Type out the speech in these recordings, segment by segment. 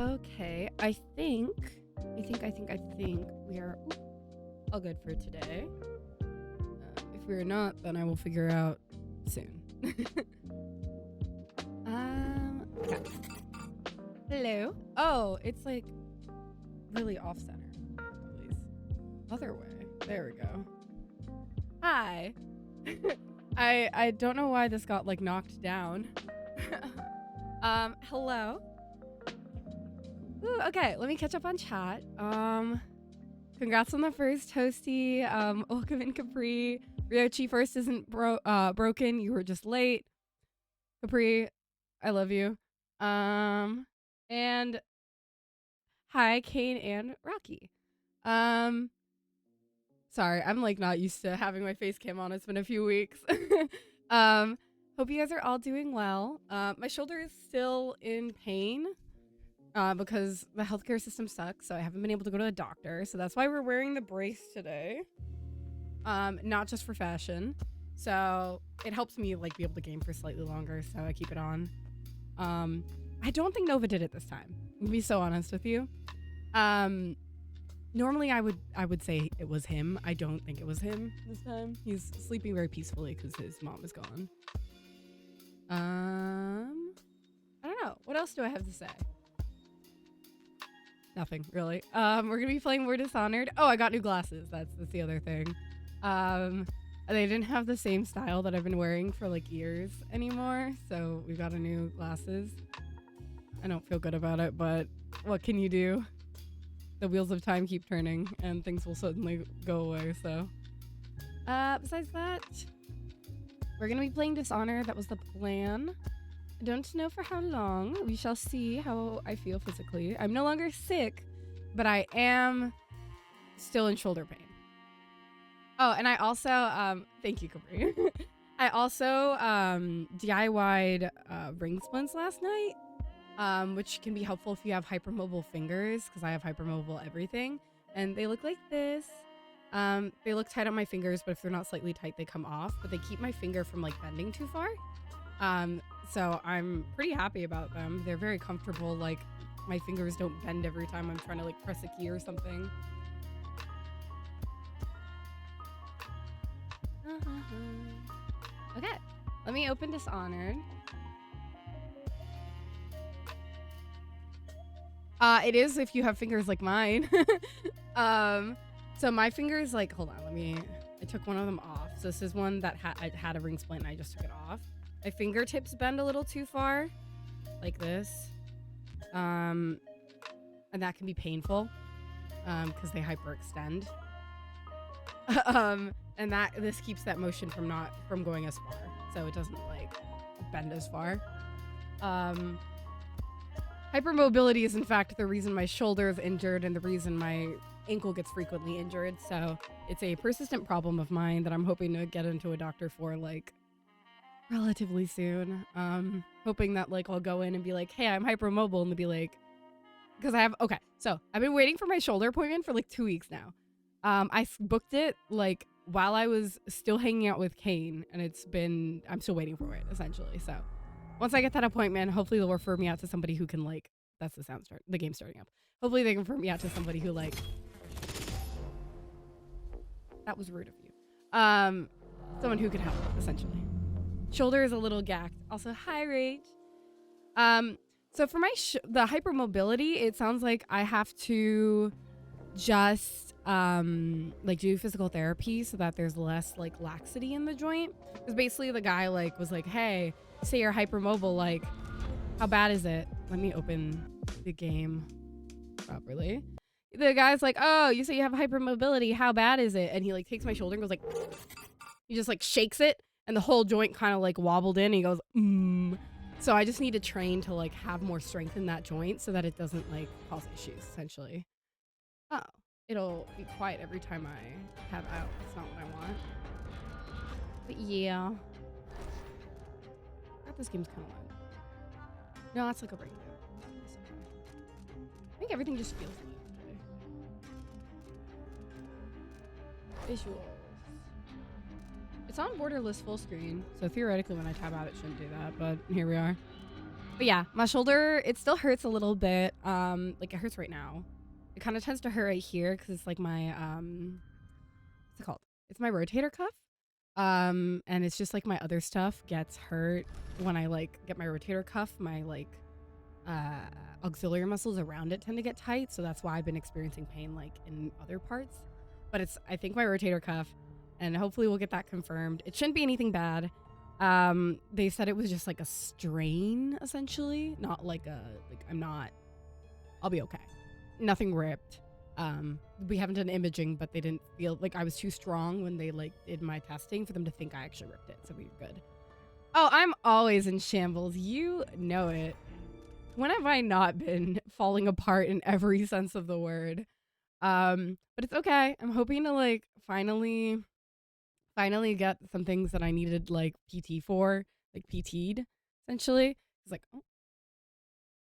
Okay, I think we are all good for today. If we're not, then I will figure out soon. Okay. Hello. Oh, it's like really off center. Please. Other way. There we go. Hi. I don't know why this got like knocked down. Hello. Ooh, okay, let me catch up on chat. Congrats on the first toasty. Welcome in, Capri. Ryochi first isn't broken. You were just late. Capri, I love you. And hi, Kane and Rocky. Sorry, I'm like not used to having my face cam on. It's been a few weeks. Hope you guys are all doing well. My shoulder is still in pain. Because the healthcare system sucks, so I haven't been able to go to a doctor. So that's why we're wearing the brace today. Not just for fashion. So it helps me like be able to game for slightly longer, so I keep it on. I don't think Nova did it this time. I'm gonna be so honest with you. Normally I would say it was him. I don't think it was him this time. He's sleeping very peacefully because his mom is gone. I don't know. What else do I have to say? Nothing, really. We're gonna be playing more Dishonored. Oh, I got new glasses. That's the other thing. They didn't have the same style that I've been wearing for like years anymore, so we got a new glasses. I don't feel good about it, but what can you do? The wheels of time keep turning, and things will suddenly go away, so. Besides that, we're gonna be playing Dishonored. That was the plan. I don't know for how long. We shall see how I feel physically. I'm no longer sick, but I am still in shoulder pain. Oh, and I also, thank you, Capri. I also DIY'd ring splints last night, which can be helpful if you have hypermobile fingers, because I have hypermobile everything. And they look like this. They look tight on my fingers, but if they're not slightly tight, they come off. But they keep my finger from like bending too far. So I'm pretty happy about them. They're very comfortable. Like my fingers don't bend every time I'm trying to like press a key or something. Okay, let me open Dishonored. It is if you have fingers like mine. So my fingers like, hold on, I took one of them off. So this is one that had a ring splint and I just took it off. My fingertips bend a little too far, like this. And that can be painful, because they hyperextend. And this keeps that motion from going as far, so it doesn't like bend as far. Hypermobility is in fact the reason my shoulder is injured and the reason my ankle gets frequently injured. So it's a persistent problem of mine that I'm hoping to get into a doctor for like relatively soon. Hoping that like I'll go in and be like, hey, I'm hypermobile, and they'll be like, because so I've been waiting for my shoulder appointment for like 2 weeks now. I booked it like while I was still hanging out with Kane, and I'm still waiting for it essentially. So once I get that appointment, hopefully they'll refer me out to somebody who can like, that's the game starting up. Hopefully they can refer me out to somebody who like, that was rude of you. Someone who could help essentially. Shoulder is a little gacked. Also, hi, Rach. So for my the hypermobility, it sounds like I have to just like do physical therapy so that there's less like laxity in the joint. Because basically the guy like was like, hey, say you're hypermobile, like how bad is it? Let me open the game properly. The guy's like, oh, you say you have hypermobility, how bad is it? And he like takes my shoulder and goes like, he just like shakes it. And the whole joint kind of like wobbled in. And he goes, So I just need to train to like have more strength in that joint so that it doesn't like cause issues, essentially. Oh, it'll be quiet every time I have out. That's not what I want. But yeah. I thought this game's kind of loud. No, that's like a breakdown. I think everything just feels loud today. Visuals. It's on borderless full screen, so theoretically when I tab out it shouldn't do that, but here we are. But yeah, my shoulder, it still hurts a little bit. Like it hurts right now. It kind of tends to hurt right here because it's like my what's it called? It's my rotator cuff. And it's just like my other stuff gets hurt when I like get my rotator cuff. My like uh auxiliary muscles around it tend to get tight, so that's why I've been experiencing pain like in other parts. But it's I think my rotator cuff, and hopefully we'll get that confirmed. It shouldn't be anything bad. They said it was just like a strain essentially, not like a like I'll be okay. Nothing ripped. We haven't done imaging, but they didn't feel like I was too strong when they like did my testing for them to think I actually ripped it, so we were good. Oh, I'm always in shambles. You know it. When have I not been falling apart in every sense of the word? But it's okay. I'm hoping to like finally get some things that I needed like PT for, like PT'd essentially. It's like, oh,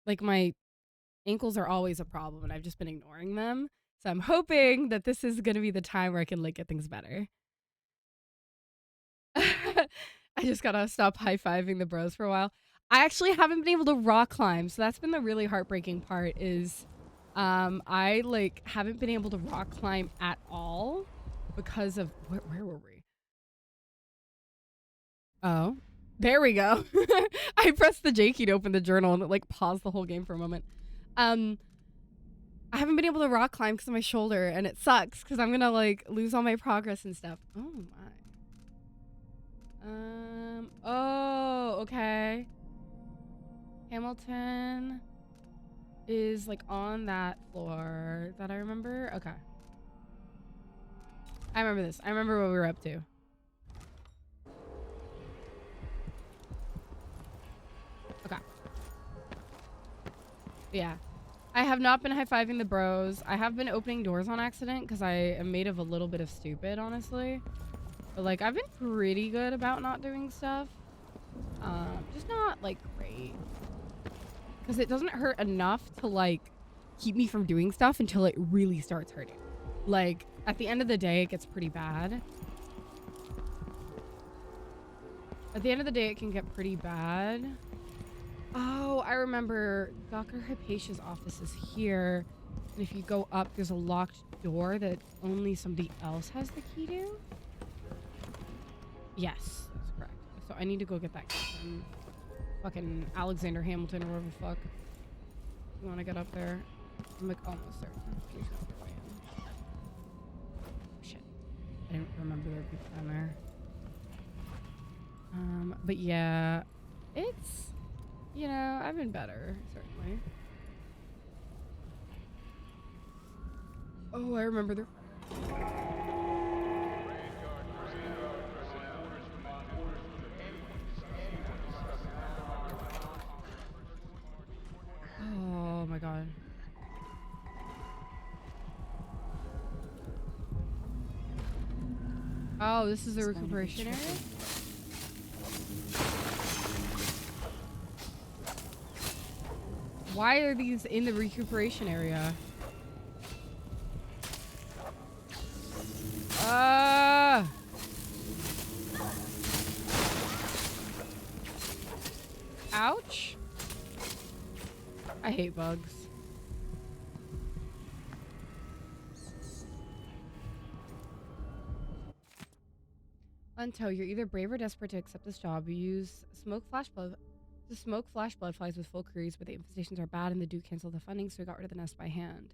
like my ankles are always a problem and I've just been ignoring them. So I'm hoping that this is going to be the time where I can like get things better. I just got to stop high-fiving the bros for a while. I actually haven't been able to rock climb. So that's been the really heartbreaking part is I like haven't been able to rock climb at all because of where were we? Oh, there we go. I pressed the J key to open the journal and it like paused the whole game for a moment. I haven't been able to rock climb because of my shoulder and it sucks because I'm gonna like lose all my progress and stuff. Oh my. Oh, okay. Hamilton is like on that floor that I remember. Okay. I remember this. I remember what we were up to. Okay. Yeah. I have not been high-fiving the bros. I have been opening doors on accident because I am made of a little bit of stupid, honestly. But like, I've been pretty good about not doing stuff. Just not like great. Because it doesn't hurt enough to like keep me from doing stuff until it really starts hurting. Like, at the end of the day, it gets pretty bad. At the end of the day, it can get pretty bad. Oh, I remember Dr. Hypatia's office is here. And if you go up, there's a locked door that only somebody else has the key to. Yes, that's correct. So I need to go get that key from fucking Alexander Hamilton or whatever the fuck. You want to get up there? I'm like almost there. Please not get way in. Shit. I didn't remember there would be down there. But yeah, it's, you know, I've been better, certainly. Oh, I remember the... Oh my god. Oh, this is the recuperation area? Why are these in the recuperation area? Ouch. I hate bugs. Until you're either brave or desperate to accept this job, you use smoke flash blood flies with full crews, but the infestations are bad and they do cancel the funding, so we got rid of the nest by hand.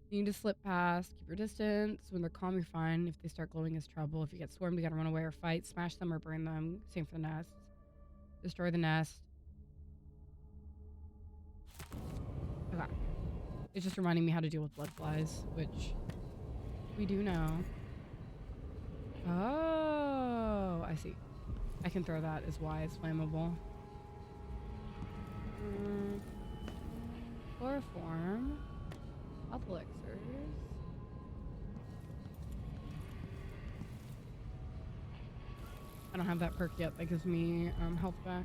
You need to slip past, keep your distance. When they're calm, you're fine. If they start glowing, it's trouble. If you get swarmed, you gotta run away or fight. Smash them or burn them. Same for the nest. Destroy the nest. Okay. It's just reminding me how to deal with blood flies, which we do know. Oh, I see. I can throw that is why it's flammable. Chloroform. Health elixirs. I don't have that perk yet. That gives me health back.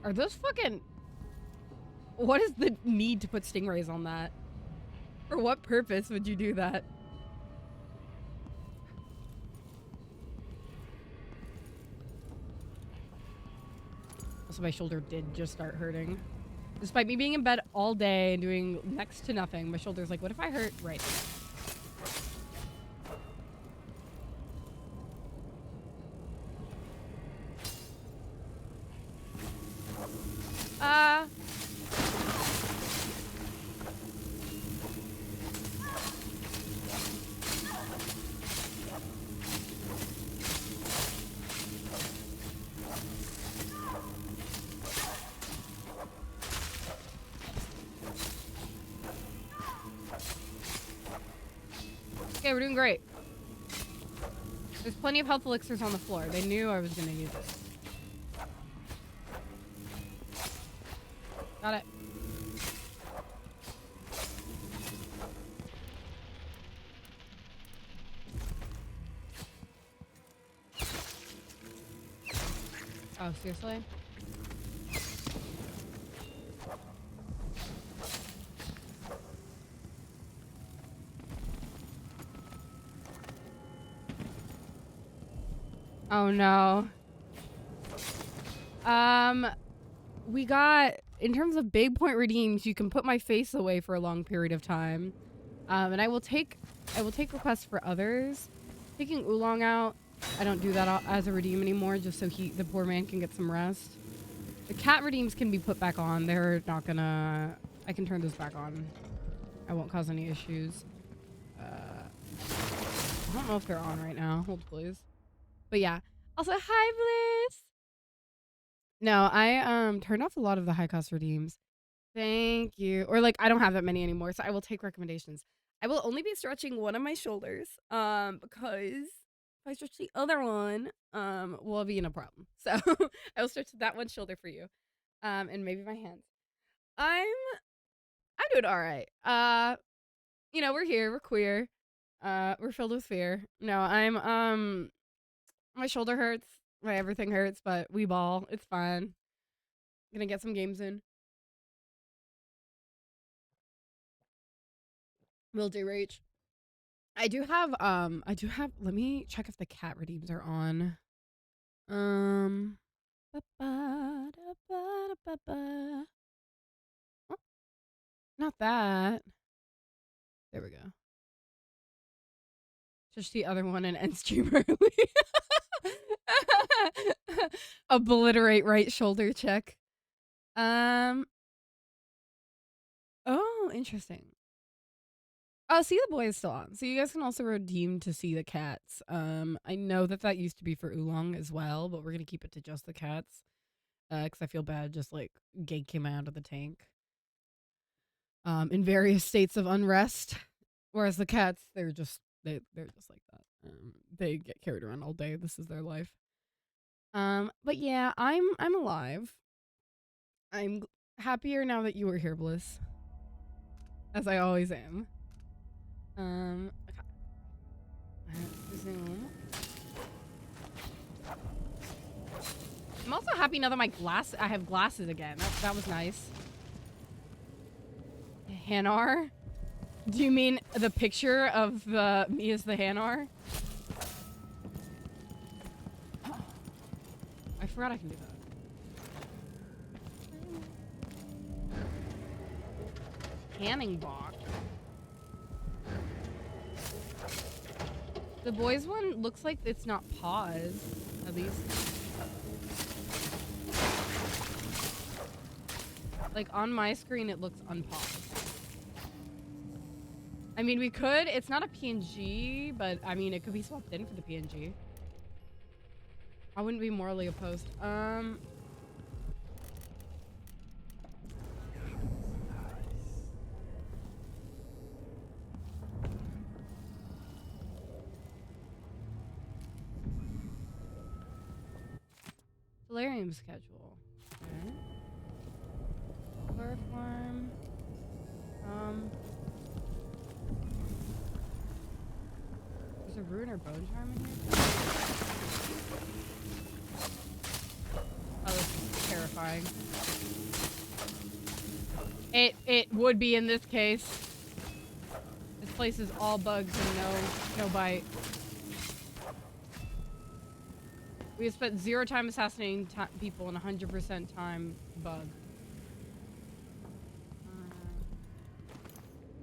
Are those fucking... What is the need to put stingrays on that? For what purpose would you do that? Also, my shoulder did just start hurting. Despite me being in bed all day and doing next to nothing, my shoulder's like, what if I hurt right now? Okay, we're doing great. There's plenty of health elixirs on the floor. They knew I was gonna use it. Got it. Oh, seriously? Oh no. We got, in terms of big point redeems, you can put my face away for a long period of time. And I will take requests for others. Taking Oolong out, I don't do that as a redeem anymore, just so the poor man can get some rest. The cat redeems can be put back on. They're not gonna, I can turn those back on. I won't cause any issues. I don't know if they're on right now. Hold please. But yeah. Also, hi Bliss! No, I turned off a lot of the high cost redeems. Thank you. Or like, I don't have that many anymore, so I will take recommendations. I will only be stretching one of my shoulders, because if I stretch the other one, we'll be in a problem. So I will stretch that one shoulder for you. And maybe my hands. I'm doing all right. You know, we're here, we're queer. We're filled with fear. No, I'm my shoulder hurts, my everything hurts, but we ball. It's fine. Gonna get some games in. Will do, Rach. I do have, let me check if the cat redeems are on. Oh, not that. There we go. Just the other one and end stream early. Obliterate right shoulder check. Oh, interesting. Oh, see the boy is still on. So you guys can also redeem to see the cats. I know that used to be for Oolong as well, but we're gonna keep it to just the cats. Because I feel bad just like gank him out of the tank. In various states of unrest. Whereas the cats, they're just like that. They get carried around all day. This is their life. But yeah, I'm alive. I'm happier now that you are here, Bliss. As I always am. Okay. Zoom. I'm also happy now that I have glasses again. That was nice. Hanar? Do you mean the picture of me as the Hanar? I forgot I can do that. Canning box. The boys one looks like it's not paused, at least. Like on my screen, it looks unpaused. I mean, we could. It's not a PNG, but I mean, it could be swapped in for the PNG. I wouldn't be morally opposed. Solarium schedule. Okay. Chloroform. There's a rune or bone charm in here. Oh, this is terrifying. It would be in this case. This place is all bugs and no bite. We have spent 0 time assassinating people and 100% time bug.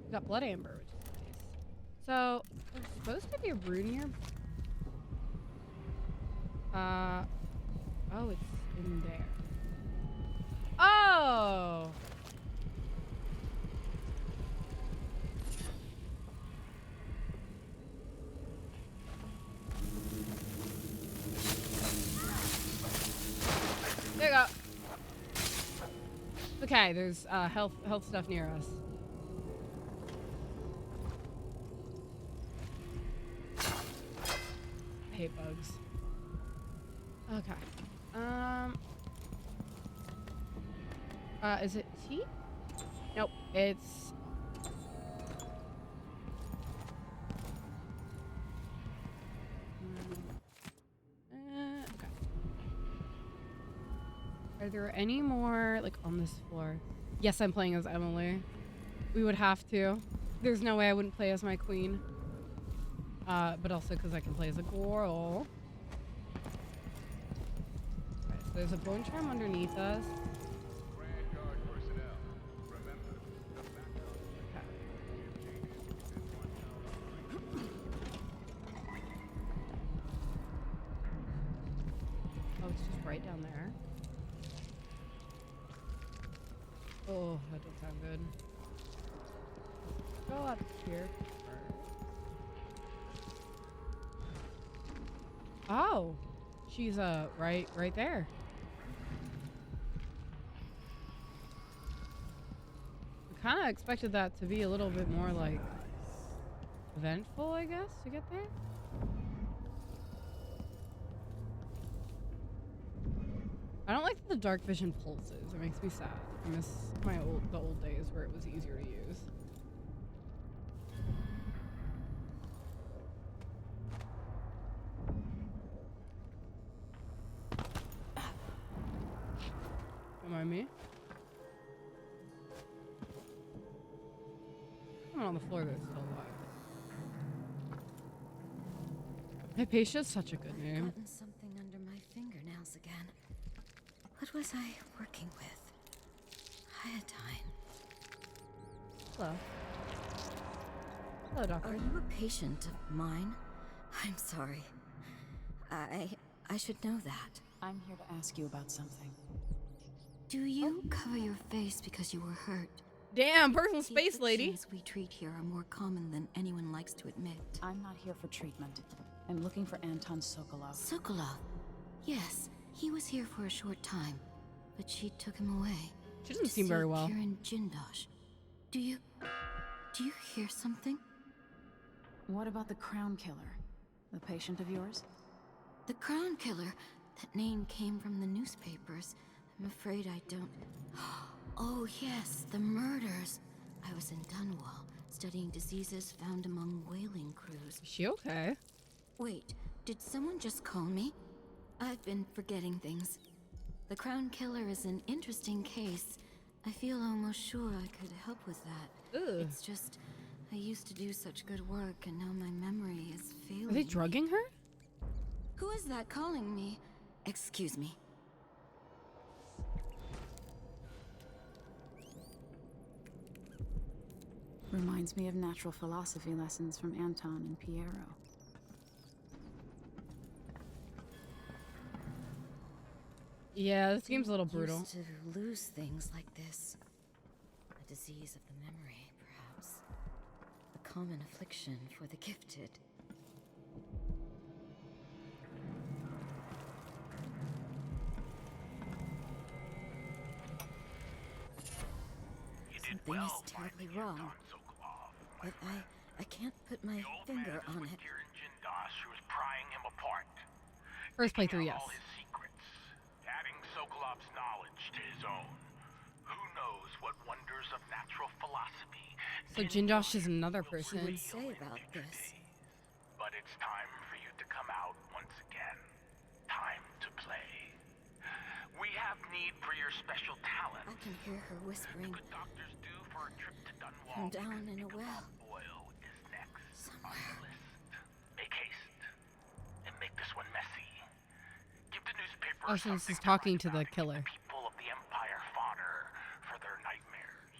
We got blood amber, which is nice. So, there's supposed to be a rune here. Oh, it's in there. Oh! There you go. Okay, there's health stuff near us. I hate bugs. Okay. Is it tea? Nope, it's... okay. Are there any more, like, on this floor? Yes, I'm playing as Emily. We would have to. There's no way I wouldn't play as my queen. But also because I can play as a girl. Okay, so there's a bone charm underneath us. Oh, it's just right down there. Oh, that doesn't sound good. Go up here. Oh, she's right there. I kind of expected that to be a little bit more like eventful, I guess, to get there. I don't like that the dark vision pulses. It makes me sad. I miss the old days where it was easier to use. Don't mind me. Someone on the floor that's still alive. Hypatia's such a good name. Gotten something under my fingernails again. What was I working with? Iodine. Hello. Hello, doctor. Are you a patient of mine? I'm sorry. I should know that. I'm here to ask you about something. Do you cover your face because you were hurt? Damn, personal space The lady. afflictions we treat here are more common than anyone likes to admit. I'm not here for treatment. I'm looking for Anton Sokolov. Sokolov. Yes, he was here for a short time, but she took him away. She doesn't seem very well. Kieran Jindosh. Do you hear something? What about the Crown Killer? The patient of yours? The Crown Killer. That name came from the newspapers. I'm afraid I don't... Oh yes, the murders. I was in Dunwall, studying diseases found among whaling crews. Is she okay? Wait, did someone just call me? I've been forgetting things. The Crown Killer is an interesting case. I feel almost sure I could help with that. Ugh. It's just, I used to do such good work and now my memory is failing. Are they drugging her? Who is that calling me? Excuse me. Reminds me of natural philosophy lessons from Anton and Piero. Yeah, this game's a little brutal. Used to lose things like this. A disease of the memory, perhaps. A common affliction for the gifted. Something is terribly wrong. But I can't put my finger on it. First playthrough, yes. All his secrets, adding Sokolov's knowledge to his own. Who knows what wonders of natural philosophy. So Jindosh is another What person. would say about this? But it's time for you to come out once again. Time to play. We have need for your special talent. I can hear her whispering Good doctors do for a trip to Dunwall. from down in a well. Oil is next on Somewhere. the list. Make haste and make this one messy. Oh, so this is talking to the killer. People of the Empire fodder for their nightmares.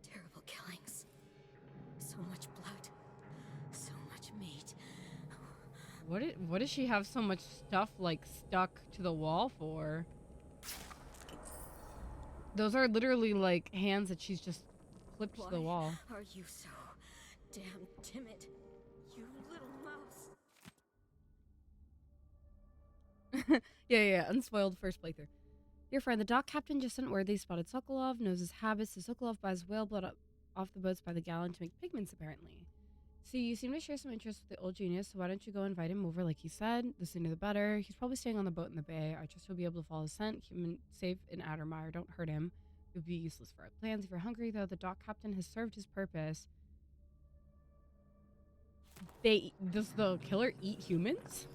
Terrible killings. So much blood. So much meat. What does she have so much stuff like stuck to the wall for? Those are literally like hands that she's just flipped to the wall. Are you so damn timid? You little mouse. Yeah, unspoiled first playthrough. Dear friend, the dock captain just sent word they spotted Sokolov, knows his habits. So Sokolov buys whale blood off the boats by the gallon to make pigments, apparently. See, you seem to share some interest with the old genius, so why don't you go invite him over like he said? The sooner the better. He's probably staying on the boat in the bay. I trust he'll be able to follow his scent, keep him safe in Addermire. Don't hurt him. It would be useless for our plans. If you're hungry, though, the dock captain has served his purpose. Does the killer eat humans?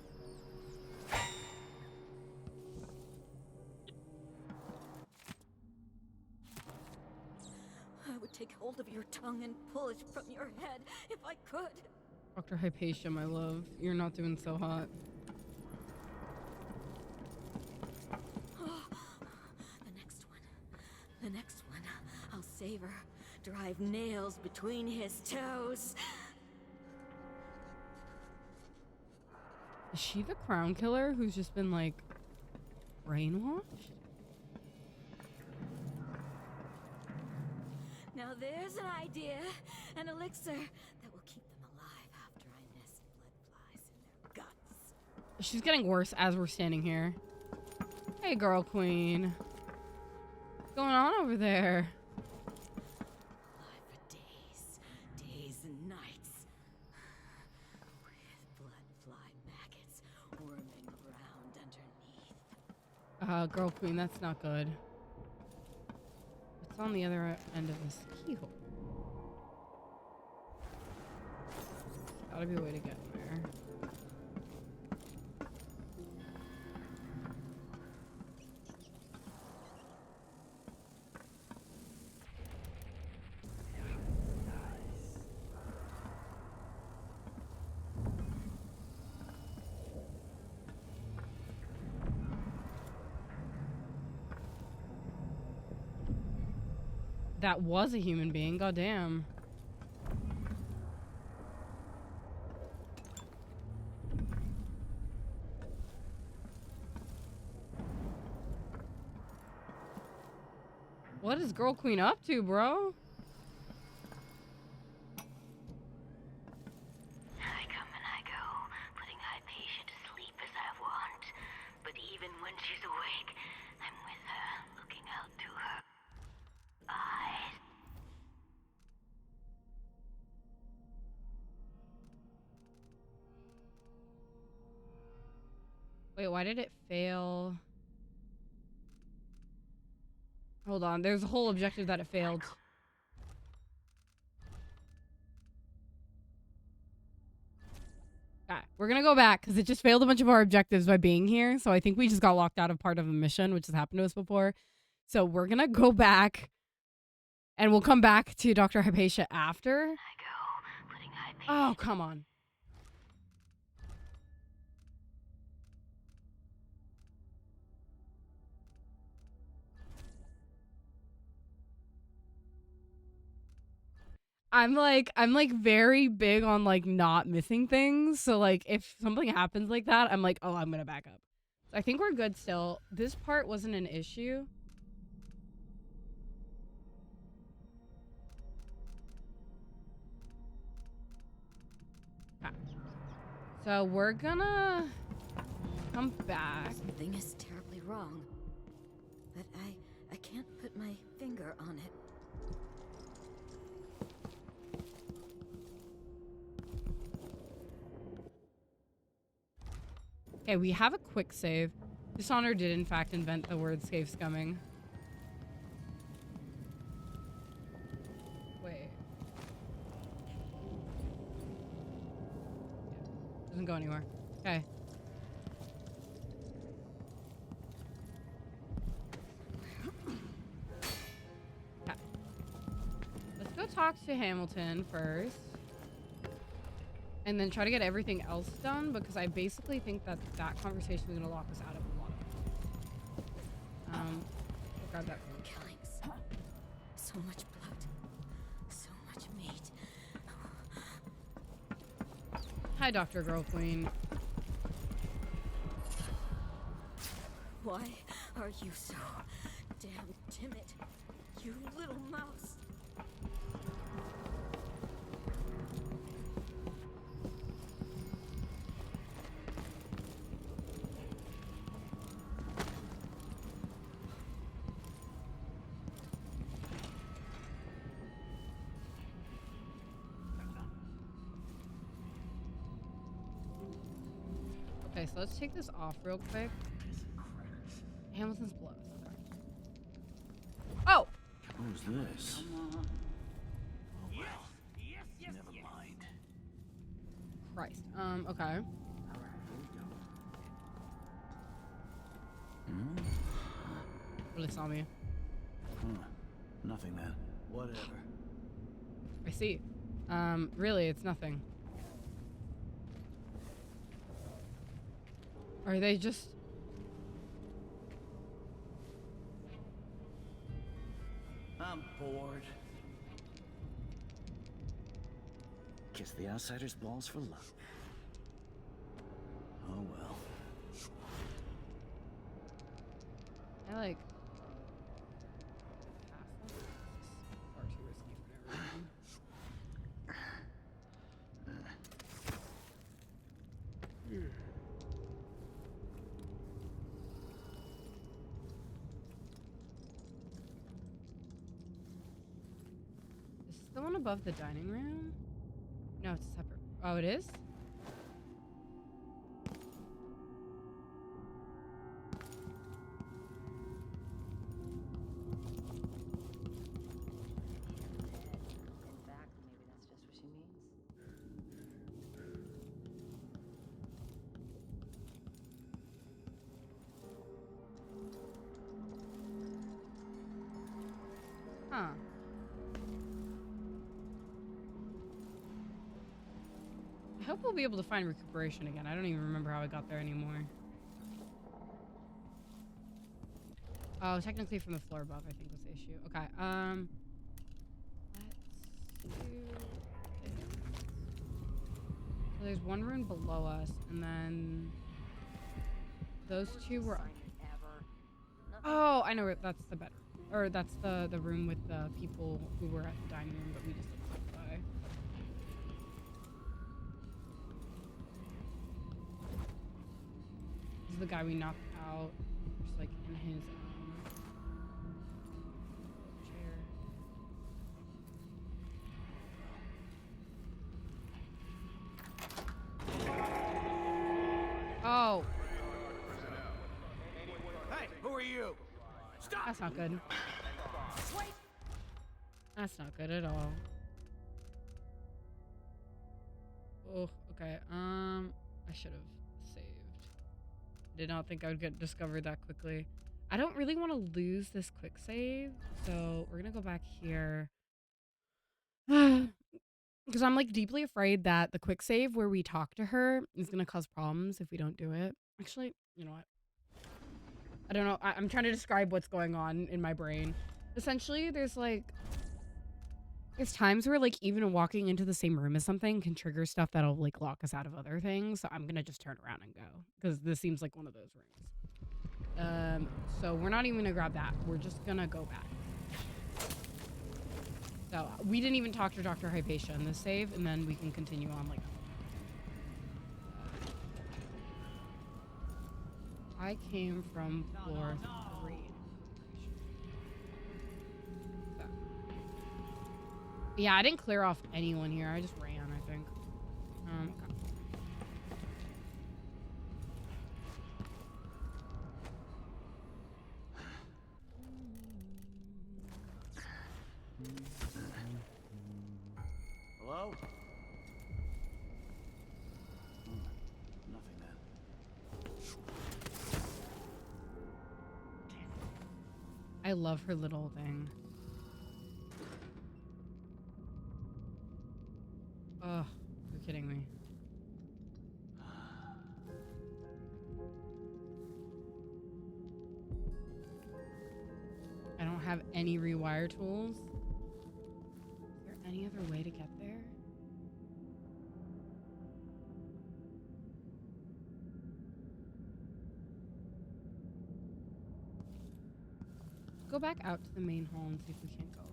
I would take hold of your tongue and pull it from your head if I could. Dr. Hypatia, my love, you're not doing so hot. The next one. I'll save her. Drive nails between his toes. Is she the crown killer who's just been like brainwashed? Now there's an idea. An elixir that will keep them alive after I nest blood flies in their guts. She's getting worse as we're standing here. Hey, girl queen. What's going on over there? Alive for days and nights. With blood fly maggots worming around underneath. Girl queen, that's not good. What's on the other end of this keyhole? Gotta be a way to get there. That was a human being, goddamn. What is Girl Queen up to, bro? I come and I go, putting Hypatia to sleep as I want. But even when she's awake, I'm with her, looking out to her eyes. Wait, why did it fail? Hold on, there's a whole objective that it failed. Okay, we're gonna go back because it just failed a bunch of our objectives by being here. So I think we just got locked out of part of a mission, which has happened to us before. So we're gonna go back and we'll come back to Dr. Hypatia after. I go, putting Hypatia. Oh, come on. I'm like very big on like not missing things. So like if something happens like that, I'm like, oh, I'm gonna back up. So I think we're good still. This part wasn't an issue. Okay. So we're gonna come back. Something is terribly wrong. But I can't put my finger on it. Okay, we have a quick save. Dishonored did in fact invent the word scave scumming. Wait. Doesn't go anywhere. Okay. Okay. Let's go talk to Hamilton first. And then try to get everything else done, because I basically think that that conversation is going to lock us out of a lot We'll grab that. Killings. So much blood. So much meat. Hi, Dr. Girl Queen. Why are you so damn timid? You little mouse. Okay, so let's take this off real quick. Hamilton's blood. Okay. Oh! Who's this? Oh well. Never mind. Christ. Okay. Really saw me. Huh. Nothing then. Whatever. I see. Really, it's nothing. Are they just... I'm bored. Kiss the outsider's balls for luck. Oh well. I like... Far too risky for everyone. Is this the one above the dining room? No, it's separate. Oh, it is? In fact, maybe that's just what she means. Huh. I hope we'll be able to find recuperation again. I don't even remember how I got there anymore. Oh, technically from the floor above, I think was the issue. Okay, let's do this. So there's one room below us, and then those two were... Oh, I know where that's the bedroom. Or that's the room with the people who were at the dining room, but we just didn't by. This is the guy we knocked out, just like in his chair. Oh, Hey, who are you? Stop! that's not good. That's not good at all. Oh, okay. I should have saved. Did not think I would get discovered that quickly. I don't really want to lose this quick save, so we're gonna go back here. Because I'm like deeply afraid that the quick save where we talk to her is gonna cause problems if we don't do it. Actually, you know what? I don't know. I'm trying to describe what's going on in my brain. Essentially, there's times where like even walking into the same room as something can trigger stuff that'll like lock us out of other things. So I'm gonna just turn around and go because this seems like one of those rooms. So we're not even gonna grab that. We're just gonna go back. So we didn't even talk to Dr. Hypatia in this save, and then we can continue on like. I came from floor 3. So. Yeah, I didn't clear off anyone here. I just ran, I think. Okay. Hello? Nothing then. I love her little thing. Oh, you're kidding me. have any rewire tools. Is there any other way to get there? Go back out to the main hall and see if we can't go around.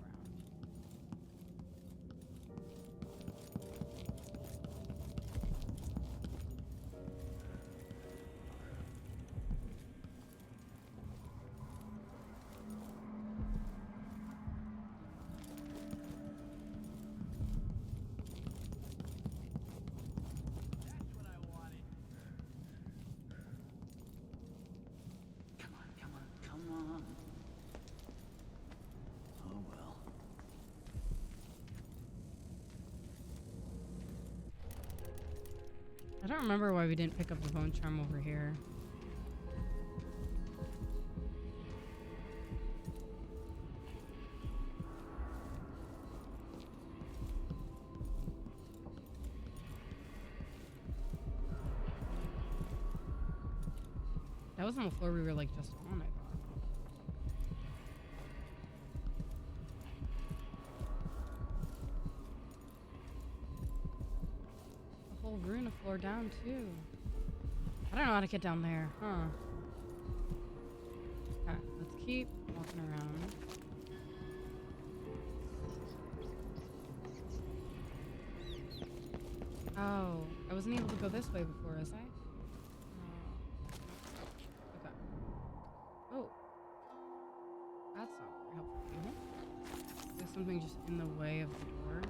Come on, come on, come on. Oh well. I don't remember why we didn't pick up the bone charm over here. That was on the floor we were like just on, I thought. A whole room, a floor down too. I don't know how to get down there, huh? Okay, let's keep walking around. Oh, I wasn't able to go this way before, was I? Okay. Oh. That's not very helpful either. There's something just in the way of the door.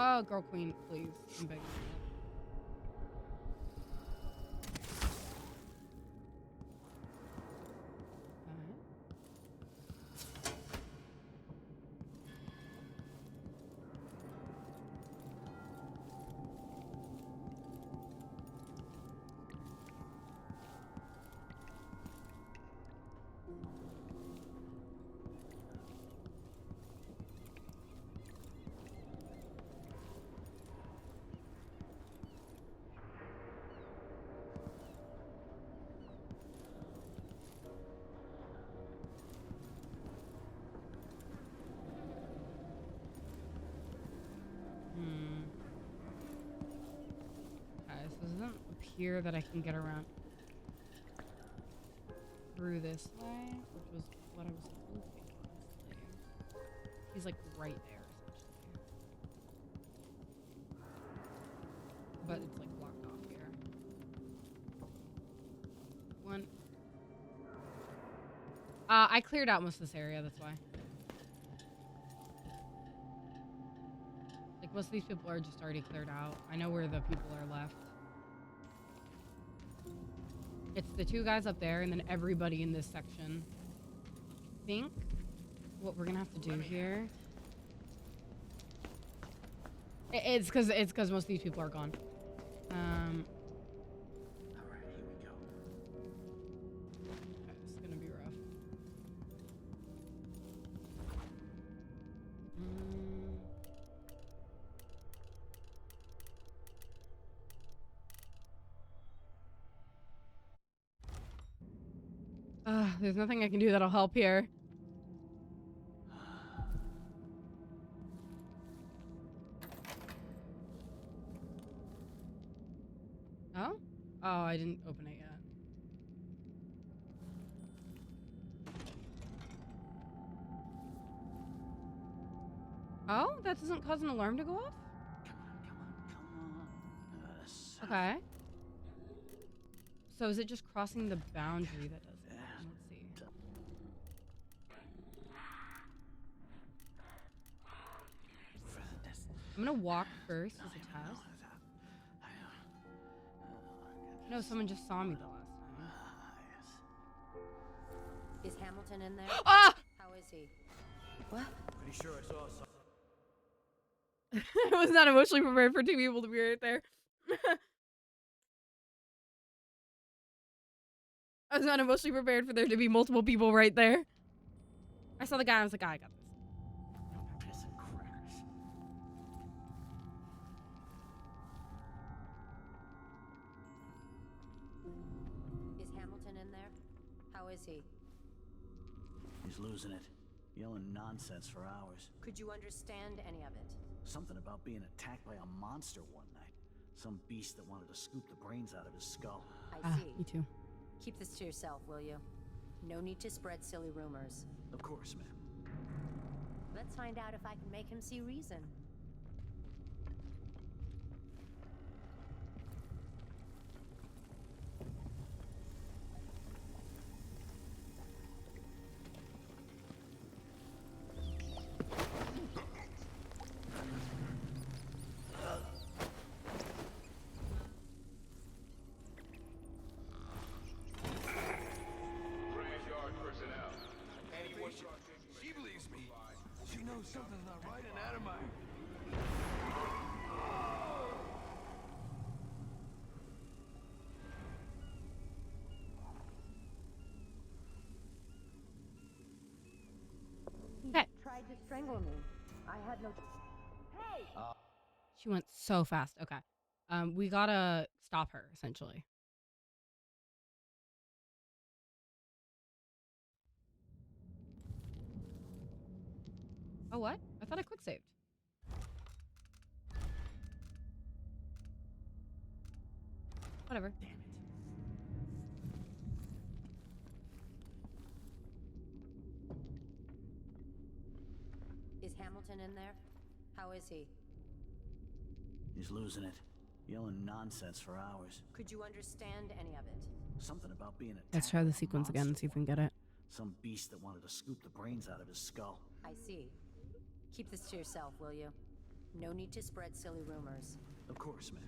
Oh, girl queen, please. I'm begging you. Okay, so it doesn't appear that I can get around through this way, which was what I was hoping, honestly. He's like right there, essentially. But it's like blocked off here. One. I cleared out most of this area, that's why. Like, most of these people are just already cleared out. I know where the people are left. It's the two guys up there and then everybody in this section. I think what we're gonna have to do here... It's because most of these people are gone. Alright, here we go. Okay, this is gonna be rough. There's nothing I can do that'll help here. Oh? Oh, I didn't open it yet. Oh, that doesn't cause an alarm to go off? Come on, come on, come on. So Okay. So is it just crossing the boundary that does it? Let's see. I'm gonna walk first as a test. No, someone just saw me the last time. Is Hamilton in there? Ah! How is he? What? Pretty sure I saw something. I was not emotionally prepared for two people to be right there. I was not emotionally prepared for there to be multiple people right there. I saw the guy. I was like, I got this. Piss and crackers. Is Hamilton in there? How is he? He's losing it. Yelling nonsense for hours. Could you understand any of it? Something about being attacked by a monster one night. Some beast that wanted to scoop the brains out of his skull. I see. Me too. Keep this to yourself, will you? No need to spread silly rumors. Of course, ma'am. Let's find out if I can make him see reason. She believes me. She knows something's not right in Adamite. Okay. Tried to strangle me. I had no. Hey! She went so fast. Okay. We gotta stop her, essentially. Oh, what? I thought I quick saved. Whatever. Damn it. Is Hamilton in there? How is he? He's losing it. Yelling nonsense for hours. Could you understand any of it? Something about being attacked. Let's try by the a sequence again and see if we monster can get it. Some beast that wanted to scoop the brains out of his skull. I see. Keep this to yourself, will you? No need to spread silly rumors. Of course, ma'am.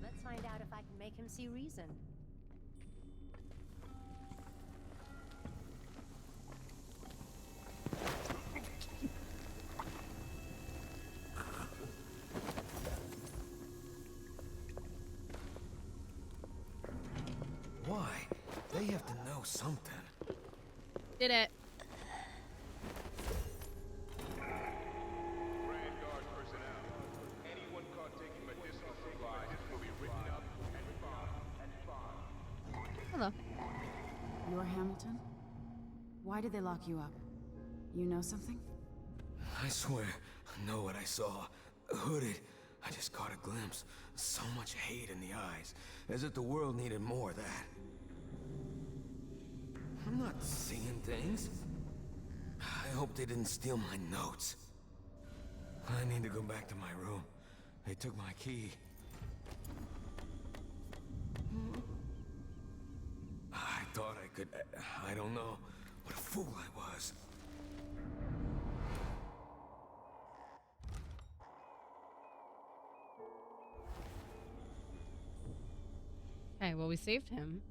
Let's find out if I can make him see reason. Why? They have to know something. Did it. Brand Guard personnel. Anyone caught taking medicinal supplies will be written up and fined. Hello. You're Hamilton? Why did they lock you up? You know something? I swear, I know what I saw. Hooded. I just caught a glimpse. So much hate in the eyes. As if the world needed more of that. I'm not seeing things. I hope they didn't steal my notes. I need to go back to my room. They took my key. I thought I could... I don't know. What a fool I was. Okay, well, we saved him.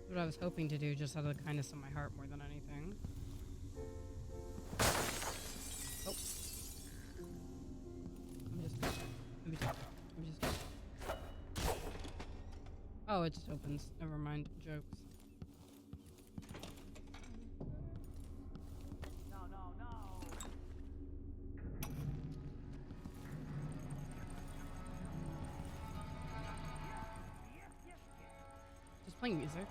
What I was hoping to do, just out of the kindness of my heart more than anything. Oh. I'm just... Oh, it just opens. Never mind. Jokes. Just playing music.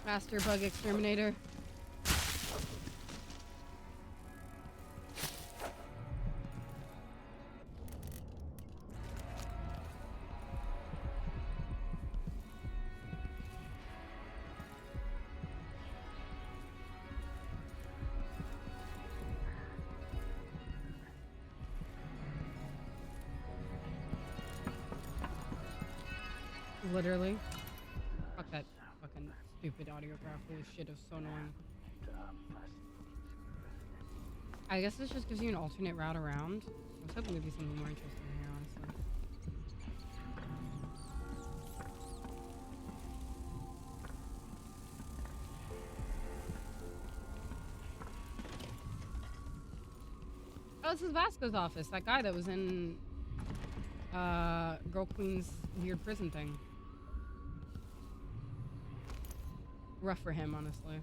Master bug exterminator. Literally. Fuck that fucking stupid audiograph. Holy shit, it's so annoying. I guess this just gives you an alternate route around. I was hoping there'd be something more interesting here, honestly. Oh, this is Vasco's office. That guy that was in Girl Queen's weird prison thing. Rough for him, honestly.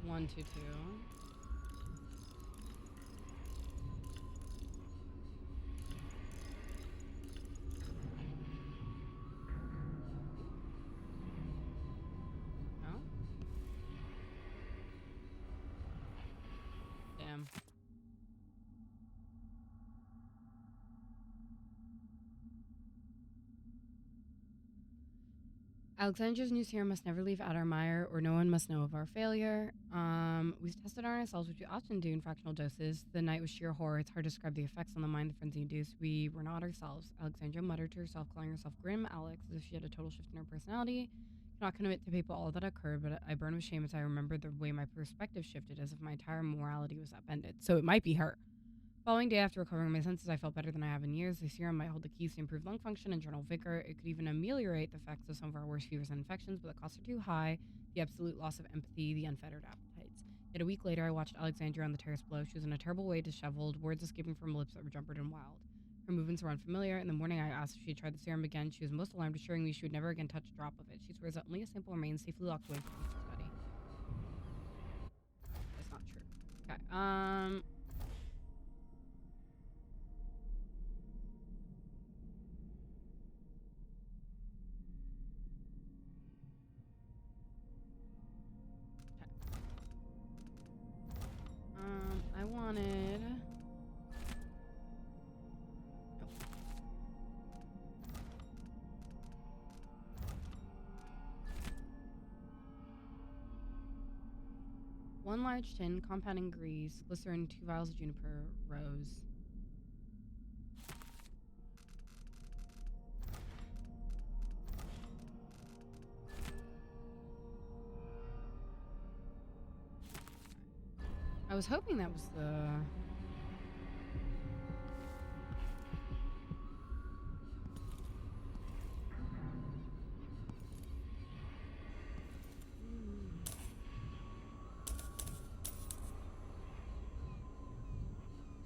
One, two, two. No? Damn. Alexandra's new serum must never leave Addermeyer, or no one must know of our failure. We've tested on ourselves, which we often do in fractional doses. The night was sheer horror. It's hard to describe the effects on the mind the frenzy induced. We were not ourselves. Alexandra muttered to herself, calling herself Grim Alex, as if she had a total shift in her personality. Cannot commit to people all that occurred, but I burn with shame as I remember the way my perspective shifted, as if my entire morality was upended. So it might be her. Following day after recovering my senses, I felt better than I have in years. The serum might hold the keys to improve lung function and general vigor. It could even ameliorate the effects of some of our worst fevers and infections, but the costs are too high. The absolute loss of empathy, the unfettered appetites. Yet a week later, I watched Alexandria on the terrace below. She was in a terrible way, disheveled, words escaping from lips that were jumbled and wild. Her movements were unfamiliar. In the morning, I asked if she had tried the serum again. She was most alarmed, assuring me she would never again touch a drop of it. She swears that only a sample remains safely locked away for future study. That's not true. Okay, I wanted... Nope. One large tin, compounding grease, glycerin, 2 vials of juniper rose. I was hoping that was the...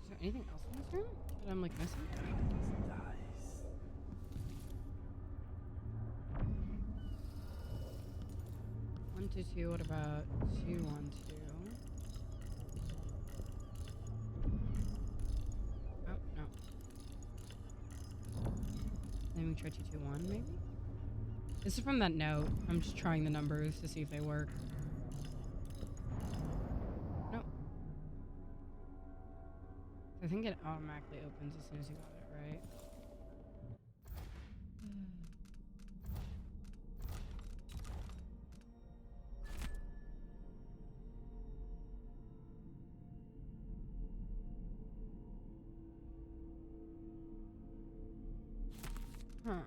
Is there anything else in this room that I'm like missing? Dies. 1, 2, 2. What about 2, 1, 2? Oh no. Then we try 2, 2, 1 maybe. This is from that note. I'm just trying the numbers to see if they work. Nope. I think it automatically opens as soon as you got it, right? Huh.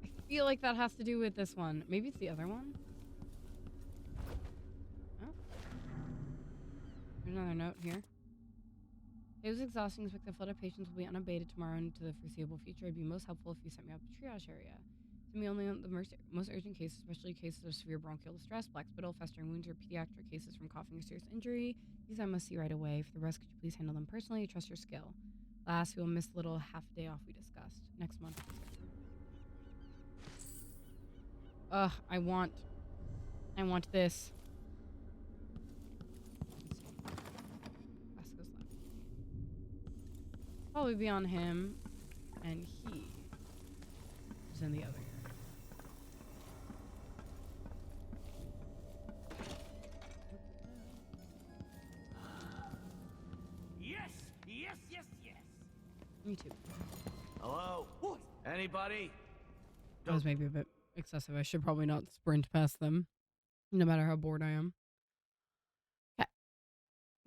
I feel like that has to do with this one. Maybe it's the other one? Oh. There's another note here. It was exhausting. Expect the flood of patients will be unabated tomorrow into the foreseeable future. It'd be most helpful if you sent me out to the triage area. Send me only on the most urgent cases, especially cases of severe bronchial distress, black spittle, festering wounds, or pediatric cases from coughing or serious injury. These I must see right away. For the rest, could you please handle them personally? I trust your skill. Last, we will miss the little half day off we discussed. Next month. Ugh, I want this. Vasco's left. Probably be on him, and he is in the other area. Yes, yes, yes, yes. Me too. Hello? Anybody? That was maybe a bit excessive. I should probably not sprint past them, no matter how bored I am. Okay.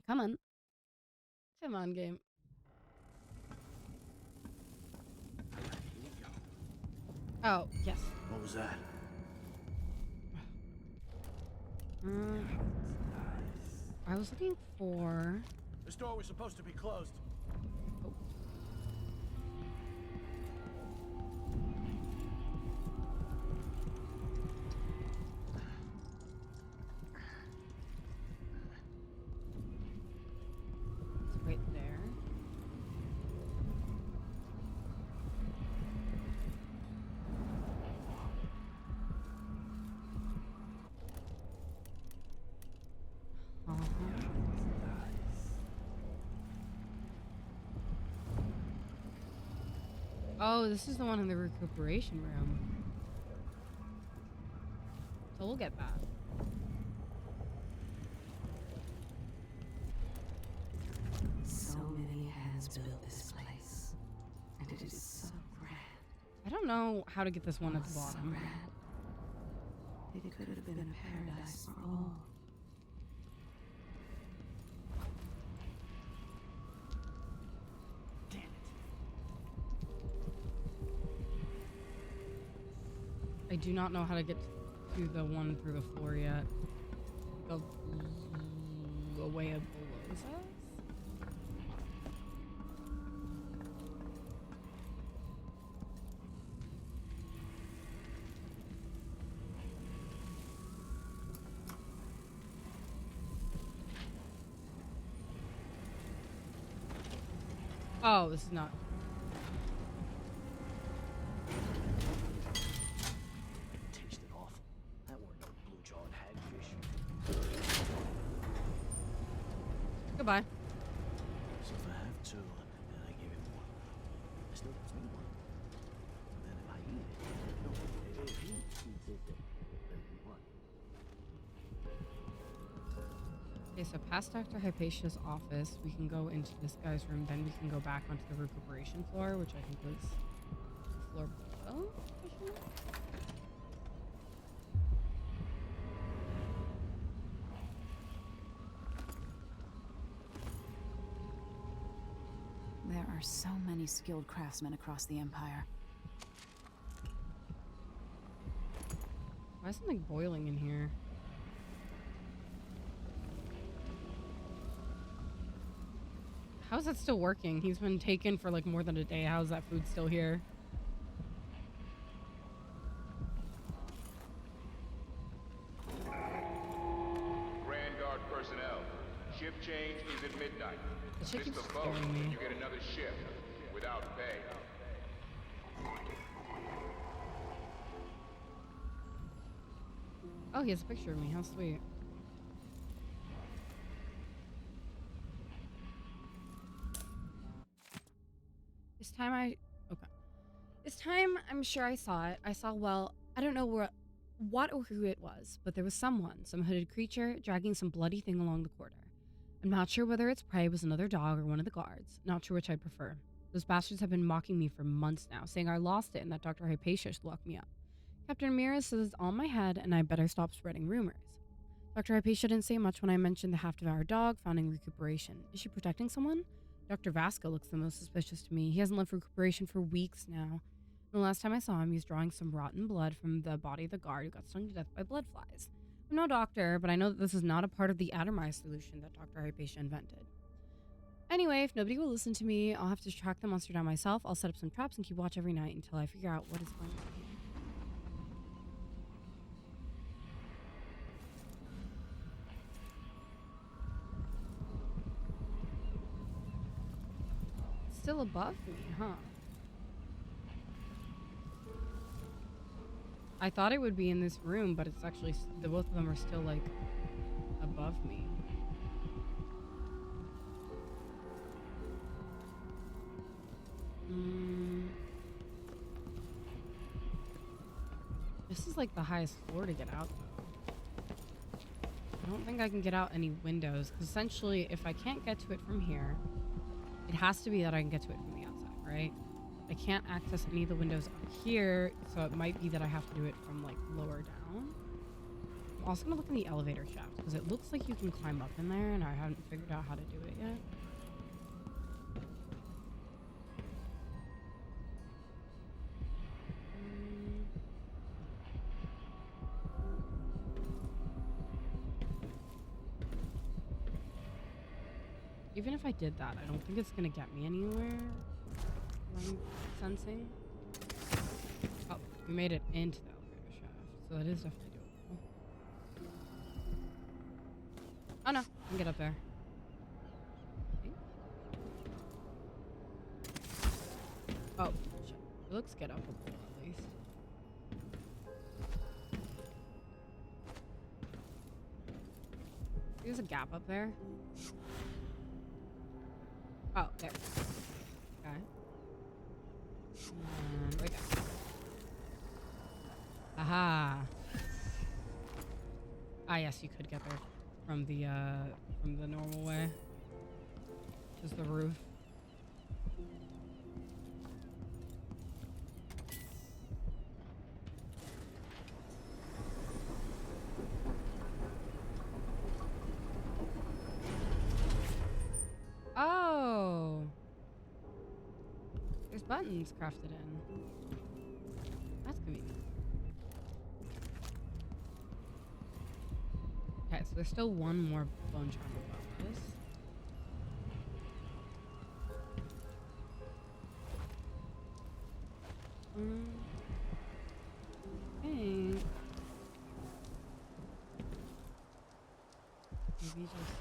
Come on. Come on, game. Oh, yes. What was that? Mm, I was looking for... This door was supposed to be closed. Oh. It's right there. Oh, this is the one in the recuperation room. So we'll get that. So many hands built this place, and it is so grand. I don't know how to get this one at the bottom. So grand. It could have been a paradise for all. Damn it. I do not know how to get to the one through the floor yet. Go way below us. Oh, this is not. Tasted awful. That weren't no blue-jawed hagfish. Goodbye. So if I have two, then I give him one. That still gives me one. And then if I eat it, no, if he eats it, then what? Okay, so past Dr. Hypatia's office, we can go into this guy's room, then we can go back onto the recuperation floor, which I think was the floor below. There are so many skilled craftsmen across the Empire. Why is something boiling in here? How is that still working? He's been taken for like more than a day. How is that food still here? Grand Guard personnel, shift change is at midnight. The shit Miss keeps the boat, scaring me. and you get another shift without pay. Oh, he has a picture of me. How sweet. This time, I'm sure I saw it. I saw, well, I don't know what or who it was, but there was someone, some hooded creature, dragging some bloody thing along the corridor. I'm not sure whether its prey was another dog or one of the guards. Not sure which I'd prefer. Those bastards have been mocking me for months now, saying I lost it and that Dr. Hypatia should lock me up. Captain Ramirez says it's on my head and I better stop spreading rumors. Dr. Hypatia didn't say much when I mentioned the half-devoured dog found in recuperation. Is she protecting someone? Dr. Vasco looks the most suspicious to me. He hasn't left recuperation for weeks now. The last time I saw him, he was drawing some rotten blood from the body of the guard who got stung to death by blood flies. I'm no doctor, but I know that this is not a part of the Addermire solution that Dr. Hypatia invented. Anyway, if nobody will listen to me, I'll have to track the monster down myself. I'll set up some traps and keep watch every night until I figure out what is going on here. It's still above me, huh? I thought it would be in this room, but it's actually, the both of them are still, like, above me. This is, like, the highest floor to get out, though. I don't think I can get out any windows, because essentially, if I can't get to it from here, it has to be that I can get to it from the outside, right? I can't access any of the windows up here, so it might be that I have to do it from, like, lower down. I'm also gonna look in the elevator shaft, because it looks like you can climb up in there, and I haven't figured out how to do it yet. even if I did that, I don't think it's gonna get me anywhere. I'm sensing. Oh, we made it into the elevator shaft, so that is definitely doable. Oh no, I can get up there. Okay. Oh, shit. It looks get upable at least. There's a gap up there. Oh, there. Okay. And we go. Aha. Ah, yes, you could get there from the normal way. Just the roof. Oh. There's buttons crafted in. That's convenient. Okay, so there's still one more bone charm above this. Okay. Maybe just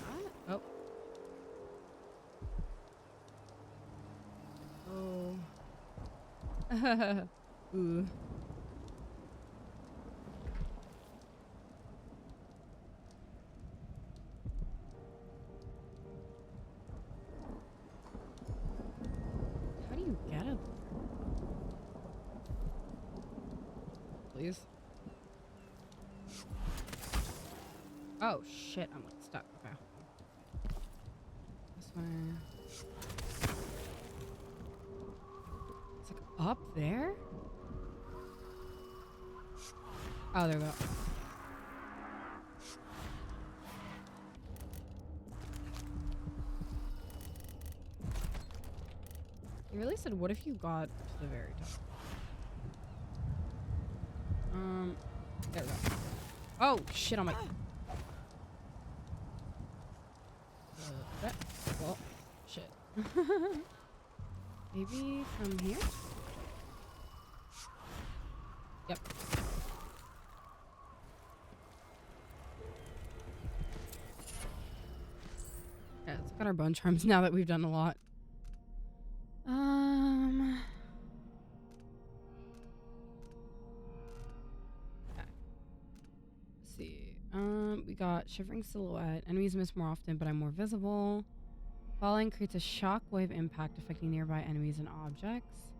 that? Oh. Oh. Ooh. How do you get it? Please. Oh shit, I'm like stuck. Okay. This way. It's like up there? Oh, there we go. They really said, what if you got to the very top? There we go. Oh, shit, I'm like... well, shit. Maybe from here? Yep. Yeah, let's look at our bone charms now that we've done a lot. Okay. Let's see. We got Shivering Silhouette. Enemies miss more often, but I'm more visible. Falling creates a shockwave impact affecting nearby enemies and objects.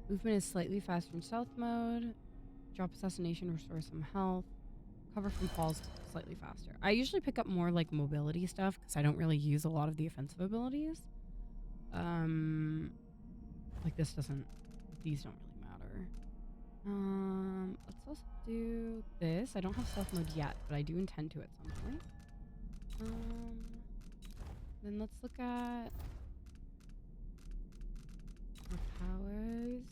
Movement is slightly faster in stealth mode. Drop Assassination restores some health. Cover from falls slightly faster. I usually pick up more like mobility stuff because I don't really use a lot of the offensive abilities. Like these don't really matter. Let's also do this. I don't have stealth mode yet, but I do intend to at some point. Then let's look at our powers.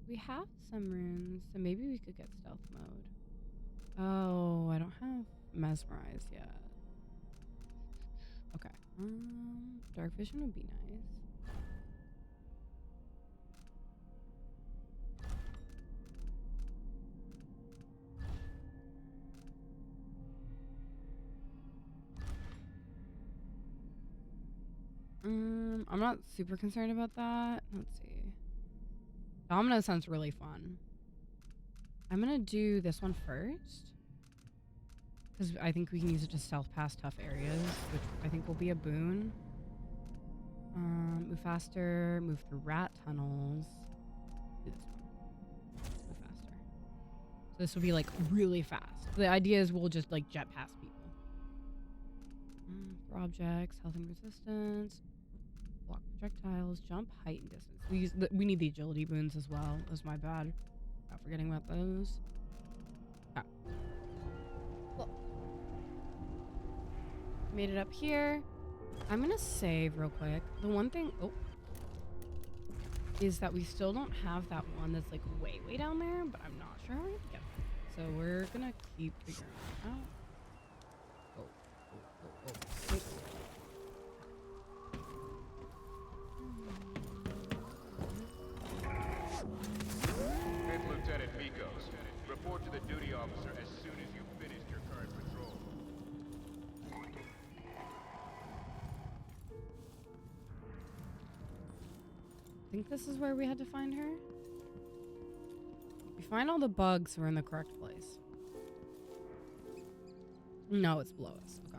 We have some runes, so maybe we could get stealth mode. Oh, I don't have mesmerize yet. Okay. Dark vision would be nice. I'm not super concerned about that. Let's see. Domino sounds really fun. I'm gonna do this one first, because I think we can use it to stealth past tough areas, which I think will be a boon. Move faster, move through rat tunnels. Do this one. Move faster. So this will be like really fast. The idea is we'll just like jet past people. For objects, health and resistance, block projectiles, jump, height, and distance. We need the agility boons as well. That was my bad. Not forgetting about those. Oh. Cool. Made it up here. I'm gonna save real quick. The one thing, is that we still don't have that one that's like way down there, but I'm not sure how we're gonna get there. So we're gonna keep figuring it out. Fifth Lieutenant Mikos, report to the duty officer as soon as you've finished your current patrol. I think this is where we had to find her. We find all the bugs, we're in the correct place. No, it's below us. Okay.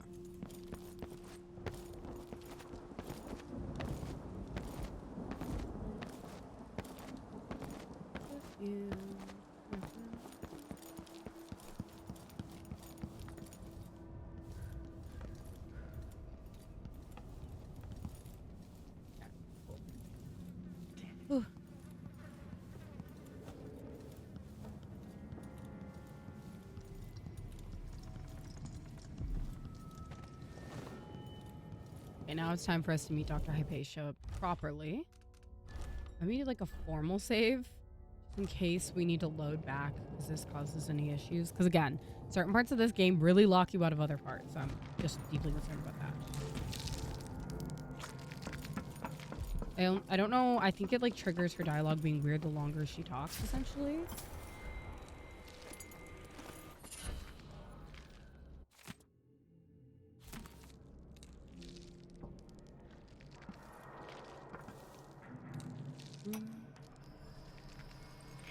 Ooh. Okay, now it's time for us to meet Dr. Hypatia properly. I need like a formal save just in case we need to load back because this causes any issues. Because again, certain parts of this game really lock you out of other parts. So I'm just deeply concerned about that. I don't know. I think it like triggers her dialogue being weird the longer she talks, essentially. You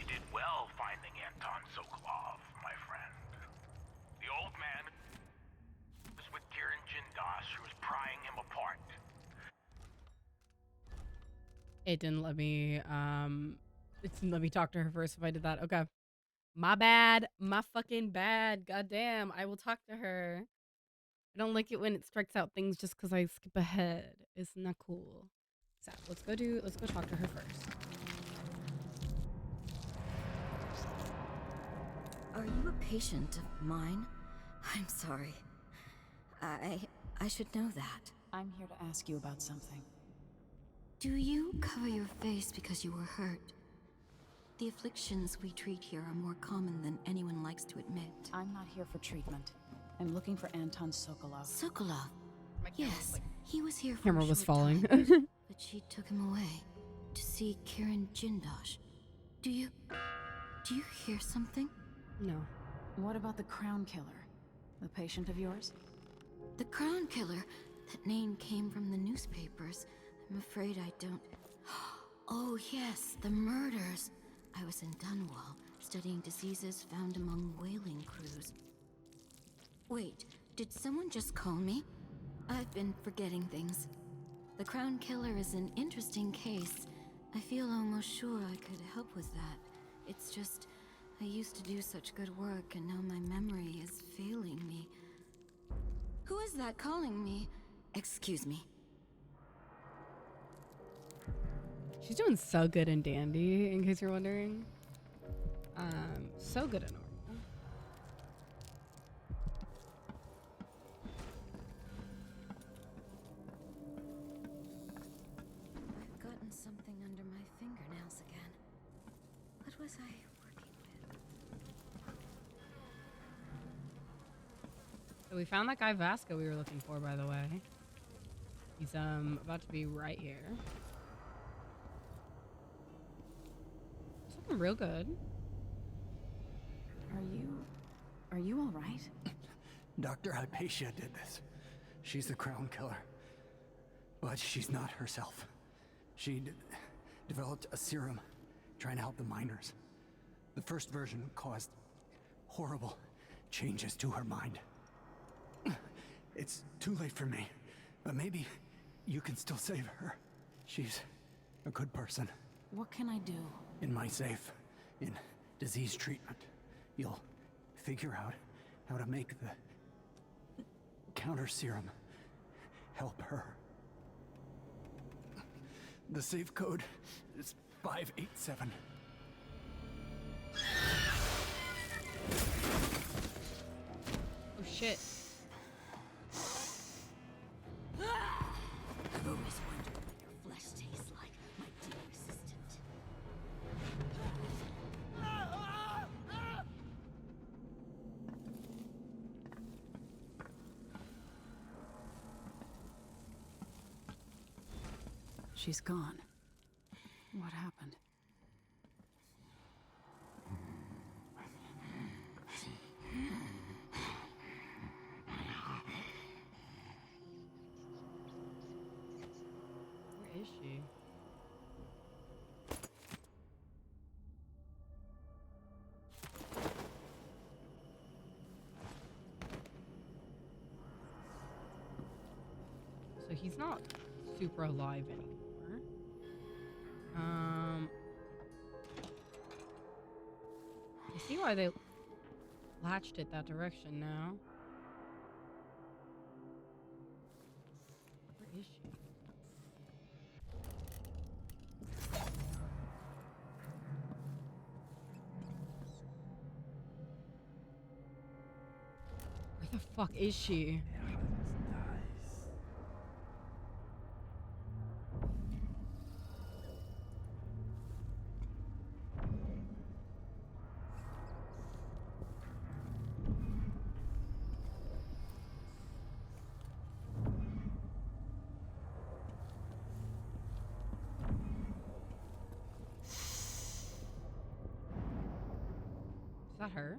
did well finding Anton Sokolov, my friend. The old man was with Kieran Jindosh, who was prying him apart. It didn't let me talk to her first if I did that. Okay. My bad. My fucking bad. Goddamn. I will talk to her. I don't like it when it strikes out things just because I skip ahead. It's not cool. So let's go talk to her first. Are you a patient of mine? I'm sorry. I should know that. I'm here to ask you about something. Do you cover your face because you were hurt? The afflictions we treat here are more common than anyone likes to admit. I'm not here for treatment. I'm looking for Anton Sokolov. Sokolov? Yes, he was here for Camera a was short falling. time, but she took him away to see Kieran Jindosh. Do you hear something? No. What about the Crown Killer? The patient of yours? The Crown Killer? That name came from the newspapers. I'm afraid I don't... Oh yes, the murders. I was in Dunwall, studying diseases found among whaling crews. Wait, did someone just call me? I've been forgetting things. The Crown Killer is an interesting case. I feel almost sure I could help with that. It's just, I used to do such good work and now my memory is failing me. Who is that calling me? Excuse me. She's doing so good in Dandy, in case you're wondering. So good at normal. I've gotten something under my fingernails again. What was I working with? So we found that guy Vasco we were looking for, by the way. He's about to be right here. He's looking real good. Are you all right? Dr. Hypatia did this. She's the Crown Killer. But she's not herself. She developed a serum trying to help the miners. The first version caused horrible changes to her mind. It's too late for me, but maybe you can still save her. She's a good person. What can I do? In my safe, in disease treatment, you'll figure out how to make the counter serum help her. The safe code is 587. Oh shit. I've always wondered what your flesh tastes like, my dear assistant. She's gone. What happened? Where is she? So he's not super alive anymore. I see why they latched it that direction now. Where is she? Where the fuck is she? Is that her?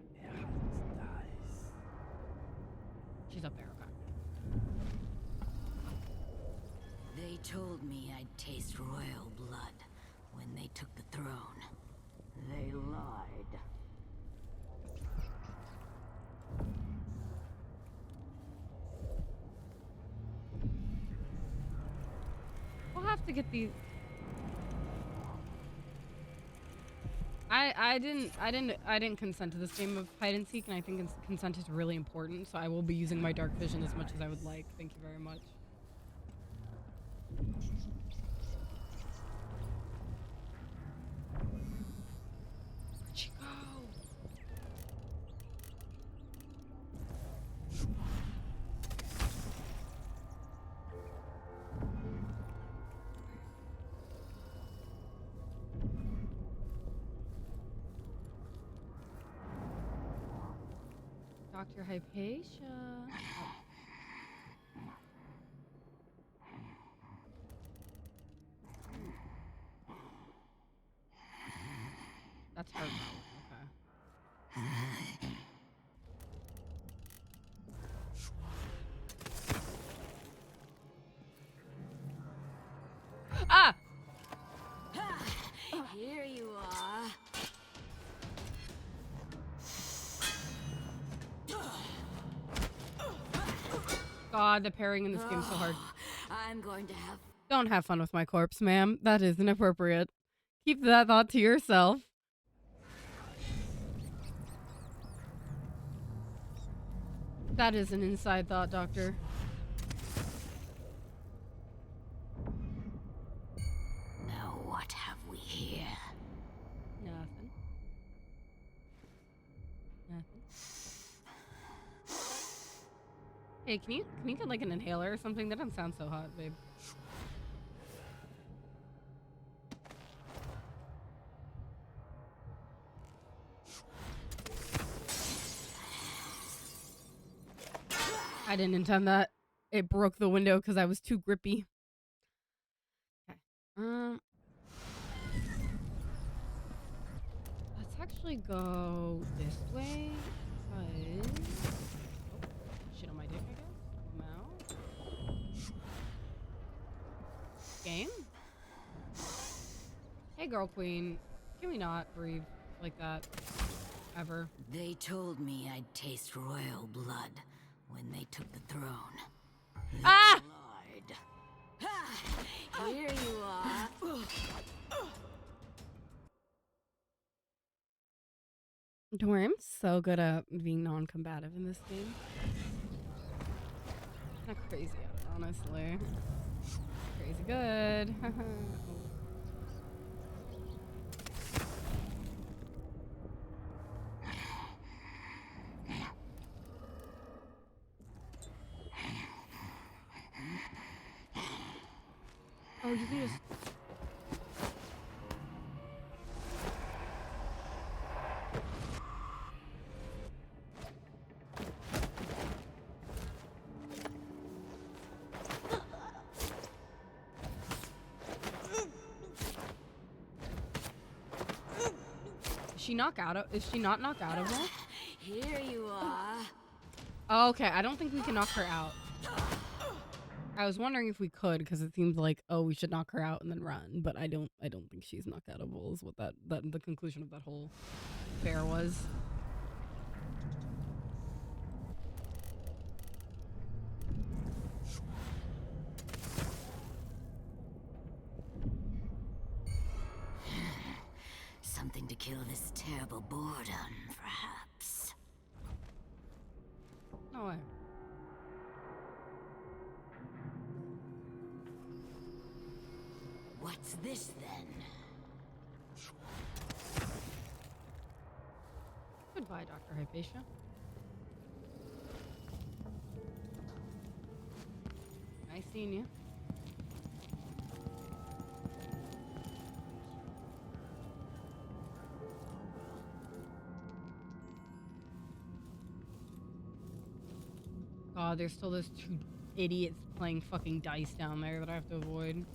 She's up there, okay. They told me I'd taste royal blood when they took the throne. They lied. We'll have to get these. I didn't consent to this game of hide and seek, and I think consent is really important. So I will be using my dark vision as much as I would like. Thank you very much. Where'd she go? Dr. Hypatia. That's her. Okay. Ah! Here you are. God, the pairing in this game is so hard. I'm going to have... Don't have fun with my corpse, ma'am. That is inappropriate. Keep that thought to yourself. That is an inside thought, Doctor. Now what have we here? Nothing. Nothing. Hey, can you get like an inhaler or something? That doesn't sound so hot, babe. I didn't intend that. It broke the window because I was too grippy. Okay. Let's actually go this way. Because... Oh, shit on my dick, I guess. Mouth. Game? Hey, girl queen. Can we not breathe like that? Ever. They told me I'd taste royal blood when they took the throne. They Ah! lied. Ha! Here you are. Don't worry, I'm so good at being non-combative in this game. Kind of crazy at it, honestly. Crazy good. Oh, you can just... she is she not knock-outable? Here you are. Oh, okay, I don't think we can knock her out. I was wondering if we could, because it seems like, oh, we should knock her out and then run, but I don't think she's knock-outable is what the conclusion of that whole affair was. Something to kill this terrible boredom, perhaps. No way. What's this then? Goodbye, Dr. Hypatia. Nice seeing you. God, there's still those two idiots playing fucking dice down there that I have to avoid.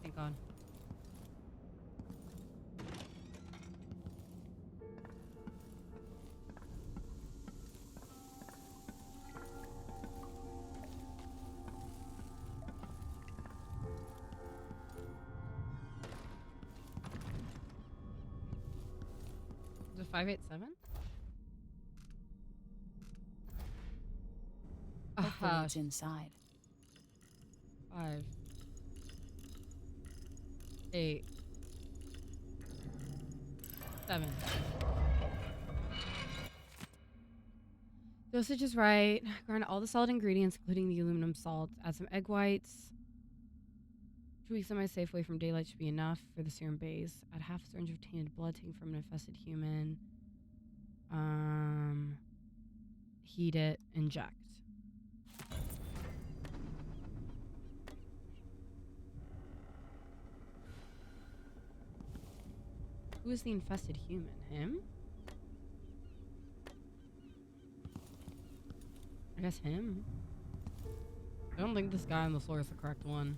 Thank God. Is it 587? Hopefully it's inside. 5, 8, 7. Dosage is right. Grind all the solid ingredients, including the aluminum salt. Add some egg whites. 2 weeks semi-safe away from daylight should be enough for the serum base. Add half a syringe of tainted blood taken from an infested human. Heat it. Inject. Who is the infested human? Him? I guess him. I don't think this guy on the floor is the correct one.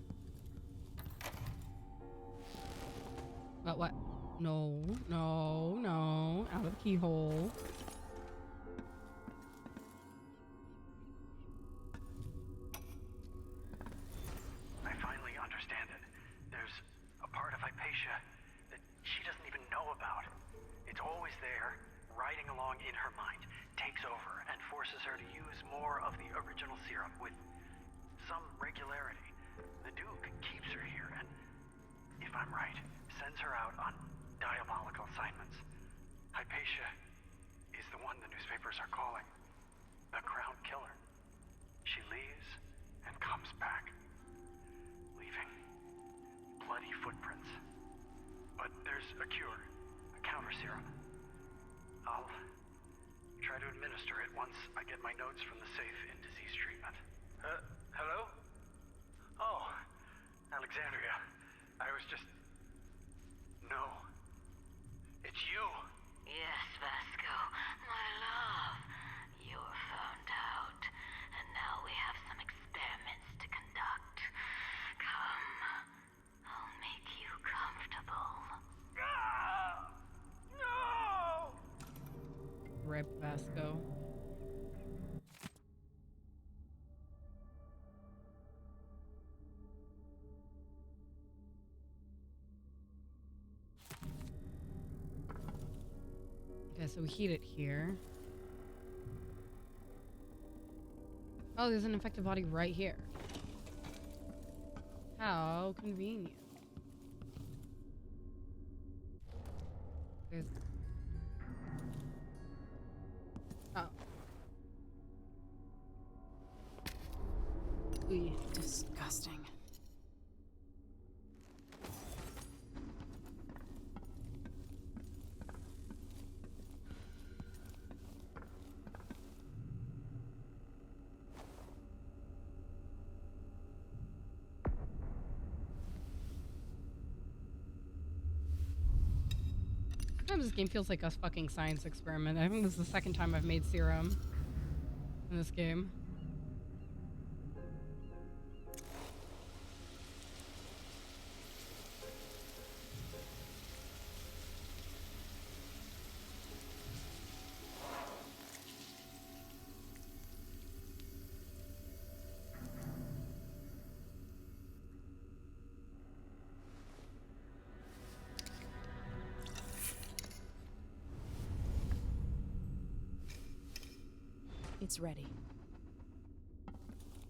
But what? No, no, no. Out of the keyhole. I finally understand it. There's a part of Hypatia that she doesn't even know about. It's always there, riding along in her mind, takes over and forces her to use more of the original serum with some regularity. The Duke keeps her here and, if I'm right, sends her out on diabolical assignments. Hypatia is the one the newspapers are calling the Crown Killer. She leaves and comes back, leaving bloody footprints. But there's a cure, a counter serum. I'll try to administer it once I get my notes from the safe in disease treatment. Hello? Oh, Alexandria. I was just... No. It's you. Yes, Vasco, my love. You were found out, and now we have some experiments to conduct. Come, I'll make you comfortable. No! Rip Vasco. Okay, so we heat it here. Oh, there's an infected body right here. How convenient. There's... Oh. Ooh. Disgusting. Sometimes this game feels like a fucking science experiment. I think this is the second time I've made serum in this game. It's ready.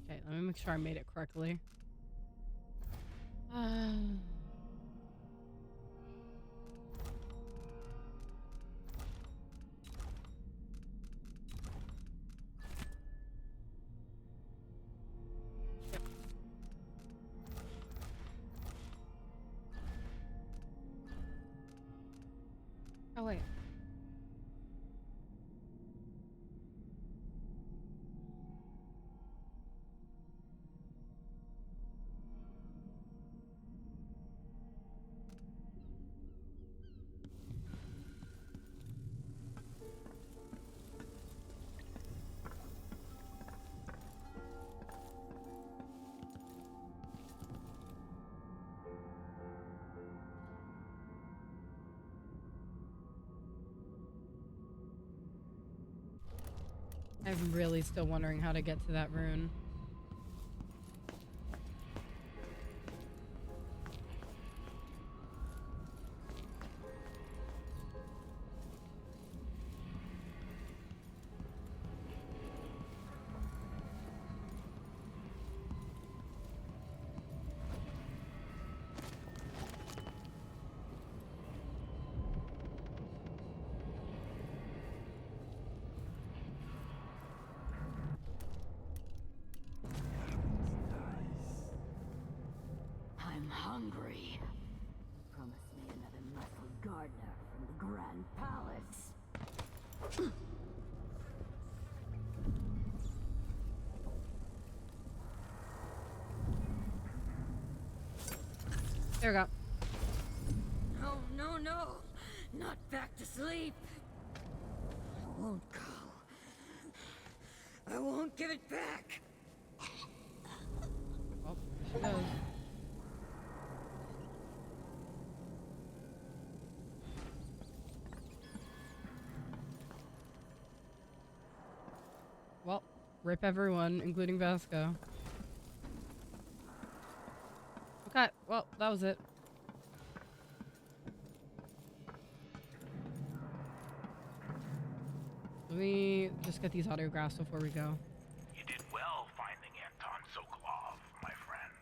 Okay, let me make sure I made it correctly. Oh, wait. I'm really still wondering how to get to that rune. I'm hungry. Promise me another muscle gardener from the Grand Palace. There we go. No, no, no! Not back to sleep! I won't go. I won't give it back! Oh, there she goes. Well, rip everyone, including Vasco. Okay, well, that was it. Let me just get these autographs before we go. You did well finding Anton Sokolov, my friend.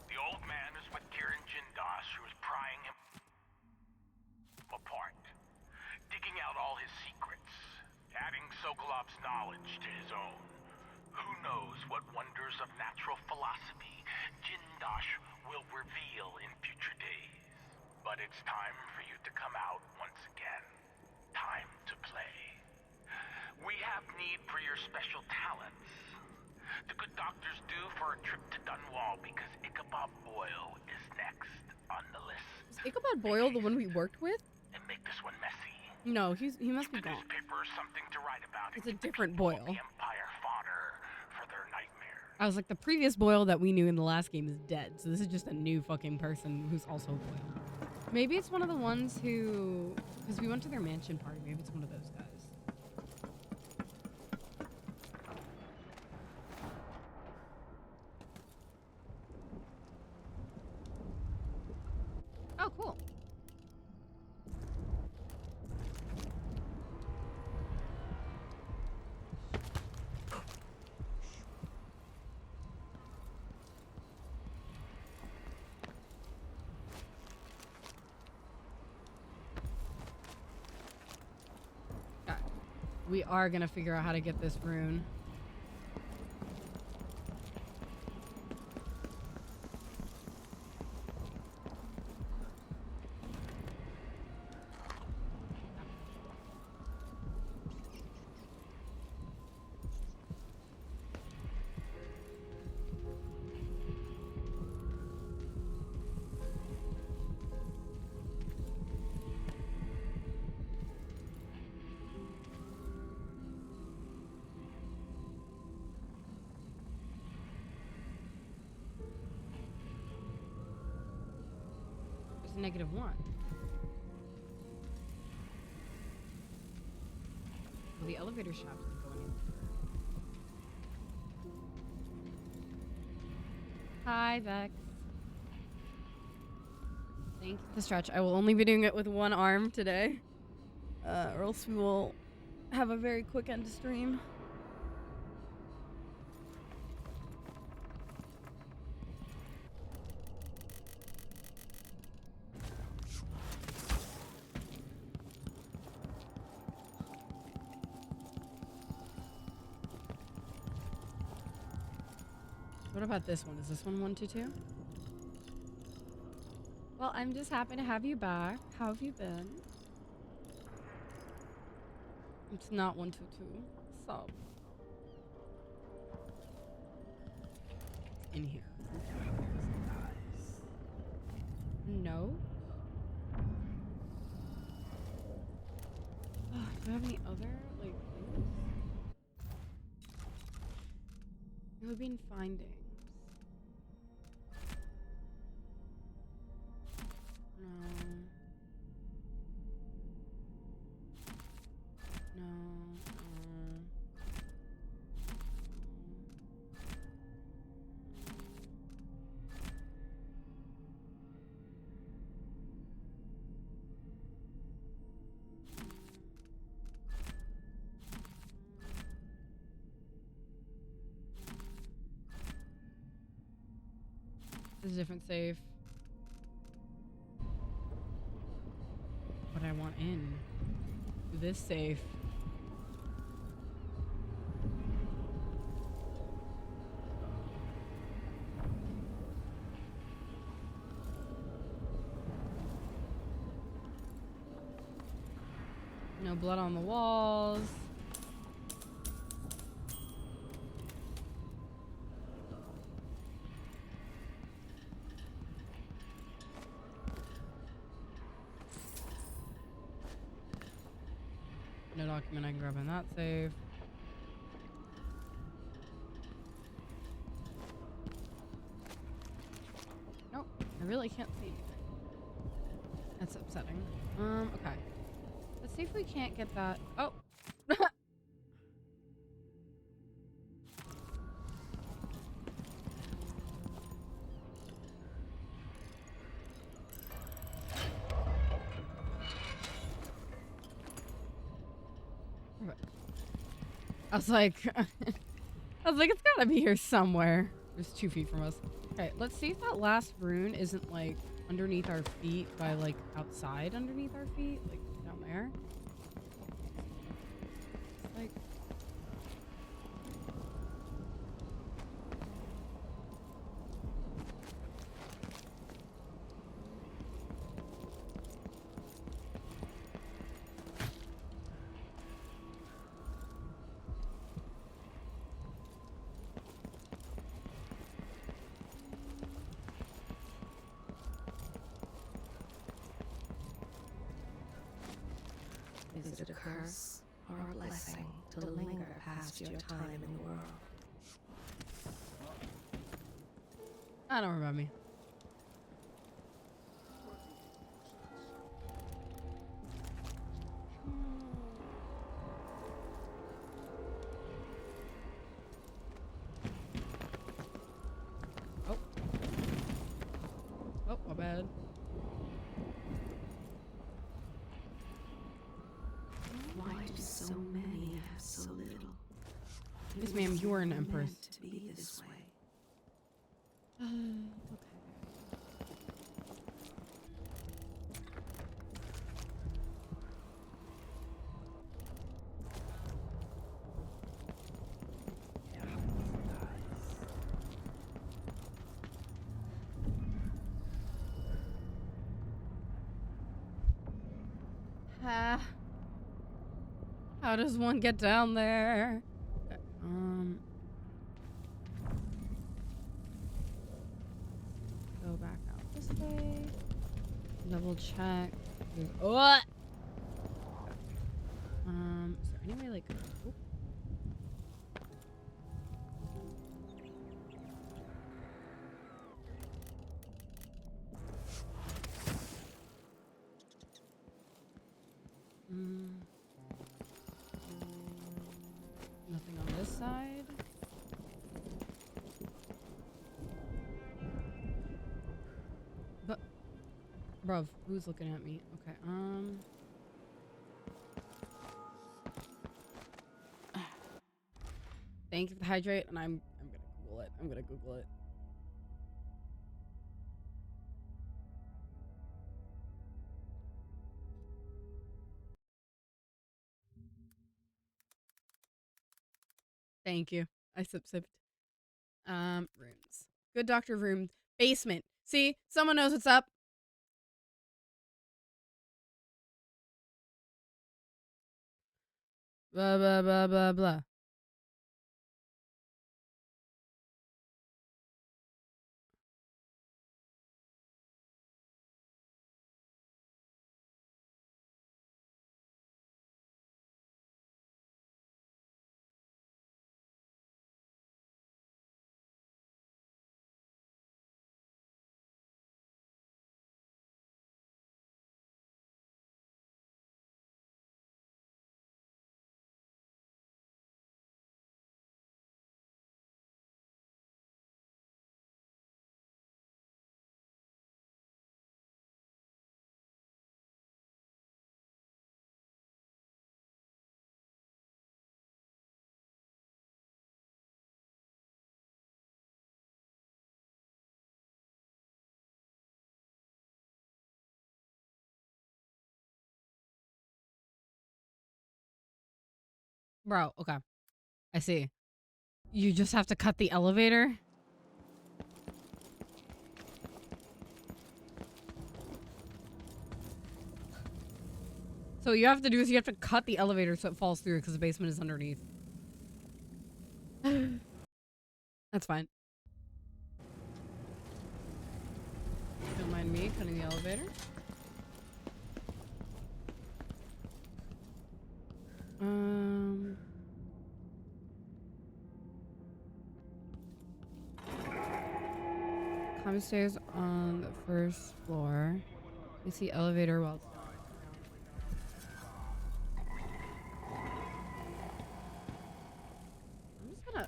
The old man is with Kirin Jindosh, who is prying him apart, digging out all his secrets, adding Sokolov's knowledge to his own. Who knows what wonders of natural philosophy Jindosh will reveal in future days. But it's time for you to come out once again. Time to play. We have need for your special talents. The good doctors do for a trip to Dunwall because Ichabod Boyle is next on the list. Is Ichabod Boyle the one we worked with? And make this one messy. No, he must be Give the gone. newspaper something to write about. It's a different Boyle. The Empire fodder for their nightmares. I was like, the previous Boyle that we knew in the last game is dead, so this is just a new fucking person who's also Boyle. Maybe it's one of the ones who... Because we went to their mansion party, maybe it's one of those guys. Oh, cool. Okay. We are gonna figure out how to get this rune. -1. Well, the elevator shaft isn't going anywhere. Hi, Vex. Thank you for the stretch. I will only be doing it with one arm today. Or else we will have a very quick end to stream. What about this one? Is this one 122? Well, I'm just happy to have you back. How have you been? It's not 122. So. In here. No. Do I have any other, like, things? It would be in findings. No. No. This is a different save. What I want in. This safe. No blood on the walls. No document I can grab in that save. Nope, I really can't see anything. That's upsetting. Okay. Let's see if we can't get that. Oh! I was like, it's gotta be here somewhere. It's 2 feet from us. Okay, let's see if that last rune isn't like underneath our feet by like outside underneath our feet, like down there. It's like. Is it a curse or a blessing to linger past your time in the world? I don't remember me. Oh. Oh, my bad. Why do so many have so little? Yes, ma'am, you are an empress. Meant to be this way. Okay. How does one get down there? Okay, go back out this way. Double check. What? Is there any way like? Oh. Bruv, who's looking at me? Okay, thank you for the hydrate, and I'm gonna Google it. I'm gonna Google it. Thank you. I sipped. Rooms. Good doctor room. Basement. See? Someone knows what's up. Blah, blah, blah, blah, blah. Bro, okay. I see. You just have to cut the elevator? So what you have to do is you have to cut the elevator so it falls through because the basement is underneath. That's fine. Don't mind me cutting the elevator. Climb stairs on the first floor. You see elevator while it's I'm just gonna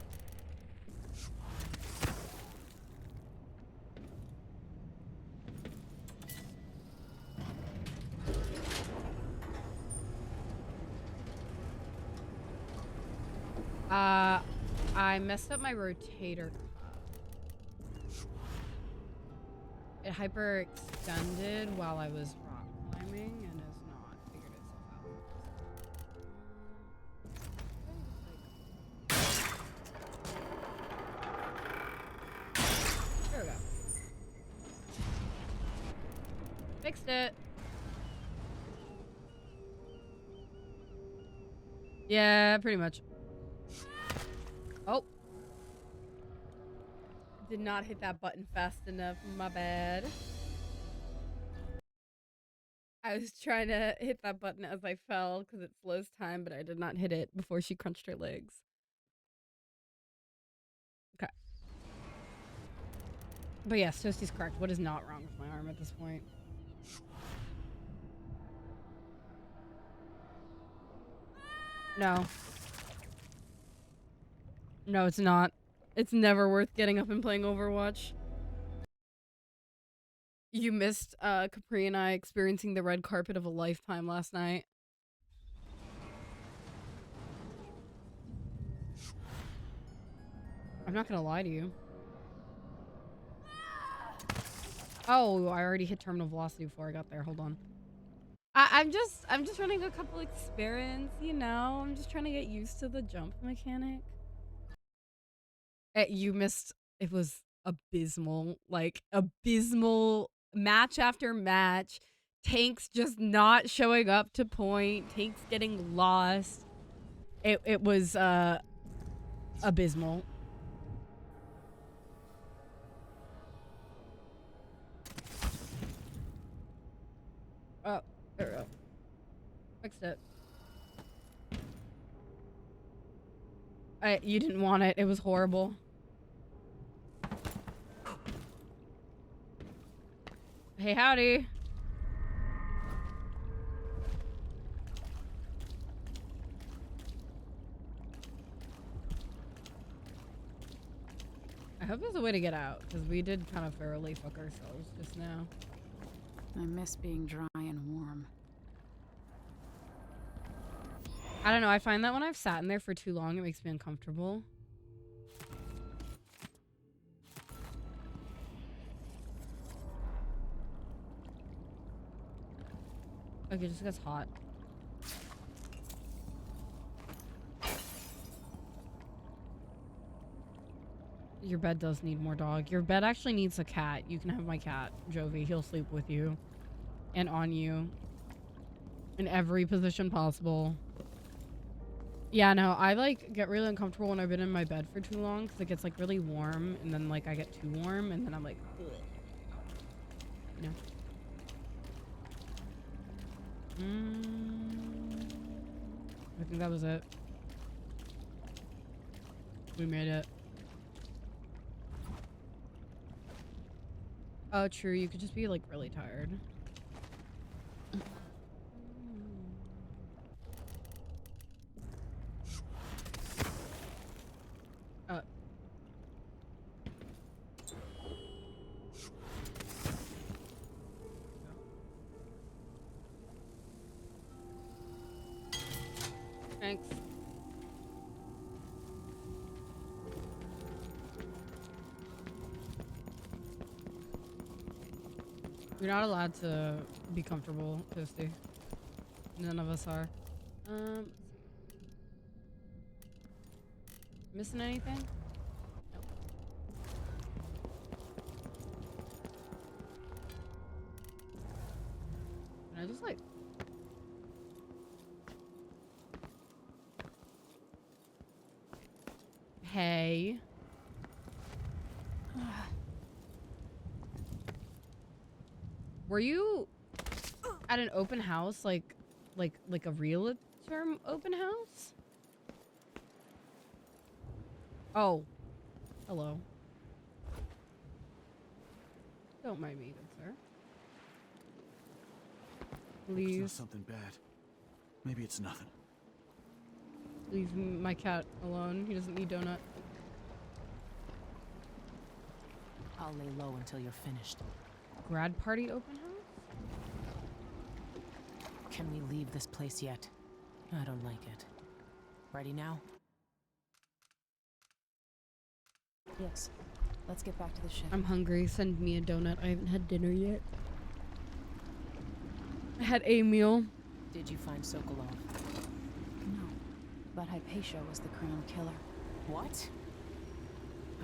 I messed up my rotator cuff. It hyperextended while I was rock climbing and has not figured itself out. There we go. Fixed it. Yeah, pretty much. Oh. Did not hit that button fast enough. My bad. I was trying to hit that button as I fell because it slows time, but I did not hit it before she crunched her legs. Okay. But yes, Toasty's correct. What is not wrong with my arm at this point? No. No, it's not. It's never worth getting up and playing Overwatch. You missed Capri and I experiencing the red carpet of a lifetime last night. I'm not gonna lie to you. Oh, I already hit terminal velocity before I got there. Hold on. I'm just running a couple experiments, you know. I'm just trying to get used to the jump mechanic. You missed. It was abysmal. Like abysmal match after match. Tanks just not showing up to point. Tanks getting lost. It was abysmal. Oh, there we go. Fixed it. You didn't want it. It was horrible. Hey, howdy. I hope there's a way to get out, because we did kind of thoroughly fuck ourselves just now. I miss being dry and warm. I don't know. I find that when I've sat in there for too long, it makes me uncomfortable. Okay, it just gets hot. Your bed does need more dog. Your bed actually needs a cat. You can have my cat, Jovi. He'll sleep with you and on you in every position possible. Yeah, no, I like get really uncomfortable when I've been in my bed for too long because it gets like really warm and then like I get too warm and then I'm like, ugh. You know? I think that was it. We made it. Oh, true. You could just be like really tired. Thanks. You're not allowed to be comfortable, Toasty. None of us are. Missing anything? Nope. Can I just like... Hey. Were you at an open house, like a realtor open house? Oh, hello. Don't mind me, good sir. Please. It's not something bad. Maybe it's nothing. Leave my cat alone. He doesn't need donut. I'll lay low until you're finished. Grad party open house? Can we leave this place yet? I don't like it. Ready now? Yes. Let's get back to the ship. I'm hungry. Send me a donut. I haven't had dinner yet. I had a meal. Did you find Sokolov? No. But Hypatia was the crown killer. What?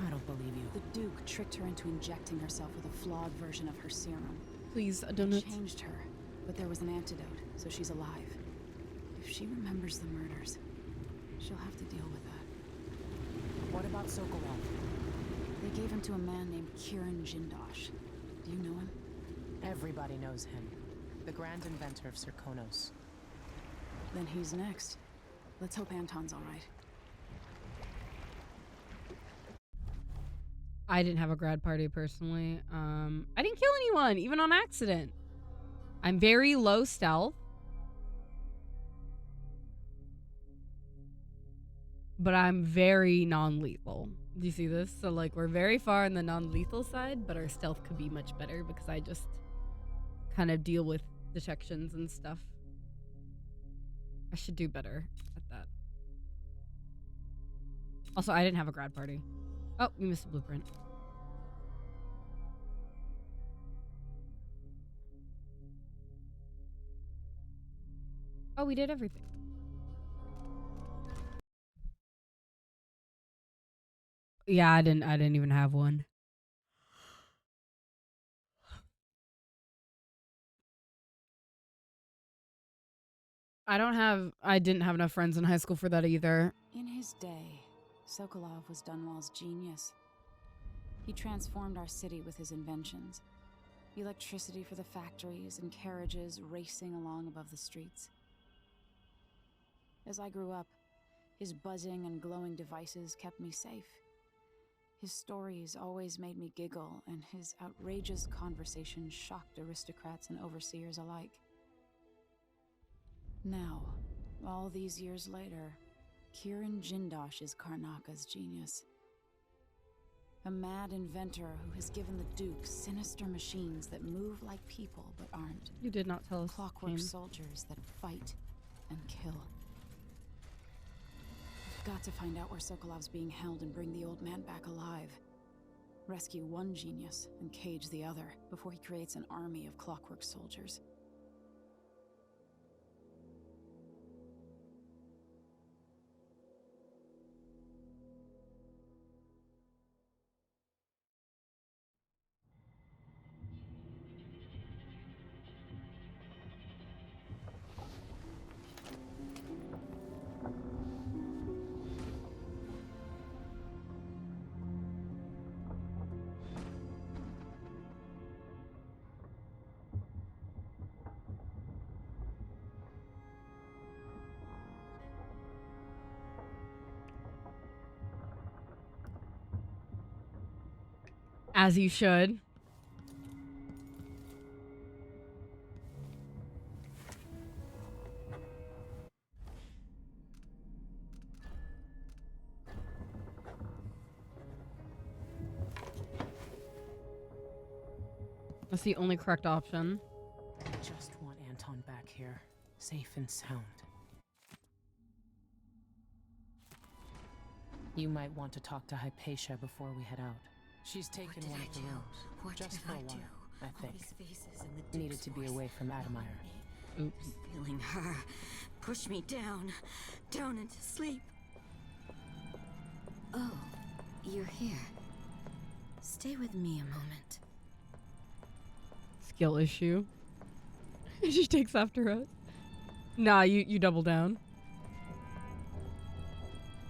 I don't believe you. The Duke tricked her into injecting herself with a flawed version of her serum. Please, a donut. It changed her, but there was an antidote, so she's alive. If she remembers the murders, she'll have to deal with that. What about Sokolov? They gave him to a man named Kieran Jindosh. Do you know him? Everybody knows him. The grand inventor of Circonos. Then he's next. Let's hope Anton's all right. I didn't have a grad party personally. I didn't kill anyone, even on accident. I'm very low stealth. But I'm very non-lethal. Do you see this? So like we're very far on the non-lethal side, but our stealth could be much better because I just kind of deal with detections and stuff. I should do better at that. Also, I didn't have a grad party. Oh, we missed a blueprint. Oh, we did everything. Yeah, I didn't even have one. I didn't have enough friends in high school for that either. In his day, Sokolov was Dunwall's genius. He transformed our city with his inventions. Electricity for the factories and carriages racing along above the streets. As I grew up, his buzzing and glowing devices kept me safe. His stories always made me giggle, and his outrageous conversations shocked aristocrats and overseers alike. Now, all these years later, Kieran Jindosh is Karnaka's genius. A mad inventor who has given the Duke sinister machines that move like people but aren't. You did not tell us. Clockwork soldiers that fight and kill. We've got to find out where Sokolov's being held and bring the old man back alive. Rescue one genius and cage the other before he creates an army of clockwork soldiers. As you should. That's the only correct option. I just want Anton back here, safe and sound. You might want to talk to Hypatia before we head out. She's taken one of the rooms, just for a while, I think. Needed to be away from Admire. Oops. Feeling her push me down into sleep. Oh, you're here. Stay with me a moment. Skill issue. She takes after us. Nah, you double down.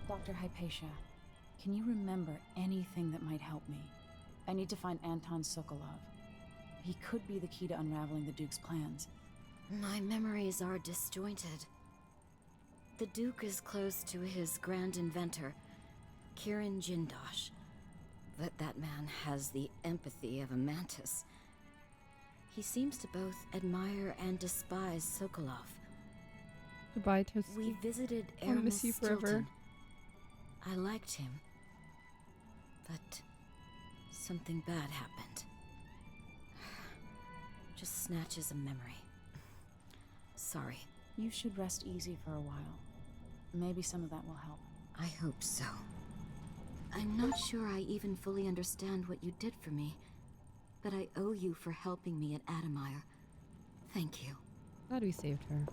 Dr. Hypatia, can you remember anything that might help me? I need to find Anton Sokolov. He could be the key to unraveling the Duke's plans. My memories are disjointed. The Duke is close to his grand inventor, Kirin Jindosh. But that man has the empathy of a mantis. He seems to both admire and despise Sokolov. Goodbye, Toski. We visited I'll miss you forever. Stilton. I liked him. But something bad happened. Just snatches of memory. Sorry. You should rest easy for a while. Maybe some of that will help. I hope so. I'm not sure I even fully understand what you did for me, but I owe you for helping me at Admire. Thank you. Glad we saved her.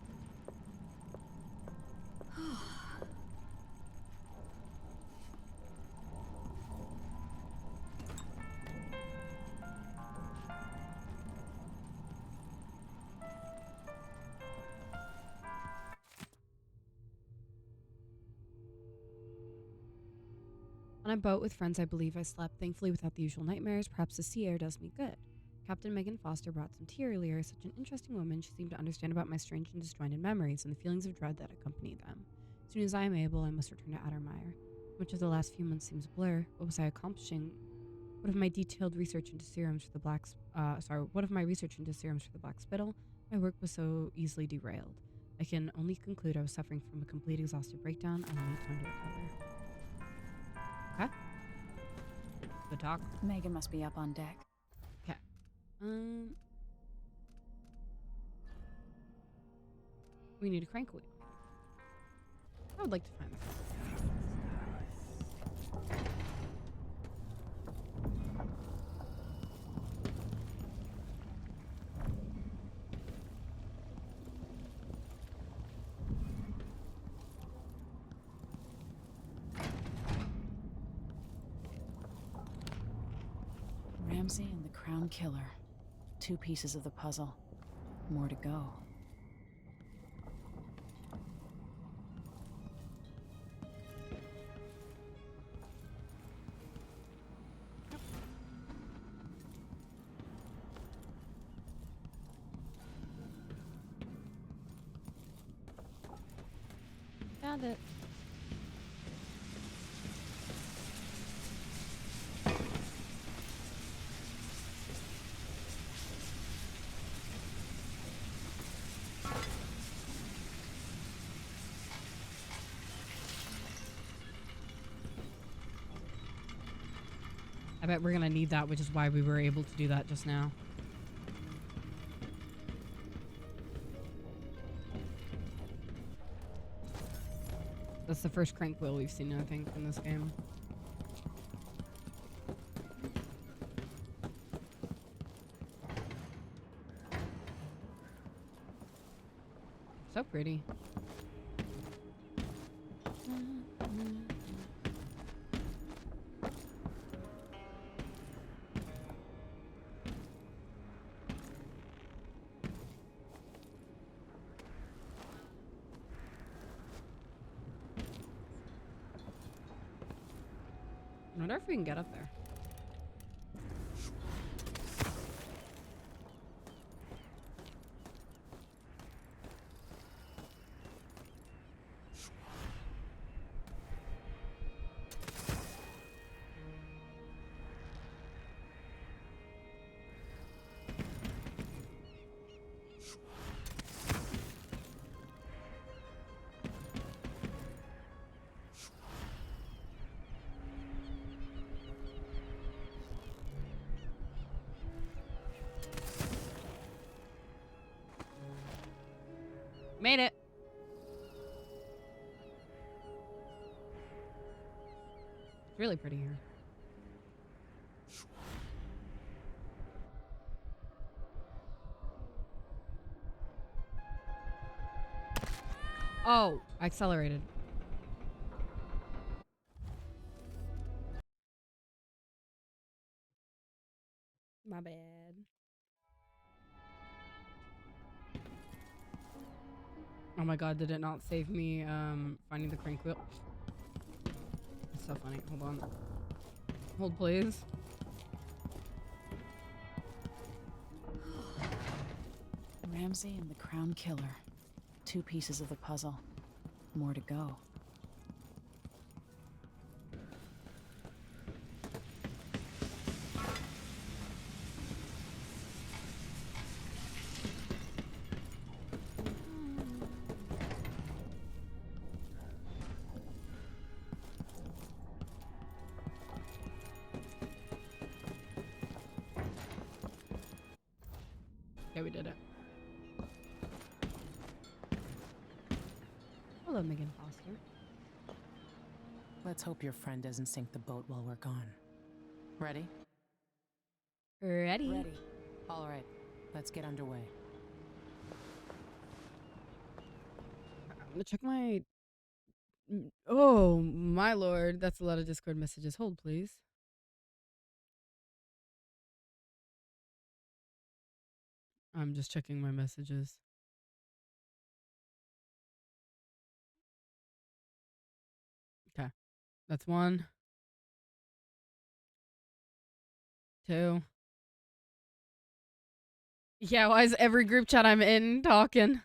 On a boat with friends, I believe I slept, thankfully without the usual nightmares. Perhaps the sea air does me good. Captain Megan Foster brought some tea earlier. Such an interesting woman. She seemed to understand about my strange and disjointed memories and the feelings of dread that accompany them. As soon as I am able, I must return to Addermire. Much of the last few months seems a blur. What was I accomplishing? What of my detailed research into serums for the what of my research into serums for the Black Spittle? My work was so easily derailed. I can only conclude I was suffering from a complete exhaustive breakdown and I need time to recover. Okay. Good talk. Megan must be up on deck. Okay. We need a crank wheel. I would like to find that. Ramsey and the Crown Killer. 2 pieces of the puzzle. More to go. Found it. I bet we're gonna need that, which is why we were able to do that just now. That's the first crank wheel we've seen, I think, in this game. So pretty. I wonder if we can get up there. Made it. It's really pretty here. Oh, I accelerated. My bad. Oh my god, did it not save me finding the crank wheel? It's so funny. Hold on. Hold, please. Ramsey and the Crown Killer. 2 pieces of the puzzle. More to go. Okay, we did it. Hello, Megan Foster. Let's hope your friend doesn't sink the boat while we're gone. Ready? Ready. Ready. All right, let's get underway. I'm gonna check my... Oh, my lord. That's a lot of Discord messages. Hold, please. I'm just checking my messages. Okay. That's 1. 2. Yeah, why is every group chat I'm in talking?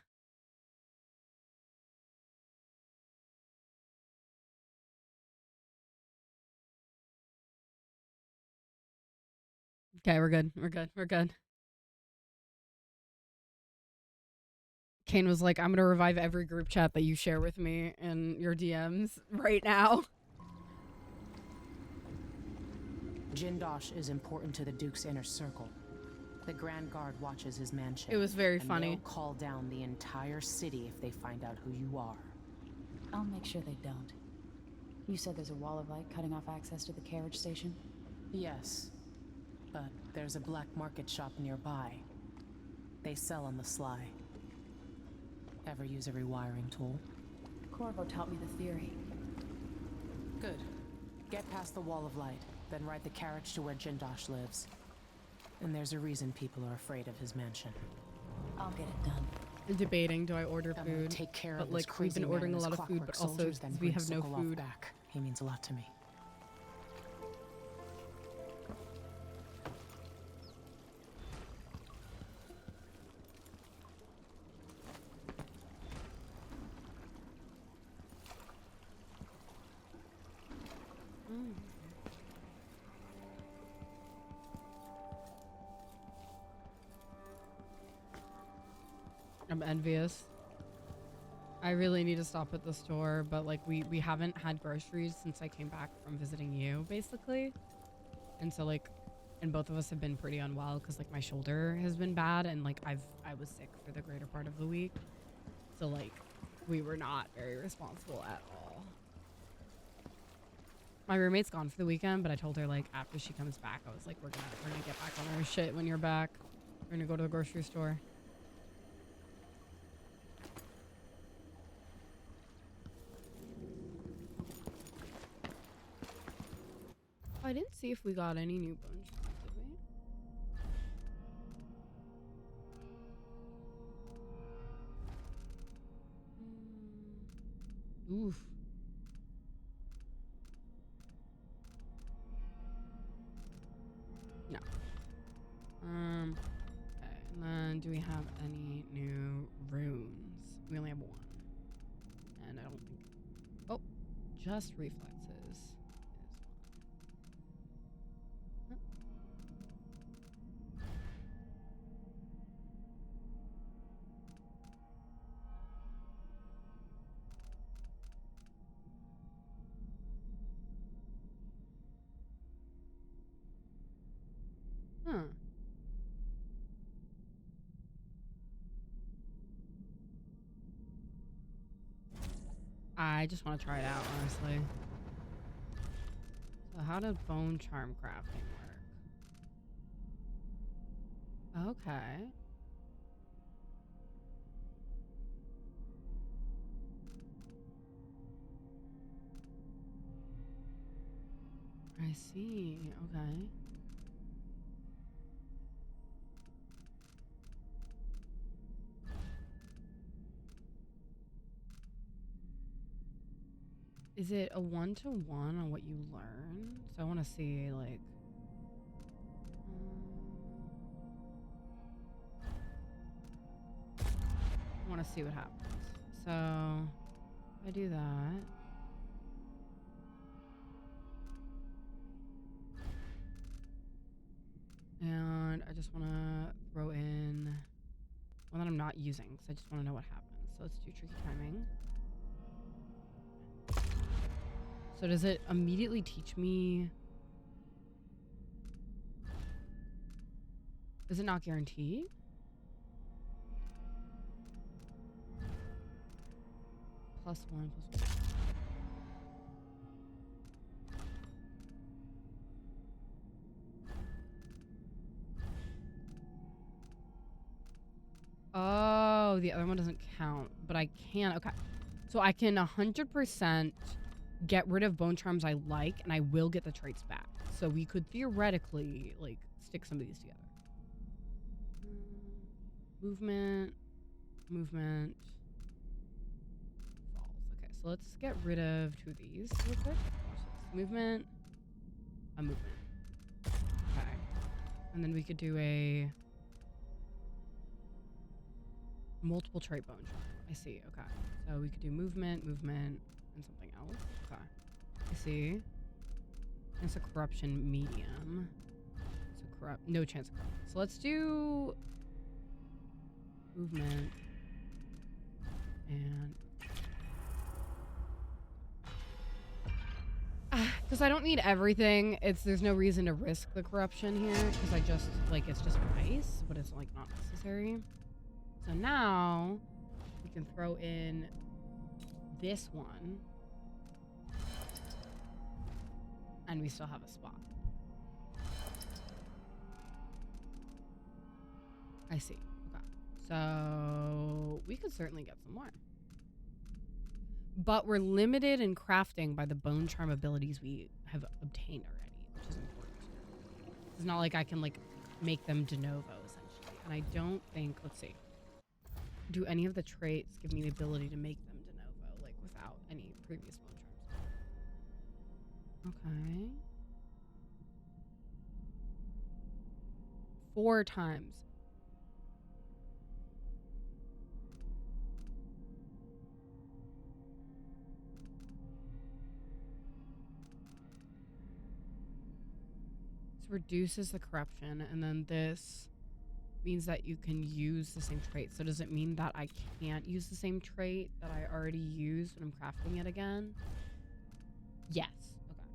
Okay, we're good. We're good. We're good. Kane was like, I'm gonna revive every group chat that you share with me in your DMs right now. Jindosh is important to the Duke's inner circle. The Grand Guard watches his mansion. It was very and funny. They'll call down the entire city if they find out who you are. I'll make sure they don't. You said there's a wall of light cutting off access to the carriage station? Yes, but there's a black market shop nearby. They sell on the sly. Ever use a rewiring tool? Corvo taught me the theory. Good. Get past the wall of light, then ride the carriage to where Jindosh lives. And there's a reason people are afraid of his mansion. I'll get it done. Debating, do I order I'm gonna food? take care But of like, this we've been crazy ordering man a and lot his of food, but clockwork also soldiers, then we bring have no Sokolov food. back. He means a lot to me. I'm envious. I really need to stop at the store, but like we haven't had groceries since I came back from visiting you, basically. And so like, and both of us have been pretty unwell because like my shoulder has been bad, and like I was sick for the greater part of the week. So like, we were not very responsible at all. My roommate's gone for the weekend, but I told her like after she comes back, I was like, we're gonna get back on our shit when you're back. We're gonna go to the grocery store. I didn't see if we got any new bone charms, did we? Oof. No. Okay, and then do we have any new runes? We only have one. And I don't think... Oh, just reflexes is one. Huh. I just want to try it out, honestly. So how does bone charm crafting work? Okay. I see. Okay. Is it a 1-to-1 on what you learn? So I want to see, like... I want to see what happens. So, I do that. And I just want to throw in one that I'm not using, because I just want to know what happens. So let's do tricky timing. So does it immediately teach me... Is it not guaranteed? +1, +1. Oh, the other one doesn't count, but I can. Okay. So I can 100% get rid of bone charms I like, and I will get the traits back. So we could theoretically, like, stick some of these together. Movement. Movement. Falls. Okay, so let's get rid of 2 of these real quick. Watch this. Movement. A movement. Okay. And then we could do a... multiple trait bone charm. I see. Okay. So we could do movement, movement, and something else. Okay. I see. It's a corruption medium. It's a corrupt. No chance of corruption. So let's do movement and because I don't need everything. There's no reason to risk the corruption here because I just like it's just nice, but it's like not necessary. So now we can throw in this one and we still have a spot. I see. Okay. So we could certainly get some more. But we're limited in crafting by the bone charm abilities we have obtained already, which is important. It's not like I can like make them de novo essentially. And I don't think, let's see. Do any of the traits give me the ability to make them de novo, like without any previous bone charms? Okay. 4 times. This reduces the corruption, and then this means that you can use the same trait. So does it mean that I can't use the same trait that I already used when I'm crafting it again? Yes. Okay.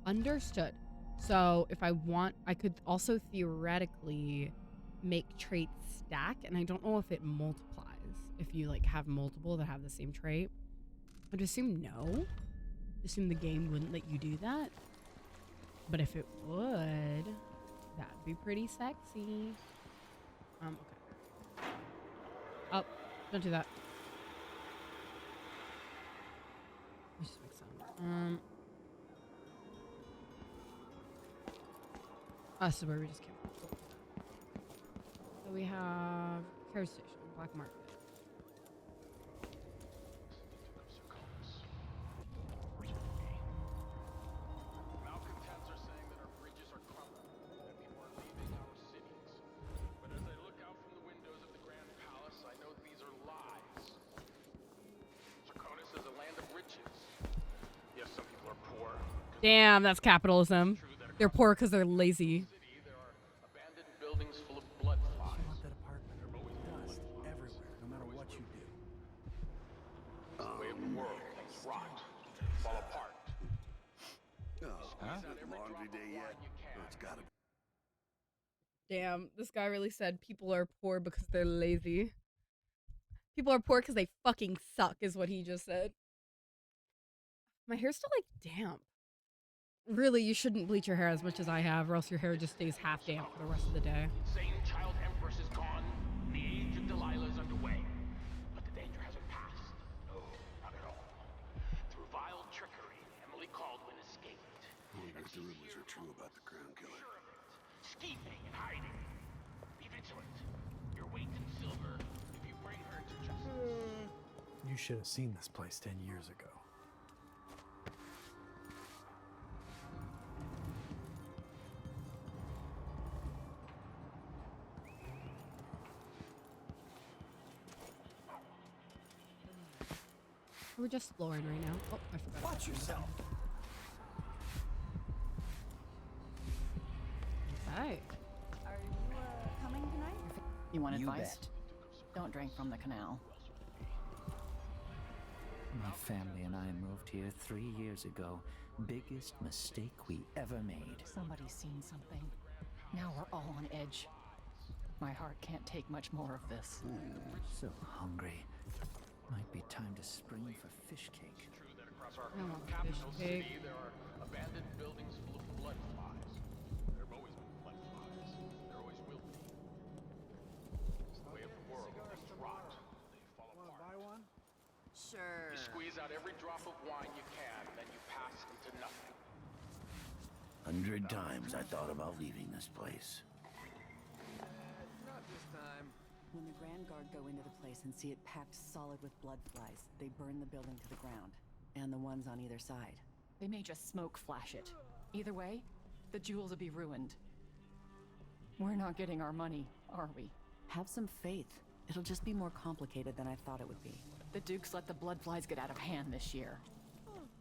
Understood. So if I want, I could also theoretically make traits stack, and I don't know if it multiplies if you like have multiple that have the same trait. I'd assume no. Assume the game wouldn't let you do that. But if it would, that'd be pretty sexy. Okay. Oh, don't do that. Let me just make sound. This is where we just came from. Cool. So we have carriage station, black market. Malcontents are saying that our bridges are crumbling, that people are leaving our cities. But as I look out from the windows of the Grand Palace, I know these are lies. Sarkonis is a land of riches. Yes, some people are poor. Damn, that's capitalism. They're poor because they're lazy. There are abandoned buildings full of blood flies. I want that apartment. Dust everywhere, no matter what you do. The way of the world, things rot, fall apart. Laundry day yet? Oh, it's gotta be. Damn, this guy really said people are poor because they're lazy. People are poor because they fucking suck, is what he just said. My hair's still like damp. Really, you shouldn't bleach your hair as much as I have, or else your hair just stays half damp for the rest of the day. Insane child empress is gone. The age of Delilah is underway. But the danger hasn't passed. No, not at all. Through vile trickery, Emily Caldwin escaped. I heard the rumors are true about the Crown Killer. Scheming and hiding. Be vigilant. Your weight in silver if you bring her to justice. You should have seen this place 10 years ago. We're just exploring right now. Oh, I forgot. Watch yourself. Okay. Are you coming tonight? You want You advice? bet. Don't drink from the canal. My family and I moved here 3 years ago. Biggest mistake we ever made. Somebody's seen something. Now we're all on edge. My heart can't take much more of this. So hungry. Might be time to spring for fish cake. True that across our I want capital fish cake. city there are abandoned buildings full of blood flies. There have always been blood flies. There always will be. It's the way of the world. Things rot. They fall apart. Buy one? Sure. You squeeze out every drop of wine you can, then you pass into nothing. 100 times I thought about leaving this place. Not this time. When the Grand Guard go into the place and see it packed solid with blood flies, they burn the building to the ground. And the ones on either side. They may just smoke flash it. Either way, the jewels will be ruined. We're not getting our money, are we? Have some faith. It'll just be more complicated than I thought it would be. The Dukes let the blood flies get out of hand this year.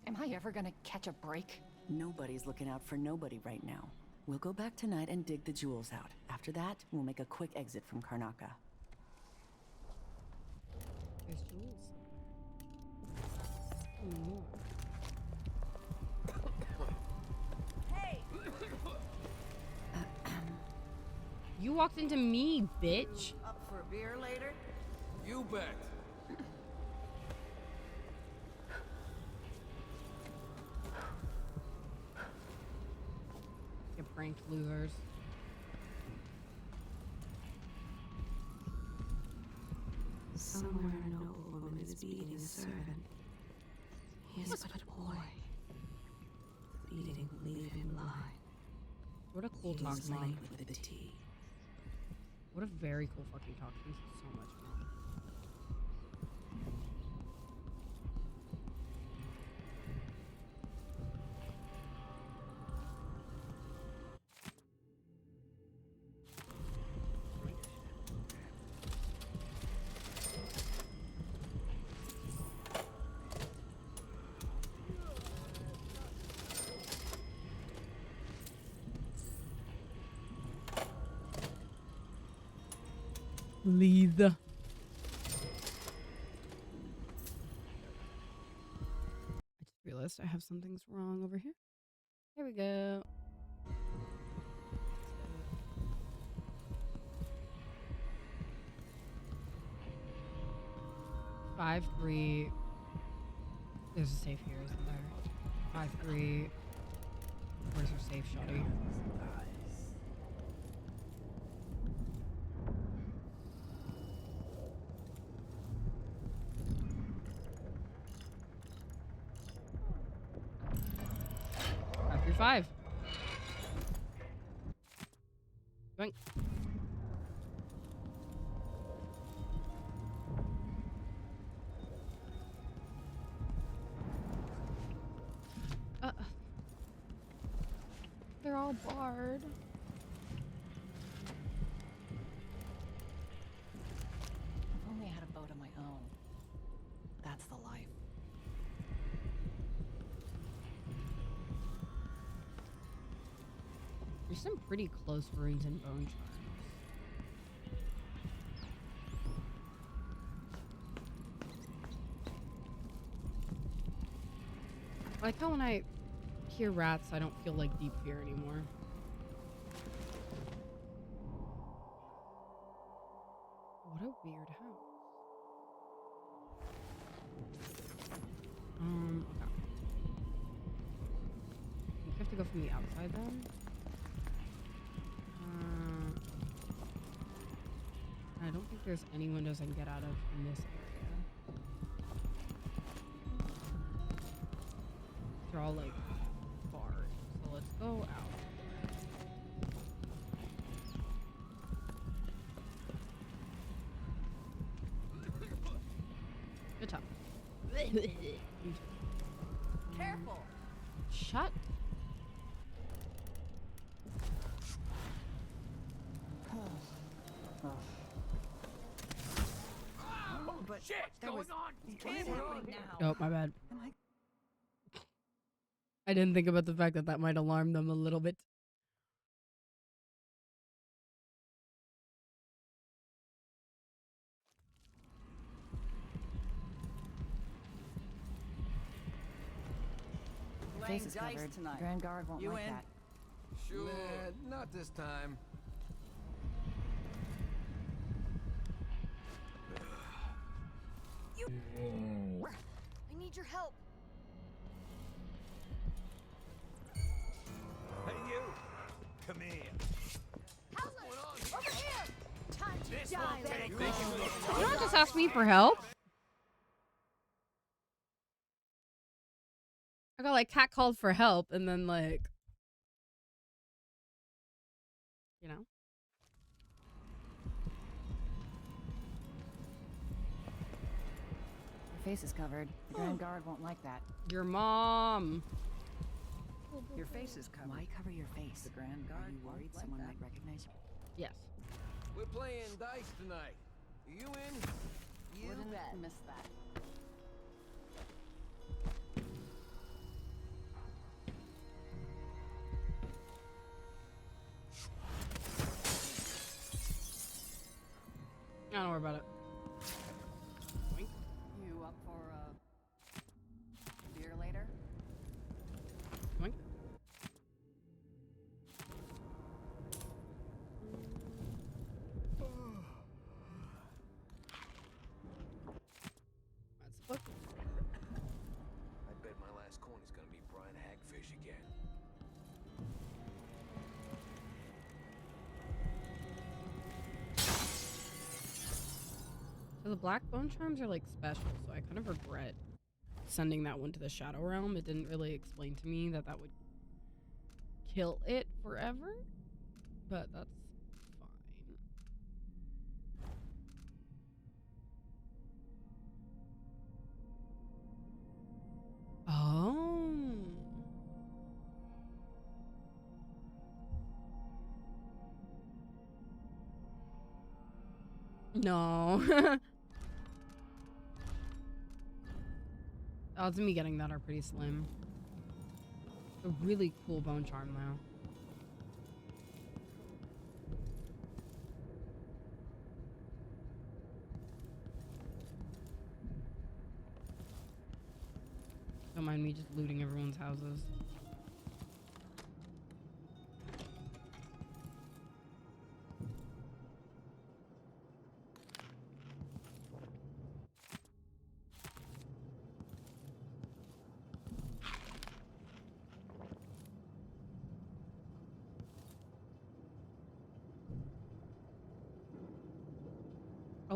Am I ever gonna catch a break? Nobody's looking out for nobody right now. We'll go back tonight and dig the jewels out. After that, we'll make a quick exit from Karnaca. There's jewels. Ooh. Hey! You walked into me, bitch. Up for a beer later? You bet. You pranked losers. Somewhere a noble woman is beating a servant. He is but a boy. The beating will leave him blind. What a cool He talk is song. late with the tea. What a very cool fucking talk. This is so much fun. Please. I just realized I have some things wrong over here. There we we go. 5-3. There's a safe here, isn't there? 5-3. Where's your safe, Shotty? Five. Going. They're all barred. If only I had a boat of my own. That's the life. There's some pretty close runes and bone charms. I like how when I hear rats, I don't feel like deep fear anymore. What a weird house. Okay. I think I have to go from the outside then. I don't think there's any windows I can get out of in this area. They're all like barred. So let's go out. Good job. Careful. Shut. But Shit! What's going on? What's happening now? Oh, my bad. I didn't think about the fact that that might alarm them a little bit. Your face is covered. Tonight. The Grand Guard won't You like in? that. Sure. Nah, not this time. I need your help. Hey, you! Come here. Over here. Time to die. You don't just ask me for help. I got like cat called for help and then like, you know. Your face is covered. The Grand Guard won't like that. Your mom. Your face is covered. Why cover your face? The Grand Guard Are you worried won't like someone that. might recognize you? Yes. We're playing dice tonight. Are you in? You bet. Miss that. Don't worry about it. You up for a beer later? Yoink. That's the book. I bet my last coin is gonna be Brian Hagfish again. So the black bone charms are like special, so I kind of regret sending that one to the Shadow Realm. It didn't really explain to me that that would kill it forever, but that's fine. Oh. No. Odds of me getting that are pretty slim. A really cool bone charm, though. Don't mind me just looting everyone's houses.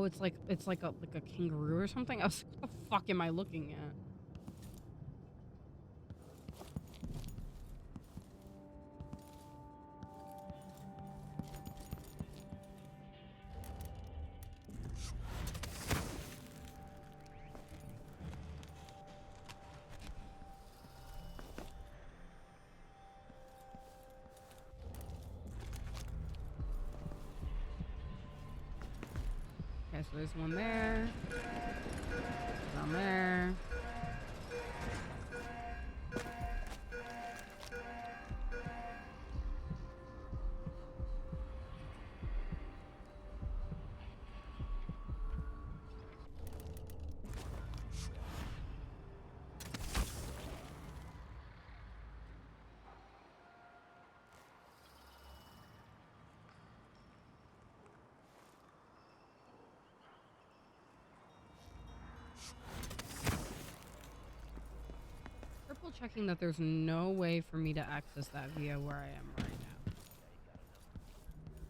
it's like a kangaroo or something. I was like, what the fuck am I looking at? Okay, so there's one there. Down there. Triple checking that there's no way for me to access that via where I am right now.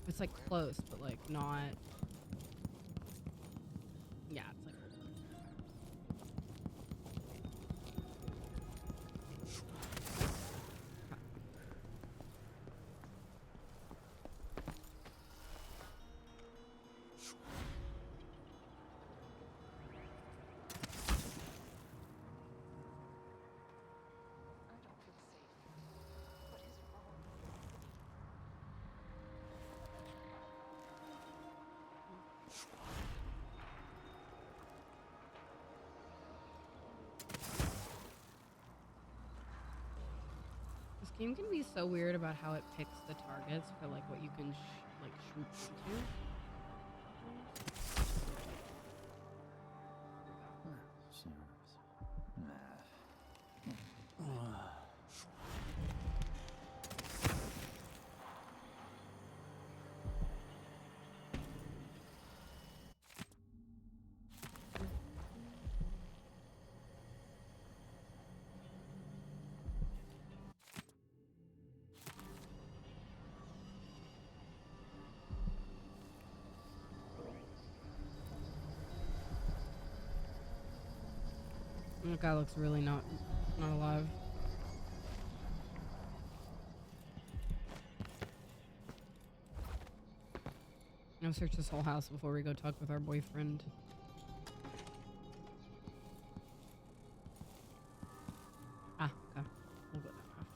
It's like close, but like not. Yeah, it's like. This game can be so weird about how it picks the targets for like what you can like shoot into. That guy looks really not alive. I'll search this whole house before we go talk with our boyfriend. Ah, okay. We'll go down after.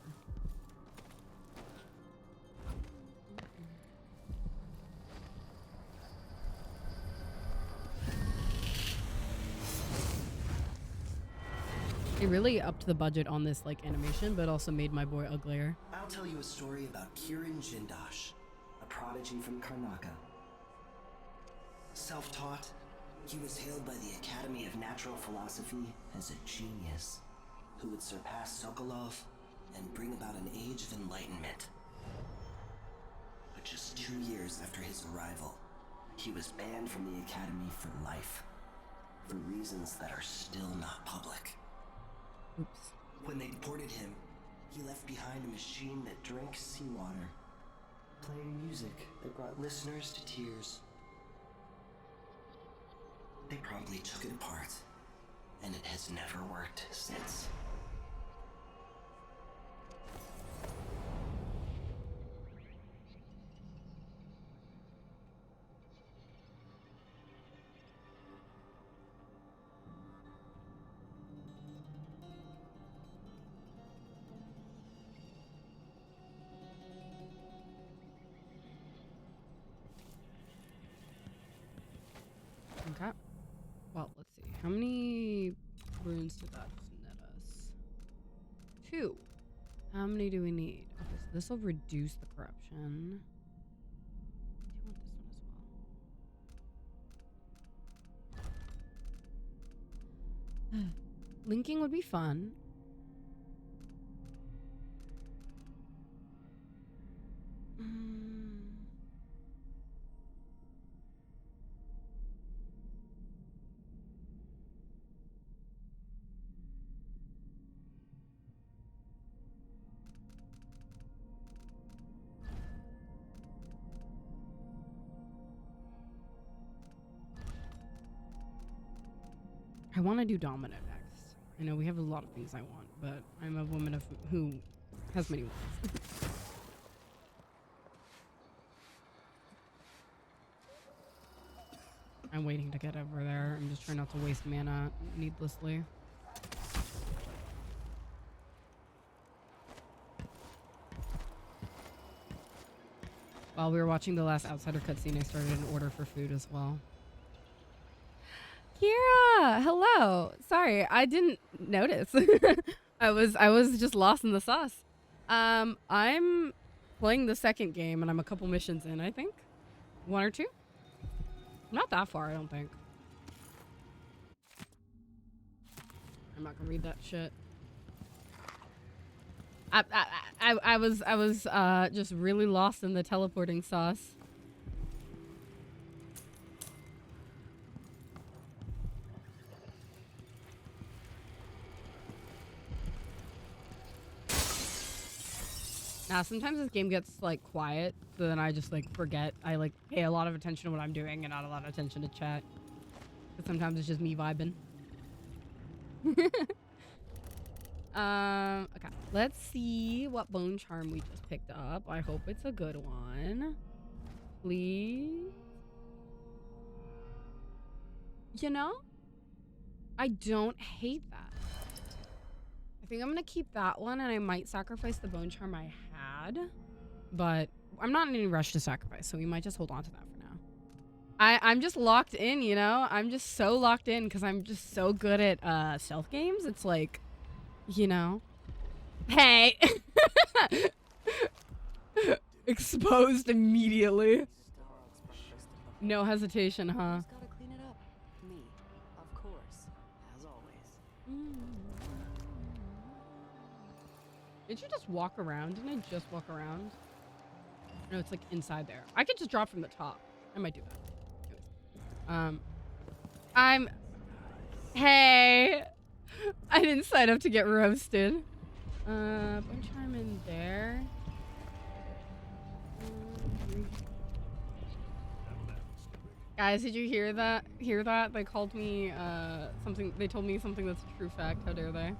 They really upped the budget on this like animation, but also made my boy uglier. I'll tell you a story about Kirin Jindosh, a prodigy from Karnaka. Self-taught, he was hailed by the Academy of Natural Philosophy as a genius who would surpass Sokolov and bring about an age of enlightenment. But just 2 years after his arrival, he was banned from the Academy for life, for reasons that are still not public. Oops. When they deported him, he left behind a machine that drank seawater, playing music that brought listeners to tears. They promptly took it apart, and it has never worked since. Okay. Well, let's see. How many runes did that net us? 2. How many do we need? Okay, so this will reduce the corruption. Do you want this one as well? Linking would be fun. I want to do dominant next. I know we have a lot of things I want, but I'm a woman of who has many wants. I'm waiting to get over there. I'm just trying not to waste mana needlessly. While we were watching the last Outsider cutscene, I started an order for food as well. Kira, hello. Sorry, I didn't notice. I was just lost in the sauce. I'm playing the second game and I'm a couple missions in, I think. 1 or 2? Not that far, I don't think. I'm not gonna read that shit. I was just really lost in the teleporting sauce. Now, sometimes this game gets like quiet, so then I just like forget. I like pay a lot of attention to what I'm doing and not a lot of attention to chat. But sometimes it's just me vibing. Okay. Let's see what bone charm we just picked up. I hope it's a good one. Please. You know, I don't hate that. I think I'm gonna keep that one, and I might sacrifice the bone charm I had, but I'm not in any rush to sacrifice, so we might just hold on to that for now. I'm just locked in, you know? I'm just so locked in because I'm just so good at stealth games. It's like, you know, hey. Exposed immediately. No hesitation, huh? Just gotta clean it up. Me, of course, as always. Did you just walk around? Didn't I just walk around? No, it's like inside there. I could just drop from the top. I might do that. Anyways. Hey! I didn't sign up to get roasted. Bone charm in there. Guys, did you hear that? Hear that? They called me, something. They told me something that's a true fact. How dare they?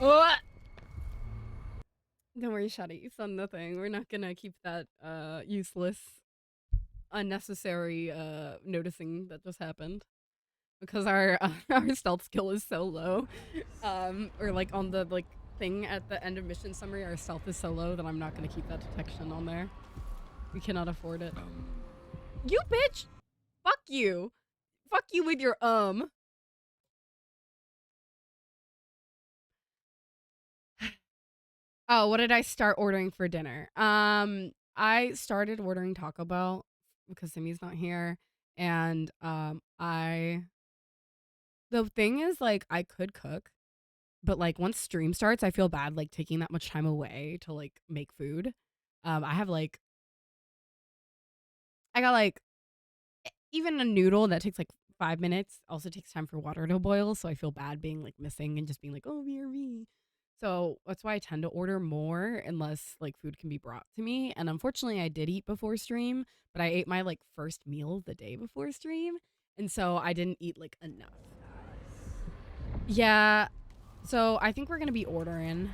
Oh! Don't worry, Shadi. It's not nothing. We're not gonna keep that useless, unnecessary noticing that just happened, because our our stealth skill is so low. Or like on the like thing at the end of mission summary, our stealth is so low that I'm not gonna keep that detection on there. We cannot afford it. You bitch! Fuck you! Fuck you with your Oh, what did I start ordering for dinner? I started ordering Taco Bell because Simi's not here, and the thing is, like, I could cook, but like once stream starts, I feel bad like taking that much time away to like make food. I got like even a noodle that takes like 5 minutes also takes time for water to boil, so I feel bad being like missing and just being like, oh, VRV. So that's why I tend to order more unless like food can be brought to me. And unfortunately, I did eat before stream, but I ate my like first meal the day before stream, and so I didn't eat like enough. Yeah, so I think we're gonna be ordering.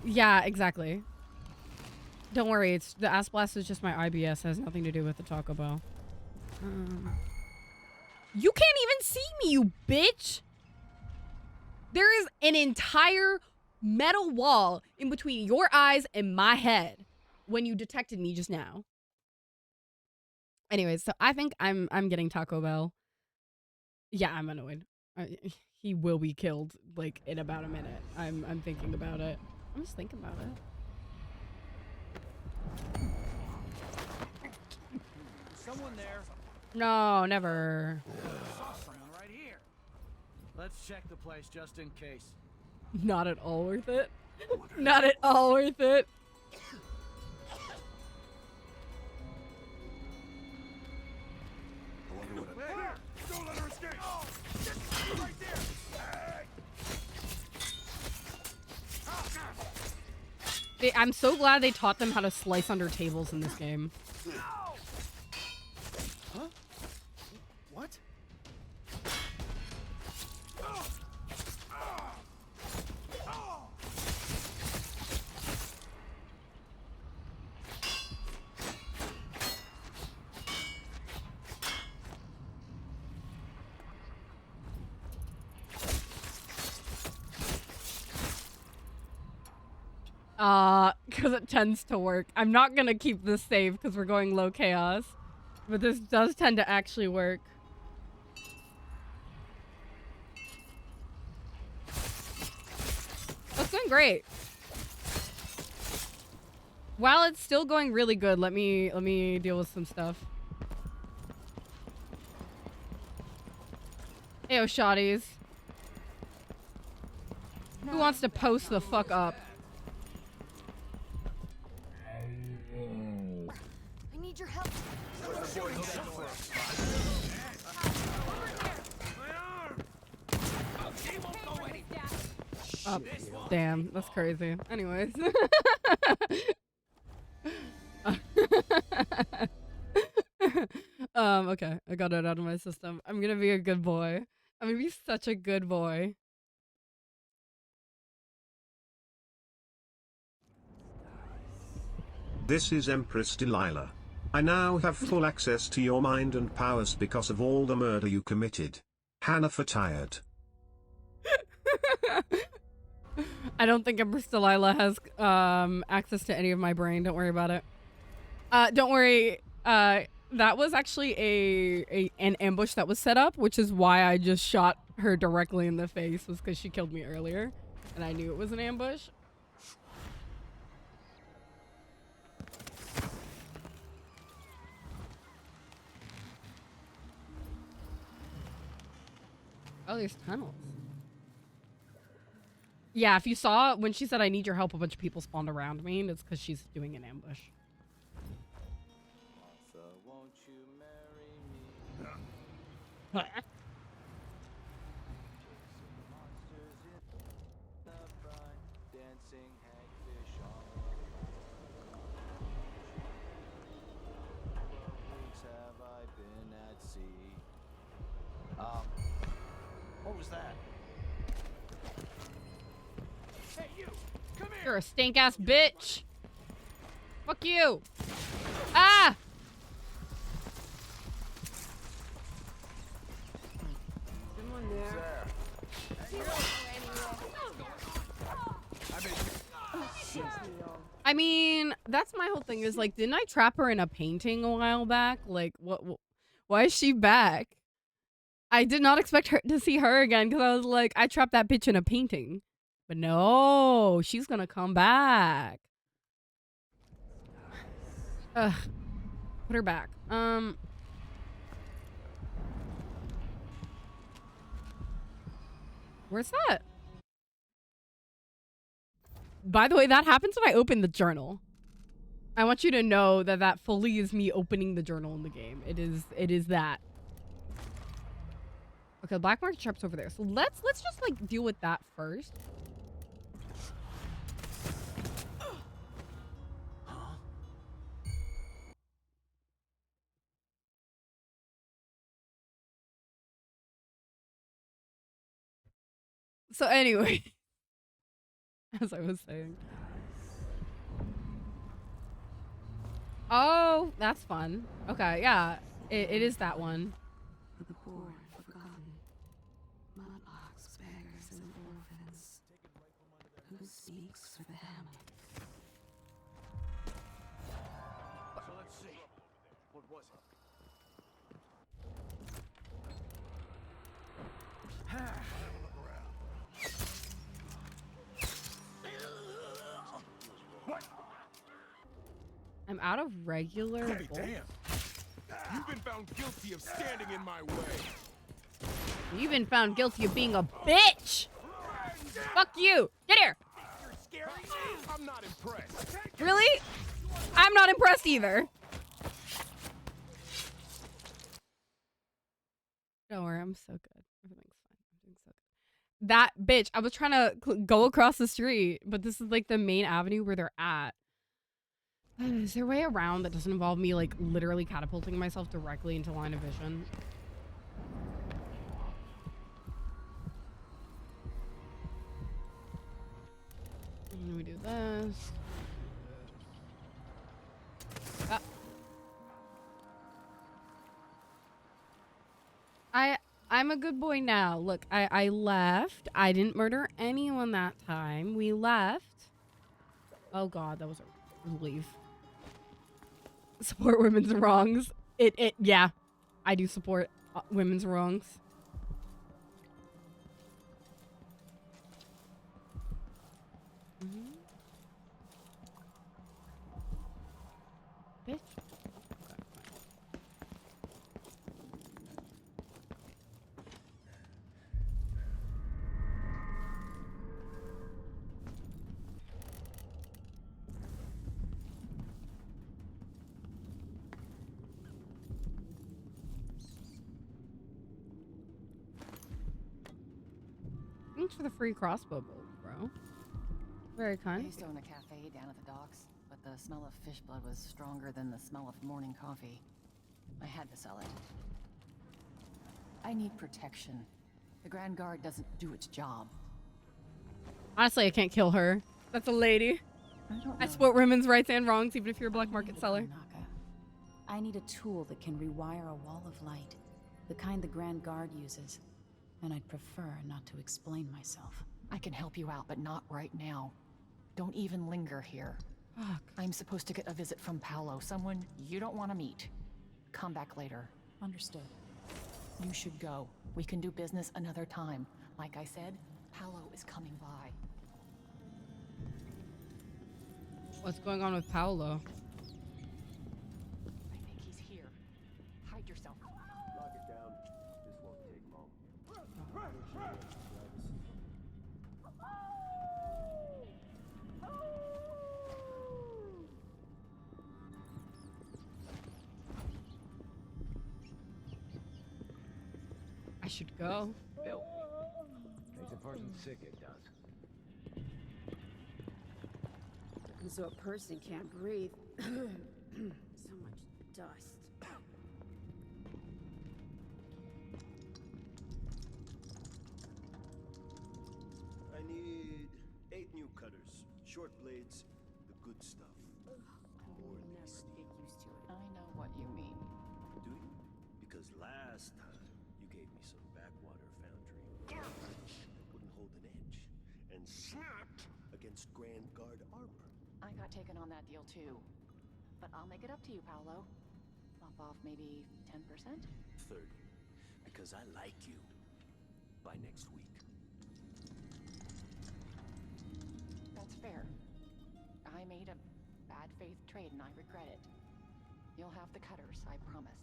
Yeah, exactly. Don't worry, it's the ass blast is just my IBS. It has nothing to do with the Taco Bell. You can't even see me, you bitch! There is an entire metal wall in between your eyes and my head when you detected me just now. Anyways, so I think I'm getting Taco Bell. Yeah, I'm annoyed. He will be killed like in about a minute. I'm thinking about it. I'm just thinking about it. Someone there. No, never. Saw someone right here. Let's check the place just in case. Not at all worth it. Not at all worth it. Don't let her escape. Oh, right there. I'm so glad they taught them how to slice under tables in this game. Because it tends to work. I'm not gonna keep this save because we're going low chaos. But this does tend to actually work. That's going great. While it's still going really good, let me deal with some stuff. Ayo, shotties. Who wants to post the fuck up? I need your help. Oh, damn, that's crazy. Anyways. Okay, I got it out of my system. I'm gonna be a good boy. I'm gonna be such a good boy. This is Empress Delilah. I now have full access to your mind and powers because of all the murder you committed. Hannah for tired. I don't think Empress Delilah has access to any of my brain. Don't worry about it. Don't worry. That was actually an ambush that was set up, which is why I just shot her directly in the face, was because she killed me earlier, and I knew it was an ambush. Oh, there's tunnels. Yeah, if you saw when she said I need your help, a bunch of people spawned around me, and it's because she's doing an ambush. Martha, won't you marry me? Dancing hagfish weeks have I been at sea? What was that? Hey, you! Come here! You're a stink-ass bitch! Fuck you! Ah! Someone there. I mean, that's my whole thing is like, didn't I trap her in a painting a while back? Like, why is she back? I did not expect her to see her again because I was like, I trapped that bitch in a painting. But no, she's gonna come back. Ugh. Put her back. Where's that? By the way, that happens when I open the journal. I want you to know that that fully is me opening the journal in the game. It is that. Okay, the black market shop's over there. So let's just like deal with that first. So anyway, as I was saying. Oh, that's fun. Okay, yeah, it is that one. For the poor and forgotten, mudlarks, beggars, and orphans. Who speaks for them? So let's see. What was it? What? I'm out of regular Hey, bolts. damn! You've been found guilty of standing in my way. You've been found guilty of being a bitch. Fuck you. Get here. You're scary? I'm not impressed. Really? I'm not impressed either. Don't worry, I'm so good. Everything's fine. I'm doing so good. That bitch, I was trying to go across the street, but this is like the main avenue where they're at. Is there a way around that doesn't involve me like literally catapulting myself directly into line of vision? Let me do this. I'm a good boy now. Look, I left. I didn't murder anyone that time. We left. Oh god, that was a relief. Support women's wrongs. Yeah. I do support women's wrongs. Bitch. Thanks for the free crossbow bolt, bro. Very I kind. used to own a cafe down at the docks, but the smell of fish blood was stronger than the smell of morning coffee. I had to sell it. I need protection. The Grand Guard doesn't do its job. Honestly, I can't kill her. That's a lady. I support women's rights and wrongs, even if you're a black market seller. I need a tool that can rewire a wall of light, the kind the Grand Guard uses. And I'd prefer not to explain myself. I can help you out, but not right now. Don't even linger here. Fuck. I'm supposed to get a visit from Paolo, someone you don't want to meet. Come back later. Understood. You should go. We can do business another time. Like I said, Paolo is coming by. What's going on with Paolo? I think he's here. Hide yourself. Lock it down. This won't take long. I should go. Filthy. Makes a person sick, it does. And so a person can't breathe. So much dust. I need 8 new cutters, short blades, the good stuff. More next. Get used to it. I know what you mean. Do you? Because last time you gave me some backwater foundry that wouldn't hold an edge and snapped against Grand Guard armor. I got taken on that deal too. But I'll make it up to you, Paolo. Bump off maybe 10%? 30. Because I like you. By next week. That's fair. I made a bad faith trade and I regret it. You'll have the cutters, I promise.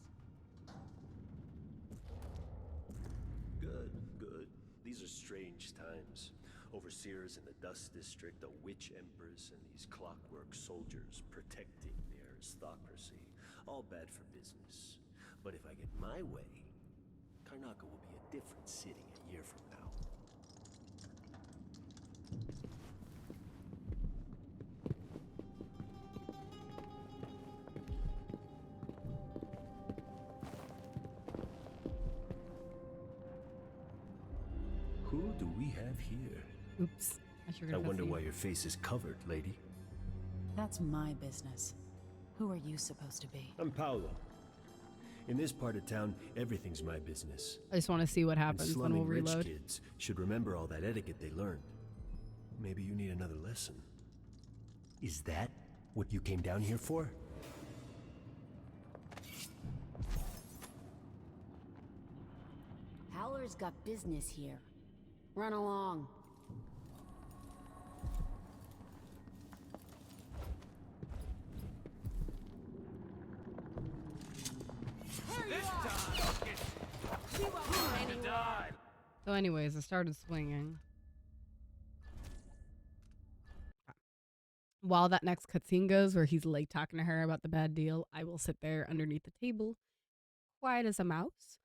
Good, good. These are strange times. Overseers in the Dust District, a witch empress, and these clockwork soldiers protecting the aristocracy. All bad for business. But if I get my way, Karnaca will be a different city a year from now. Who do we have here? Oops. I wonder why your face is covered, lady. That's my business. Who are you supposed to be? I'm Paolo. In this part of town, everything's my business. I just want to see what happens And when we'll slumming reload. rich kids should remember all that etiquette they learned. Maybe you need another lesson. Is that what you came down here for? Howler's got business here. Run along. So anyways, I started swinging. While that next cutscene goes, where he's like talking to her about the bad deal, I will sit there underneath the table, quiet as a mouse.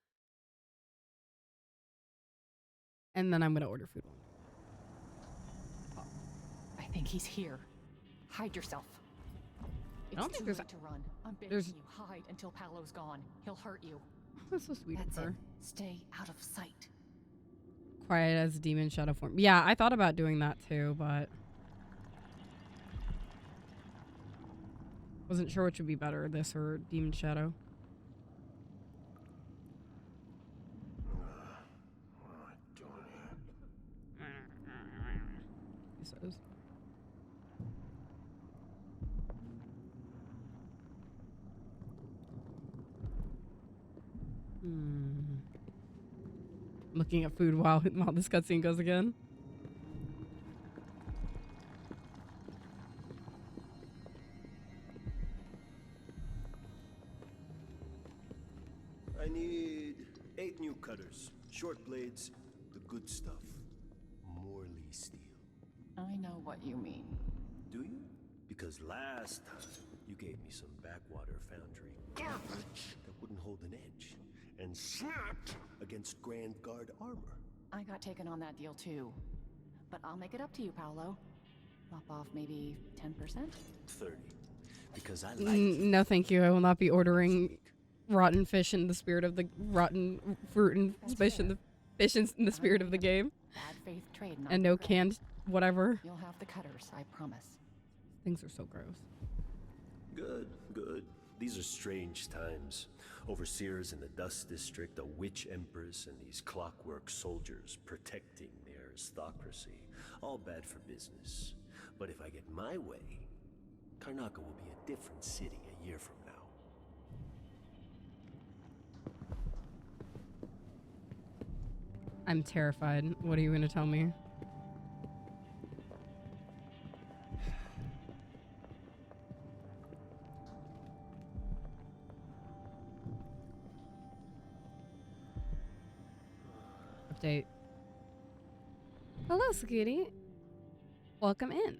And then I'm gonna order food. I think he's here. Hide yourself. It's don't think too there's late to run. I'm begging there's- you, hide until Paolo's gone. He'll hurt you. That's so sweet That's of her. it. Stay out of sight. Quiet as demon shadow form. Yeah, I thought about doing that too, but wasn't sure which would be better, this or demon shadow. He says. Looking at food while this cutscene goes again. I need 8 new cutters, short blades, the good stuff. Morley steel. I know what you mean. Do you? Because last time you gave me some backwater foundry garbage that wouldn't hold an edge and snapped against Grand Guard armor. I got taken on that deal too. But I'll make it up to you, Paolo. Lop off maybe 10%? 30. Because I like No, thank you. I will not be ordering rotten fish in the spirit of the rotten fruit and fish in the spirit of the game. Bad faith trade, not And no credit. canned whatever. You'll have the cutters, I promise. Things are so gross. Good, good. These are strange times. Overseers in the Dust District, a witch empress, and these clockwork soldiers protecting the aristocracy. All bad for business. But if I get my way, Karnaca will be a different city a year from now. I'm terrified. What are you going to tell me? Update. Hello, Scooty. Welcome in.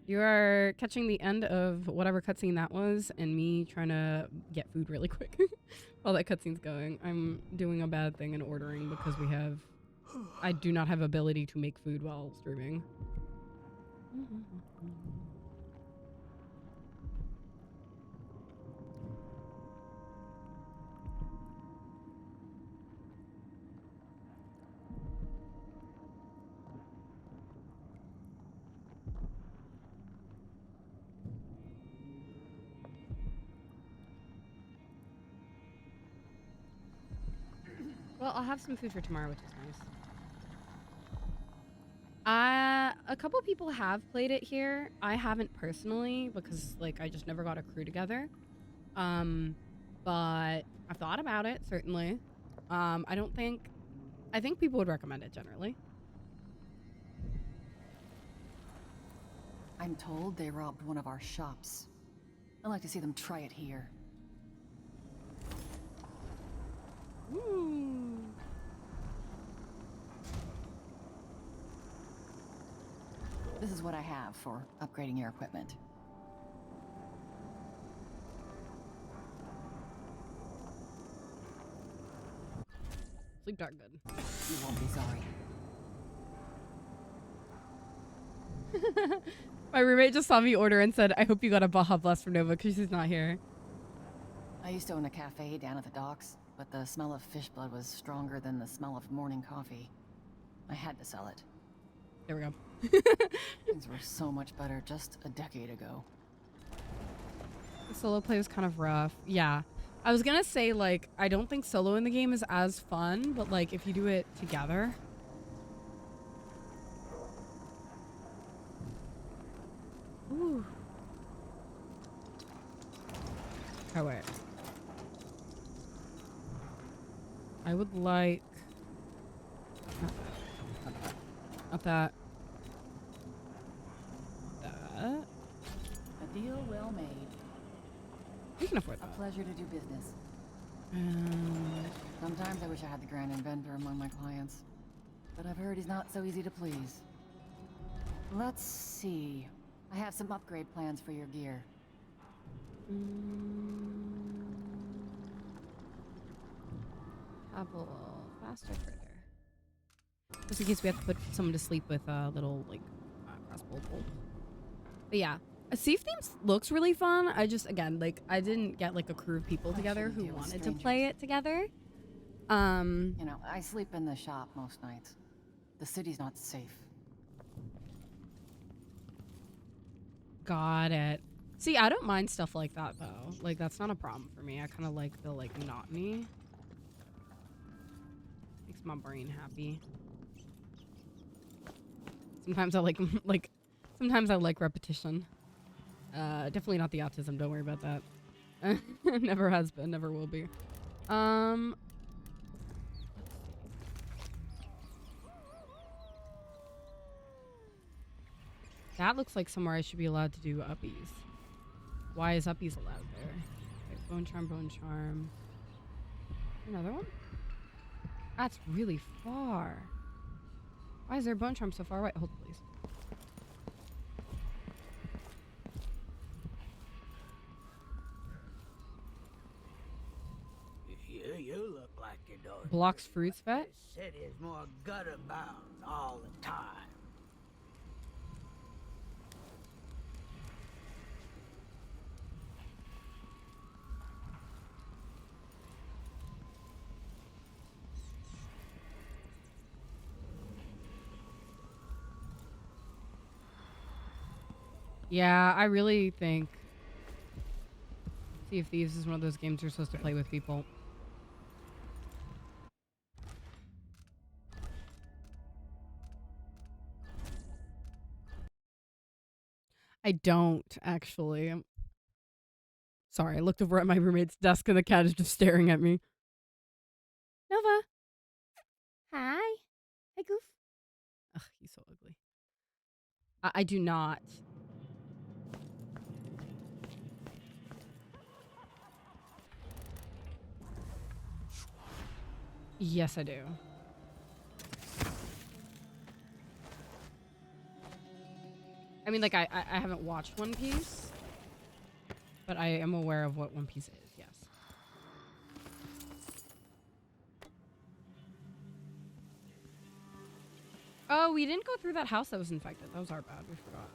You are catching the end of whatever cutscene that was and me trying to get food really quick while that cutscene's going. I'm doing a bad thing and ordering because I do not have ability to make food while streaming. Well, I'll have some food for tomorrow, which is nice. A couple people have played it here. I haven't personally because, like, I just never got a crew together. But I've thought about it, certainly. I think people would recommend it generally. I'm told they robbed one of our shops. I'd like to see them try it here. Ooh. This is what I have for upgrading your equipment. Sleep dark good. You won't be sorry. My roommate just saw me order and said, I hope you got a Baja Blast from Nova because she's not here. I used to own a cafe down at the docks, but the smell of fish blood was stronger than the smell of morning coffee. I had to sell it. There we go. Things were so much better just a decade ago. The solo play was kind of rough. Yeah. I was gonna say, like, I don't think solo in the game is as fun, but, like, if you do it together. Ooh. Oh, wait. I would like... Not that. That. A deal well made. You can afford that. A pleasure to do business. Sometimes I wish I had the grand inventor among my clients, but I've heard he's not so easy to please. Let's see. I have some upgrade plans for your gear. Apple faster further. Just in case we have to put someone to sleep with a little, like, crossbow bolt. But yeah, a Sea of Thieves looks really fun. I just, again, like, I didn't get, like, a crew of people together who wanted to play it together. You know, I sleep in the shop most nights. The city's not safe. Got it. See, I don't mind stuff like that, though. Like, that's not a problem for me. I kind of like the, like, monotony. Makes my brain happy. Sometimes I like, sometimes I like repetition. Definitely not the autism. Don't worry about that. Never has been, never will be. That looks like somewhere I should be allowed to do uppies. Why is uppies allowed there? Okay, bone charm, bone charm. Another one? That's really far. Why is there a bone charm so far away? Hold please. You look like you're doing Blocks fruits vet? This city is more gutter bound all the time. Yeah, I really think Sea of Thieves is one of those games you're supposed to play with people. I don't, actually. Sorry, I looked over at my roommate's desk and the cat is just staring at me. Nova. Hi. Hi, Goof. Ugh, he's so ugly. I do not. Yes, I do. I mean, like, I haven't watched One Piece, but I am aware of what One Piece is, yes. Oh, we didn't go through that house that was infected. That was our bad. We forgot.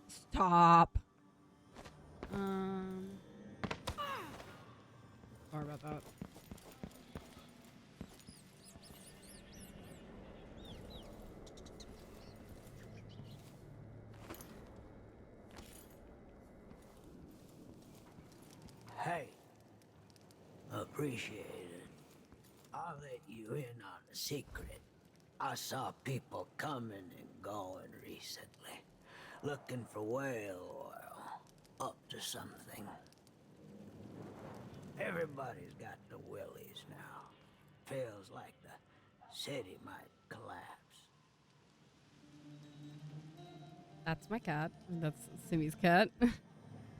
Stop. Sorry about that. Hey, appreciate it. I'll let you in on a secret. I saw people coming and going recently, looking for whale oil, up to something. Everybody's got the willies now. Feels like the city might collapse. That's my cat. That's Simi's cat,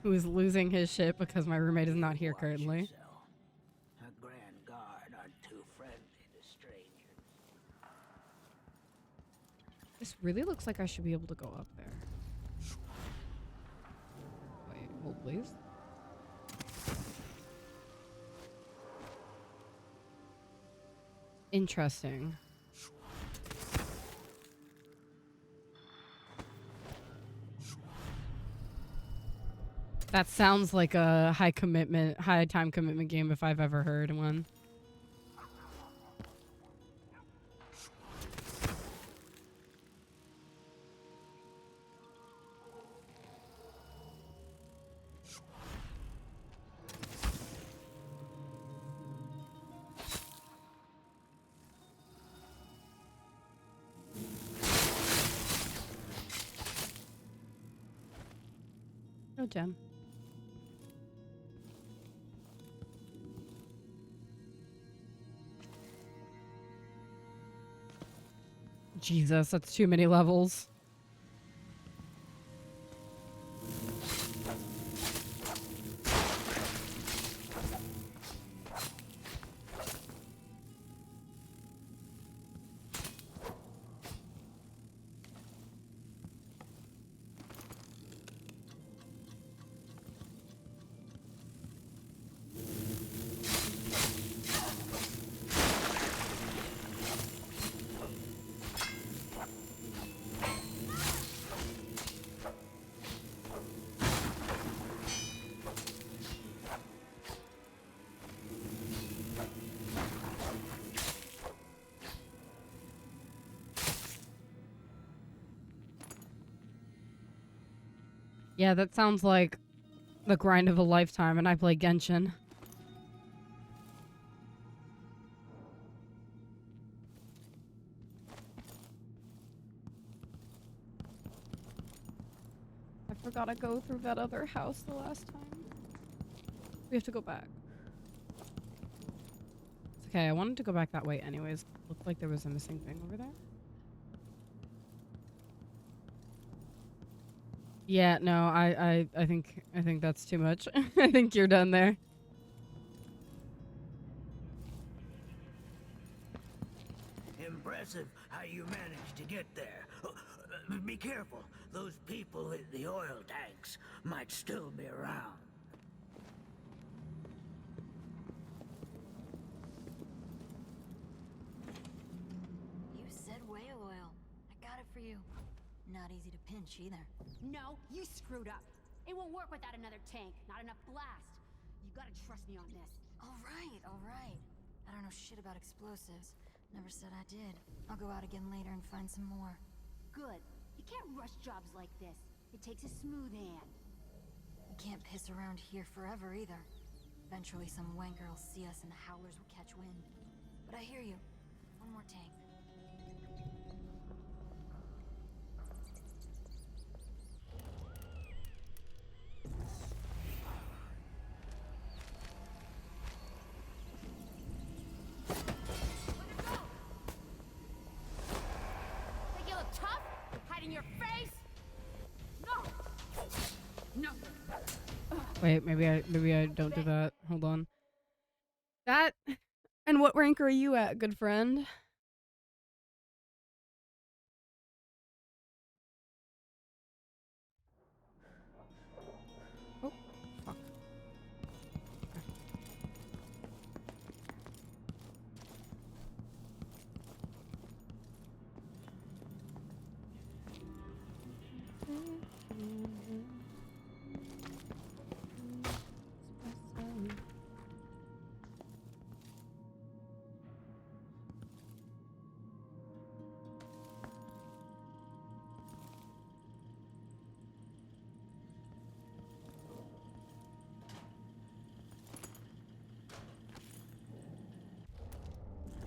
who is losing his shit because my roommate is not here currently. A Grand Guard aren't too friendly to strangers. This really looks like I should be able to go up there. Wait, hold please. Interesting. That sounds like a high time commitment game if I've ever heard one. No gem. Jesus, that's too many levels. Yeah, that sounds like the grind of a lifetime, and I play Genshin. I forgot to go through that other house the last time. We have to go back. It's okay, I wanted to go back that way anyways. Looked like there was a missing thing over there. Yeah, no, I think that's too much. I think you're done there. Impressive how you managed to get there. Be careful. Those people in the oil tanks might still be around. You said whale oil. I got it for you. Not easy to pinch either. No, you screwed up. It won't work without another tank. Not enough blast. You gotta trust me on this. All right, all right. I don't know shit about explosives. Never said I did. I'll go out again later and find some more. Good. You can't rush jobs like this. It takes a smooth hand. You can't piss around here forever either. Eventually some wanker will see us and the howlers will catch wind. But I hear you. One more tank. Think you look tough? Hiding your face? No! No! Wait, maybe I don't do that. Hold on. That. And what rank are you at, good friend? Oh, fuck.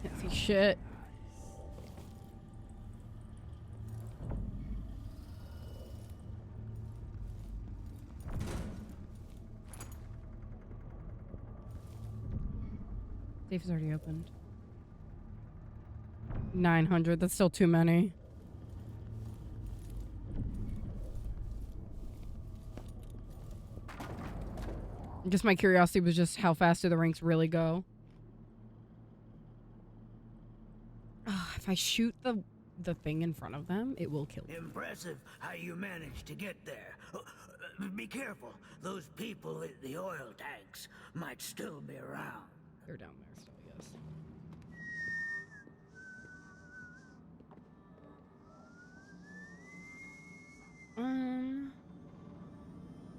Can't see shit. Safe is already opened. 900. That's still too many. I guess my curiosity was just how fast do the ranks really go? If I shoot the thing in front of them, it will kill them. Impressive how you managed to get there. Be careful. Those people in the oil tanks might still be around. They're down there still, yes.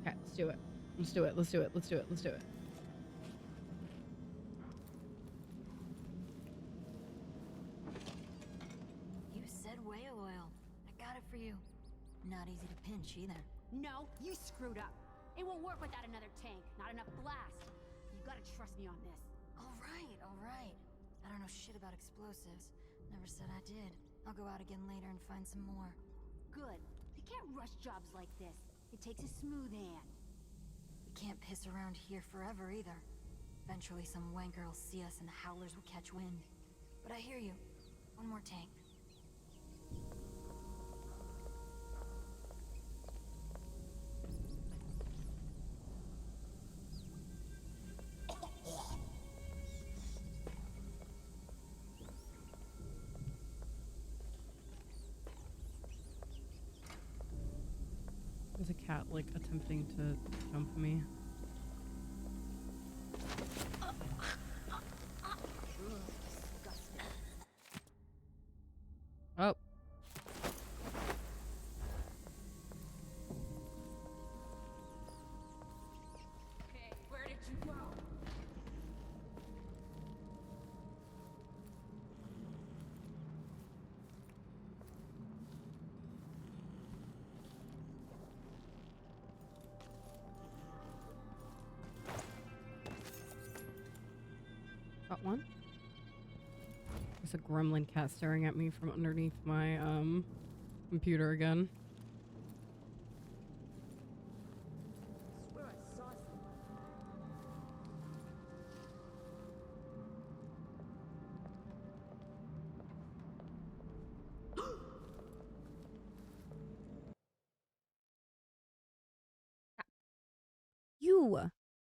Okay, let's do it. Let's do it. Let's do it. Let's do it. Let's do it. You said whale oil. I got it for you. Not easy to pinch either. No, you screwed up. It won't work without another tank. Not enough blast. You gotta trust me on this. All right, all right. I don't know shit about explosives. Never said I did. I'll go out again later and find some more. Good. You can't rush jobs like this. It takes a smooth hand. You can't piss around here forever either. Eventually some wanker will see us and the howlers will catch wind. But I hear you. One more tank. There's a cat, like, attempting to jump me. Oh. Hey, where did you go? Got one. There's a gremlin cat staring at me from underneath my computer again.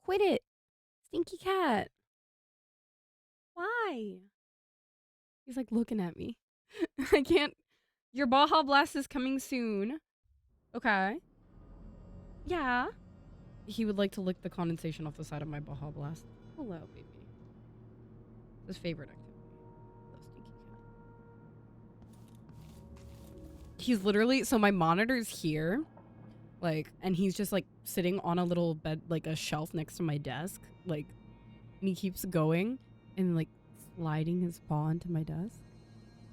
Quit it. Stinky cat. Why? He's like looking at me. I can't. Your Baja Blast is coming soon. Okay. Yeah. He would like to lick the condensation off the side of my Baja Blast. Hello, baby. His favorite activity. So stinky cat. He's literally, so my monitor's here. Like, and he's just like sitting on a little bed, like a shelf next to my desk. Like, and he keeps going and like sliding his paw into my desk.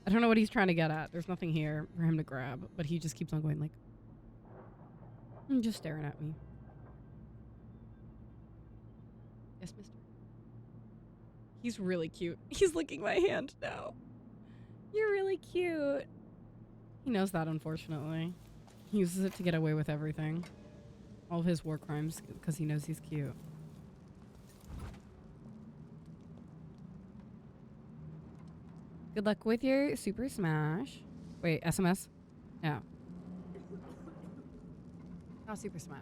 I don't know what he's trying to get at. There's nothing here for him to grab, but he just keeps on going like, and just staring at me. Yes, mister. He's really cute. He's licking my hand now. You're really cute. He knows that, unfortunately. He uses it to get away with everything. All of his war crimes, because he knows he's cute. Good luck with your Super Smash. Wait, SMS? Yeah. Oh, Super Smash.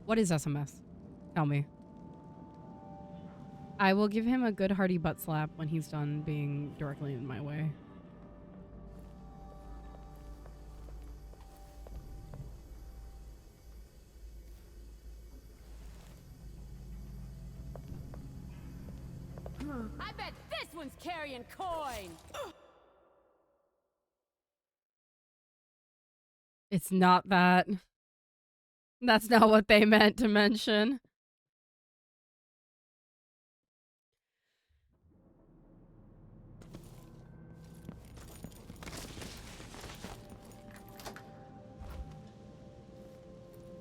What is SMS? Tell me. I will give him a good hearty butt slap when he's done being directly in my way. I bet this one's carrying coin. It's not that. That's not what they meant to mention.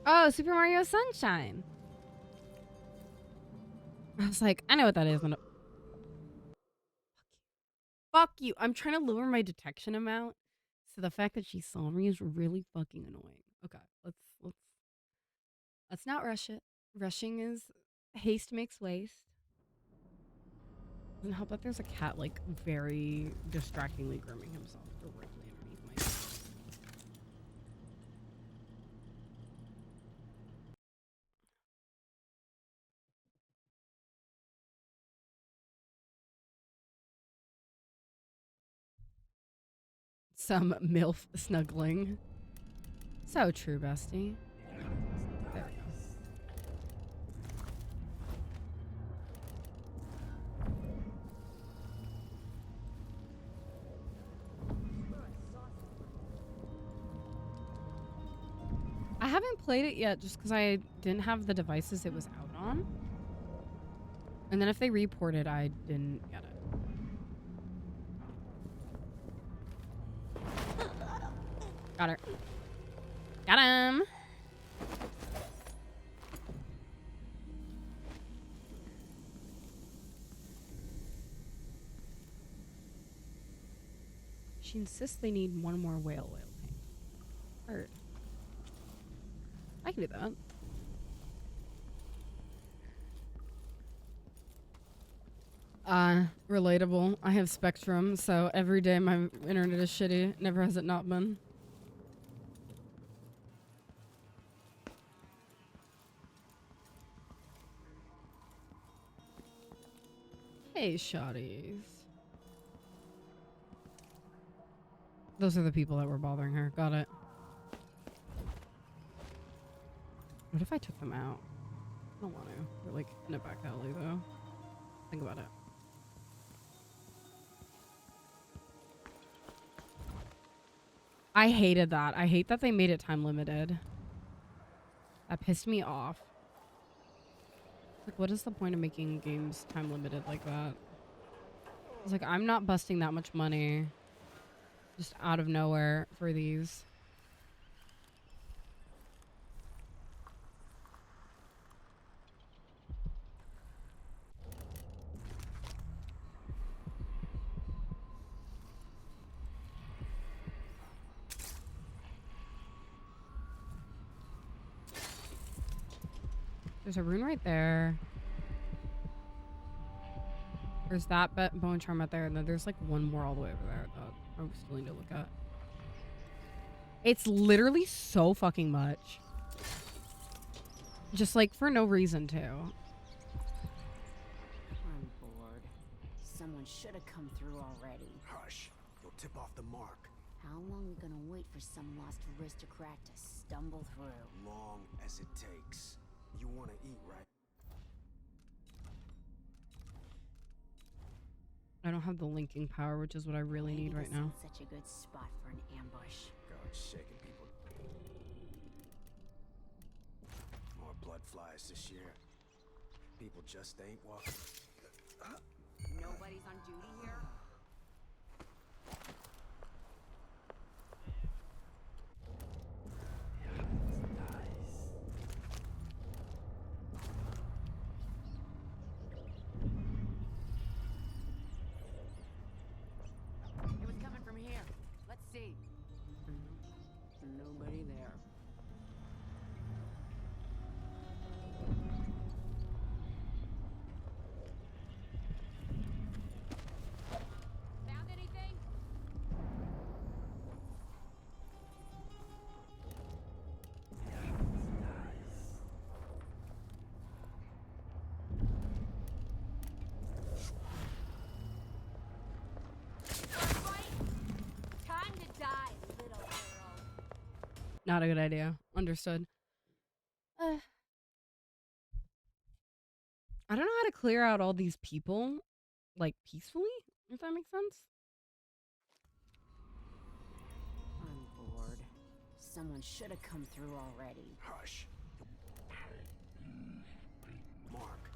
Oh, Super Mario Sunshine. I was like, I know what that is. Fuck you. I'm trying to lower my detection amount. So the fact that she saw me is really fucking annoying. Okay, let's not rush it. Rushing is haste makes waste. Doesn't help that there's a cat like very distractingly grooming himself directly underneath my nose. Some MILF snuggling. So true, bestie. There we go. I haven't played it yet just because I didn't have the devices it was out on. And then if they reported, I didn't get it. Got her. Got him. She insists they need one more whale tank. Heard. I can do that. Relatable. I have Spectrum, so every day my internet is shitty. Never has it not been. Hey, shotties. Those are the people that were bothering her. Got it. What if I took them out? I don't want to. They're like in a back alley, though. Think about it. I hated that. I hate that they made it time limited. That pissed me off. Like, what is the point of making games time limited like that? I was like, I'm not busting that much money just out of nowhere for these. There's a rune right there. There's that bone charm out there, and then there's like one more all the way over there that I'm still need to look at. It's literally so fucking much. Just like for no reason to. I'm bored. Someone should have come through already. Hush. You'll tip off the mark. How long we gonna wait for some lost aristocrat to stumble through? Long as it takes. You want to eat, right? I don't have the linking power, which is what I really need right now. Such a good spot for an ambush. God, shaking people. More blood flies this year. People just ain't walking. Nobody's on duty here? It was coming from here. Let's see. Nobody there. Found anything? Time to die, little girl. Not a good idea. Understood. I don't know how to clear out all these people, like, peacefully, if that makes sense. I'm bored. Someone should have come through already. Hush. Mark.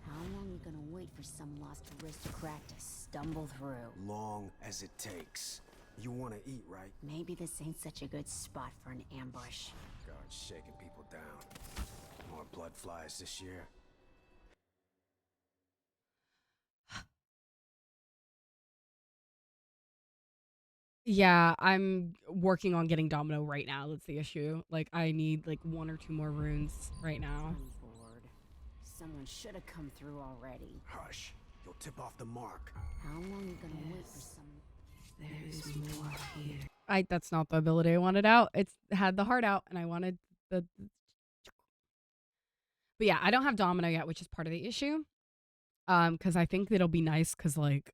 How long we gonna wait for some lost aristocrat to stumble through? Long as it takes. You want to eat, right? Maybe this ain't such a good spot for an ambush. God, shaking people down. More blood flies this year. Yeah, I'm working on getting Domino right now. That's the issue. Like, I need like 1 or 2 more runes right now. I'm bored. Someone should have come through already. Hush. You'll tip off the mark. How long we gonna wait for some... There is more here. That's not the ability I wanted out. It's had the heart out, and I wanted the. But yeah, I don't have Domino yet, which is part of the issue. Because I think it'll be nice, because like,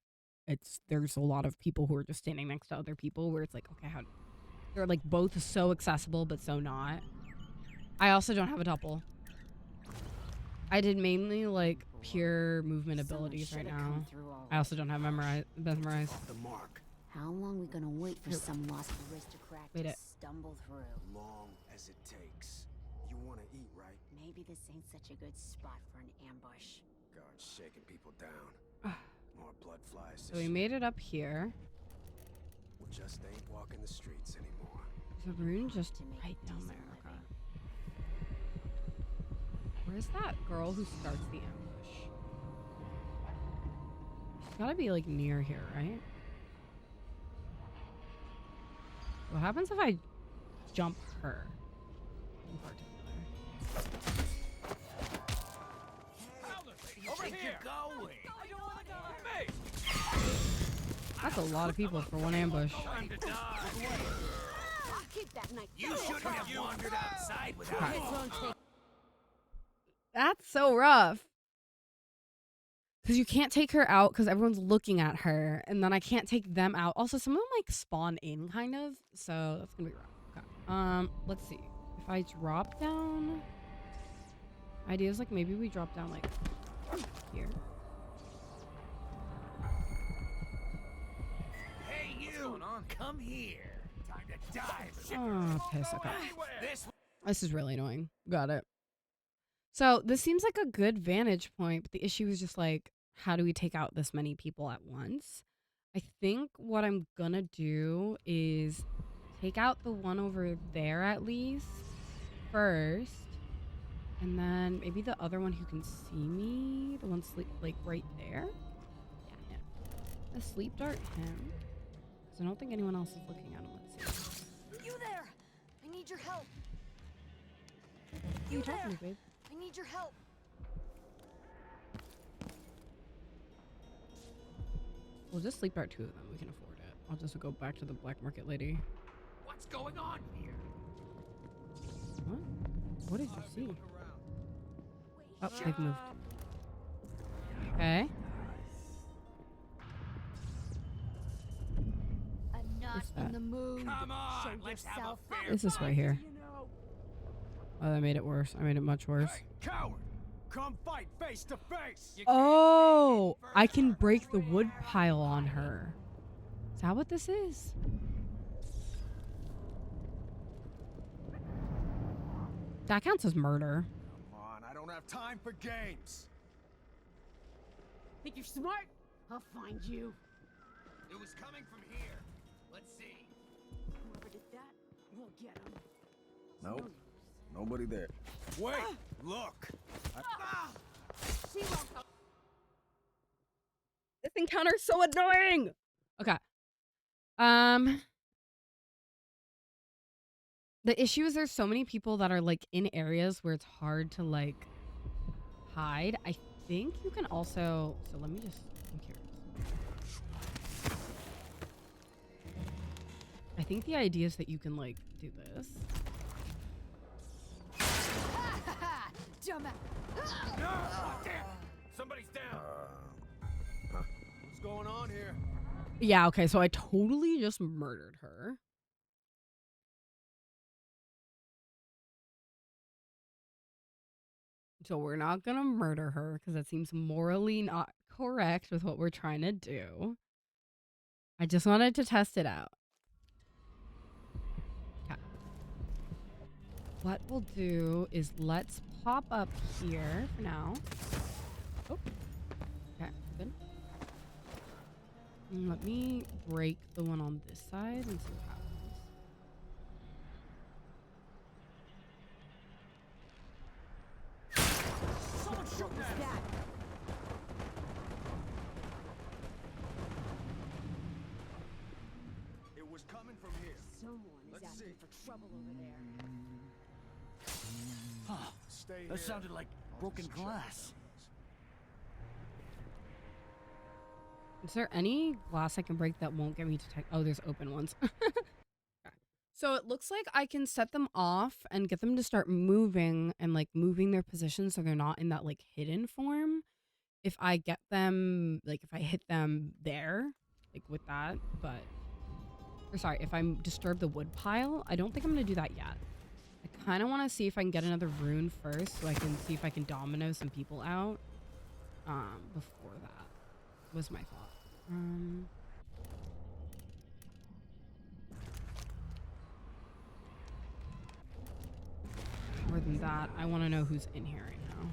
there's a lot of people who are just standing next to other people, where it's like, okay, how they're like both so accessible but so not. I also don't have a double. I did mainly like pure movement abilities right now. I also don't have memorize. The mark. How long we gonna wait for some lost aristocrat Wait to it. stumble through? Long as it takes. You want to eat, right? Maybe this ain't such a good spot for an ambush. God, shaking people down. More blood flies. So we made it up here. We just ain't walking the streets anymore. There's a rune just right down there. Okay. Where's that girl who starts the ambush? She's gotta be like near here, right? What happens if I jump her? In particular. Over here. Going. That's a lot of people for one ambush. Time to die. Keep that knife. You shouldn't have wandered outside without. That's so rough. Because you can't take her out because everyone's looking at her, and then I can't take them out. Also, some of them like spawn in, kind of. So that's gonna be rough. Okay. Let's see. If I drop down, idea is like maybe we drop down like here. Hey, you! Come here. Time to die. Oh, piss. Okay. This. This is really annoying. Got it. So this seems like a good vantage point, but the issue is just like, how do we take out this many people at once? I think what I'm gonna do is take out the one over there at least first, and then maybe the other one who can see me, the one sleep like right there. Yeah. The sleep dart him, because I don't think anyone else is looking at him. Let's see. You there! I need your help. You talking to me, babe? I need your help. We'll just sleep dart 2 of them. We can afford it. I'll just go back to the black market lady. What's going on here? What? What did you see? Oh, they've moved. Okay. I'm not in the mood. Come on, Show let's have yourself. a fair This is right here. Oh, that made it worse. I made it much worse. Coward! Come fight face to face! Oh, I can break the wood pile on her. Is that what this is? That counts as murder. Come on, I don't have time for games! Think you're smart? I'll find you. It was coming from here. Let's see. Whoever did that, we'll get him. Nope. Nobody there. Wait! Look! She won't go. This encounter is so annoying. Okay. The issue is there's so many people that are like in areas where it's hard to like hide. I think you can also. So let me just. I'm curious. I think the idea is that you can like do this. Somebody's down! What's going on here? Yeah, okay, so I totally just murdered her. So we're not gonna murder her because that seems morally not correct with what we're trying to do. I just wanted to test it out. Okay. What we'll do is let's pop up here for now. Oh. Okay, good. And let me break the one on this side and see what happens. Someone shoot that! It was coming from here. Someone is Let's asking see. for trouble over there. Huh. Stay That here. sounded like broken glass. Is there any glass I can break that won't get me detected? Oh, there's open ones. So it looks like I can set them off and get them to start moving and like moving their position so they're not in that like hidden form. If I get them, like if I hit them there, like with that, but, or sorry, if I disturb the wood pile, I don't think I'm going to do that yet. I kind of want to see if I can get another rune first so I can see if I can domino some people out before that was my thought. More than that, I want to know who's in here right now.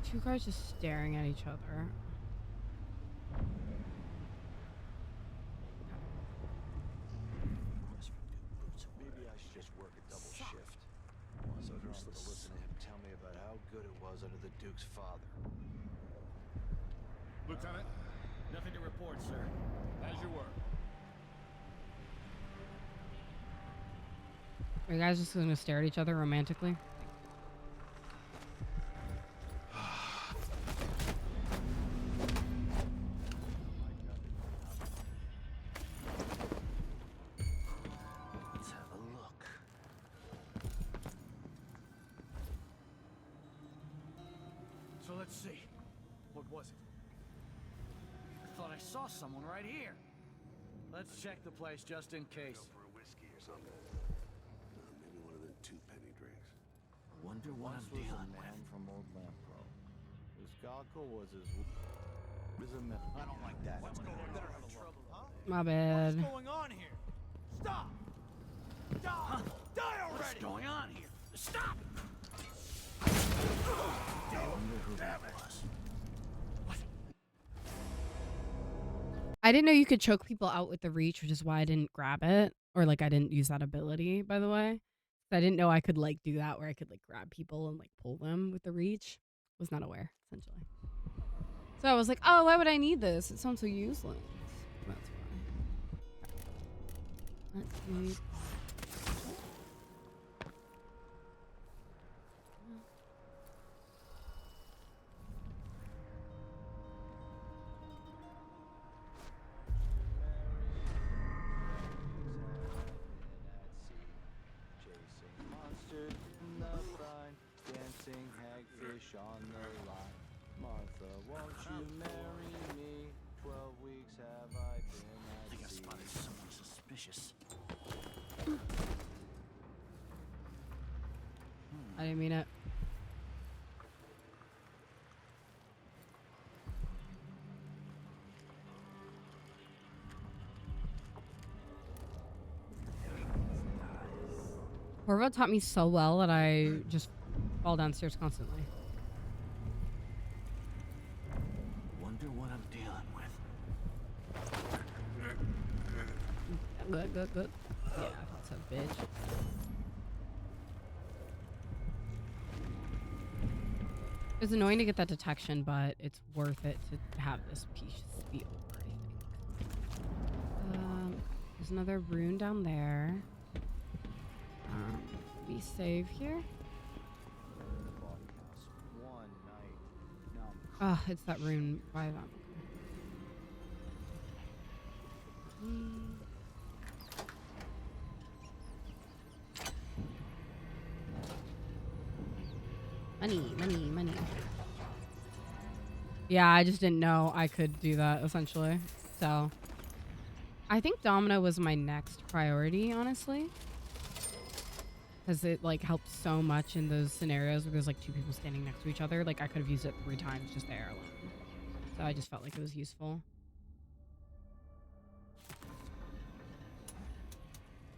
Two guys just staring at each other. Maybe I should just work a double shift. So useless to listen to him tell me about how good it was under the Duke's father. Lieutenant, nothing to report, sir. As you were. Are you guys just gonna stare at each other romantically? Let's have a look. So let's see. What was it? I thought I saw someone right here. Let's check the place just in case. Go for a whiskey or something. Maybe one of the two-penny drinks. Wonder what I'm was dealing a man with. from Old Lampro. His cockle was as a man. I don't like that. What's going on? Better have trouble, huh? My bad. What's going on here? Stop! Die! Die already! What's going on here? Stop! Wonder who that was. I didn't know you could choke people out with the reach, which is why I didn't grab it. Or like I didn't use that ability, by the way. I didn't know I could like do that where I could like grab people and like pull them with the reach. Was not aware, essentially. So I was like, oh, why would I need this? It sounds so useless. That's why. Let's see. Chasing monsters in the brine, dancing fish on the line. Martha, won't you marry me? 12 weeks have I been at sea. I think I spotted someone suspicious. I didn't mean it. Corvo taught me so well that I just fall downstairs constantly. Wonder what I'm dealing with. Good. Yeah, that's a bitch. It's annoying to get that detection, but it's worth it to have this piece be over, I think. There's another rune down there. Be safe here. Oh, it's that rune by them. Money. Yeah, I just didn't know I could do that, essentially. So, I think Domino was my next priority, honestly. Because it, like, helped so much in those scenarios where there's, like, two people standing next to each other. Like, I could have used it 3 times just there alone. So, I just felt like it was useful.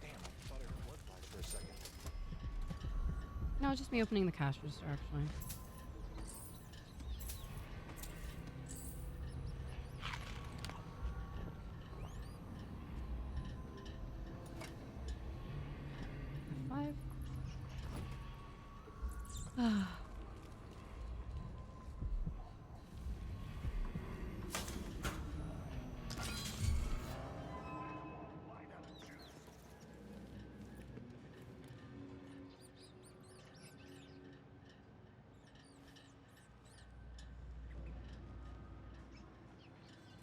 Damn, I thought I heard blood flies for a second. No, it's just me opening the cash register, actually.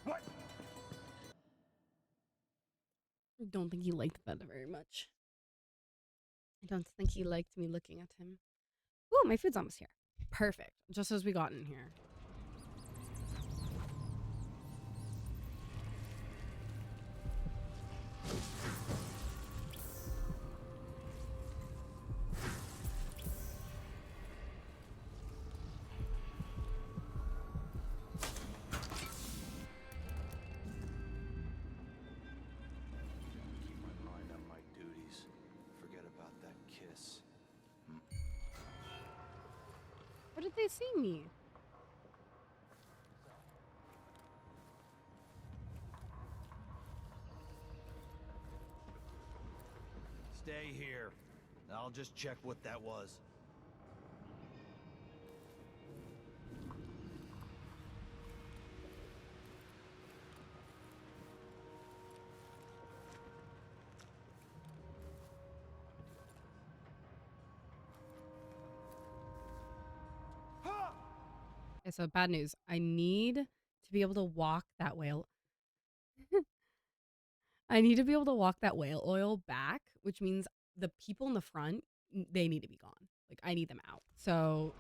What? I don't think he liked that very much. I don't think he liked me looking at him. Ooh, my food's almost here. Perfect. Just as we got in here. Keep my mind on my duties. Forget about that kiss. Where did they see me? Stay here. I'll just check what that was. Okay, so bad news. I need to be able to walk that whale. I need to be able to walk that whale oil back, which means the people in the front, they need to be gone. Like, I need them out. So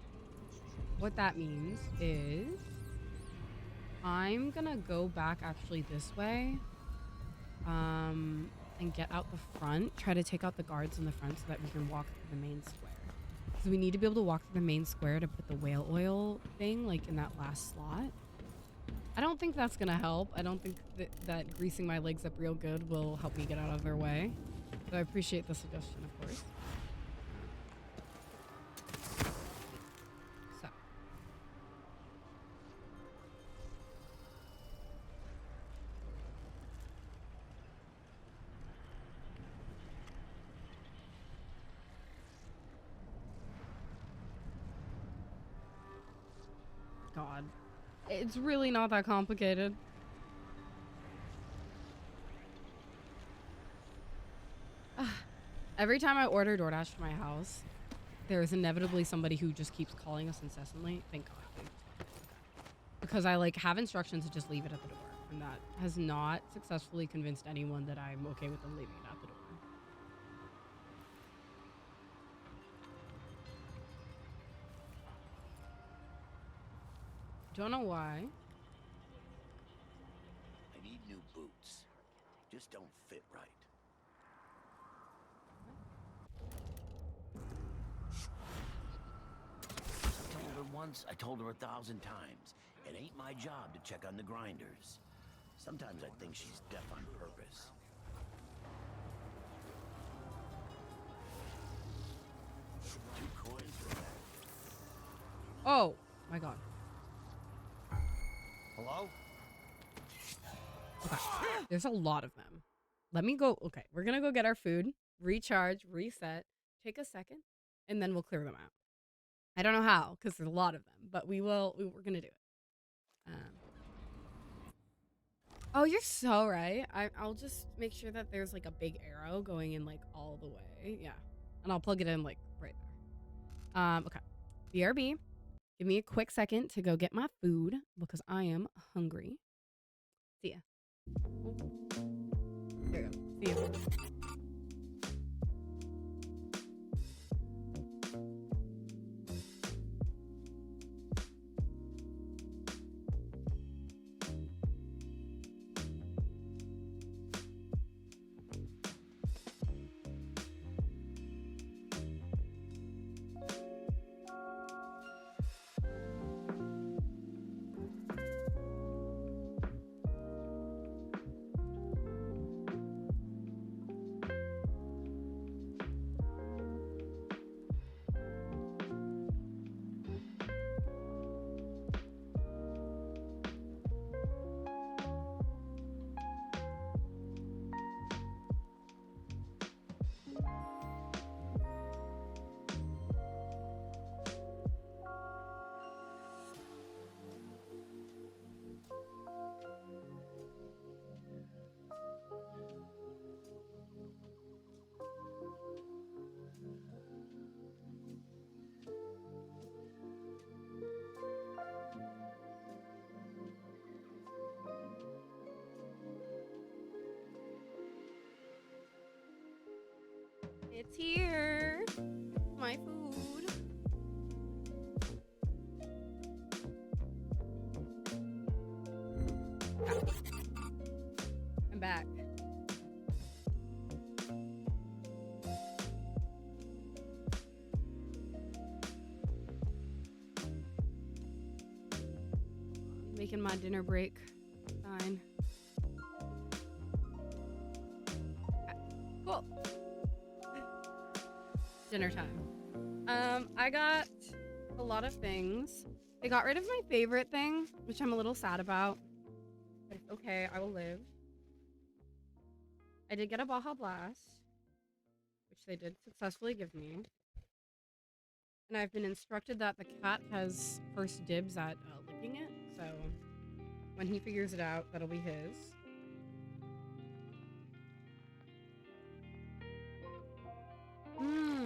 what that means is I'm gonna go back actually this way and get out the front, try to take out the guards in the front so that we can walk through the main square. So we need to be able to walk through the main square to put the whale oil thing like in that last slot. I don't think that's gonna help. I don't think that greasing my legs up real good will help me get out of their way. So I appreciate the suggestion, of course. So. God. It's really not that complicated. Every time I order DoorDash to my house, there is inevitably somebody who just keeps calling us incessantly. Thank God. Because I like have instructions to just leave it at the door. And that has not successfully convinced anyone that I'm okay with them leaving it at the door. Don't know why. I need new boots. Just don't fit right. I told her once, I told her 1,000 times. It ain't my job to check on the grinders. Sometimes I think she's deaf on purpose. Two coins for that. Oh my god. Hello? Okay. There's a lot of them. Let me go. Okay, we're gonna go get our food, recharge, reset, take a second, and then we'll clear them out. I don't know how, because there's a lot of them, but we're gonna do it. Oh, you're so right. I'll just make sure that there's like a big arrow going in like all the way. Yeah. And I'll plug it in like right there. Okay. BRB. Give me a quick second to go get my food because I am hungry. See ya. There you go. See you. It's here. My food. I'm back. Making my dinner break. Fine. Cool. Dinner time. I got a lot of things. They got rid of my favorite thing, which I'm a little sad about. But it's okay, I will live. I did get a Baja Blast, which they did successfully give me. And I've been instructed that the cat has first dibs at licking it, so when he figures it out, that'll be his.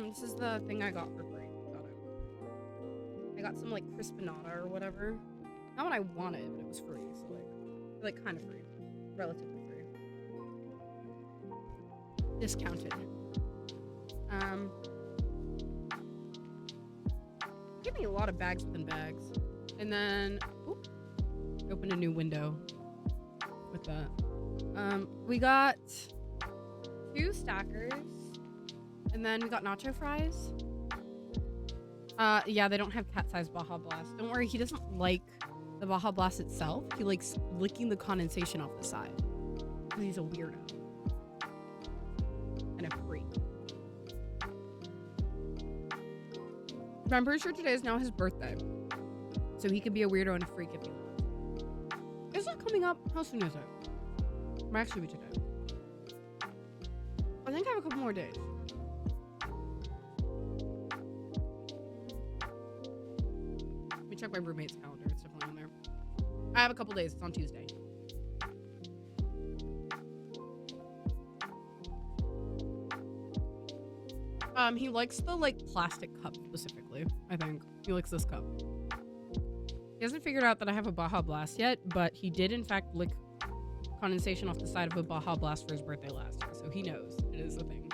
This is the thing I got for free. Got it. I got some like crispinata or whatever. Not what I wanted, but it was free, so like kind of free, relatively free, discounted. Give me a lot of bags within bags, and then open a new window with that. We got 2 stackers. And then we got nacho fries. Yeah, they don't have cat-sized Baja Blast. Don't worry, he doesn't like the Baja Blast itself. He likes licking the condensation off the side. Because he's a weirdo. And a freak. I'm pretty sure today is now his birthday. So he could be a weirdo and a freak if he wants. Is it coming up? How soon is it? It might actually be today. I think I have a couple more days. Check my roommate's calendar. It's definitely on there. I have a couple days. It's on Tuesday. He likes the like plastic cup specifically. I think he likes this cup. He hasn't figured out that I have a Baja Blast yet, but he did in fact lick condensation off the side of a Baja Blast for his birthday last year, so he knows it is a thing.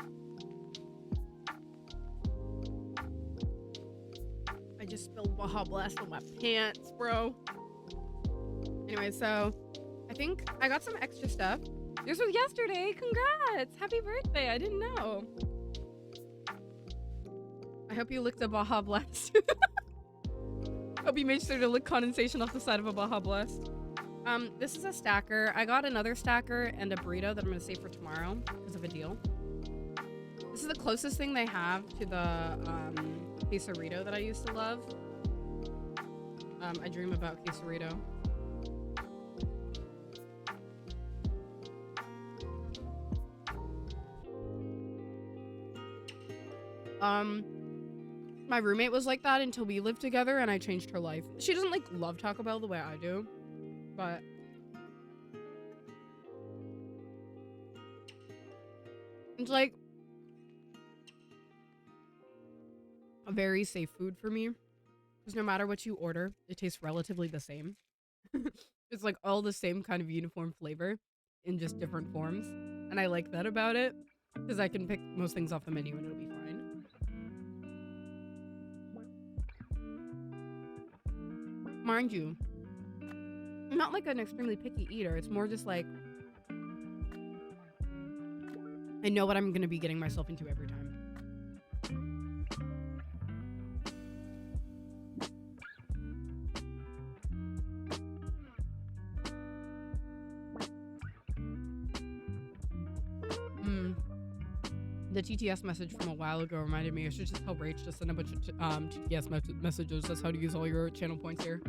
I just spilled Baja Blast on my pants, bro. Anyway, so I think I got some extra stuff. Yours was yesterday. Congrats! Happy birthday! I didn't know. I hope you licked a Baja Blast. Hope you made sure to lick condensation off the side of a Baja Blast. This is a stacker. I got another stacker and a burrito that I'm gonna save for tomorrow because of a deal. This is the closest thing they have to the quesarito that I used to love. I dream about quesarito. My roommate was like that until we lived together and I changed her life. She doesn't like love Taco Bell the way I do, but it's like a very safe food for me because no matter what you order, it tastes relatively the same. It's like all the same kind of uniform flavor in just different forms, and I like that about it because I can pick most things off the menu and it'll be fine. Mind you, I'm not like an extremely picky eater. It's more just like I know what I'm gonna be getting myself into every time. The TTS message from a while ago reminded me I should just tell Rach to send a bunch of TTS messages. That's how to use all your channel points here.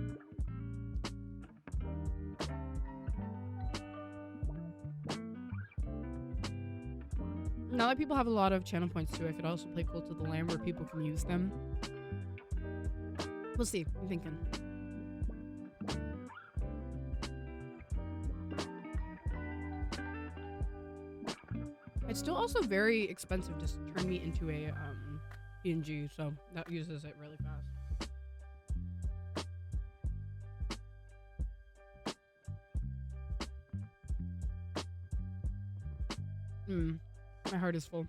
Now that people have a lot of channel points too, I could also play Cult of the Lamb where people can use them. We'll see. I'm thinking. It's still also very expensive to turn me into a PNG, so that uses it really fast. My heart is full.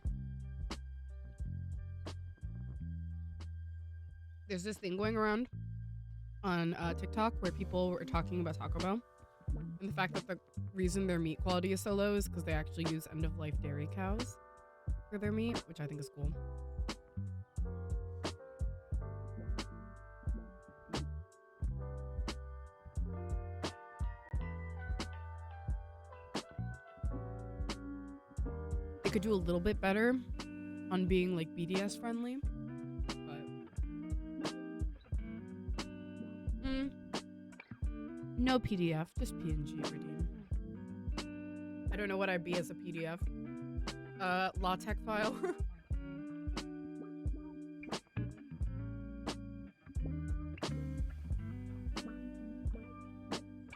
There's this thing going around on TikTok where people were talking about Taco Bell and the fact that the reason their meat quality is so low is because they actually use end-of-life dairy cows for their meat, which I think is cool. They could do a little bit better on being like BDS friendly, but no PDF, just PNG redeem. I don't know what I'd be as a PDF. LaTeX file.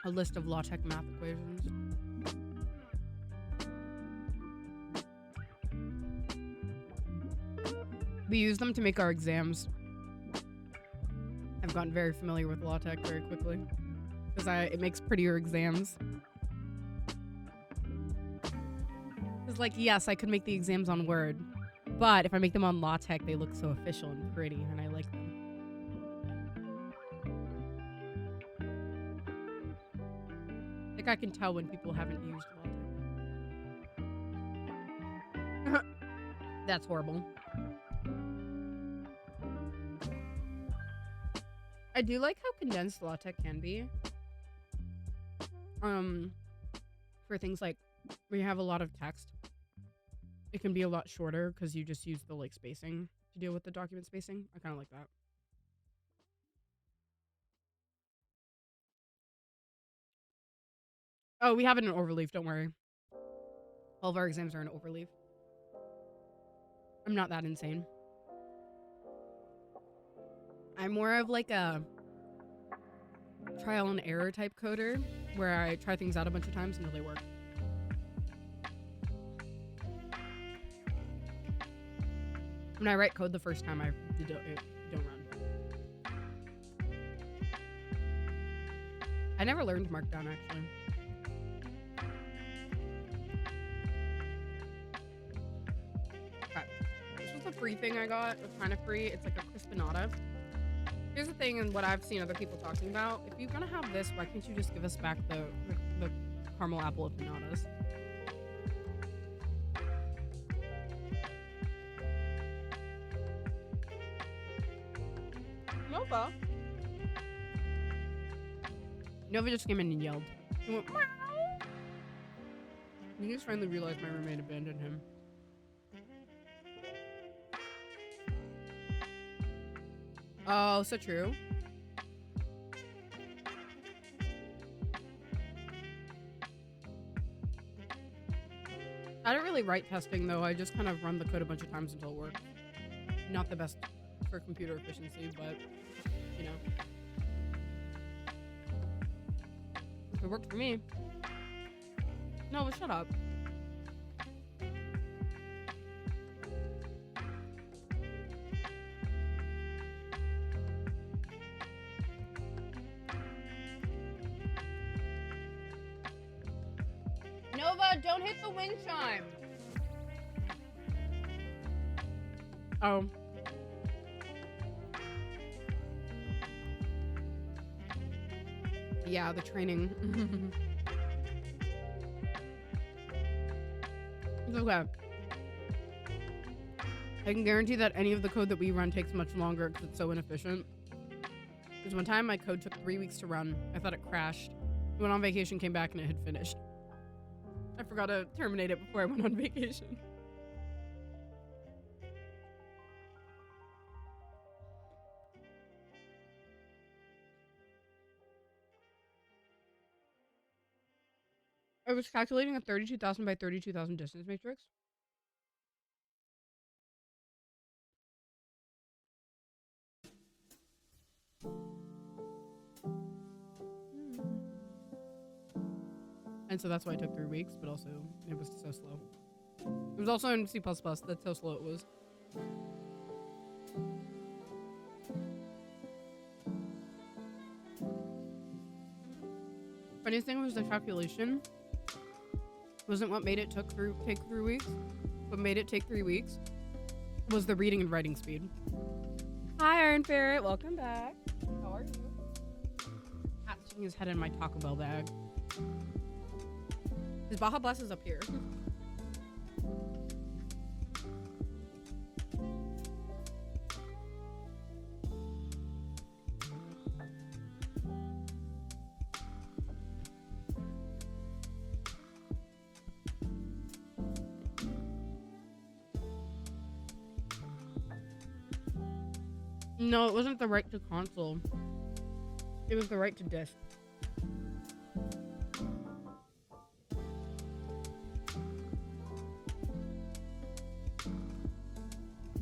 A list of LaTeX math equations. We use them to make our exams. I've gotten very familiar with LaTeX very quickly because it makes prettier exams. It's like, yes, I could make the exams on Word, but if I make them on LaTeX, they look so official and pretty, and I like them. Like, I can tell when people haven't used LaTeX. That's horrible. I do like how condensed LaTeX can be. For things like when you have a lot of text, it can be a lot shorter because you just use the like spacing to deal with the document spacing. I kind of like that. Oh, we have it in overleaf, don't worry. All of our exams are in overleaf. I'm not that insane. I'm more of like a trial and error type coder where I try things out a bunch of times until they work. When I write code the first time, it don't run. I never learned Markdown actually. Okay. This was a free thing I got. It was kind of free. It's like a crispinata. Here's the thing, and what I've seen other people talking about. If you're gonna have this, why can't you just give us back the caramel apple empanadas? Nova. Nova just came in and yelled. He went, meow. And he just finally realized my roommate abandoned him. Oh, so true. I don't really write testing though. I just kind of run the code a bunch of times until it works. Not the best for computer efficiency, but you know, it worked for me. No, but shut up. Nova, don't hit the wind chime. Oh. Yeah, the training. It's okay. I can guarantee that any of the code that we run takes much longer because it's so inefficient. Because one time my code took 3 weeks to run. I thought it crashed. Went on vacation, came back, and it had finished. I forgot to terminate it before I went on vacation. I was calculating a 32,000 by 32,000 distance matrix. And so that's why it took 3 weeks, but also it was so slow. It was also in C++, that's how slow it was. Funniest thing was the calculation wasn't what made it take 3 weeks. What made it take 3 weeks was the reading and writing speed. Hi, Iron Ferret. Welcome back. How are you? Cat's sticking his head in my Taco Bell bag. His Baja Blast is up here. No, it wasn't the right to console. It was the right to disc.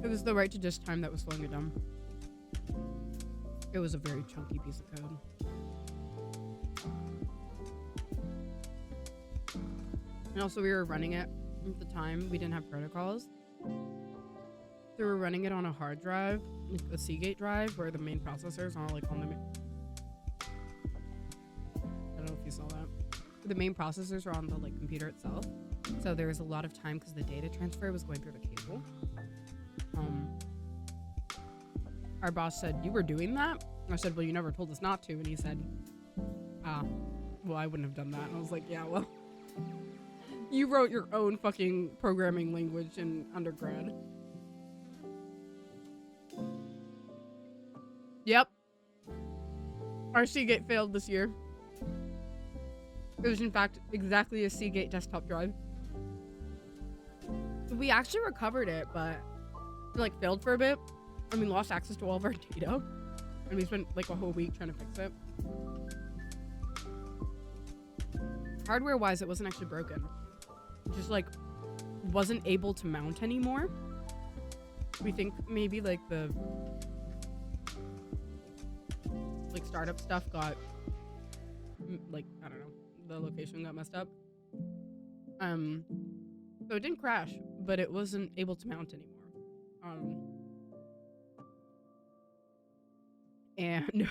It was the right to disc time that was slowing it down. It was a very chunky piece of code. And also we were running it at the time. We didn't have protocols. So we were running it on a hard drive, like a Seagate drive, where the main processors are like on the I don't know if you saw that. The main processors are on the like computer itself. So there was a lot of time because the data transfer was going through the cable. Our boss said, "You were doing that?" And I said, "Well, you never told us not to." And he said, well, I wouldn't have done that." And I was like, "Yeah, well, you wrote your own fucking programming language in undergrad." Yep. Our Seagate failed this year. It was, in fact, exactly a Seagate desktop drive. We actually recovered it, but it, like, failed for a bit. And we lost access to all of our data. And we spent, like, a whole week trying to fix it. Hardware-wise, it wasn't actually broken. It just, like, wasn't able to mount anymore. We think maybe, like, the like startup stuff got like, I don't know, the location got messed up. So it didn't crash, but it wasn't able to mount anymore. And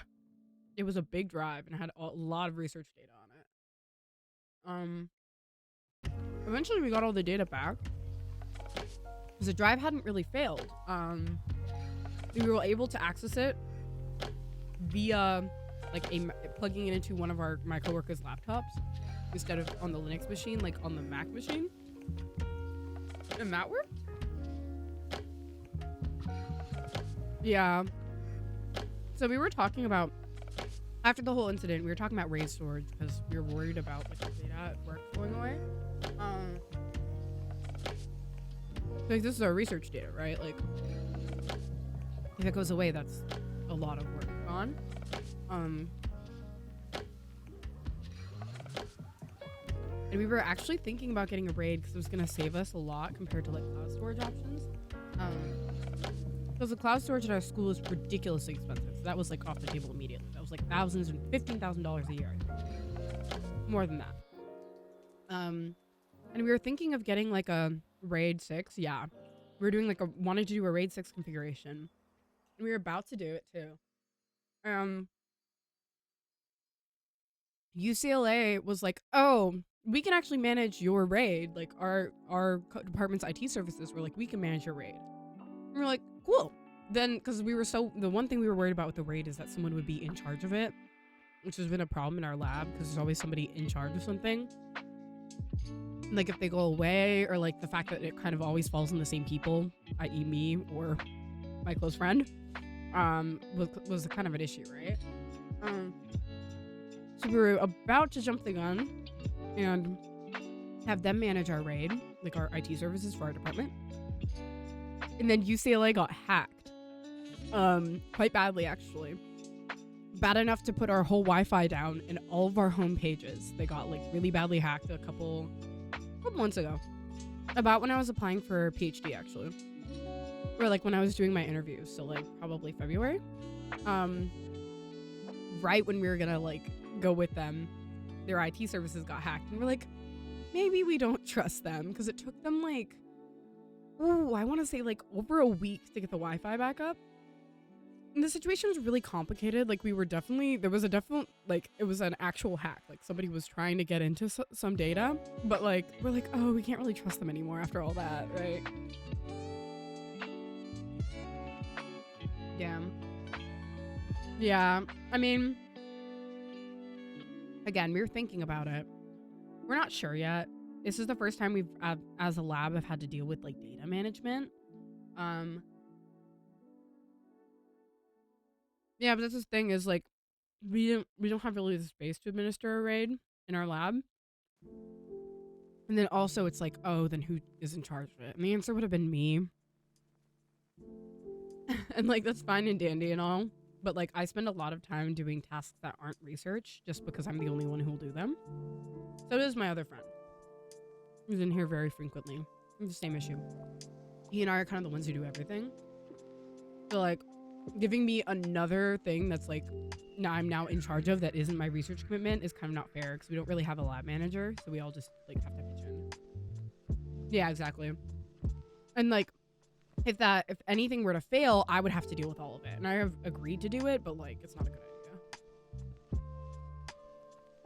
it was a big drive and had a lot of research data on it. Eventually we got all the data back because the drive hadn't really failed. We were able to access it via like plugging it into one of my coworkers' laptops instead of on the Linux machine, like on the Mac machine. And that worked? Yeah. So we were talking about, after the whole incident, we were talking about RAID storage because we were worried about like the data at work going away. Like this is our research data, right? Like if it goes away, that's a lot of work gone. And we were actually thinking about getting a RAID because it was gonna save us a lot compared to like cloud storage options. Because the cloud storage at our school is ridiculously expensive. So that was like off the table immediately. That was like thousands and $15,000 a year. More than that. And we were thinking of getting like a RAID 6. Yeah. We were doing like wanted to do a RAID 6 configuration. And we were about to do it too. UCLA was like, oh, we can actually manage your RAID. Like our department's IT services were like, we can manage your RAID. And we're like, cool. Then, because the one thing we were worried about with the RAID is that someone would be in charge of it, which has been a problem in our lab because there's always somebody in charge of something. Like if they go away, or like the fact that it kind of always falls on the same people, i.e. me or my close friend, was kind of an issue, right? So we were about to jump the gun and have them manage our RAID, like our IT services for our department. And then UCLA got hacked. Quite badly, actually. Bad enough to put our whole Wi-Fi down in all of our home pages. They got like really badly hacked a couple months ago. About when I was applying for a PhD, actually. Or like when I was doing my interviews, so like probably February. Right when we were gonna like go with them, their IT services got hacked. And we're like, maybe we don't trust them, because it took them like, I want to say like over a week to get the Wi-Fi back up. And the situation was really complicated. Like it was an actual hack. Like somebody was trying to get into some data, but like, we're like, oh, we can't really trust them anymore after all that, right? Damn. Yeah, I mean, again, we were thinking about it. We're not sure yet. This is the first time we've, as a lab, have had to deal with like data management. Yeah, but that's the thing is like, we don't have really the space to administer a RAID in our lab. And then also it's like, oh, then who is in charge of it? And the answer would have been me. And like, that's fine and dandy and all. But like, I spend a lot of time doing tasks that aren't research just because I'm the only one who will do them. So does my other friend, who's in here very frequently. It's the same issue. He and I are kind of the ones who do everything. So like, giving me another thing that's like, I'm now in charge of that isn't my research commitment is kind of not fair because we don't really have a lab manager. So we all just like have to pitch in. Yeah, exactly. And like, if anything were to fail, I would have to deal with all of it. And I have agreed to do it, but like, it's not a good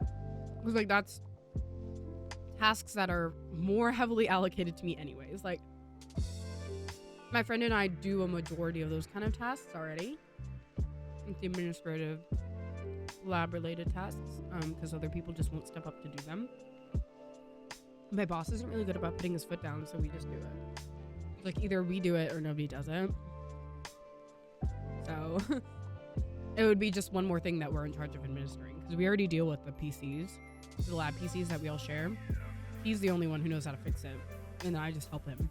idea. Because like, that's tasks that are more heavily allocated to me anyways. Like, my friend and I do a majority of those kind of tasks already. Like the administrative lab related tasks, because other people just won't step up to do them. My boss isn't really good about putting his foot down, so we just do it. Like either we do it or nobody does it. So it would be just one more thing that we're in charge of administering, because we already deal with the PCs, the lab PCs that we all share. He's the only one who knows how to fix it, and I just help him.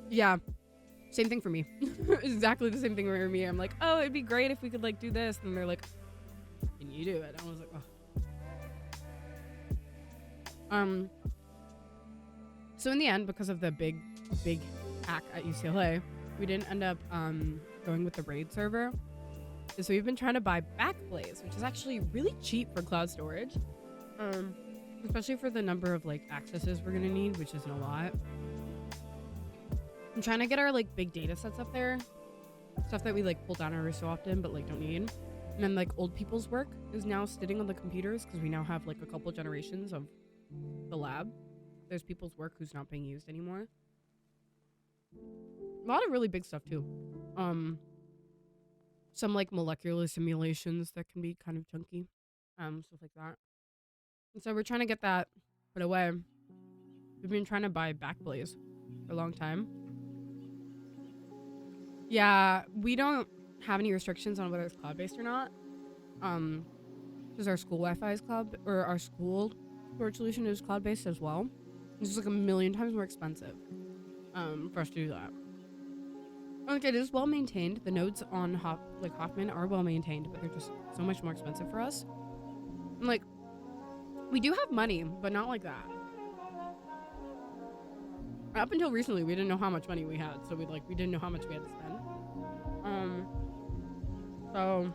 Yeah, same thing for me. Exactly the same thing for me. I'm like, oh, it'd be great if we could like do this, and they're like, can you do it? And I was like, oh. So in the end, because of the big hack at UCLA, we didn't end up going with the RAID server. So we've been trying to buy Backblaze, which is actually really cheap for cloud storage, especially for the number of like accesses we're gonna need, which isn't a lot. I'm trying to get our like big data sets up there, stuff that we like pull down every so often but like don't need. And then like old people's work is now sitting on the computers because we now have like a couple generations of the lab. There's people's work who's not being used anymore. A lot of really big stuff too. Some like molecular simulations that can be kind of chunky, stuff like that. And so we're trying to get that put away. We've been trying to buy Backblaze for a long time. Yeah, we don't have any restrictions on whether it's cloud-based or not. Because our school Wi-Fi is cloud, or our school storage solution is cloud-based as well. It's just like 1,000,000 times more expensive, for us to do that. Like, it is well maintained. The nodes on Hoffman are well maintained, but they're just so much more expensive for us. And like, we do have money, but not like that. Up until recently, we didn't know how much money we had, so we didn't know how much we had to spend. So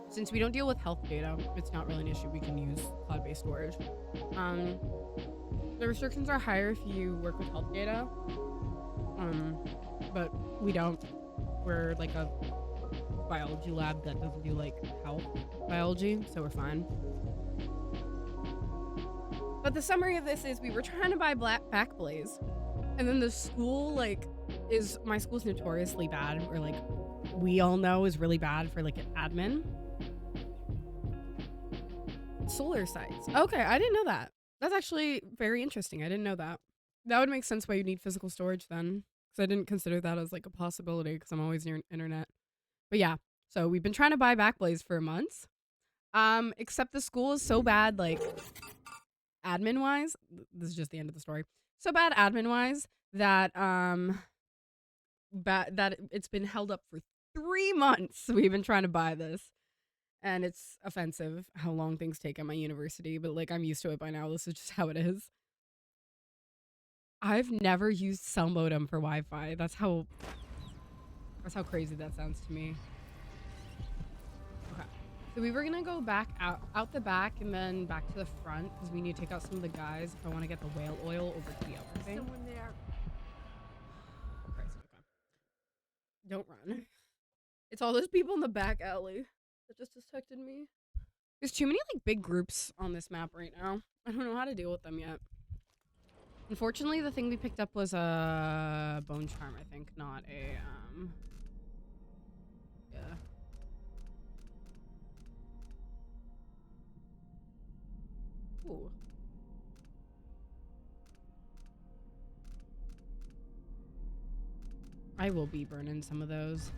since we don't deal with health data, it's not really an issue. We can use cloud-based storage. The restrictions are higher if you work with health data, but we don't. We're like a biology lab that doesn't do like health biology, so we're fine. But the summary of this is we were trying to buy Backblaze, and then the school my school's notoriously bad, or like we all know is really bad for like an admin. Solar sites. Okay, I didn't know that. That's actually very interesting. I didn't know that. That would make sense why you need physical storage then, because I didn't consider that as like a possibility because I'm always near internet. But yeah, so we've been trying to buy Backblaze for months. Except the school is so bad, like admin wise. This is just the end of the story. So bad admin wise that that it's been held up for 3 months. We've been trying to buy this. And it's offensive how long things take at my university, but like I'm used to it by now. This is just how it is. I've never used cell modem for Wi-Fi. That's how crazy that sounds to me. Okay. So we were gonna go back out the back and then back to the front because we need to take out some of the guys if I want to get the whale oil over to the other thing. Someone there. Christ, okay. Don't run. It's all those people in the back alley that just detected me. There's too many like big groups on this map right now. I don't know how to deal with them yet. Unfortunately, the thing we picked up was a bone charm, I think, not a yeah. Ooh. I will be burning some of those.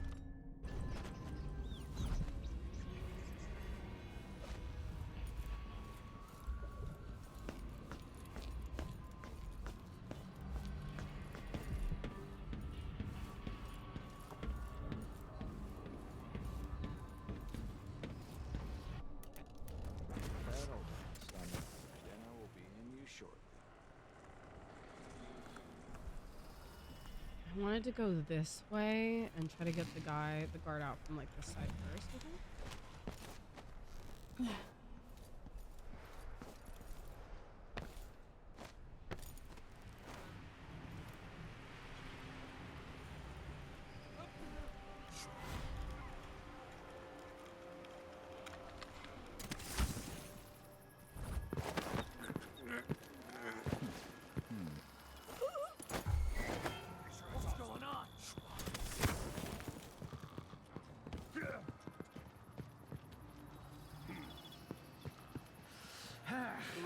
I wanted to go this way and try to get the guard out from like this side first, I think.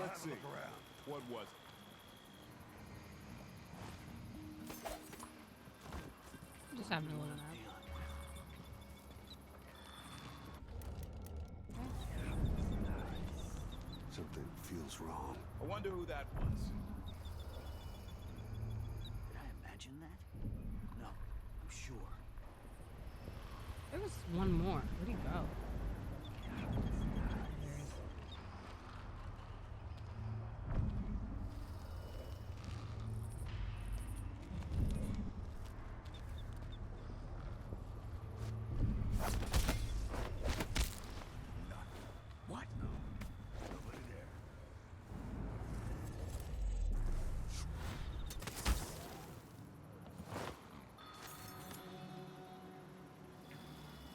Let's see. What was it? Just having a little nap. Something feels wrong. I wonder who that was. Did I imagine that? No, I'm sure. There was one more. Where'd he go?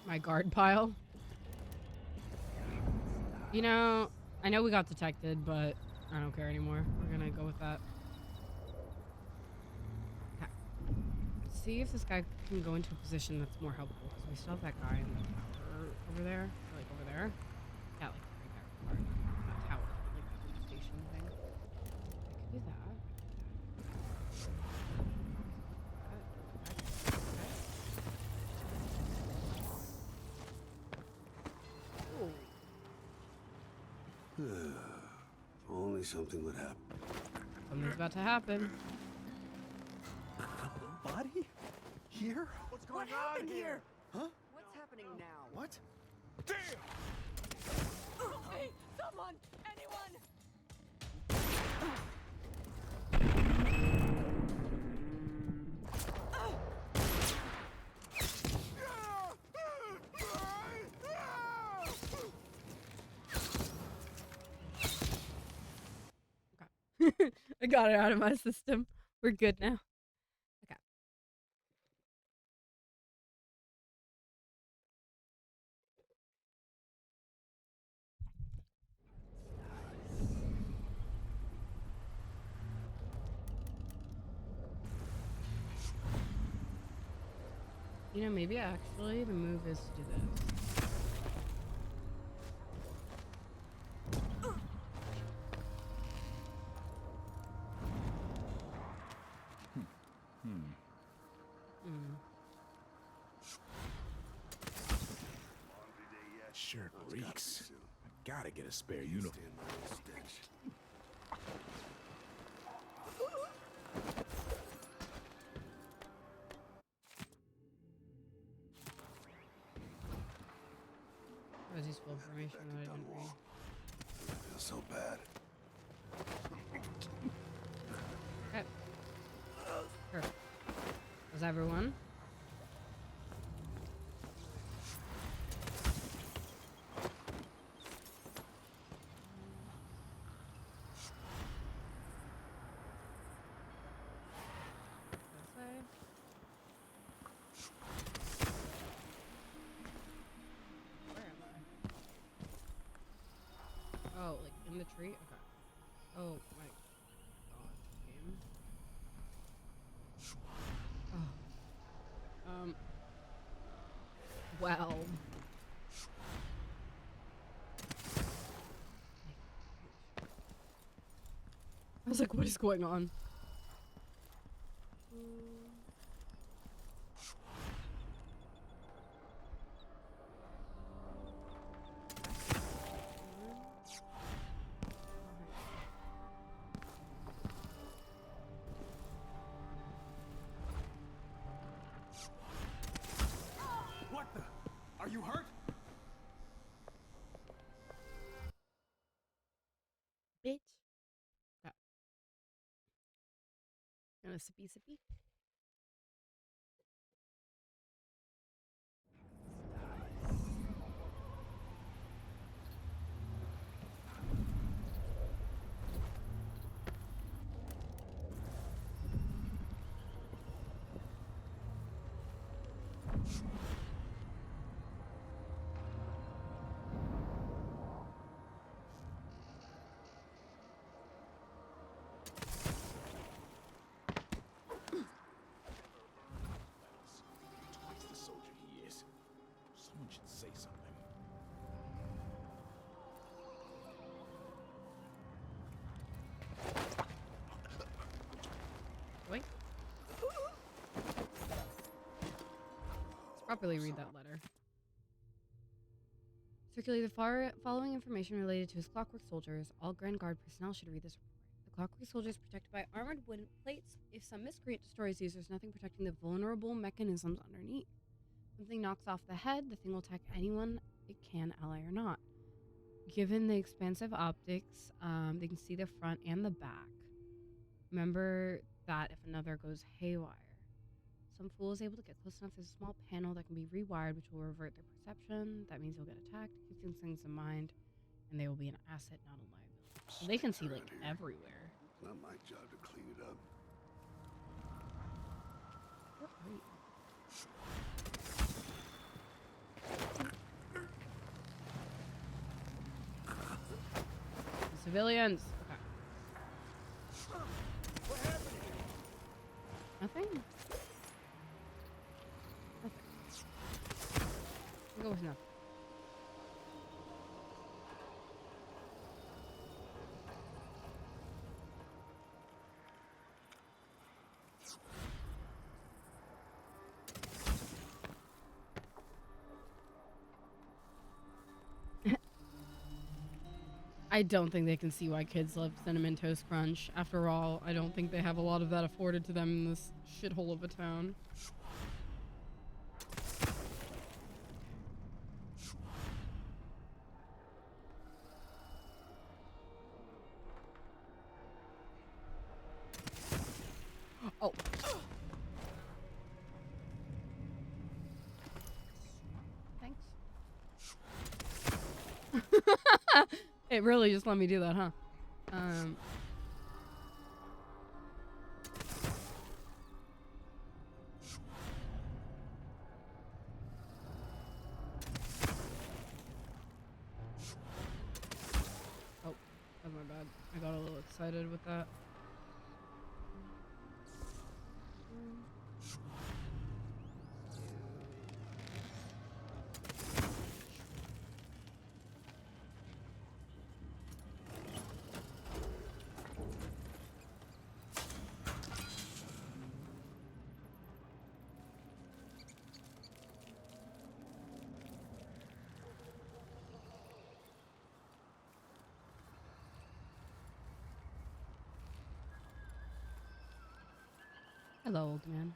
My guard pile. You know, I know we got detected, but I don't care anymore. We're gonna go with that. see if this guy can go into a position that's more helpful, because we still have that guy in the tower over there. Or, like, over there. Yeah, like, right there. Or, not tower, but, like, the station thing. I could do that. Only something would happen. Something's about to happen. Body? Here? What's going on here? Huh? What's happening now? What? Damn! Hey, someone! Anyone! I got it out of my system. We're good now. Okay. You know, maybe actually the move is to do this. Shirt reeks. I gotta get a spare uniform. That was useful information that I didn't read. I feel so bad. Okay. Sure. Was everyone? Oh, like in the tree? Okay. Oh my god, game. Oh. Well. I was like, what is going on? What the? Are you hurt? Bitch. Okay. Gonna sippy sippy. Twice the soldier he is. Someone should say something. Wait. Let's properly read that letter. Circulate the following information related to his clockwork soldiers. All Grand Guard personnel should read this report. The clockwork soldier is protected by armored wooden plates. If some miscreant destroys these, there's nothing protecting the vulnerable mechanisms underneath. Something knocks off the head, the thing will attack anyone it can, ally or not. Given the expansive optics, they can see the front and the back. Remember that if another goes haywire. Some fool is able to get close enough, there's a small panel that can be rewired, which will revert their perception. That means you'll get attacked. Keep these things in mind, and they will be an asset, not a liability. So they can see, like, everywhere. It's not my job to clean it up. What are you? The civilians. Okay. What happened? Nothing? Go with nothing. I don't think they can see why kids love Cinnamon Toast Crunch. After all, I don't think they have a lot of that afforded to them in this shithole of a town. Oh. Thanks. It really just let me do that, huh? Oh, that's my bad. I got a little excited with that. Hello, old man.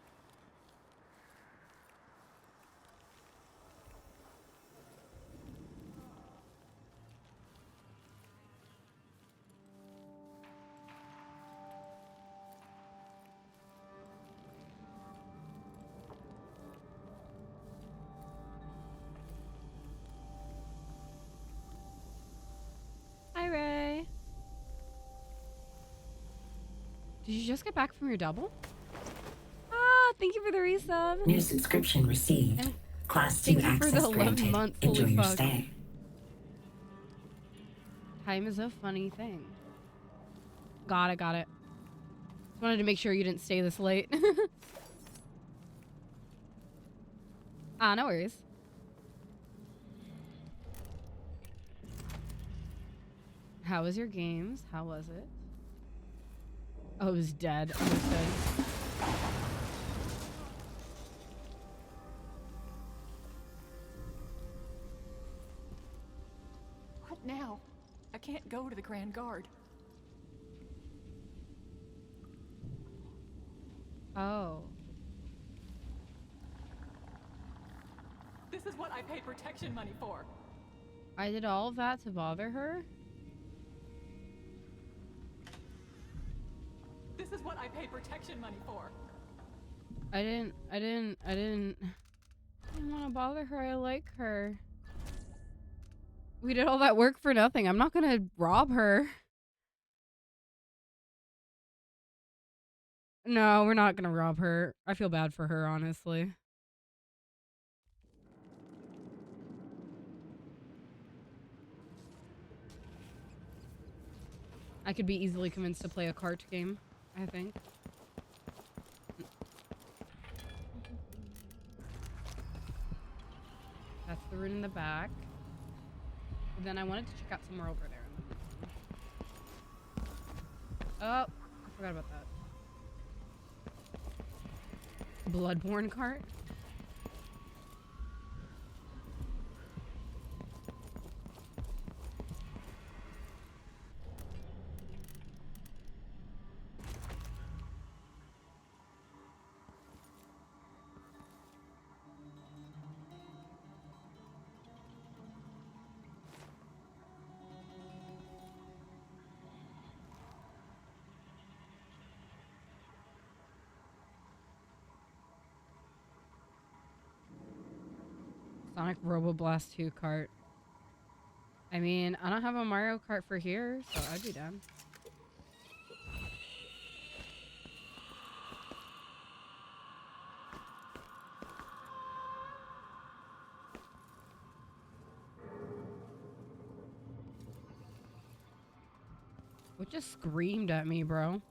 Hi, Ray. Did you just get back from your double? Ah, thank you for the resub. New subscription received. And Class 2 thank you for the access 11 granted. months. Enjoy Holy your fuck. stay. Time is a funny thing. Got it, got it. Just wanted to make sure you didn't stay this late. No worries. How was your games? How was it? Oh, it was dead. Understood. What now? I can't go to the Grand Guard. Oh. This is what I pay protection money for. I did all of that to bother her? This is what I pay protection money for. I didn't want to bother her. I like her. We did all that work for nothing. I'm not gonna rob her. No, we're not gonna rob her. I feel bad for her, honestly. I could be easily convinced to play a cart game, I think. That's the room in the back. But then I wanted to check out somewhere over there. Oh, I forgot about that. Bloodborne cart? Sonic Roboblast 2 cart. I mean, I don't have a Mario Kart for here, so I'd be down. What just screamed at me, bro?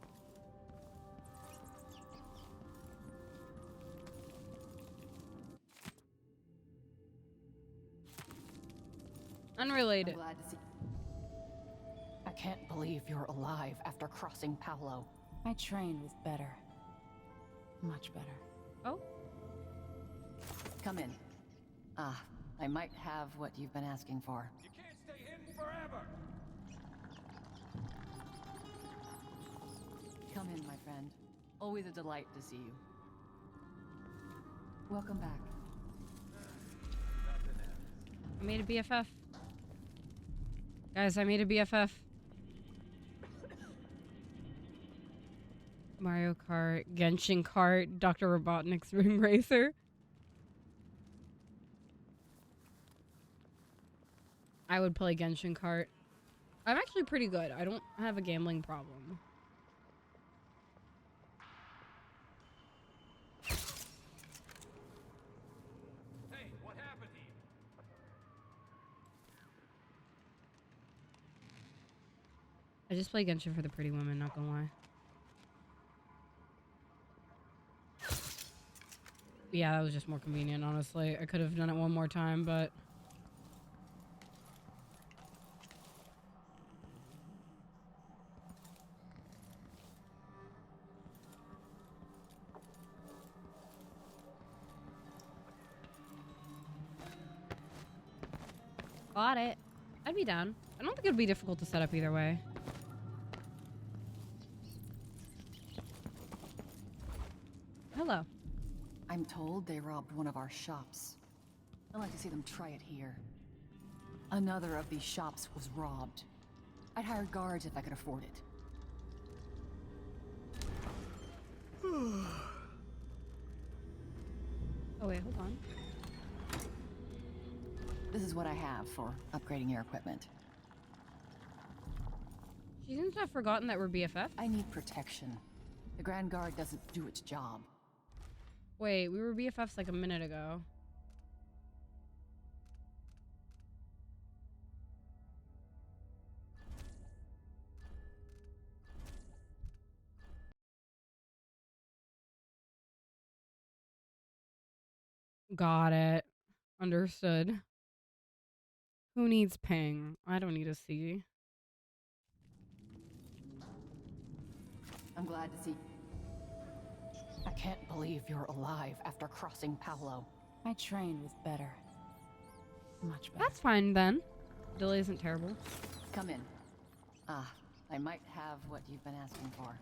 played I'm it. glad to see. I can't believe you're alive after crossing Paolo. I trained with better. Much better. Oh? Come in. I might have what you've been asking for. You can't stay hidden forever! Come in, my friend. Always a delight to see you. Welcome back. I made a BFF. Guys, I made a BFF. Mario Kart, Genshin Kart, Dr. Robotnik's Ring Racer. I would play Genshin Kart. I'm actually pretty good. I don't have a gambling problem. Hey, what happened here? I just play Genshin for the pretty women, not gonna lie. Yeah, that was just more convenient, honestly. I could have done it one more time, but... Got it. I'd be down. I don't think it would be difficult to set up either way. Hello. I'm told they robbed one of our shops. I'd like to see them try it here. Another of these shops was robbed. I'd hire guards if I could afford it. Oh wait, hold on. This is what I have for upgrading your equipment. She seems to have forgotten that we're BFF. I need protection. The Grand Guard doesn't do its job. Wait, we were BFFs like a minute ago. Got it. Understood. Who needs ping? I don't need a C. I'm glad to see. I can't believe you're alive after crossing Paolo. I trained with better. Much better. That's fine then. Delay isn't terrible. Come in. I might have what you've been asking for.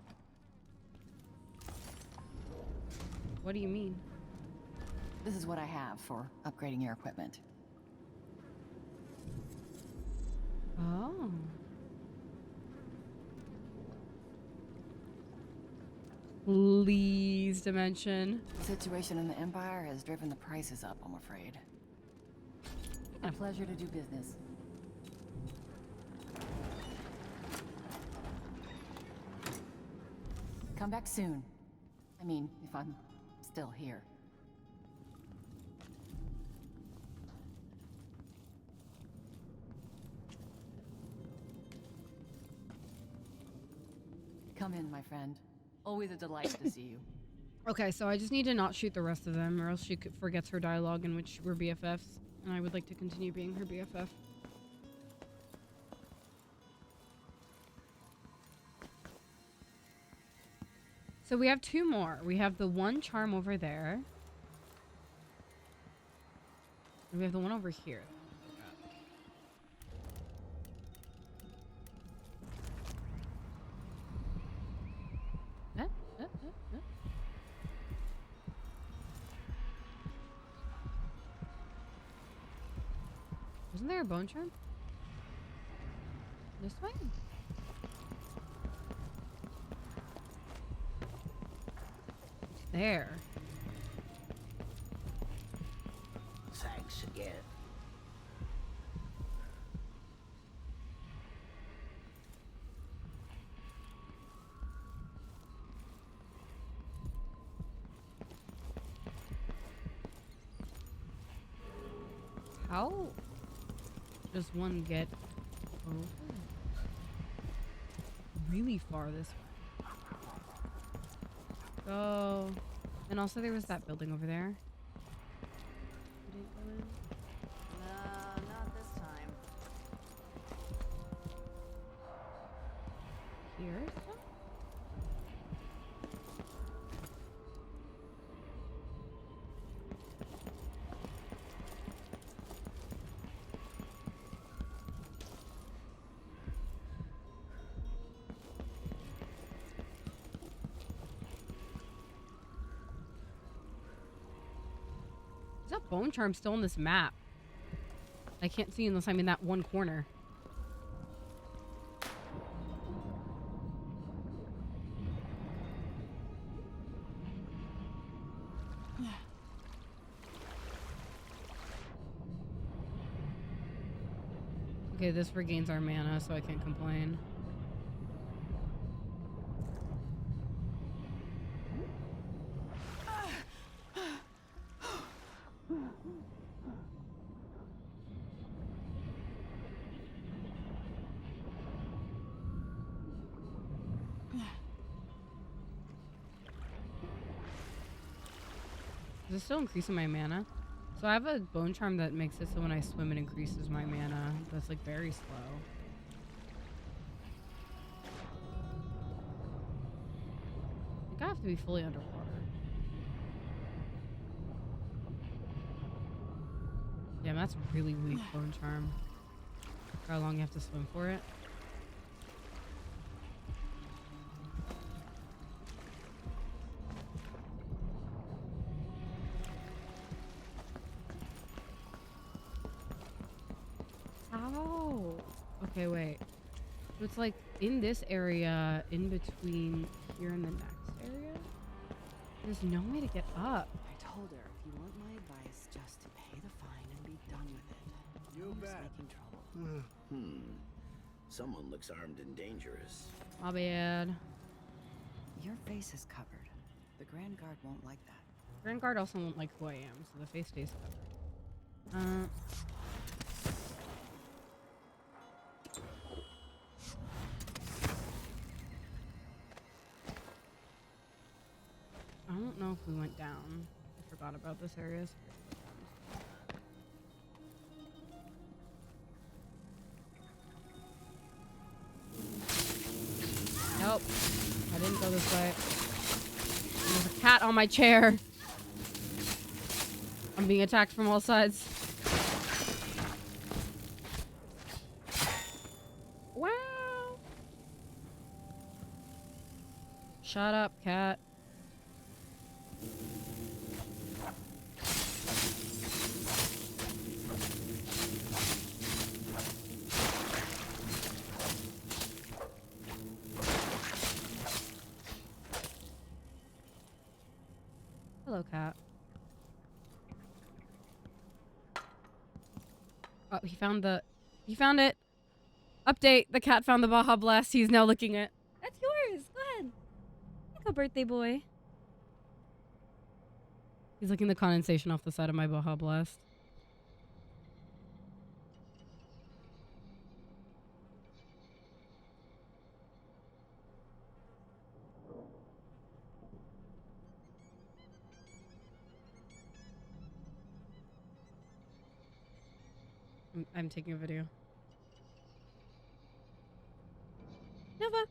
What do you mean? This is what I have for upgrading your equipment. Oh. Please dimension. The situation in the Empire has driven the prices up, I'm afraid. A pleasure to do business. Come back soon. I mean, if I'm still here. Come in, my friend. Always a delight to see you. Okay, so I just need to not shoot the rest of them, or else she forgets her dialogue in which we're BFFs, and I would like to continue being her BFF. So we have two more. We have the one charm over there. And we have the one over here. Wasn't there a bone charm? This way? It's there. Thanks again. How does one get over? Really far this way. Oh, and also there was that building over there. No, not this time. here. Is that bone charm still in this map? I can't see unless I'm in that one corner. Okay, this regains our mana, so I can't complain. Is it still increasing my mana? So I have a bone charm that makes it so when I swim it increases my mana. That's like very slow. I think I have to be fully underwater. Damn, that's really weak bone charm. For how long you have to swim for it. Ow. Okay, wait. So it's like in this area, in between here and the next area? There's no way to get up. I told her if you want my advice, just to pay the fine and be done with it. You Who's bet. making trouble? Someone looks armed and dangerous. My bad. Your face is covered. The Grand Guard won't like that. Grand Guard also won't like who I am, so the face stays covered. I don't know if we went down. I forgot about this area. Nope. I didn't go this way. There's a cat on my chair. I'm being attacked from all sides. Wow. Shut up, cat. Hello, cat. Oh, he found it. Update. The cat found the Baja Blast. He's now licking it. That's yours. Go ahead. Go, birthday boy. He's licking the condensation off the side of my Baja Blast. I'm taking a video. Nova.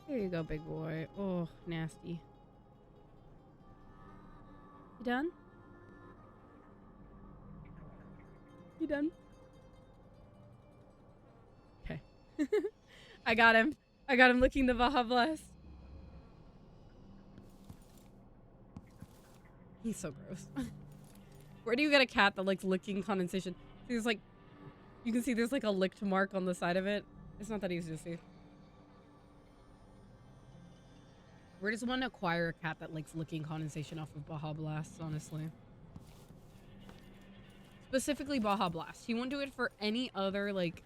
Here you go, big boy. Oh, nasty. You done? You done? Okay. I got him. I got him licking the Baja Blast. He's so gross. Where do you get a cat that likes licking condensation? There's like, you can see there's like a licked mark on the side of it. It's not that easy to see. Where does one acquire a cat that likes licking condensation off of Baja Blasts, honestly? Specifically Baja Blast. He won't do it for any other, like,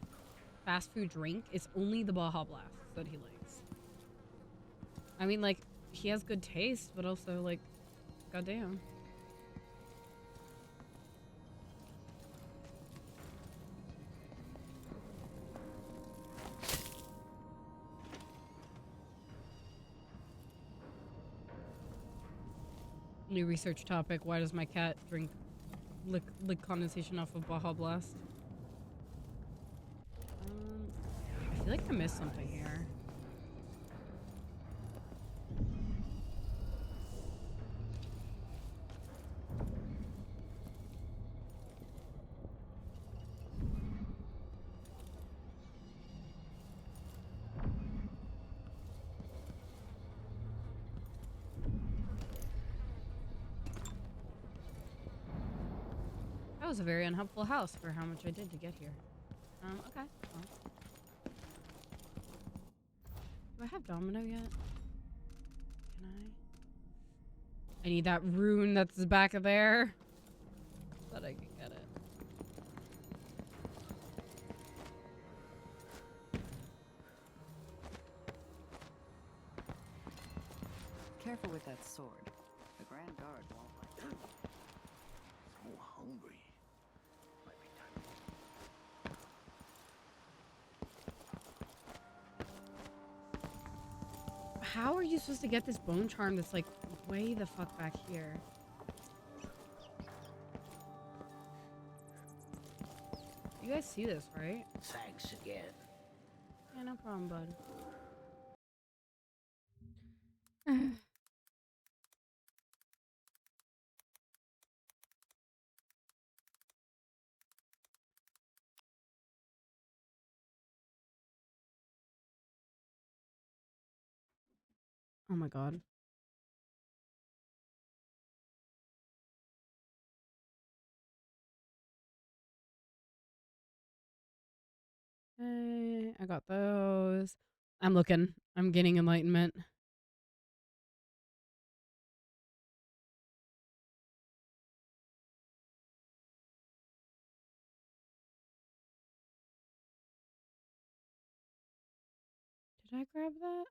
fast food drink. It's only the Baja Blast that he likes. I mean, like, he has good taste, but also, like, goddamn. New research topic. Why does my cat lick condensation off of Baja Blast? I feel like I missed something here. That was a very unhelpful house for how much I did to get here. Okay. Well. Do I have Domino yet? Can I? I need that rune that's back there. But I can get it. Careful with that sword. The Grand Guard won't like it. So hungry. Might be time. How are you supposed to get this bone charm that's like way the fuck back here? You guys see this, right? Thanks again. Yeah, no problem, bud. Oh my god. Hey, I got those. I'm looking. I'm getting enlightenment. Did I grab that?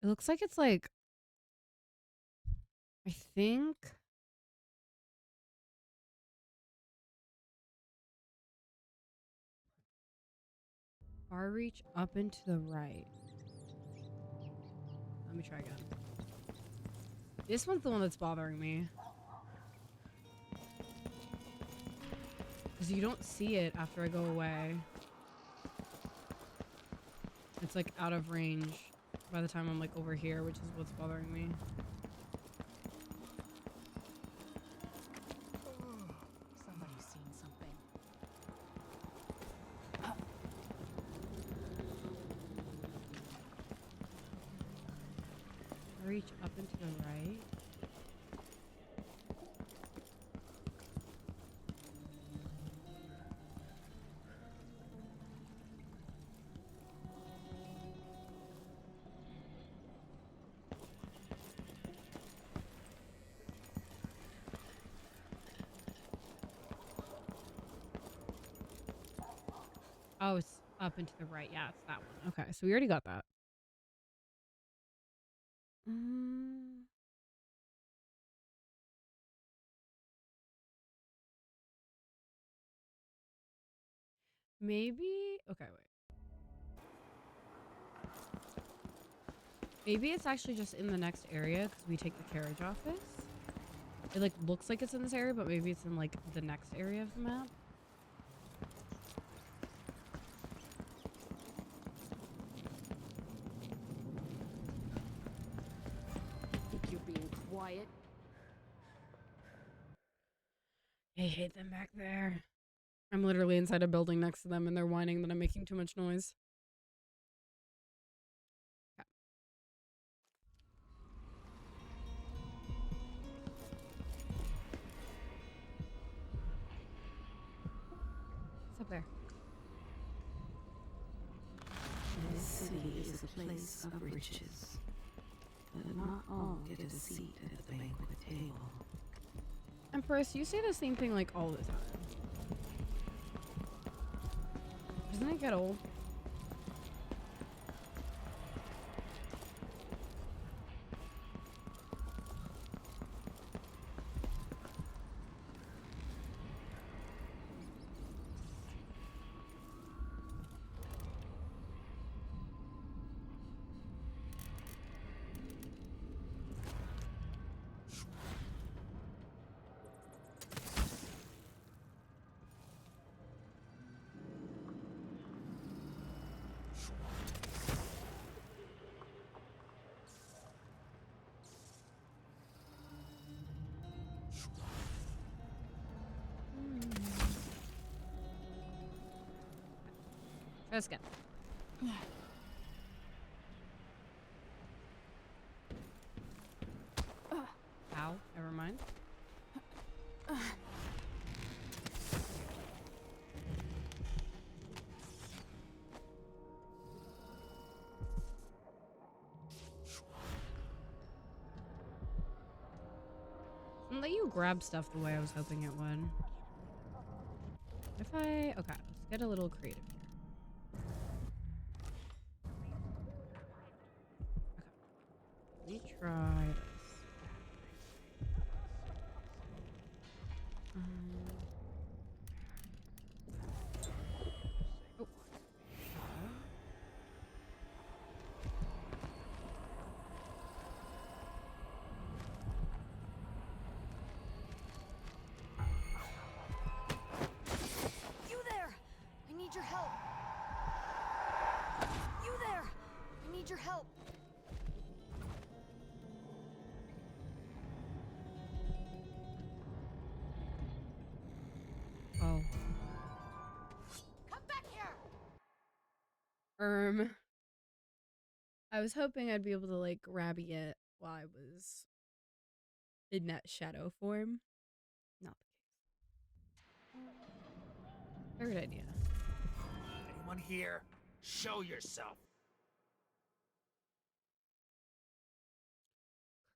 It looks like it's like, I think. Far reach up and to the right. Let me try again. This one's the one that's bothering me. Because you don't see it after I go away. It's like out of range by the time I'm like over here, which is what's bothering me. Somebody's seen something. Reach up and to the right. Oh, it's up and to the right. Yeah, it's that one. Okay, so we already got that. Maybe. Okay, wait. Maybe it's actually just in the next area because we take the carriage office. It like looks like it's in this area, but maybe it's in like the next area of the map. Think you're being quiet? I hate them back there. I'm literally inside a building next to them and they're whining that I'm making too much noise. Okay. What's up there? This city is a place of riches, but not all get a seat at the banquet table. Empress, you say the same thing like all the time. Doesn't it get old? Let's go. Ow, never mind. Didn't let you grab stuff the way I was hoping it would. What if I... Okay, let's get a little creative here. Okay. We try this. Oh. You there! I need your help! You there! I need your help! Oh. Come back here! I was hoping I'd be able to, like, grab it while I was in that shadow form. Not the case. Third idea. Anyone here? Show yourself.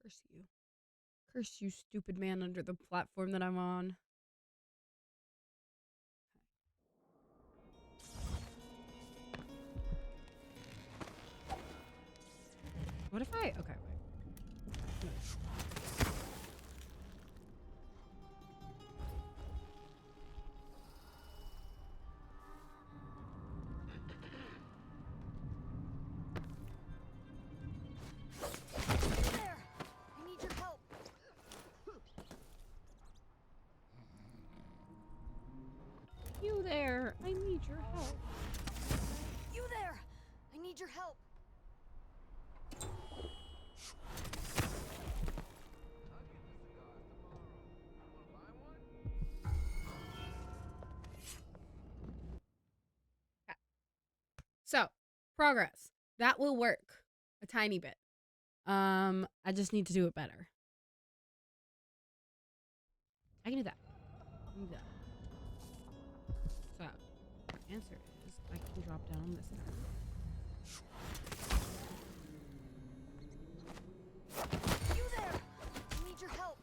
Curse you. Curse you, stupid man under the platform that I'm on. What if I... Okay, wait. There! I need your help! You there! I need your help. You there! I need your help! Okay. So, progress. That will work. A tiny bit. I just need to do it better. I can do that. I can do that. So, the answer is I can drop down this guy. You there! I need your help!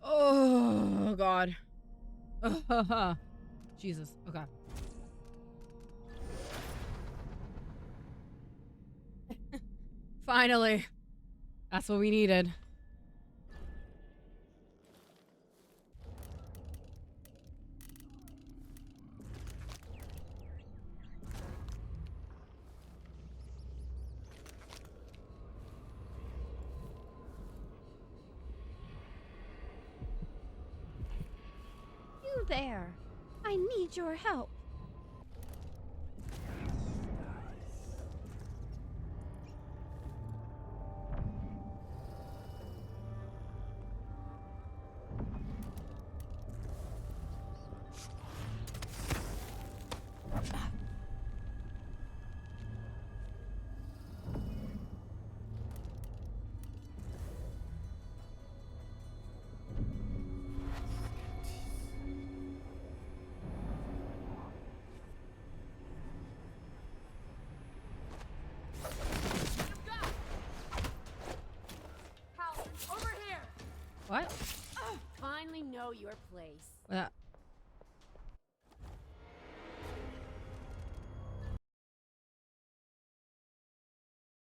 Oh, God. Jesus. Okay. Finally. That's what we needed. You there. I need your help. What? Finally know your place. What?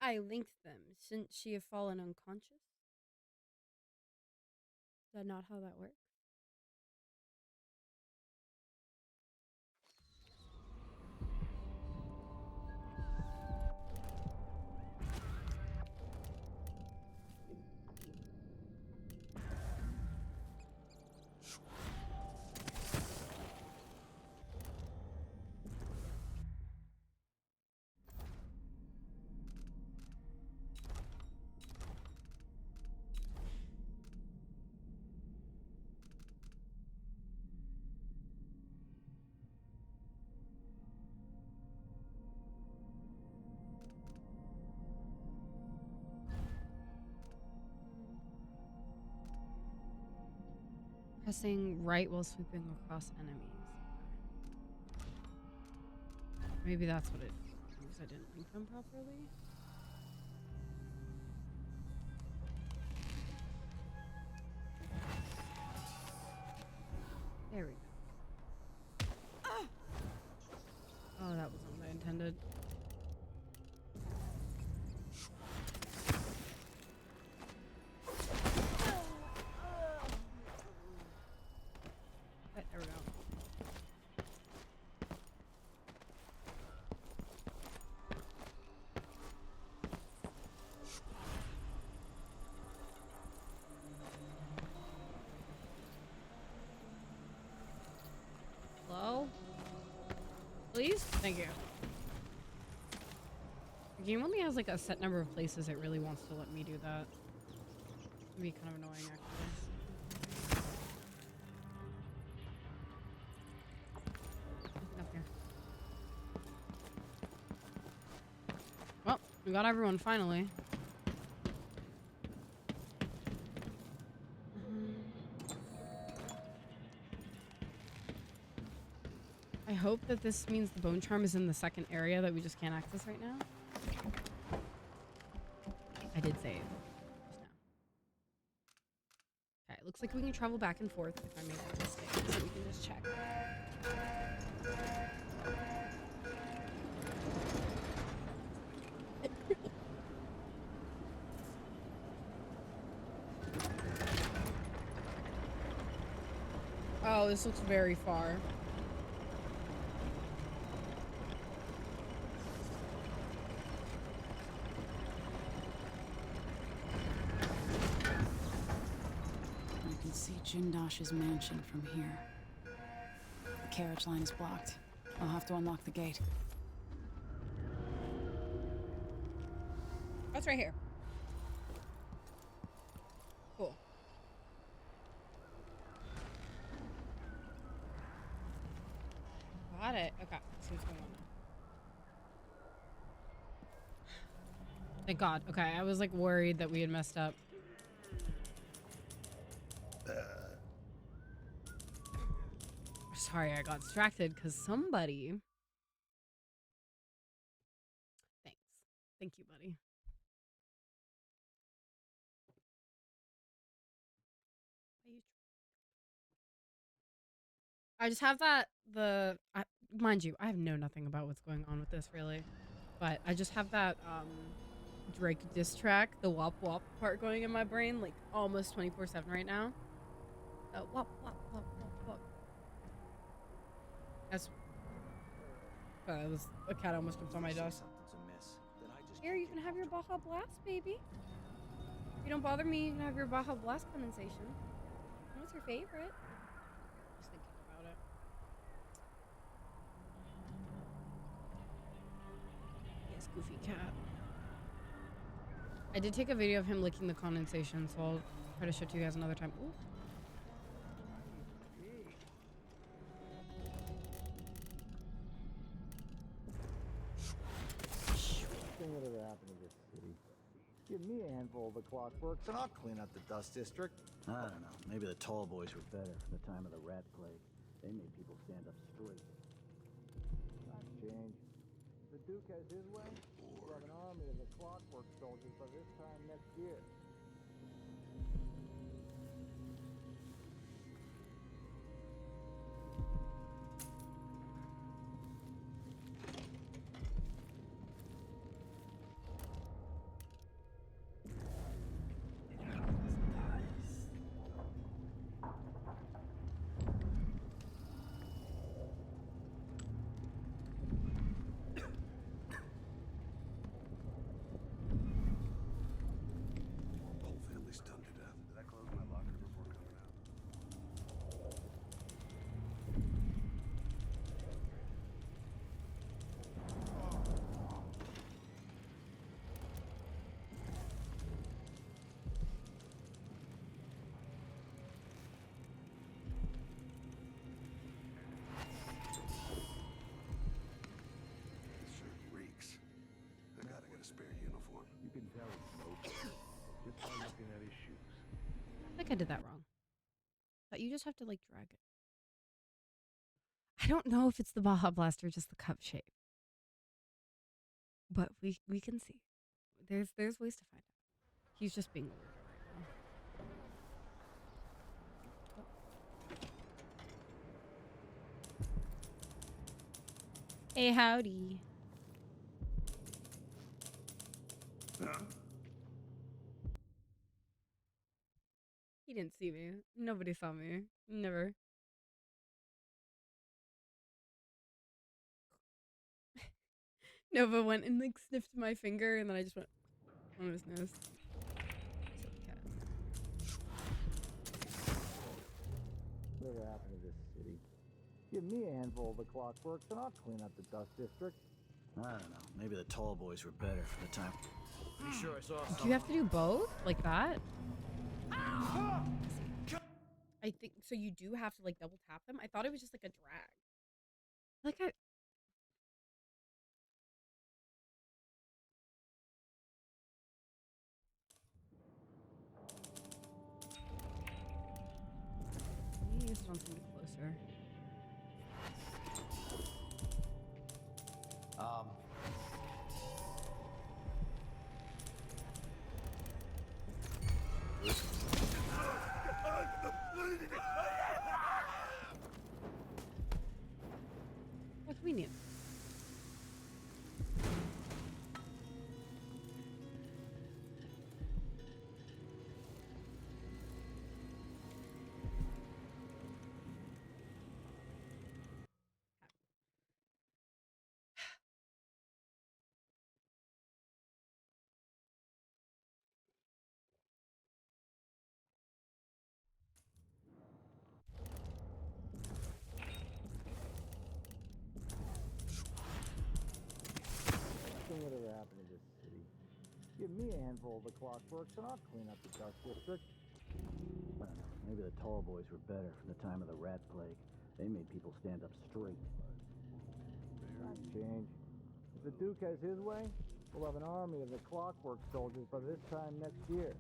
I linked them. Shouldn't she have fallen unconscious? Is that not how that works? Pressing right while sweeping across enemies. Maybe that's what it means. I didn't link them properly. There we go. Oh, that wasn't what I intended. There we go. Hello? Please? Thank you. The game only has like a set number of places it really wants to let me do that. It'd be kind of annoying actually. Nothing up here. Well, we got everyone finally. I hope that this means the bone charm is in the second area that we just can't access right now. I did save. Okay, looks like we can travel back and forth if I make a mistake, so we can just check. Oh, this looks very far. You can see Jindosh's mansion from here. The carriage line is blocked. I'll have to unlock the gate. That's right here. Cool. Got it. Okay. Let's see what's going on now. Thank God. Okay, I was like worried that we had messed up. Sorry, I got distracted because somebody. Thanks. Thank you, buddy. I just have that mind you, I have nothing about what's going on with this really, but I just have that Drake diss track, the wop wop part going in my brain like almost 24/7 right now. Wop wop wop wop wop. That's it was a cat almost jumped on my desk. Here, you can have your Baja Blast, baby. If you don't bother me, you can have your Baja Blast condensation. What's your favorite? Just thinking about it. Yes, goofy cat. I did take a video of him licking the condensation, so I'll try to show it to you guys another time. Ooh. Whatever happened to this city? Give me a handful of the clockworks and I'll clean up the dust district. I don't know. Maybe the tall boys were better from the time of the rat plague. They made people stand up straight. Times change. The Duke has his way. We'll have an army of the clockwork soldiers by this time next year. like I did that wrong. But you just have to like drag it. I don't know if it's the Baja Blast or just the cup shape. But we can see. There's ways to find out. He's just being a weirdo right now. Hey, howdy. He didn't see me. Nobody saw me. Never. Nova went and like sniffed my finger, and then I just went on his nose. Silly cat. Whatever happened to this city? Give me a handful of the clockworks and I'll clean up the dust district. I don't know. Maybe the tall boys were better for the time. Pretty sure I saw Do you have to do both like that? I think so. You do have to like double tap them. I thought it was just like a drag. Like I. Maybe use it on something closer. What do we need? Whatever happened to this city? Give me a handful of the clockworks and I'll clean up the dust district. I don't know. Maybe the tall boys were better from the time of the rat plague. They made people stand up straight. Times change. If the Duke has his way, we'll have an army of the clockwork soldiers by this time next year.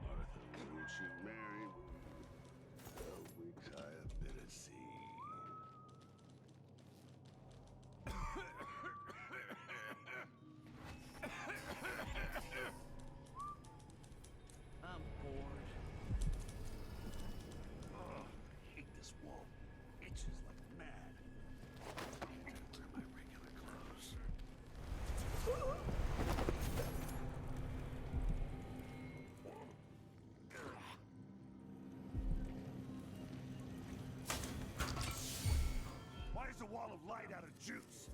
Martha, won't you marry me? 12 weeks high up bitter sea. I'm bored. Oh, I hate this wall. Itches like mad. I need to wear my regular clothes. Why is the wall of light out of juice?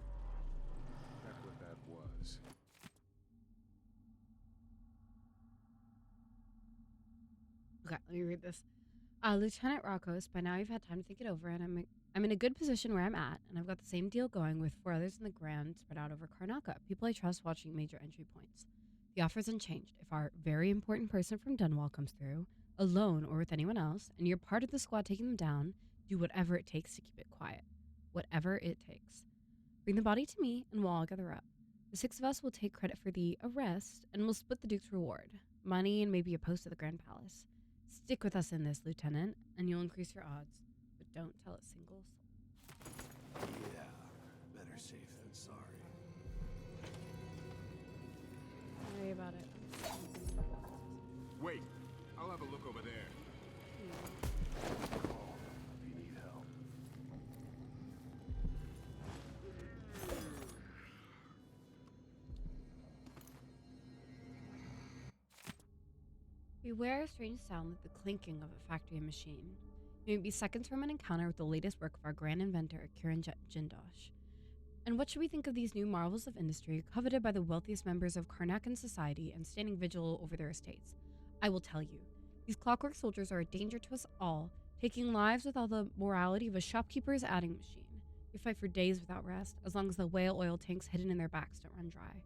That's what that was. Okay, let me read this. Lieutenant Rockos, by now you've had time to think it over, and I'm in a good position where I'm at, and I've got the same deal going with 4 others in the ground spread out over Karnaca. People I trust watching major entry points. The offer's unchanged. If our very important person from Dunwall comes through, alone or with anyone else, and you're part of the squad taking them down, do whatever it takes to keep it quiet. Whatever it takes. Bring the body to me, and we'll all gather up. The 6 of us will take credit for the arrest, and we'll split the Duke's reward. Money and maybe a post at the Grand Palace. Stick with us in this, Lieutenant, and you'll increase your odds. But don't tell a single soul. Yeah, better safe than sorry. Don't worry about it. Wait, I'll have a look over there. Call if you need help. Beware a strange sound like the clinking of a factory machine. You may be seconds from an encounter with the latest work of our grand inventor, Kiran Jindosh. And what should we think of these new marvels of industry coveted by the wealthiest members of Karnakan society and standing vigil over their estates? I will tell you, these clockwork soldiers are a danger to us all, taking lives with all the morality of a shopkeeper's adding machine. They fight for days without rest, as long as the whale oil tanks hidden in their backs don't run dry.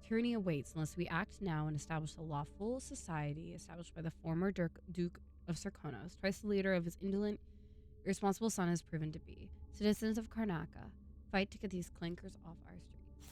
Tyranny awaits unless we act now and establish a lawful society established by the former Duke of Sarkonos, twice the leader of his indolent, irresponsible son has proven to be. Citizens of Karnaca, fight to get these clinkers off our streets.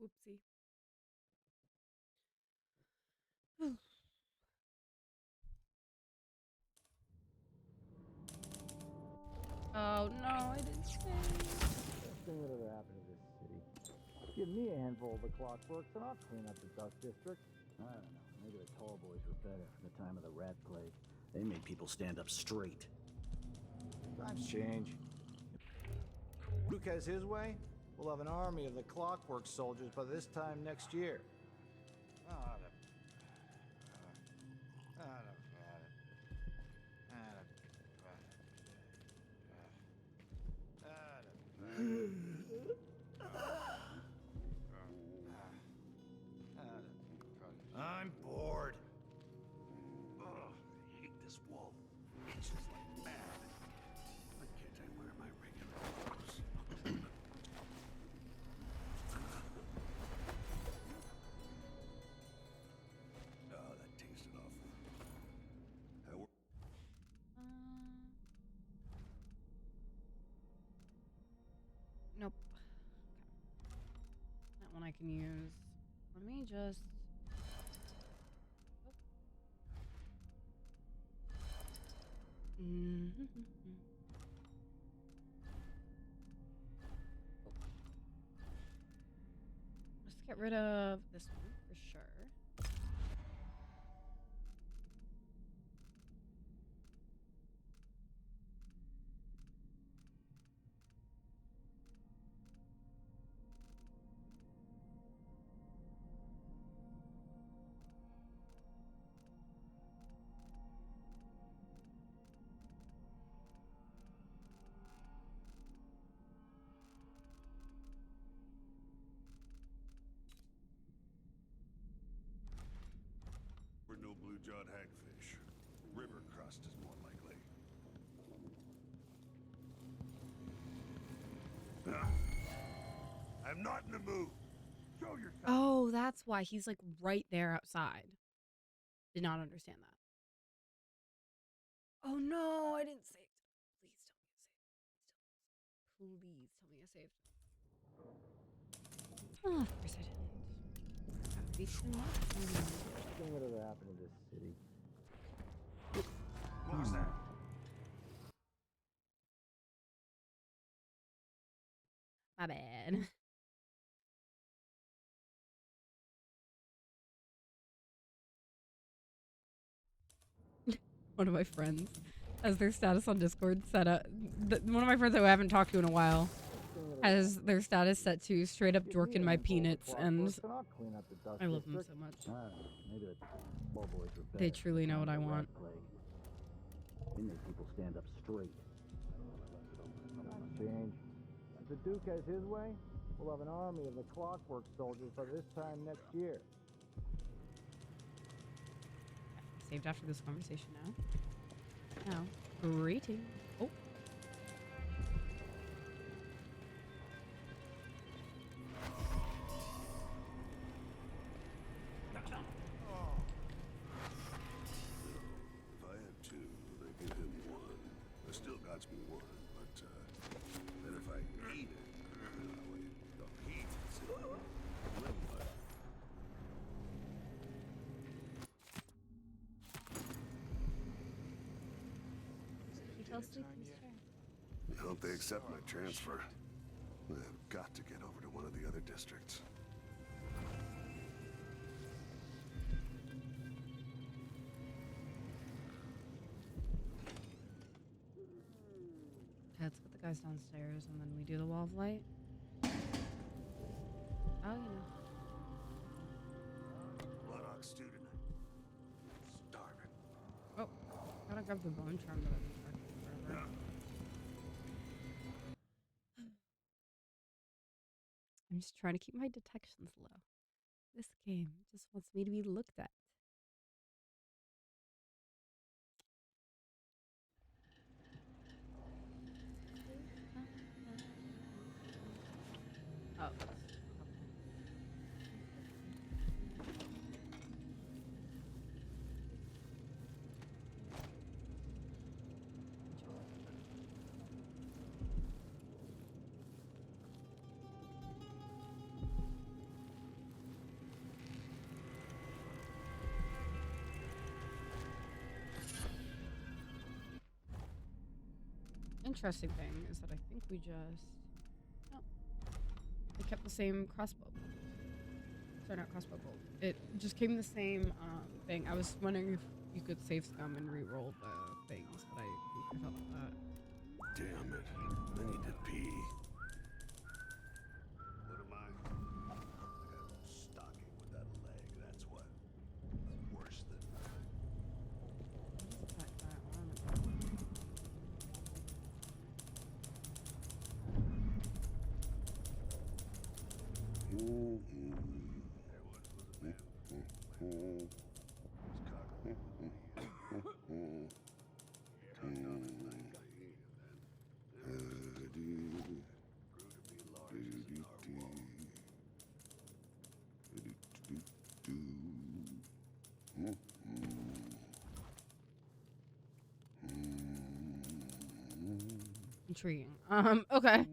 Whoopsie. Oh no, I didn't say. Best thing that ever happened to this city. Give me a handful of the clockworks and I'll clean up the dust district. I don't know. Maybe the tall boys were better at the time of the rat plague. They made people stand up straight. Times change. Luke has his way. We'll have an army of the clockwork soldiers by this time next year. I'm bored. Ugh, I hate this wall. It's just like mad. Why can't I wear my regular clothes? Oh, that tasted awful. Nope. That one I can use. Let me just. Let's get rid of this one for sure. We're no blue-jawed hagfish. River crust is more likely. I'm not in the mood. Show yourself. Oh, that's why he's like right there outside. Did not understand that. Oh no, I didn't save. Please tell me I saved. Oh, of course I didn't. That would be too much. Best thing that ever happened to this city. What was that? My bad. One of my friends has their status on Discord set up. One of my friends that I haven't talked to in a while has their status set to straight up dorking my peanuts, and I love them so much. Maybe the tall boys were better They truly know what I want. They made people stand up straight. Change. If the Duke has his way, we'll have an army of the clockwork soldiers by this time next year. Saved after this conversation now. Now, greeting. Oh. If I had two, they give him one. It still got me one, but then if I eat it, the heat is in it. He fell asleep in his chair. I hope they accept my transfer. I've got to get over to one of the other districts. Okay, let's get the guys downstairs and then we do the wall of light. Oh, you know. Bloodhawk student. Starving. Oh, gotta grab the bone charm that I've been tracking forever. I'm just trying to keep my detections low. This game just wants me to be looked at. Oh. interesting thing is that I think we just... No. We kept the same crossbow. Sorry, not crossbow bolt. It just came the same thing. I was wondering if you could save scum and re-roll the things, but I think I felt that. Damn it. I need to pee. What am I? I got a stocking without a leg, that's what. Worse than nothing. Intriguing. Okay.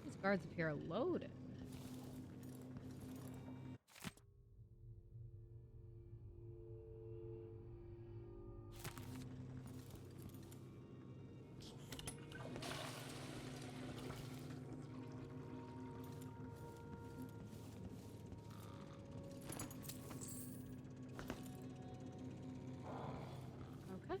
These guards up here are loaded. Okay.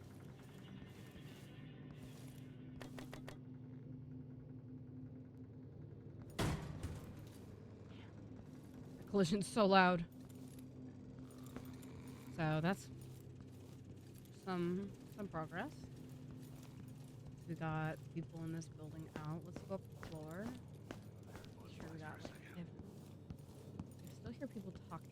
The collision's so loud. So that's some progress. We got people in this building out. Let's go up the floor. Make sure we got like I still hear people talking.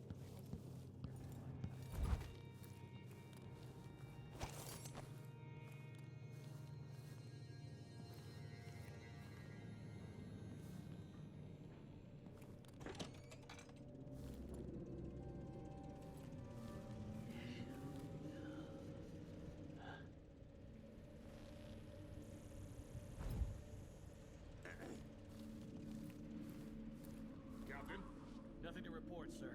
Captain, nothing to report, sir.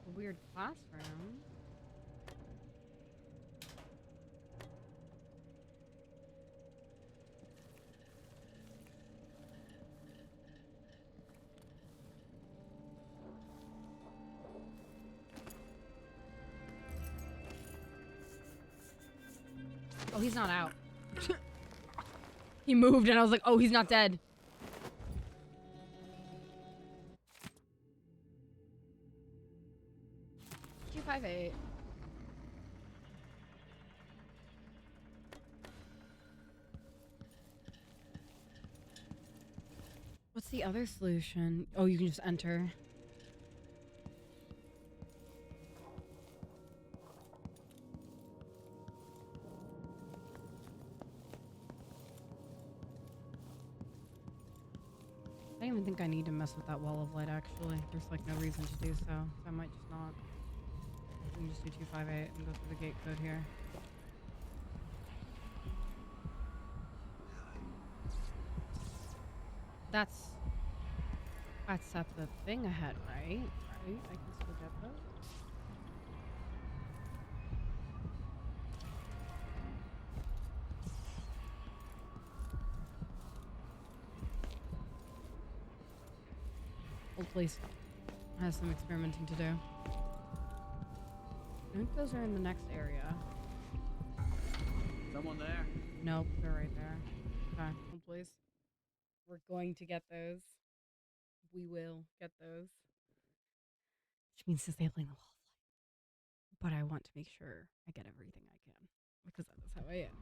A weird classroom. Oh, he's not out. He moved and I was like, oh, he's not dead. $258. What's the other solution? Oh, you can just enter. I don't even think I need to mess with that wall of light, actually. There's like no reason to do so. So I might just not. We can just do 258 and go through the gate code here. That's at the thing ahead, right? Right? I can still get those. Old place has some experimenting to do. I think those are in the next area. Someone there? Nope, they're right there. Okay, hold please. We're going to get those. We will get those. which means disabling the wall of light. But I want to make sure I get everything I can, because that is how I am.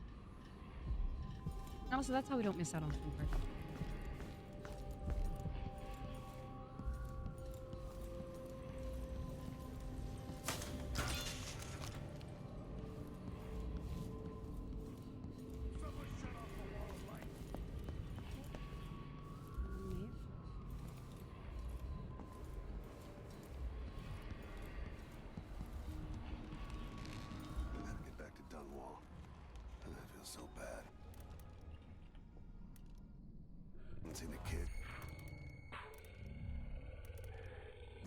And also, that's how we don't miss out on some parts. I gotta get back to Dunwall. And I feel so bad. Haven't seen the kid.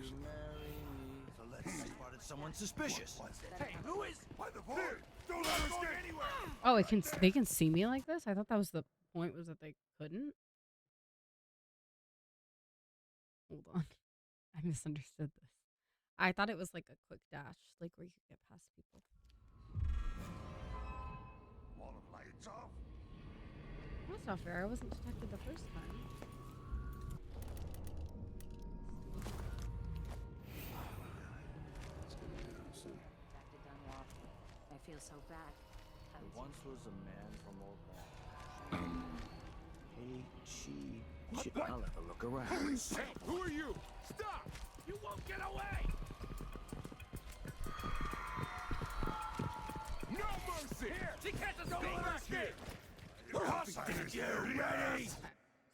You marry me. So let's I spotted someone suspicious. Hey, who is? By the board! Don't let us go anywhere! Oh, they can see me like this? I thought that was the point, was that they couldn't. Hold on. I misunderstood this. I thought it was like a quick dash, like where you could get past people. Wall of lights off. That's not fair. I wasn't detected the first time. Back to Dunwall. I feel so bad. There once was a man from Old Hall. Hey, she. I'll have a look around. Hey, who are you? Stop! You won't get away! No mercy! Here! She catch us don't let us here! You ready?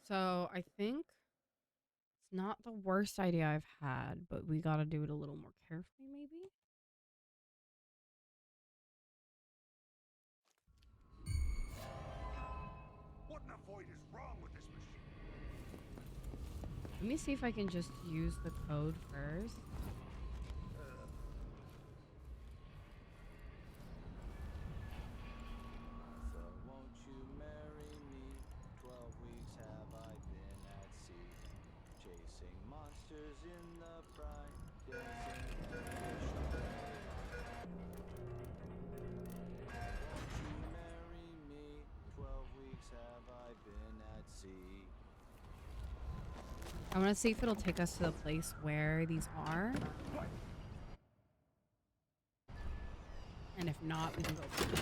So I think it's not the worst idea I've had, but we gotta do it a little more carefully, maybe? What in the void is wrong with this machine? Let me see if I can just use the code first. So won't you marry me? 12 weeks have I been at sea, chasing monsters in the brine, dancing in the fish. Won't you marry me? 12 weeks have I been at sea. I want to see if it'll take us to the place where these are. And if not, we can go for it.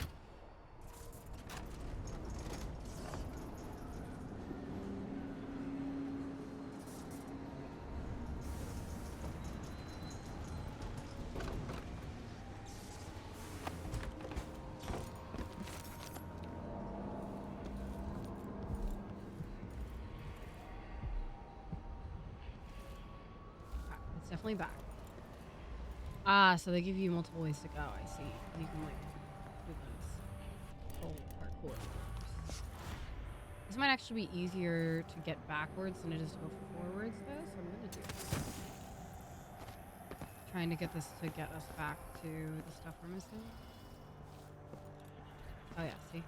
It's definitely back. Ah, so they give you multiple ways to go. I see. You can like do this whole parkour. This might actually be easier to get backwards than it is to go forwards, though. So I'm gonna do this. Trying to get this to get us back to the stuff we're missing. Oh yeah, see.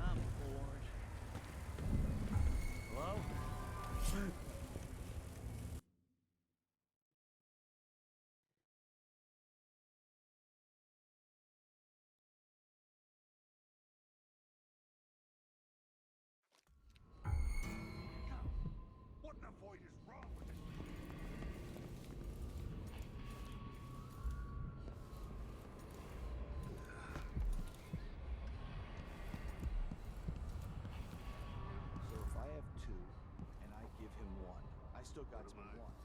I'm bored. Hello? What in the void is wrong with this machine? So if I have I still got some one.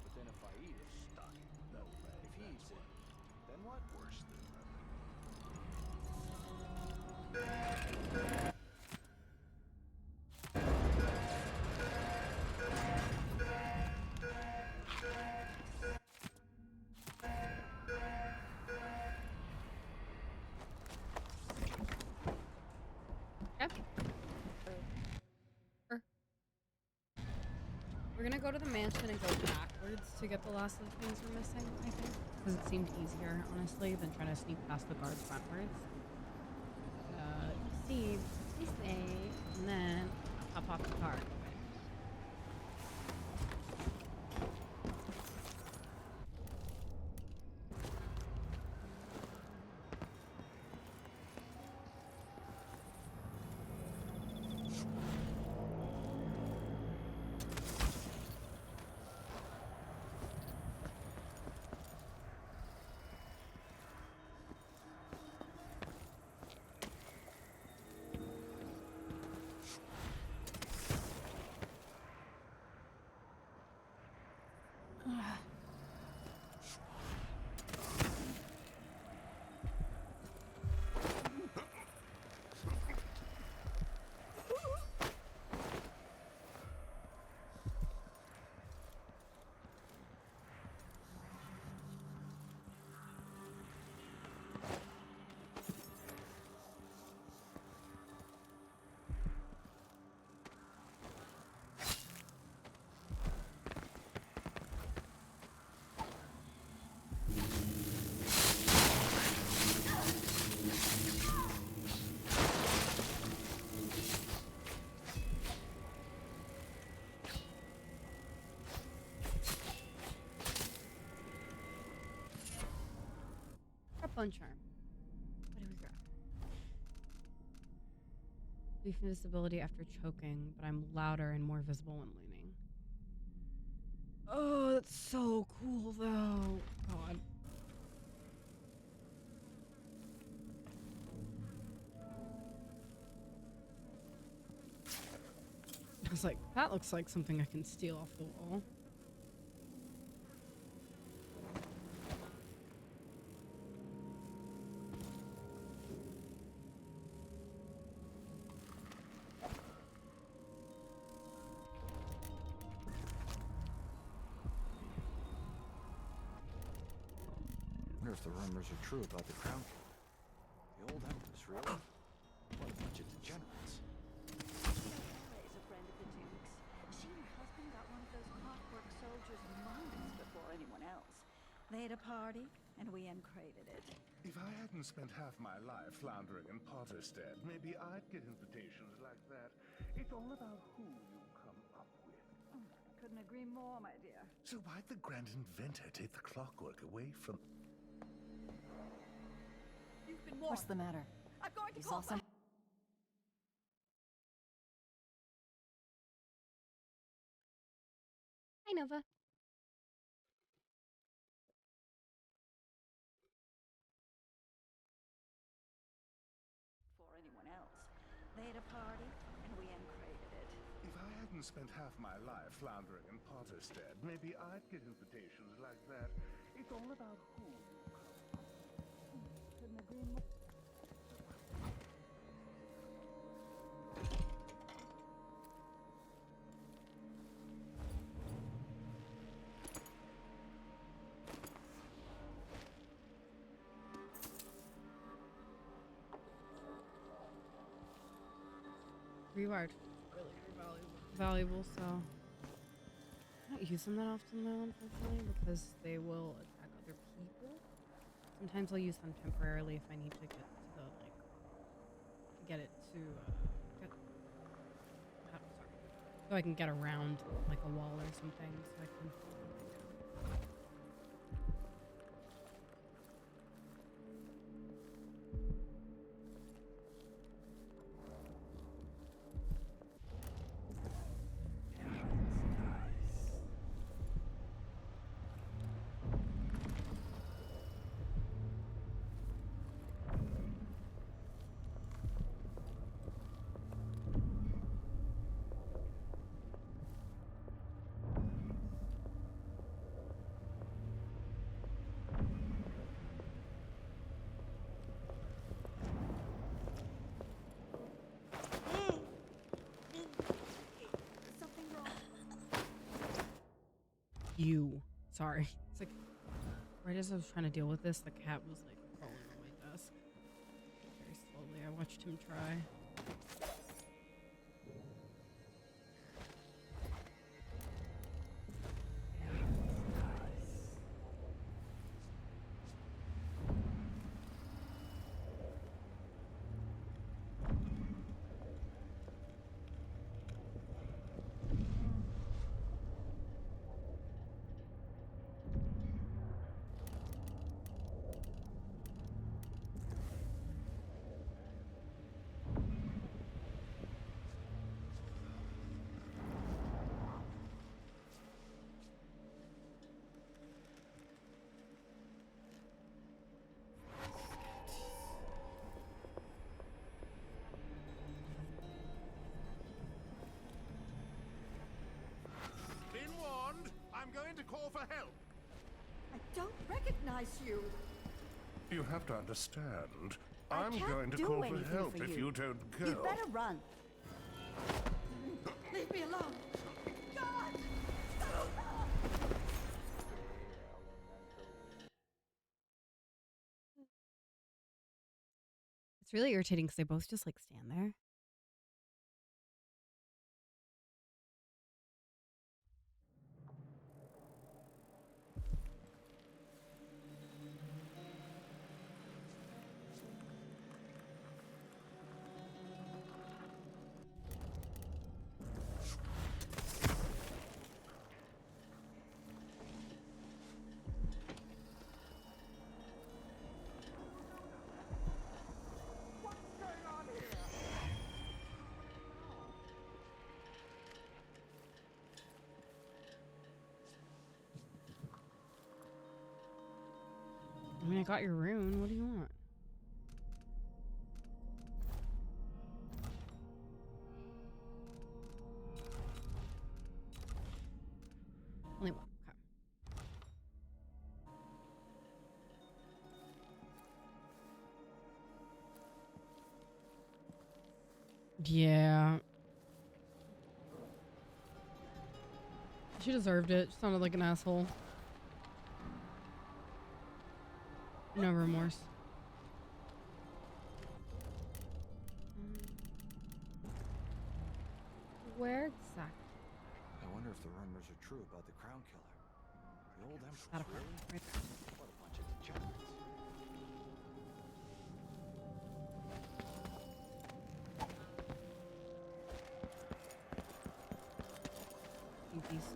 But then if I eat it, if he eats it, then what? Worse than Yep. We're gonna go to the mansion and go backwards to get the last of the things we're missing, I think. Because it seemed easier, honestly, than trying to sneak past the guards frontwards. See, this way, and then I'll hop off the car. Bone charm. What do we grab? Brief invisibility after choking, but I'm louder and more visible when leaning. Oh, that's so cool, though. God. I was like, that looks like something I can steal off the wall. I wonder if the rumors are true about the crown killer. The old empress, really? What a bunch of degenerates. Is a friend of the Duke's. She and her husband got one of those clockwork soldiers months before anyone else. They had a party, and we uncrated it. If I hadn't spent half my life floundering in Potterstead, maybe I'd get invitations like that. It's all about who you come up with. Couldn't agree more, my dear. So why'd the grand inventor take the clockwork away from... You've been What's the matter? I'm going to You call saw some. Hi, Nova. Before anyone else. They had a party, and we uncrated it. If I hadn't spent half my life floundering in Potterstead, maybe I'd get invitations like that. It's all about who you come up with. Couldn't agree more. Reward. Really valuable, so I don't use them that often though, unfortunately, because they will attack other people. Sometimes I'll use them temporarily if I need to get to the get it to so I can get around like a wall or something, so I can. You. Sorry. It's like, right as I was trying to deal with this, the cat was like crawling on my desk. Very slowly. I watched him try. Been warned. I'm going to call for help. I don't recognize you. You have to understand. I I'm can't going to do call for anything help for if you. you don't go. You better run. Leave me alone. God! It's really irritating because they both just like stand there. I mean, I got your rune. What do you want? Only one. Okay. Yeah. She deserved it. She sounded like an asshole. No remorse. Where exactly? I wonder if the rumors are true about the Crown Killer. The old Empress, Got a really? right there. What a bunch of degenerates. Pinkies.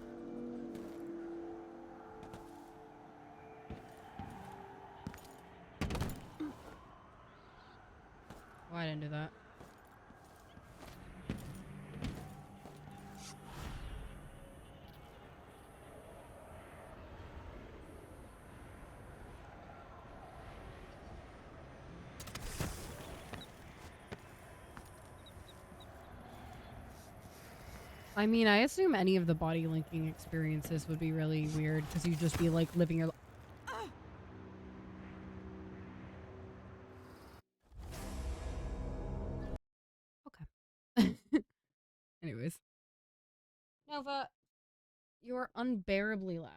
Oh, I didn't do that. I mean, I assume any of the body linking experiences would be really weird because you'd just be like living your Okay. Anyways. Nova, you're unbearably loud.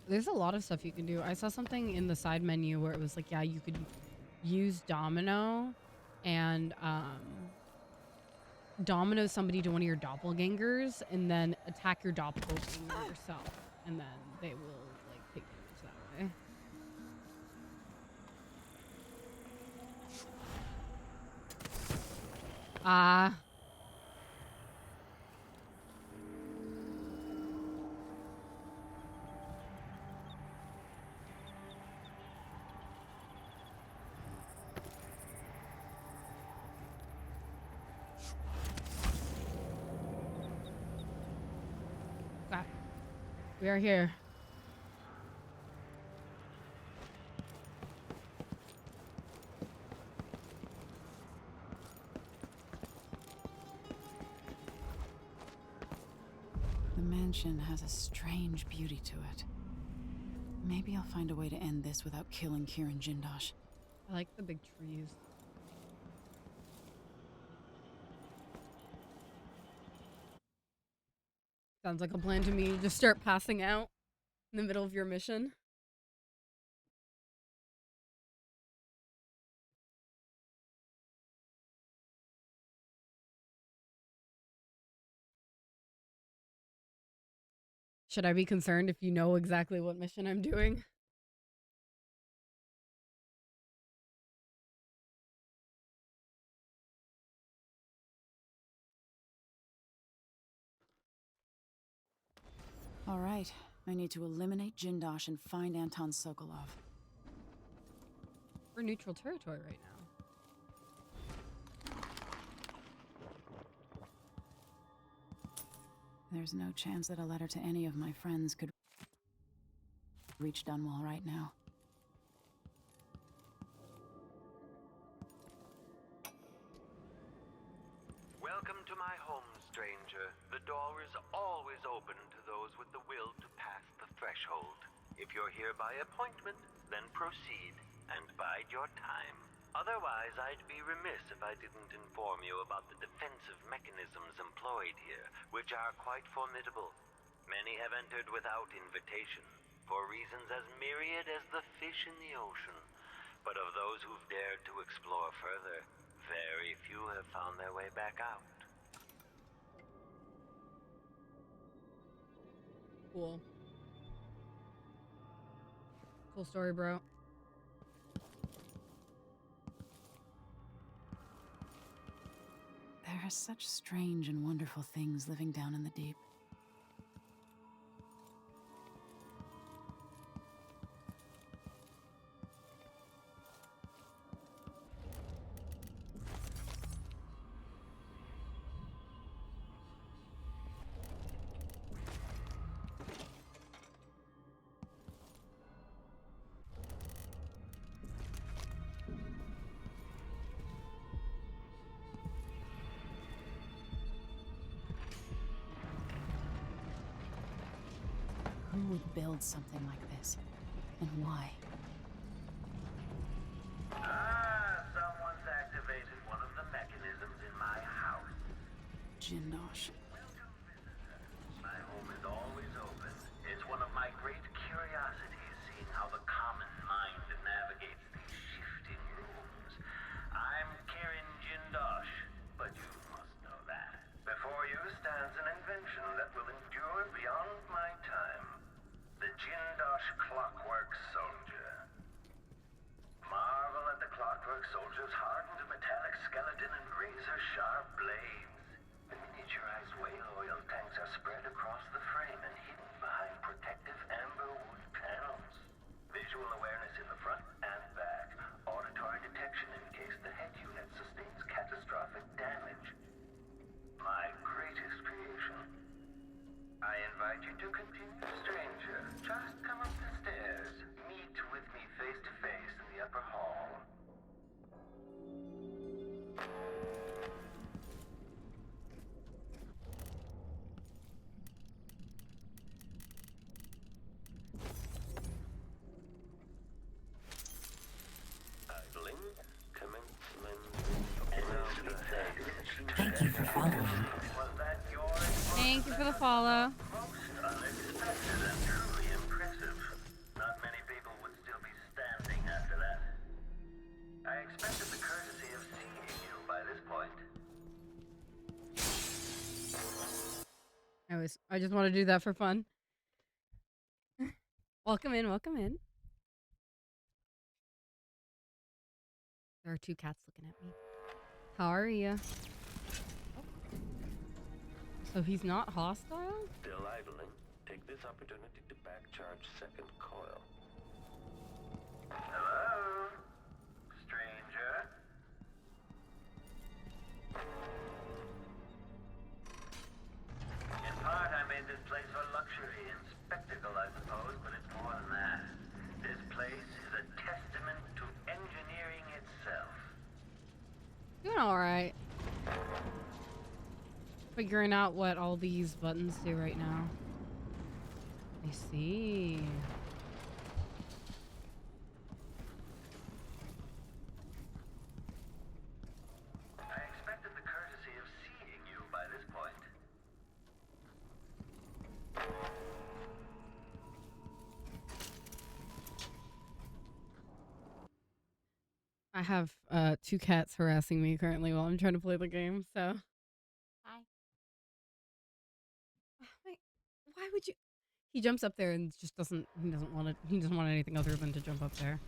There's a lot of stuff you can do. I saw something in the side menu where it was like, yeah, you could use domino and domino somebody to one of your doppelgangers and then attack your doppelganger yourself. And then they will like take damage that way. We are here. mission has a strange beauty to it. Maybe I'll find a way to end this without killing Kieran Jindosh. I like the big trees. Sounds like a plan to me. Just start passing out in the middle of your mission. Should I be concerned if you know exactly what mission I'm doing? All right, I need to eliminate Jindosh and find Anton Sokolov. We're neutral territory right now. There's no chance that a letter to any of my friends could reach Dunwall right now. Welcome to my home, stranger. The door is always open to those with the will to pass the threshold. If you're here by appointment, then proceed and bide your time. Otherwise, I'd be remiss if I didn't inform you about the defensive mechanisms employed here, which are quite formidable. Many have entered without invitation, for reasons as myriad as the fish in the ocean. But of those who've dared to explore further, very few have found their way back out. Cool. Cool story, bro. There are such strange and wonderful things living down in the deep. Who would build something like this? And why? Someone's activated one of the mechanisms in my house. Jindosh. My home is always open. It's one of my great curiosities, seeing how the common mind navigates these shifting rooms. I'm Kieran Jindosh, but you must know that. Before you stands an invention that will endure beyond my time. The Jindosh Clockwork Soldier. Marvel at the Clockwork Soldier's hardened metallic skeleton and razor-sharp blades. The miniaturized whale oil tanks are spread across the frame and hidden behind protective amber wood panels. Visual awareness in the front and back. Auditory detection in case the head unit sustains catastrophic damage. My greatest creation. I invite you to continue, stranger. Just come up the stairs. Meet with me face to face in the upper hall. Idling, commencement. Thank you for following. Was that your Thank you for the follow. unexpected and truly impressive? Not many people would still be standing after that. I expected the courtesy of seeing you by this point. I just want to do that for fun. Welcome in, welcome in. There are two cats looking at me. How are you? So he's not hostile? Still idling. Take this opportunity to backcharge second coil. Hello? Stranger? In part, I made this place for luxury and spectacle, I suppose, but it's more than that. This place is a testament to engineering itself. Doing alright. Figuring out what all these buttons do right now. see. I expected the courtesy of seeing you by this point. I have 2 cats harassing me currently while I'm trying to play the game, so. Hi. Wait, why would you? He jumps up there and just doesn't. He doesn't want it. He doesn't want anything other than to jump up there.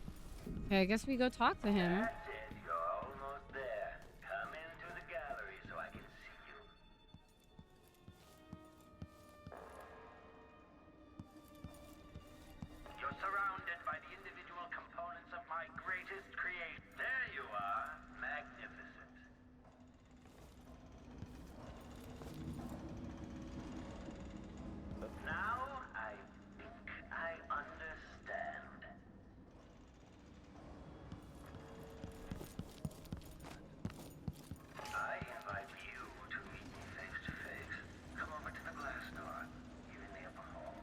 Okay, I guess we go talk to him. That's it, you're almost there. Come into the gallery so I can see you. You're surrounded by the individual components of my greatest creation. There you are, magnificent. Now I think I understand. I invite you to meet me face to face. Come over to the glass door, here in the upper hall.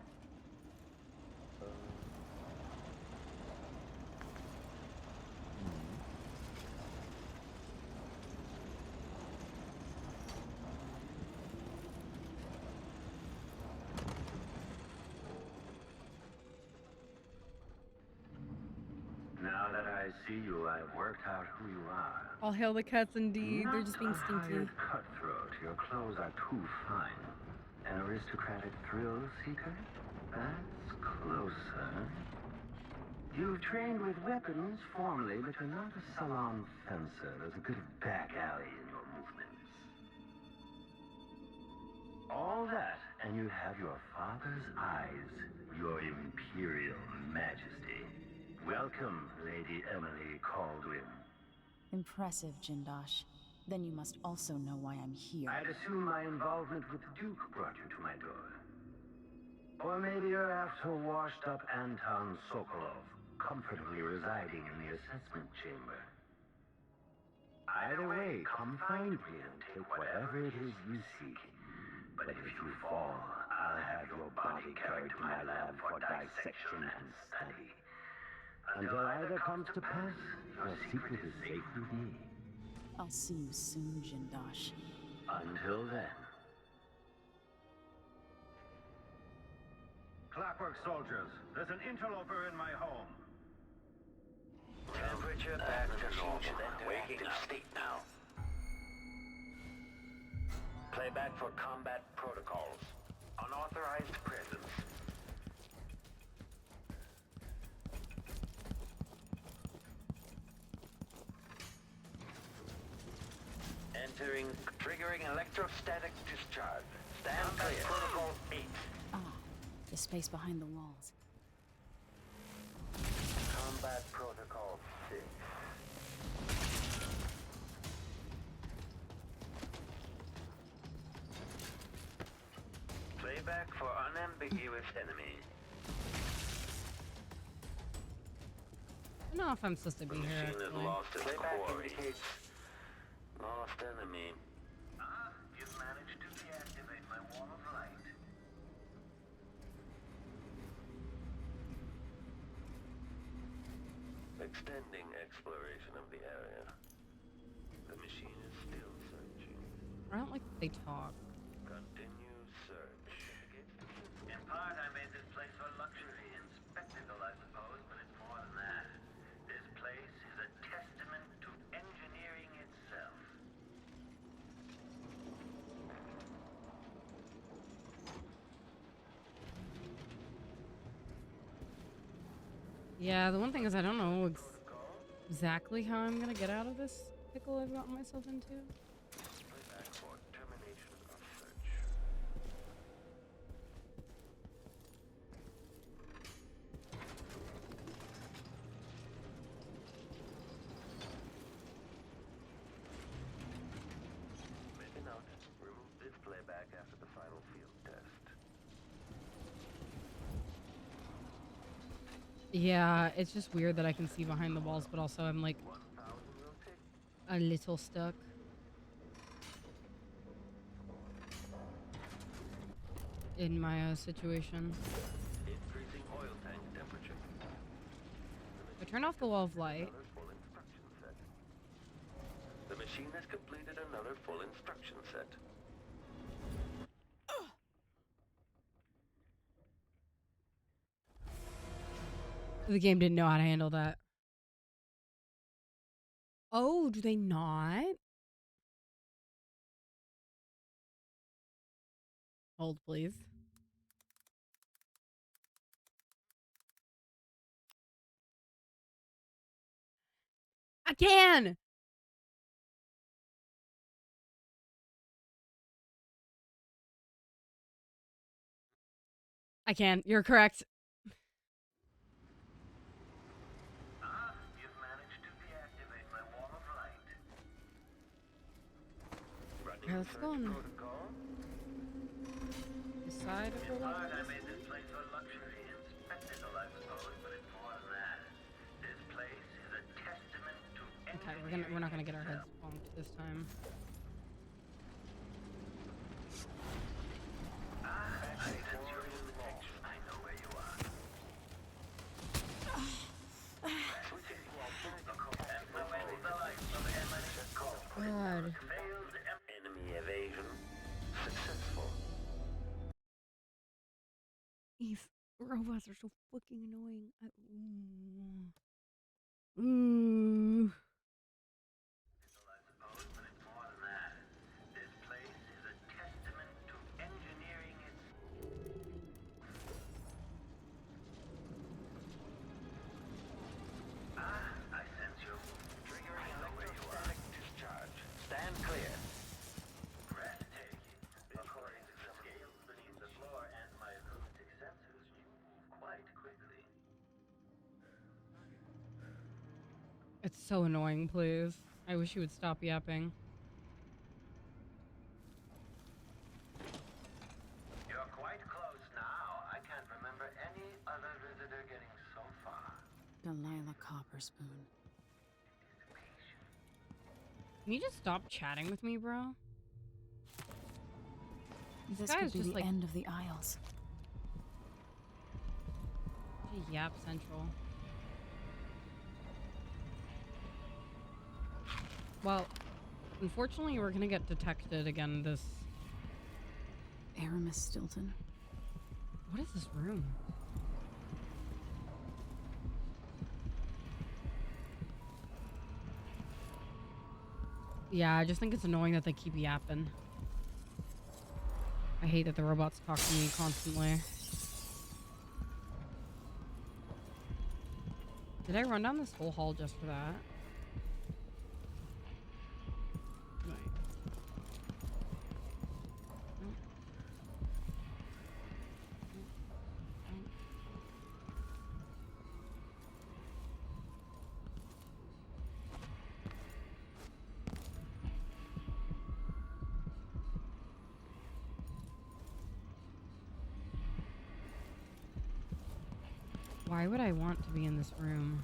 Now that I see you, I've worked out who you are. All hail the cats indeed. They're Not just being a stinky. hired cutthroat. Your clothes are too fine. An aristocratic thrill seeker? That's closer. You've trained with weapons formally, but you're not a salon fencer. There's a bit of back alley in your movements. All that, and you have your father's eyes, your imperial majesty. Welcome, Lady Emily Caldwin. Impressive, Jindosh. Then you must also know why I'm here. I'd assume my involvement with the Duke brought you to my door. Or maybe you're after washed-up Anton Sokolov, comfortably residing in the assessment chamber. Either way, come find me and take whatever it is you seek. But if you fall, I'll have your body carried to my lab for dissection and study. Until either comes to pass, your secret is safe with me. I'll see you soon, Jindosh. Until then. Clockwork soldiers, there's an interloper in my home. Temperature back to normal. Waking up state now. Playback for combat protocols. Unauthorized presence. Triggering electrostatic discharge. Stand clear. Protocol 8. Ah, the space behind the walls. Combat protocol 6. Playback for unambiguous enemy. I don't know if I'm supposed to be here. Machine has Actually. lost its quarry. Lost enemy. You've managed to deactivate my wall of light. Extending exploration of the area. The machine is still searching. I don't like that they talk. Continue search. In part, I made this place for luxury and spectacle, I suppose, but it's more than that. This place is a testament to engineering itself. Yeah, the one thing is I don't know exactly how I'm gonna get out of this pickle I've gotten myself into. Playback for termination of search. Maybe not. Remove this playback after the final field test. Yeah, it's just weird that I can see behind the walls, but also I'm like a little stuck. In my situation. It So turn off the wall of light. Another full instruction set. The machine has completed another full instruction set. The game didn't know how to handle that. Oh, do they not? Hold, please. I can! I can. You're correct. You've managed to deactivate my wall of light. Okay, let's go on the side of the wall. I made this place for luxury and spectacle, I suppose, but it's more than that. This place is a testament to Okay, we're not gonna get our heads bonked this time. I sense your detection. I know where you are. God. Failed enemy evasion. Successful. These robots are so fucking annoying. Ooh. This place is a testament to engineering its... I sense you. Triggering electrostatic discharge. Stand clear. Breathtaking. According to the scales beneath the floor and my acoustic sensors, you move quite quickly. It's so annoying, please. I wish you would stop yapping. You're quite close now. I can't remember any other visitor getting so far. Delilah Copperspoon. Can you just stop chatting with me, bro? This guy could is be just the like end of the Isles. Yap Central. Well, unfortunately, we're gonna get detected again this... Aramis Stilton. What is this room? Yeah, I just think it's annoying that they keep yapping. I hate that the robots talk to me constantly. Did I run down this whole hall just for that? Why would I want to be in this room?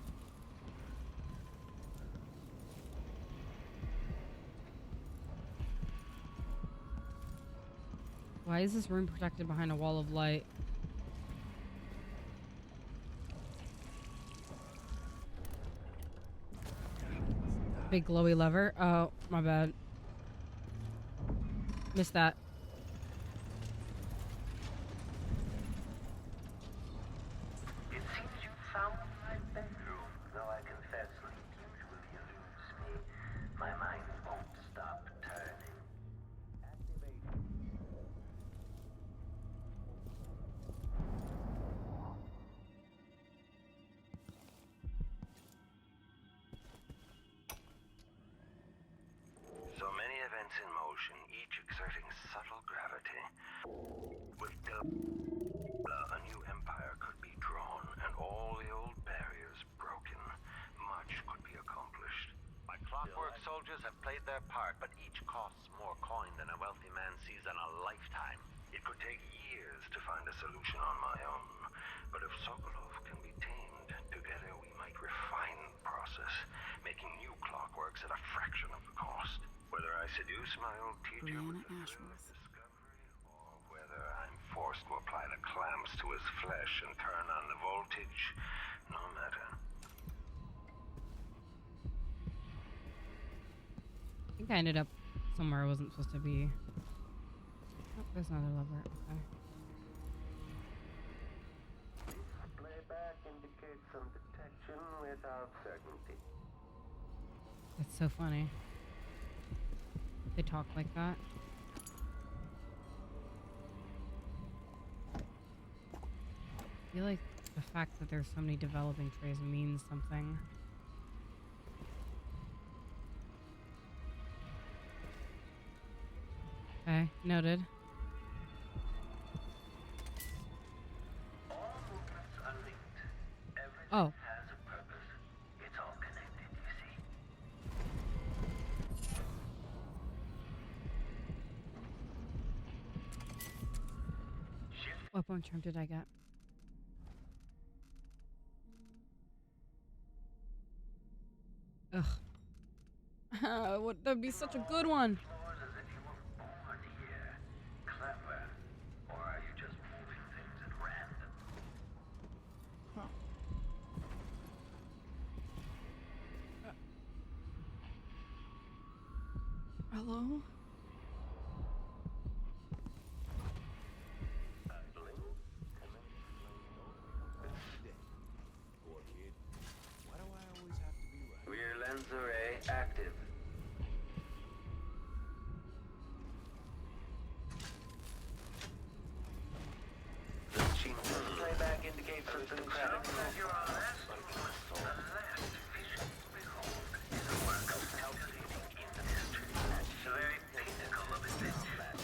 Why is this room protected behind a wall of light? Big glowy lever? Oh, my bad. Missed that. It seems you found my bedroom, though I confess sleep usually eludes me. My mind won't stop turning. So many events in motion, each exerting subtle gravity. With a new empire could be drawn, and all the old barriers broken. Much could be accomplished. My clockwork soldiers have played their part, but each costs more coin than a wealthy man sees in a lifetime. It could take years to find a solution on my own. But if Sokolov can be tamed, together we might refine the process, making new clockworks at a fraction of the cost. Whether I seduce my old teacher with the thrill of discovery, or whether I'm forced to apply the clamps to his flesh and turn on the voltage, no matter. think I ended up somewhere I wasn't supposed to be. Oh, there's another lever. Okay. Playback indicates some detection without certainty. That's so funny. They talk like that. I feel like the fact that there's so many developing trays means something. Okay, noted. All movements are linked. Everything Oh. has a purpose. It's all connected, you see. What bone charm did I get? Ugh. That'd be such a good one. Clever. Or are you just moving things at random? Hello? Rear lens array active. The machine playback indicates something crowded. You're our last movement. The last vision you behold is a work of calculating industry. The very pinnacle of invention.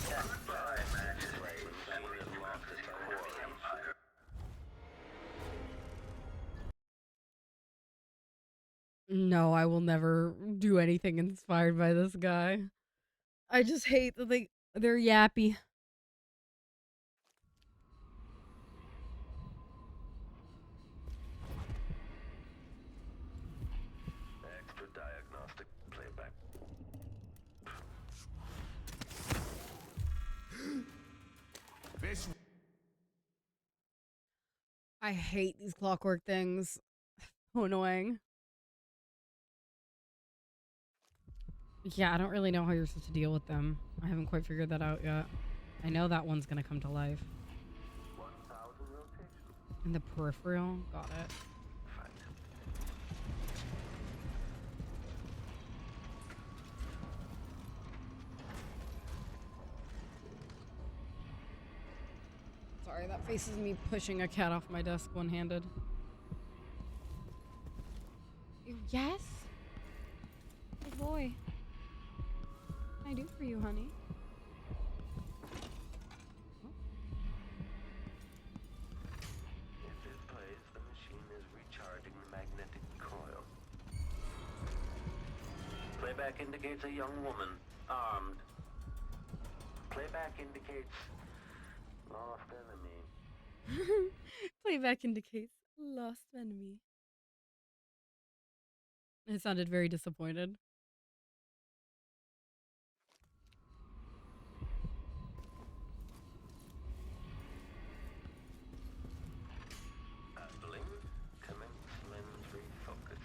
Goodbye, Majesty. And we have lost the core of the Empire. No, I will never do anything inspired by this guy. I just hate that they're yappy. Extra diagnostic playback. This I hate these clockwork things. So annoying. Yeah, I don't really know how you're supposed to deal with them. I haven't quite figured that out yet. I know that one's gonna come to life. 1,000 rotation. In the peripheral? Got it. Sorry, that faces me pushing a cat off my desk one-handed. Yes? Good boy. What can I do for you, honey? If it plays, the machine is recharging the magnetic coil. Playback indicates a young woman, armed. Playback indicates lost enemy. Playback indicates lost enemy. It sounded very disappointed. Handling. Commence lens refocus.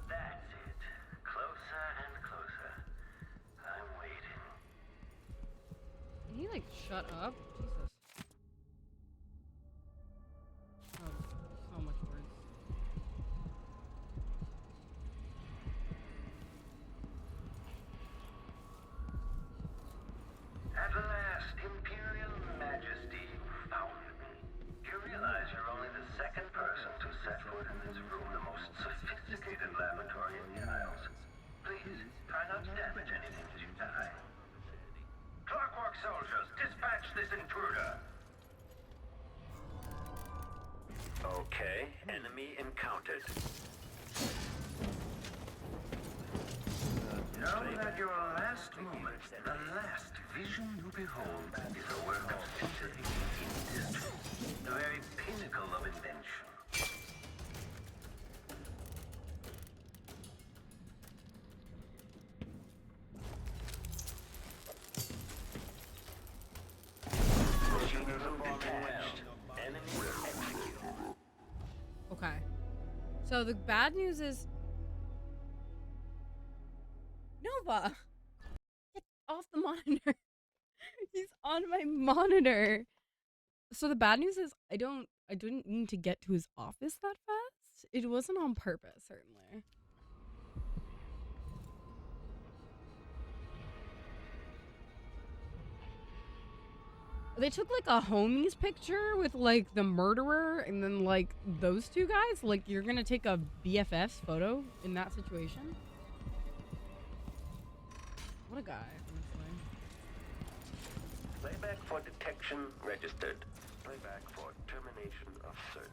That's it. Closer and closer. I'm waiting. Can he, like, shut up? Jesus. Oh, so much words. At last, Imperial Majesty, you found me. You realize you're only the second person to set foot in this room, the most sophisticated laboratory in the Isles. Please, try not to damage anything as you die. Clockwork soldiers, dispatch this intruder. Okay, enemy encountered. Know that your last moment, the last vision you behold, is a work of scintillating industry, the very pinnacle of invention. Okay. So the bad news is Nova, get off the monitor. He's on my monitor. So the bad news is I didn't mean to get to his office that fast. It wasn't on purpose, certainly. They took like a homies picture with like the murderer and then like those two guys. Like you're gonna take a BFF's photo in that situation? What a guy, honestly. Playback for detection registered. Playback for termination of search.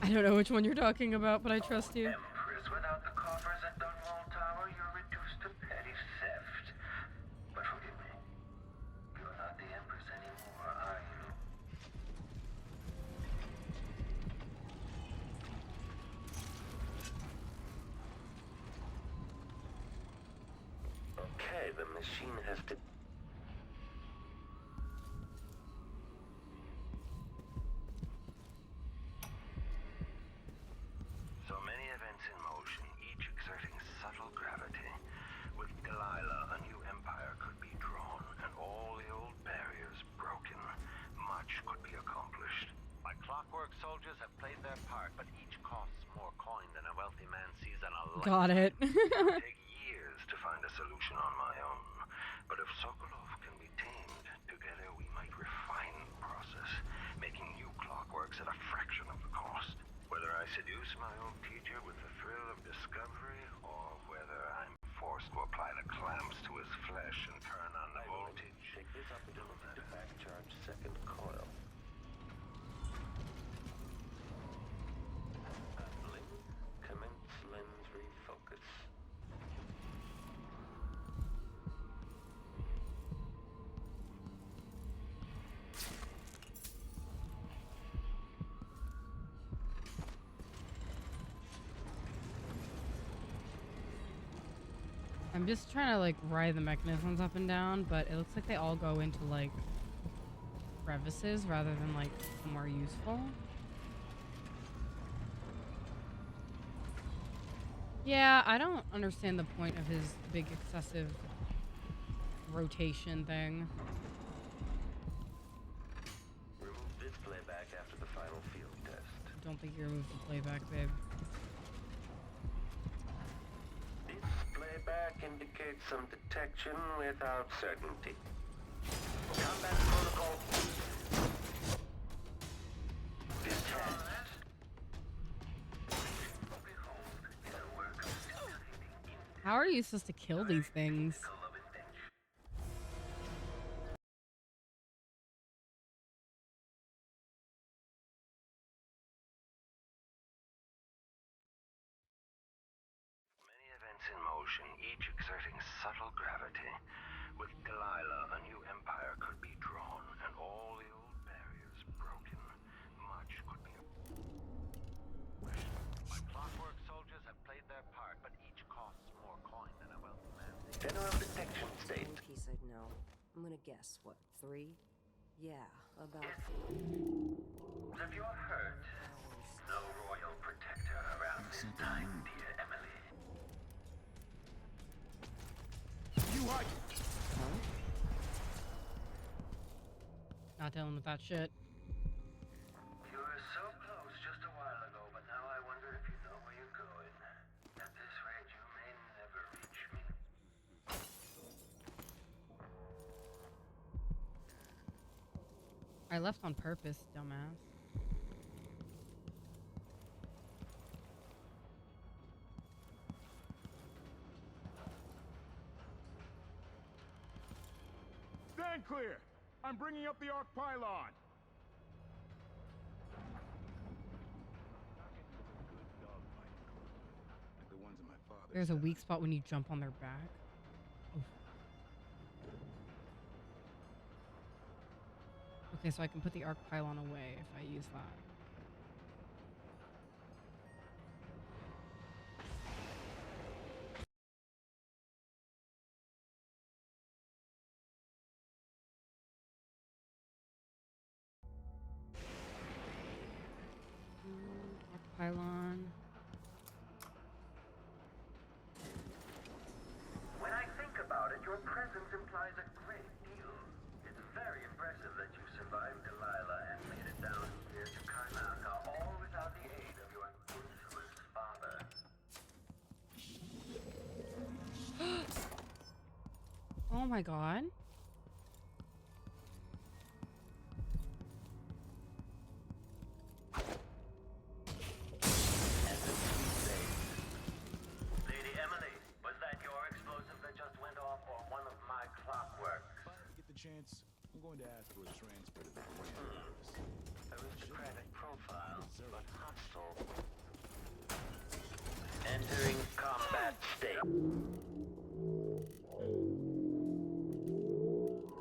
I don't know which one you're talking about, but I trust you. Empress, without the coffers at Dunwall Tower, you're reduced to petty theft. But forgive me, you're not the Empress anymore, are you? Okay, the machine has to... So many events in motion, each exerting subtle gravity. With Delilah, a new empire could be drawn, and all the old barriers broken. Much could be accomplished. My clockwork soldiers have played their part, but each costs more coin than a wealthy man sees on a life. Got it. It'll take years to find a solution on my own. But if Sokolov can be tamed, together we might refine the process, making new clockworks at a fraction of the cost. Whether I seduce my old teacher with the thrill of discovery, or whether I'm forced to apply the clamps to his flesh and turn on the voltage. Take this opportunity to back charge second coil. Blink, commence lens refocus. I'm just trying to like ride the mechanisms up and down, but it looks like they all go into like crevices rather than like somewhere useful. Yeah, I don't understand the point of his big excessive rotation thing. Remove this playback after the final field test. Don't think you removed the playback, babe. This playback indicates some detection without certainty. Combat protocol. Detect. How are you supposed to kill these things? Many events in motion, each exerting subtle gravity. With Delilah, a new empire could be drawn, and all the old barriers broken. Much could be... My clockwork soldiers have played their part, but each costs more coin than a wealthy man. General detection state. One piece I'd know. I'm gonna guess, what, 3? Yeah, about 3. Have you heard? No royal protector around this time, dear Emily. You hide! Not dealing with that shit. You were so close just a while ago, but now I wonder if you know where you're going. At this rate, you may never reach me. I left on purpose, dumbass. Stand clear! I'm bringing up the arc pylon! There's a weak spot when you jump on their back. Oof. Okay, so I can put the arc pylon away if I use that. Oh my god. Lady Emily, was that your explosive that just went off or one of my clockworks? If I get the chance, I'm going to ask for a transfer to the Grand Palace. Aristocratic profile, but hostile. Entering combat state.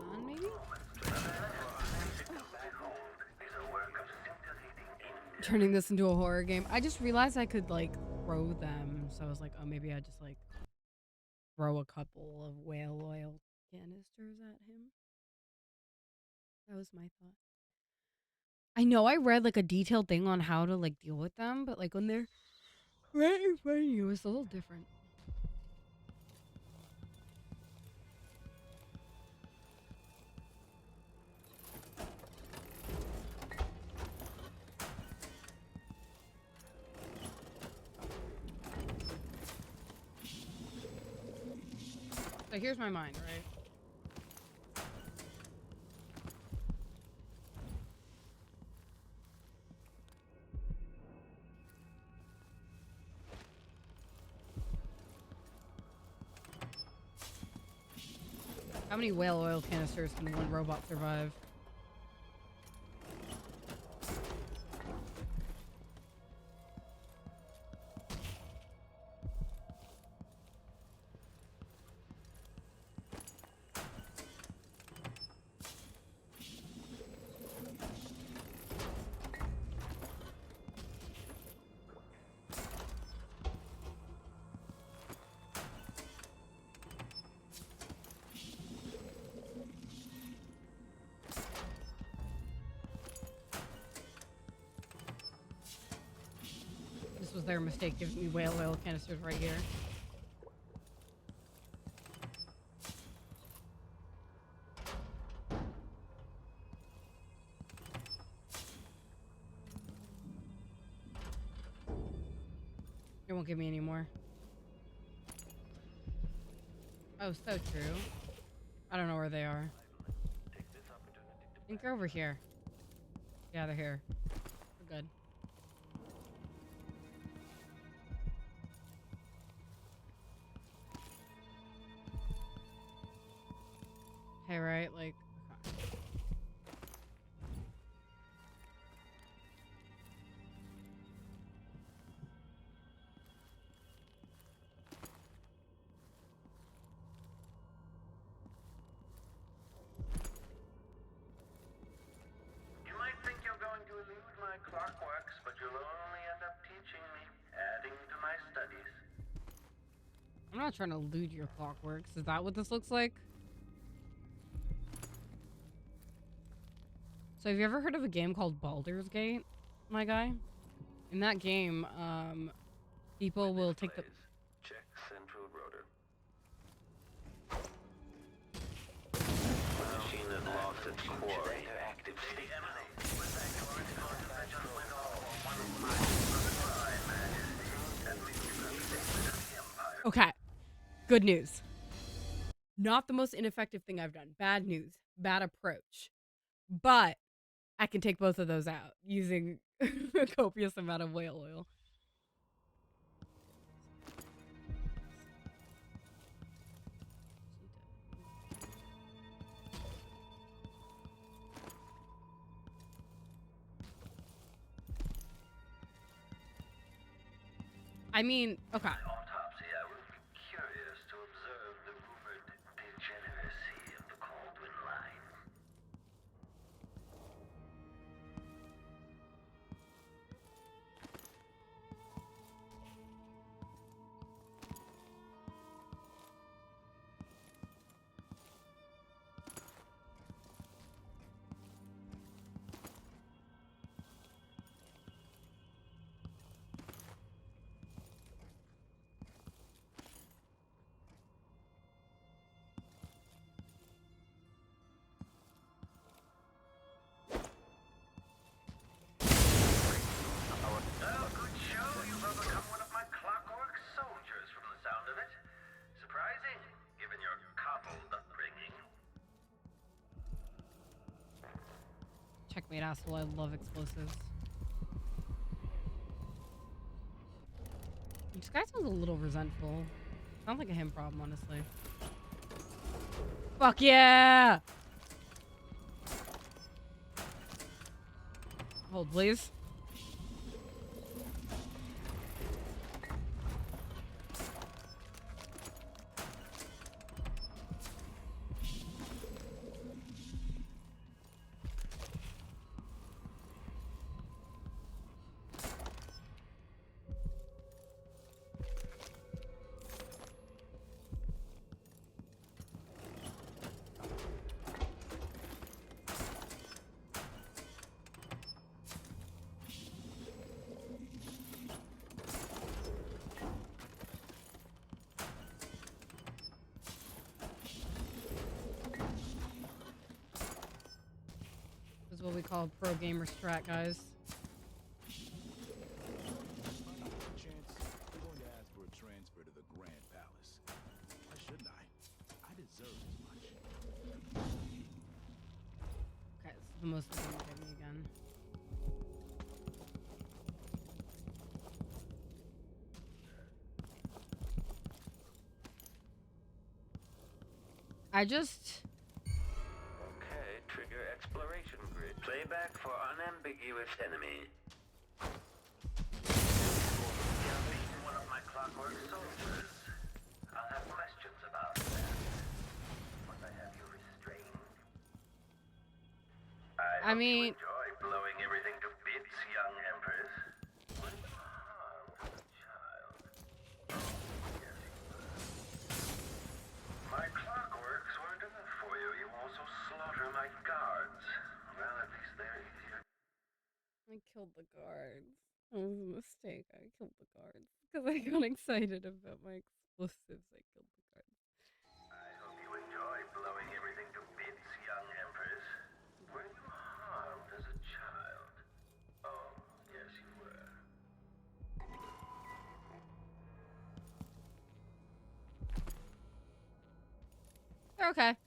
Gone, maybe? Turning this into a horror game. I just realized I could like throw them, so I was like, oh, maybe I just like throw a couple of whale oil canisters at him. That was my thought. I know I read like a detailed thing on how to like deal with them, but like when they're right in front of you, it's a little different. So here's my mind, right? How many whale oil canisters can one robot survive? This was their mistake giving me whale oil canisters right here. It won't give me any more. Oh, so true. I don't know where they are. I think they're over here. Yeah, they're here. We're good. Hey, right? Like, You might think you're going to elude my clockworks, but you'll only end up teaching me, adding to my studies. I'm not trying to loot your clockworks. Is that what this looks like? So have you ever heard of a game called Baldur's Gate, my guy? In that game, people will take the... Check central rotor. Machine that lost its core. Interactive state. Was that your explosive that just went off or one of my Majesty? And we the Empire. Okay. Good news. Not the most ineffective thing I've done. Bad news. Bad approach. But I can take both of those out using a copious amount of whale oil. I mean, okay. Autopsy, I would be curious to observe the rumored degeneracy of the Caldwin line. Checkmate, asshole. I love explosives. This guy sounds a little resentful. Sounds like a him problem, honestly. Fuck yeah! Hold, please. This is what we call pro gamer strat, guys. Chance, I'm going to ask for a transfer to the Grand Palace. Why shouldn't I? I deserve as much. Okay, this is the most they're gonna give me again. I just... Okay, trigger exploration grid. Playback for unambiguous enemy. You've beaten one of my clockwork soldiers. I'll have questions about that. Once I have you restrained. I mean... Enjoy blowing everything to bits, young empress. Were you harmed, child? Yes, you were. My clockworks weren't enough for you. You also slaughter my guards. Well, at least they're easier. I killed the guards. That was a mistake. I killed the guards. Because I got excited about my explosives. I killed the guards. I hope you enjoy blowing everything to bits, young empress. Were you harmed as a child? Oh, yes, you were. They're okay.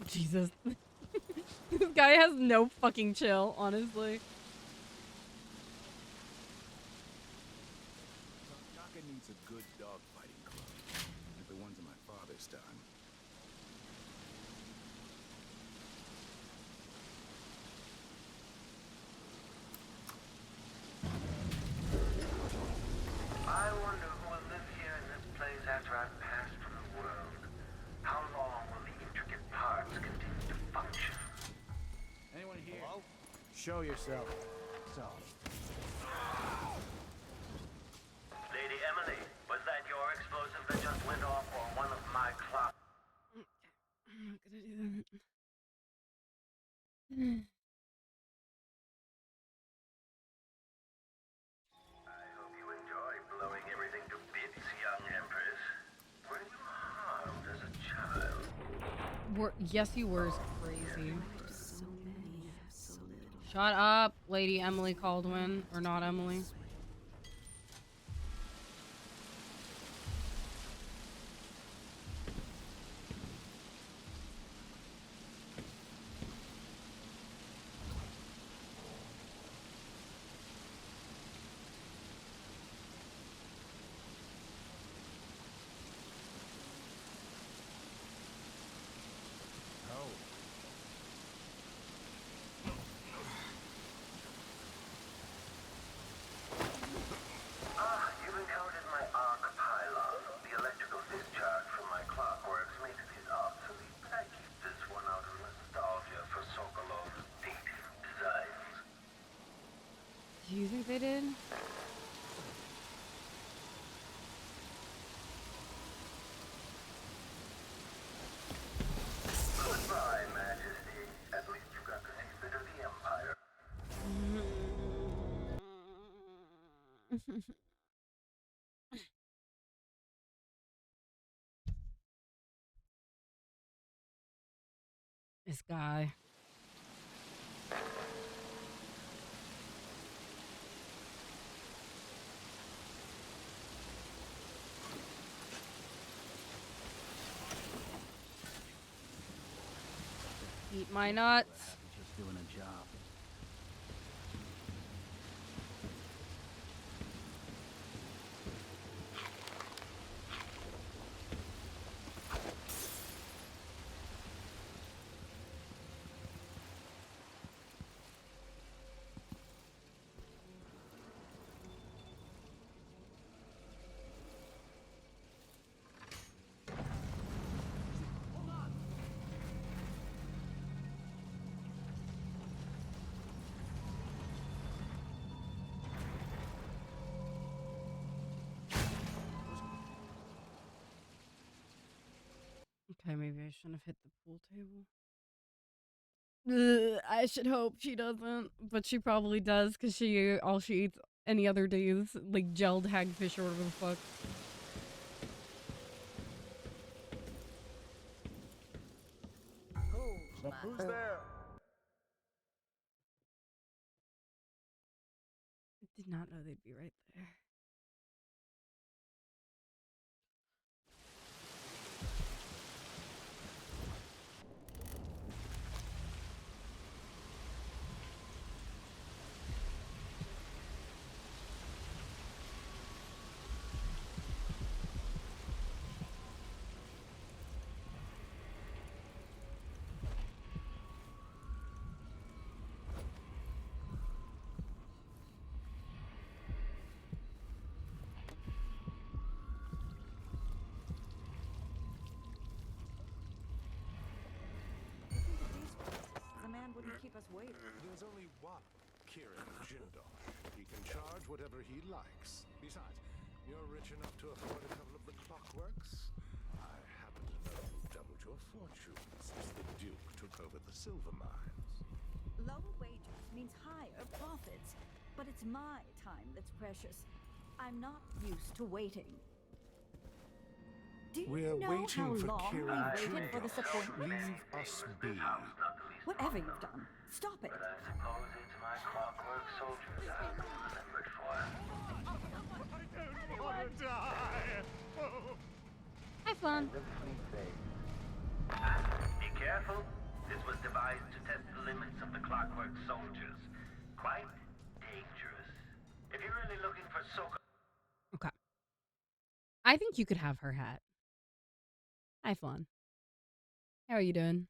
Jesus. This guy has no fucking chill, honestly. Taka needs a good dogfighting club, like the ones in my father's time. I wonder who will live here in this place after I've passed from the world. How long will the intricate parts continue to function? Anyone here? Hello? Show yourself. So. Lady Emily, was that your explosive that just went off or one of my clock? I'm not gonna do that. I hope you enjoy blowing everything to bits, young empress. Were you harmed as a child? Yes, you were crazy. So many, so little. Shut up, Lady Emily Caldwin. Or not Emily. You've encountered my arc pylon. The electrical discharge from my clockworks made it obsolete, but I keep this one out of nostalgia for Sokolov's dated designs. Do you think they did? Goodbye, Majesty. At least you got to see a bit of the Empire. This guy. My nuts. Just doing a job. Okay, maybe I shouldn't have hit the pool table. Ugh, I should hope she doesn't, but she probably does because all she eats any other day is like gelled hagfish or whatever the fuck. Who's there? I did not know they'd be right there. The man wouldn't keep us waiting. There's only one Kieran Jindosh. He can charge whatever he likes. Besides, you're rich enough to afford a couple of the clockworks. I happen to know you've doubled your fortune since the Duke took over the silver mines. Lower wages means higher profits, but it's my time that's precious. I'm not used to waiting. Do you We're know waiting how for long Kieran we've waited for this Jindosh. appointment? Leave us be. Whatever you've done, stop it. But I suppose it's my clockwork soldiers I've remembered for. I don't want to die. Oh. Have fun. Be careful. This was devised to test the limits of the clockwork soldiers. Quite dangerous. If you're really looking for Okay. I think you could have her hat. Hi, Flan. How are you doing?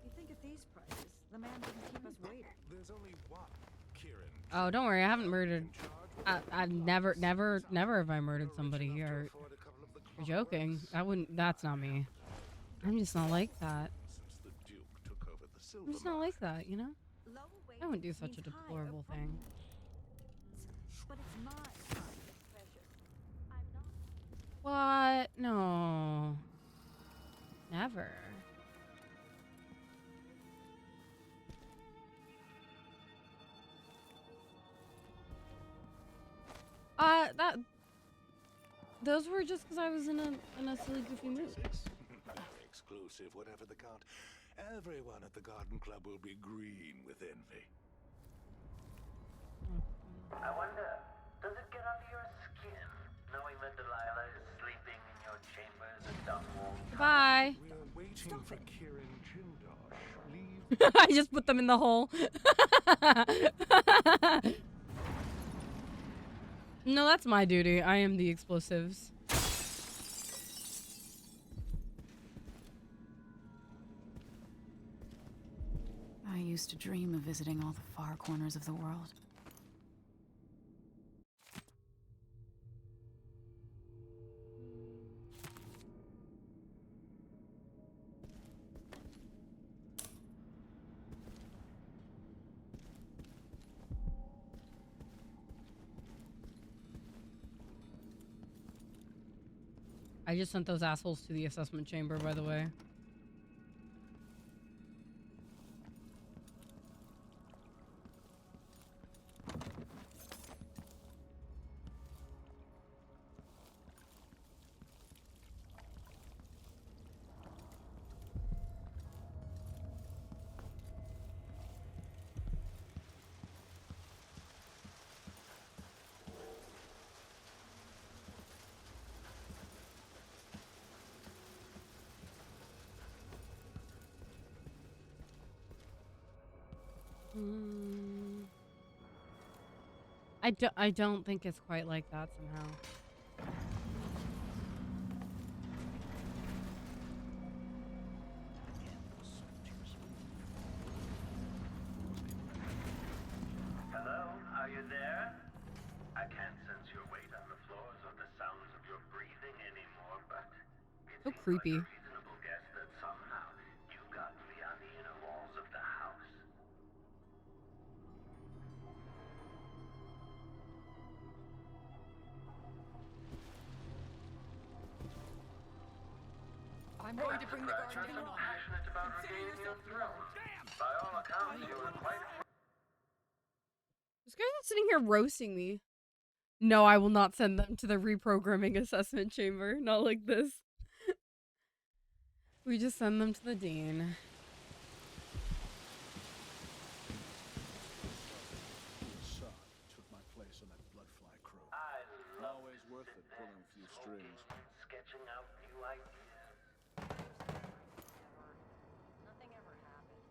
You think at these prices, the man wouldn't keep us waiting. There's only one Kieran. Oh, don't worry. I haven't murdered. I've never have I murdered somebody here. You're joking. I wouldn't. That's not me. I'm just not like that. Since the Duke took over the silver I'm just not like that, you know? I wouldn't do such a deplorable thing. But it's my time that's precious. I'm not. What? No. Never. That. Those were just because I was in a silly, goofy mood. Exclusive, whatever the count. Everyone at the Garden Club will be green with envy. I wonder, does it get under your skin knowing that Delilah is sleeping in your chambers at Dunwall? Bye. We're waiting for Kieran Jindosh. Leave. I just put them in the hole. No, that's my duty. I am the explosives. I used to dream of visiting all the far corners of the world. I just sent those assholes to the assessment chamber, by the way. I don't think it's quite like that somehow. Hello, are you there? I can't sense your weight on the floors or the sounds of your breathing anymore, but So creepy. reasonable guess that somehow you got beyond the inner walls of the house. I'm going to bring the guard You're so down. passionate about regaining your throne. By all accounts, you were quite This guy's sitting here roasting me. No, I will not send them to the reprogramming assessment chamber. Not like this. We just send them to the dean. Son took my place on that bloodfly crew. Always worth it pulling a few strings. sketching out new ideas. Nothing ever happens.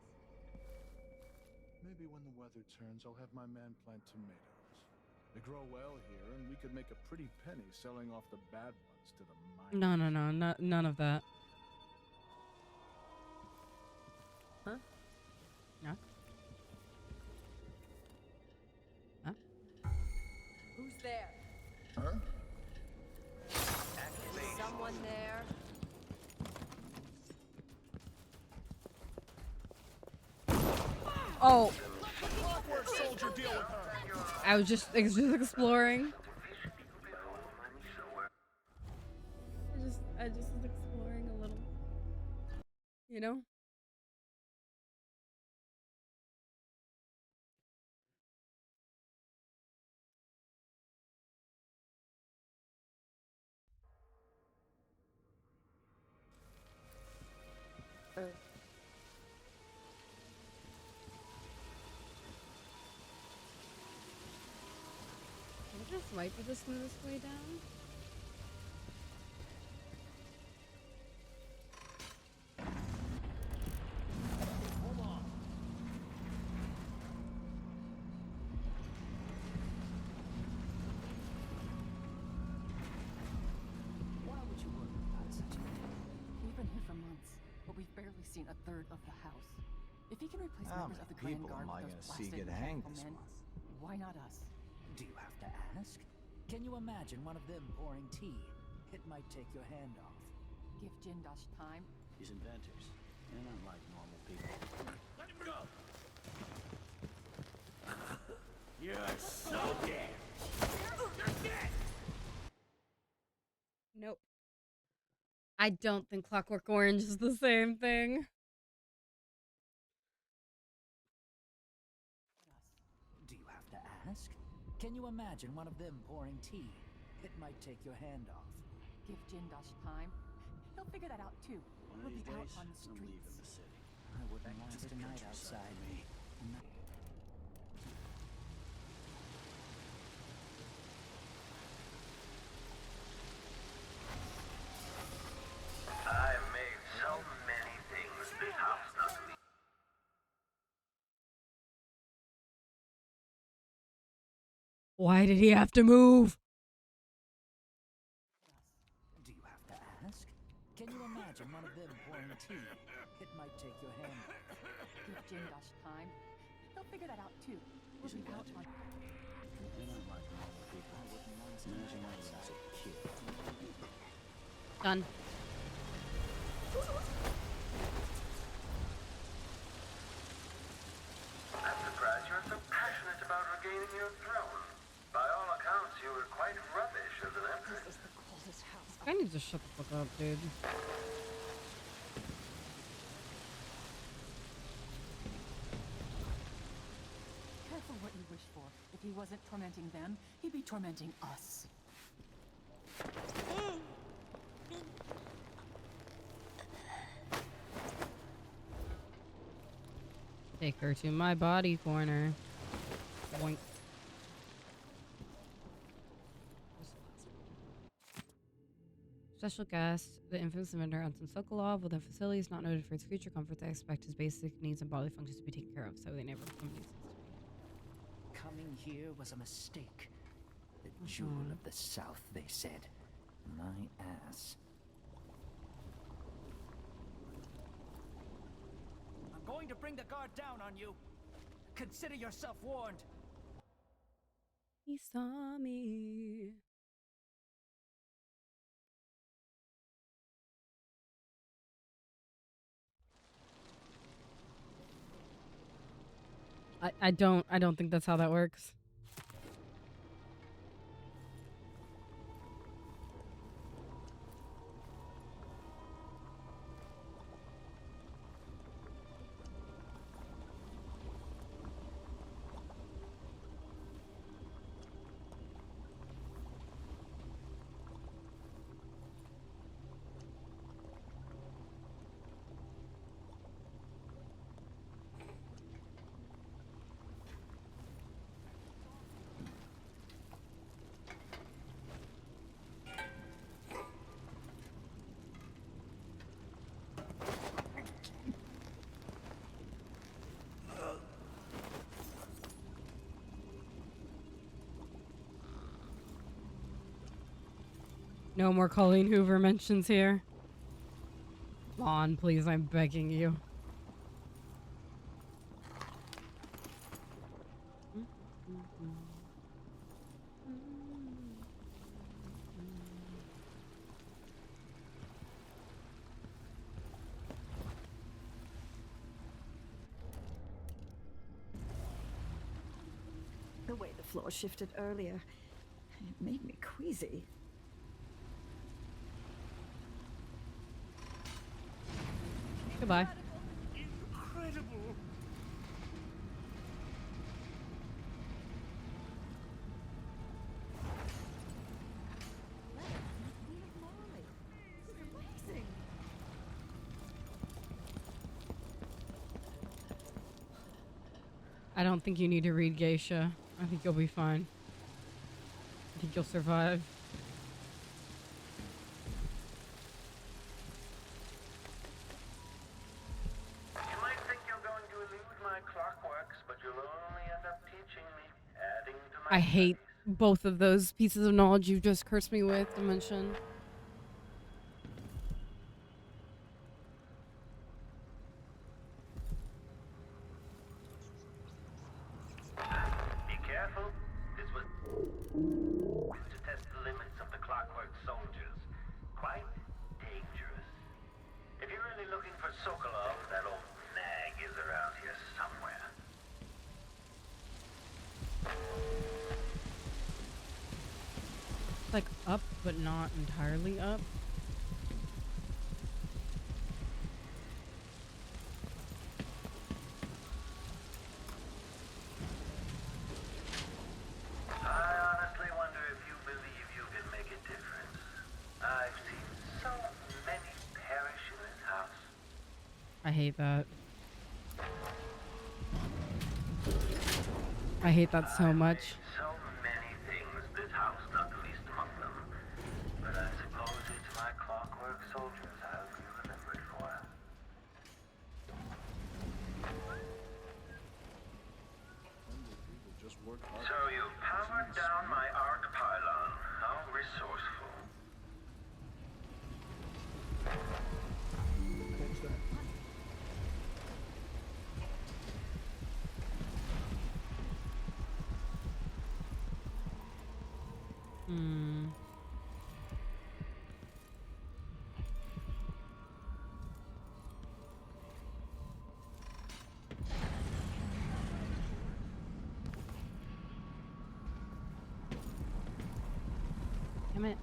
Maybe when the weather turns, I'll have my man plant tomatoes. They grow well here, and we could make a pretty penny selling off the bad ones to the miners. No, none of that. Huh? Yeah. Huh? Who's there? Huh? Is someone there? Oh. Clockwork soldier, deal with her. I was just exploring. I just was exploring a little. You know? This might be the smoothest way down. Hold on. Why would you worry about such a thing? We've been here for months, but we've barely seen a third of the house. If he can replace How members many of the Grand people Guard am I with gonna those see blasted get hanged mechanical this men, month? why not us? Do you have to ask? Can you imagine one of them pouring tea? It might take your hand off. Give Jindosh time. These inventors, they're not like normal people. Let him go! You're so dead! You're dead! Nope. I don't think Clockwork Orange is the same thing. Do you have to ask? Can you imagine one of them pouring tea? It might take your hand off. Give Jindosh time. He'll figure that out too. One We'll of be these out days, on the I'm leaving streets. the city. I wouldn't Back to last the a night countryside, outside. me. I made so many things this house doesn't need. Why did he have to move? Do you have to ask? Can you imagine one of them pouring tea? It might take your hand off. Give Jindosh time. He'll figure that out too. We'll These be out on. inventors, they're not like normal people. Imagine I was a kid. Done. I'm surprised you're so passionate about regaining your throne. By all accounts, you were quite rubbish as an empress. This is the coldest house. I need to shut the fuck up, dude. Careful what you wish for. If he wasn't tormenting them, he'd be tormenting us. Take her to my body corner. Boink. Is Special guest, the infamous inventor Anton Sokolov, with a facility is not noted for its future comforts. I expect his basic needs and bodily functions to be taken care of, so they never come to Coming here was a mistake. The jewel of the South, they said. My ass. I'm going to bring the guard down on you. Consider yourself warned. He saw me. I don't think that's how that works. No more Colleen Hoover mentions here. Vaughn, please, I'm begging you. The way the floor shifted earlier, it made me queasy. Goodbye. Incredible. I don't think you need to read Geisha. I think you'll be fine. I think you'll survive. You might think you're going to elude my clockworks, but you'll only end up teaching me, adding to my I hate both of those pieces of knowledge you've just cursed me with to mention. Be careful. This was to test the limits of the clockwork soldiers. Quite dangerous. If you're really looking for Sokolov, that old nag is around here somewhere. Like up, but not entirely up. I honestly wonder if you believe you can make a difference. I've seen so many perish in this house. I hate that. I hate that so much. So many things, this house not the least among them. But I suppose it's my clockwork soldiers I'll be remembered for. So you powered down my arc pylon. How resourceful. Hmm. Damn it.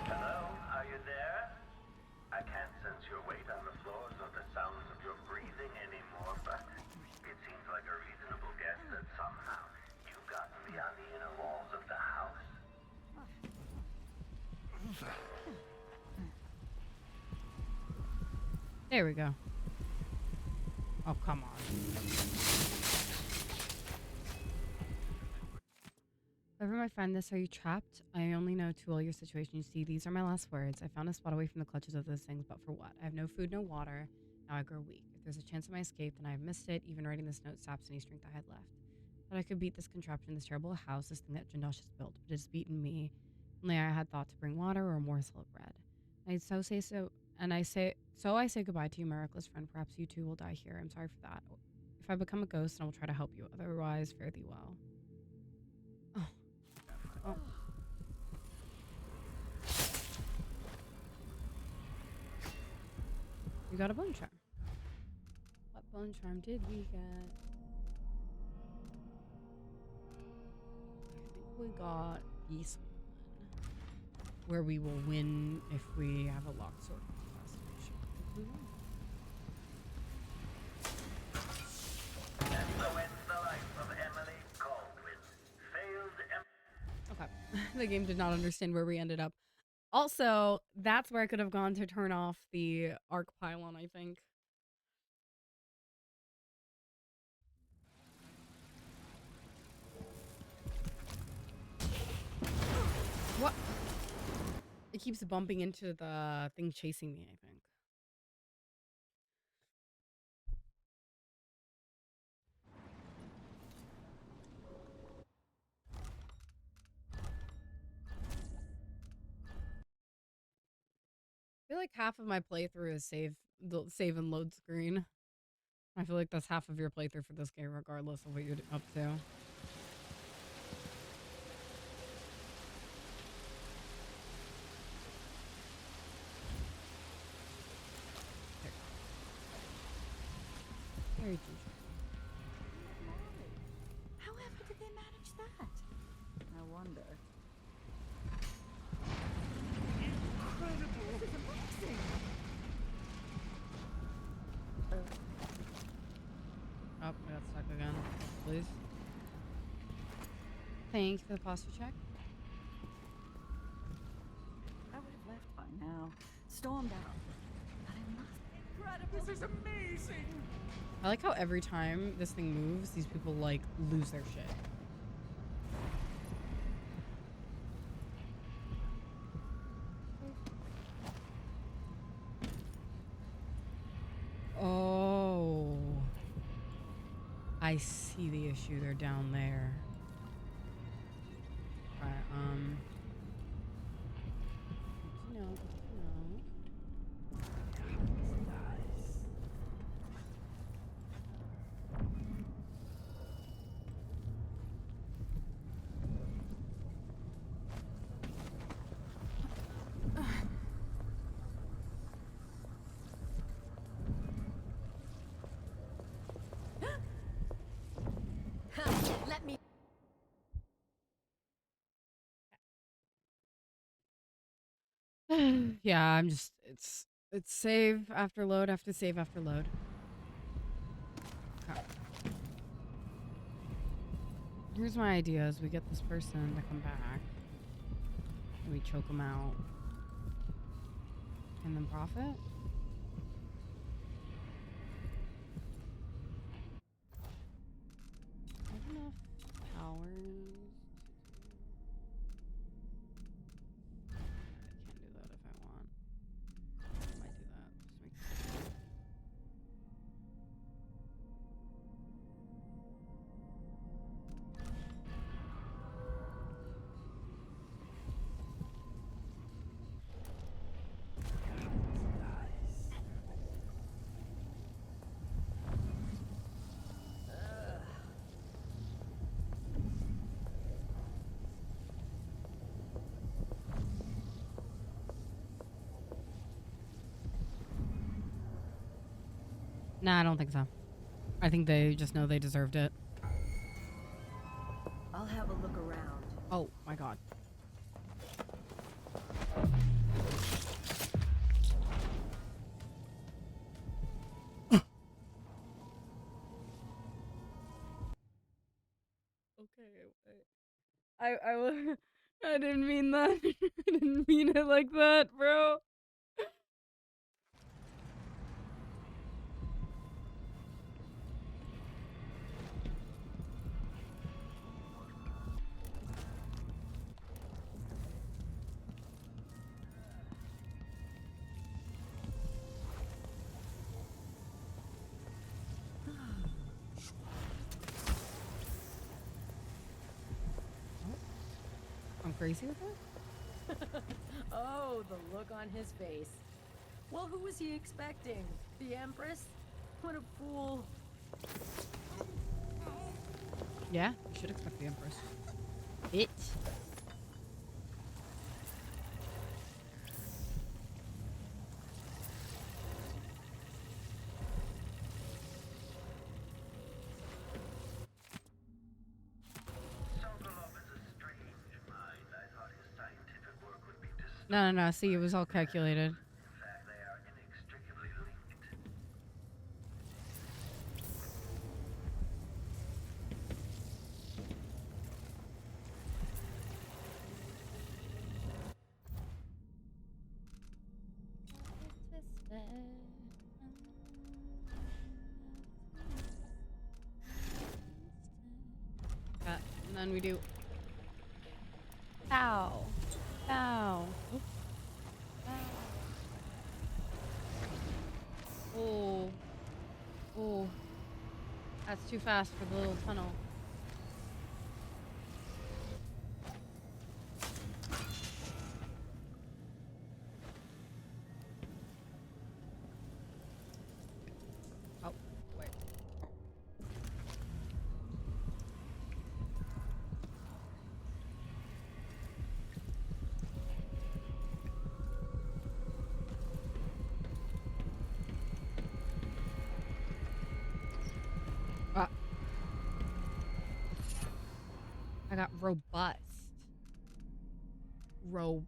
Hello, are you there? I can't sense your weight on the floors or the sounds of your breathing anymore, but it seems like a reasonable guess that somehow you've gotten beyond the inner walls of the house. There we go. Oh, come on. Whoever might find this, are you trapped? I only know too well your situation. You see, these are my last words. I found a spot away from the clutches of those things, but for what? I have no food, no water. Now I grow weak. If there's a chance of my escape, then I have missed it. Even writing this note saps any strength I had left. Thought I could beat this contraption, this terrible house, this thing that Jindosh has built, but it's beaten me. Only I had thought to bring water or a morsel of bread. I say goodbye to you, my reckless friend. Perhaps you too will die here. I'm sorry for that. If I become a ghost, I will try to help you. Otherwise, fare thee well. Oh. Oh. We got a bone charm. What bone charm did we get? I think we got Beast One, where we will win if we have a locked sword classification. We won. Okay. The game did not understand where we ended up. Also, that's where I could have gone to turn off the arc pylon, I think. What? It keeps bumping into the thing chasing me, I think. I feel like half of my playthrough is the save and load screen. I feel like that's half of your playthrough for this game, regardless of what you're up to. Very gingerly. However did they manage that? I wonder. Incredible! This is amazing! Oh, I got stuck again. Please. Thank you for the posture check. I would have left by now. Stormed out. But it must be incredible. This is amazing! I like how every time this thing moves, these people, like, lose their shit. Oh. I see the issue. They're down there. Alright, good to know, good to know. Let me. Yeah, I'm just it's save after load after save after load. Okay. Here's my idea: is we get this person to come back, and we choke them out, and then profit. I have enough powers. I can't do that if I want. I might do that. Just make sense. Nah, I don't think so. I think they just know they deserved it. I'll have a look around. Oh my god. Okay, I didn't mean that. I didn't mean it like that, bro. crazy with it? Oh, the look on his face. Well, who was he expecting? The Empress? What a fool. Yeah, you should expect the Empress. Bitch. No, no, no. See, it was all calculated. And then we do. Ow. Ow. Oops. Oh. Oh. That's too fast for the little tunnel. Oh, wait. I got robust. Robust.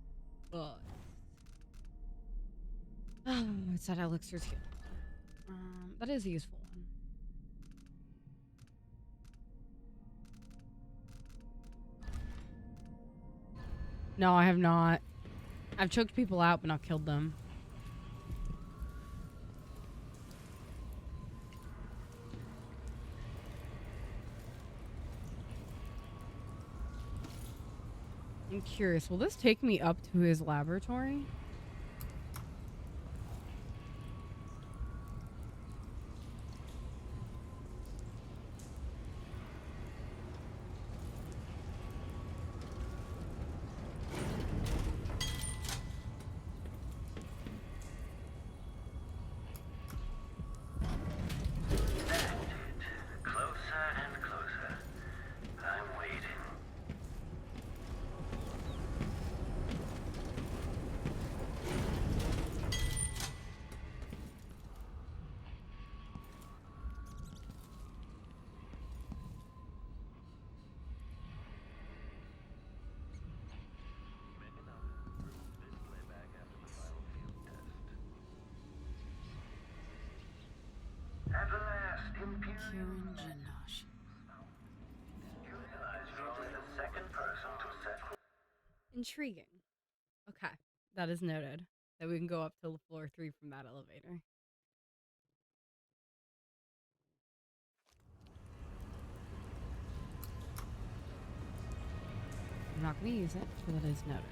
Oh, it's that elixir's heal. That is a useful one. No, I have not. I've choked people out, but not killed them. I'm curious, will this take me up to his laboratory? Closer and closer. I'm waiting. At last, Imperium. Jindosh. You realize you're only the second person to set. Intriguing. Okay, that is noted. That we can go up to floor 3 from that elevator. I'm not going to use it, but that is noted.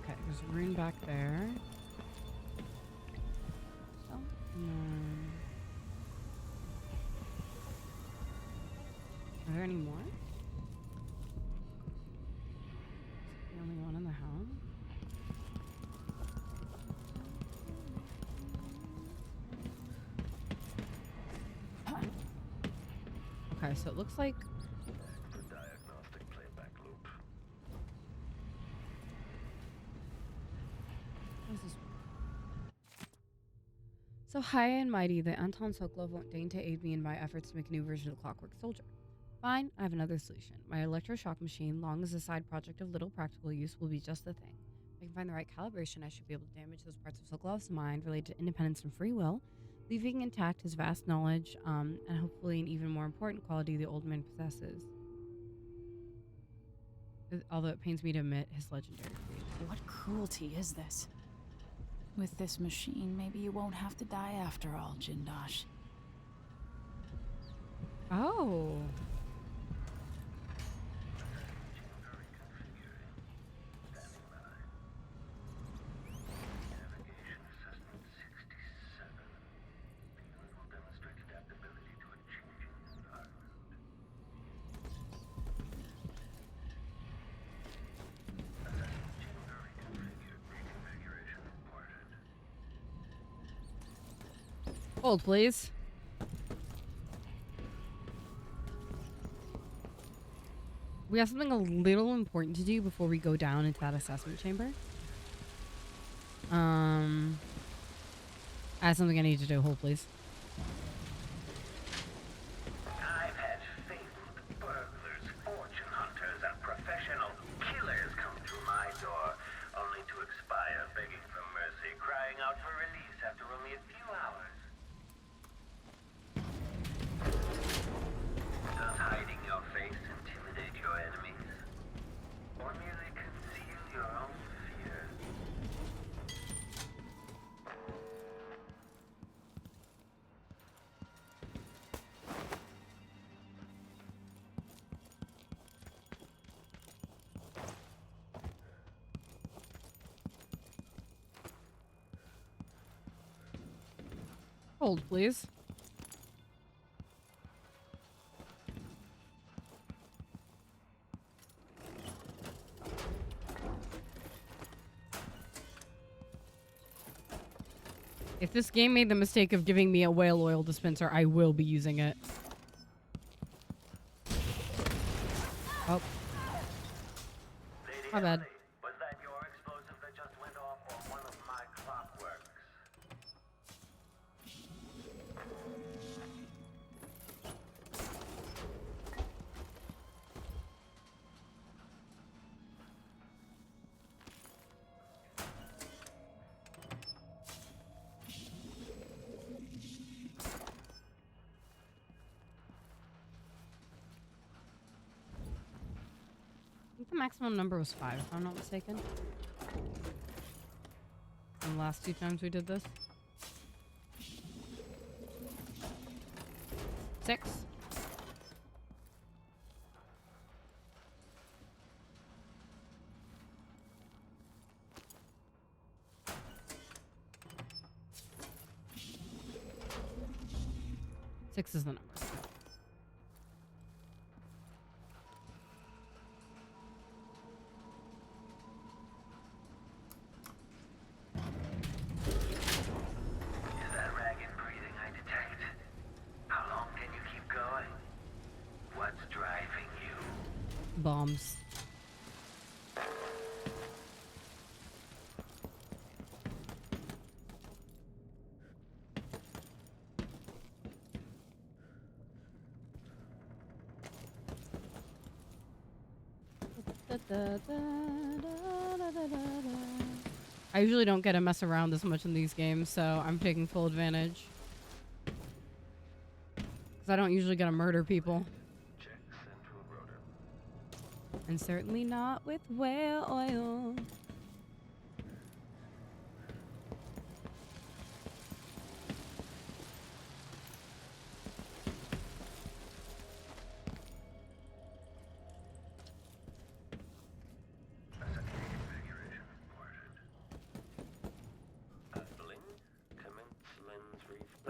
Okay, there's a rune back there. So, are there any more? The only one in the house? Okay, so it looks like The diagnostic playback loop. what is this? So high and mighty that Anton Sokolov won't deign to aid me in my efforts to make a new version of Clockwork Soldier. Fine, I have another solution. My electroshock machine, long as a side project of little practical use, will be just the thing. If I can find the right calibration, I should be able to damage those parts of Sokolov's mind related to independence and free will, leaving intact his vast knowledge, and hopefully an even more important quality the old man possesses. Although it pains me to admit his legendary creation. What cruelty is this? With this machine, maybe you won't have to die after all, Jindosh. Oh. Hold, please. We have something a little important to do before we go down into that assessment chamber. I have something I need to do. Hold, please. I've had fabled burglars, fortune hunters, and professional killers come through my door, only to expire begging for mercy, crying out for release after only a few hours. Does hiding your face intimidate your enemies? Or merely conceal your own fear? Hold, please. If this game made the mistake of giving me a whale oil dispenser, I will be using it. Oh. My bad. Was that your explosive that just went off, or one of my clockworks? I think the maximum number was 5, if I'm not mistaken. And the last 2 times we did this. 6. Six is the number. Is that ragged breathing I detect? How long can you keep going? What's driving you? Bombs. I usually don't get to mess around this much in these games, so I'm taking full advantage. Because I don't usually get to murder people. And certainly not with whale oil.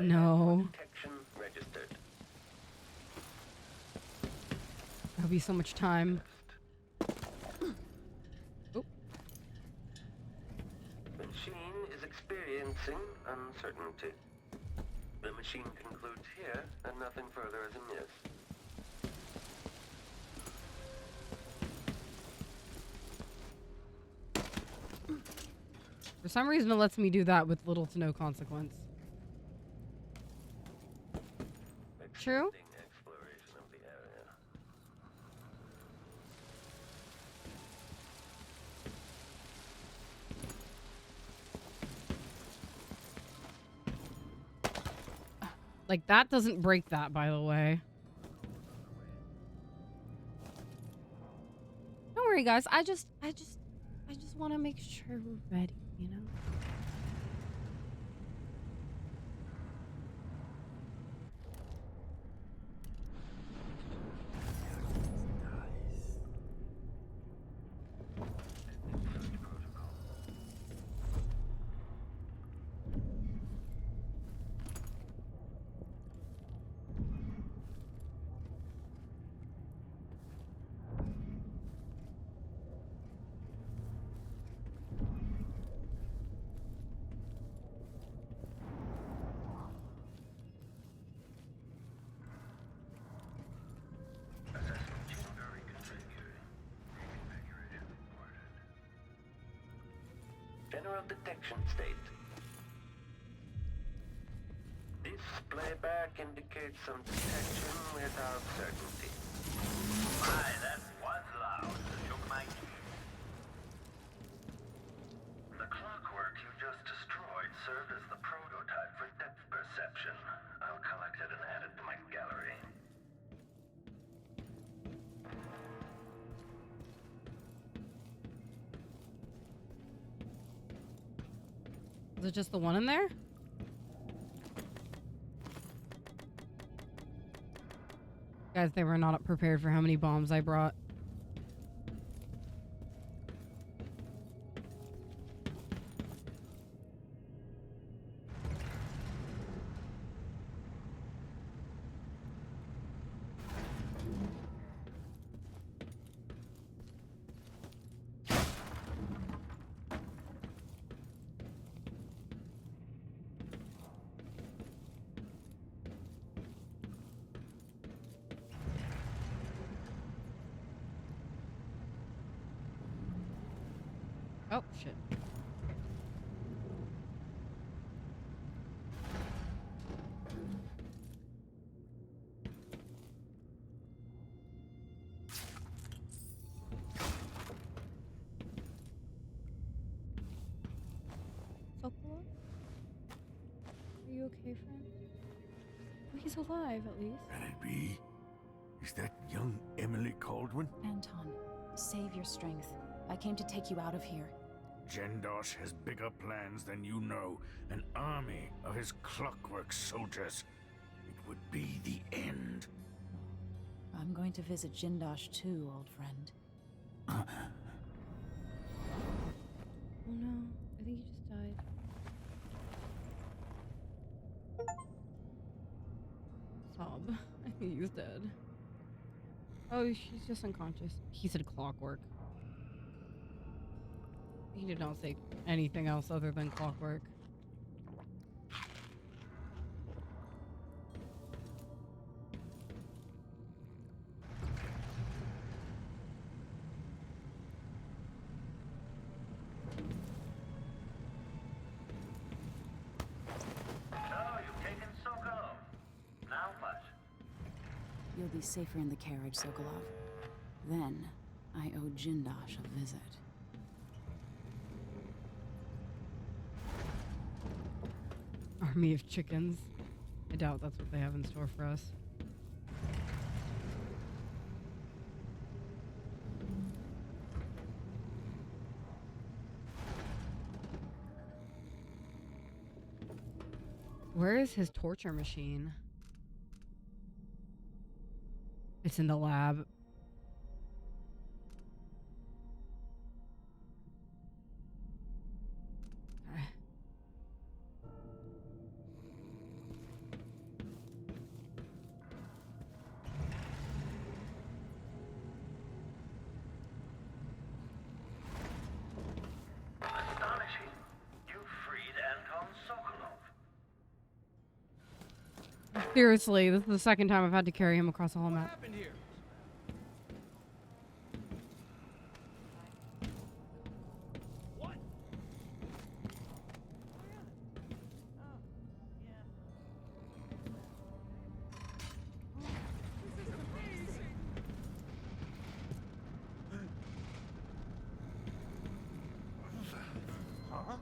No. Detection registered. That'll be so much time. Oh. Machine is experiencing uncertainty. The machine concludes here that nothing further is amiss. For some reason, it lets me do that with little to no consequence. True? Exploration of the area. Like, that doesn't break that, by the way. Don't worry, guys. I just want to make sure we're ready, you know? general detection state. This playback indicates some detection without certainty. My, that was loud. Took my key. The clockwork you just destroyed served as the prototype for depth perception. I'll collect it and add it to my gallery. Is it just the one in there? Guys, they were not prepared for how many bombs I brought. Oh, shit. Sokola? Are you okay, friend? Oh, he's alive, at least. Can it be? Is that young Emily Caldwin? Anton, save your strength. I came to take you out of here. Jendosh has bigger plans than you know. An army of his clockwork soldiers. It would be the end. I'm going to visit Jindosh too, old friend. Oh no, I think he just died. Sob. I think he's dead. Oh, she's just unconscious. He said clockwork. He did not say anything else other than clockwork. You'll be safer in the carriage, Sokolov. Then, I owe Jindosh a visit. Army of chickens. I doubt that's what they have in store for us. Where is his torture machine? It's in the lab. Okay. Astonishing. You freed Anton Sokolov. Seriously, this is the second time I've had to carry him across the whole map. What happened here? Huh?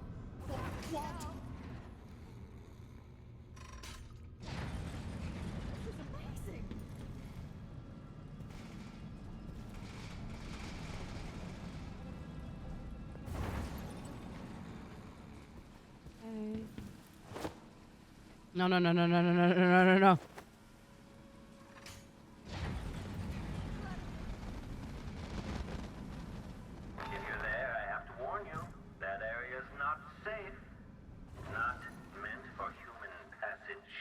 What? No, no, no, no, no, no, no, no, no, no, no. If you're there, I have to warn you, that area is not safe. Not meant for human passage.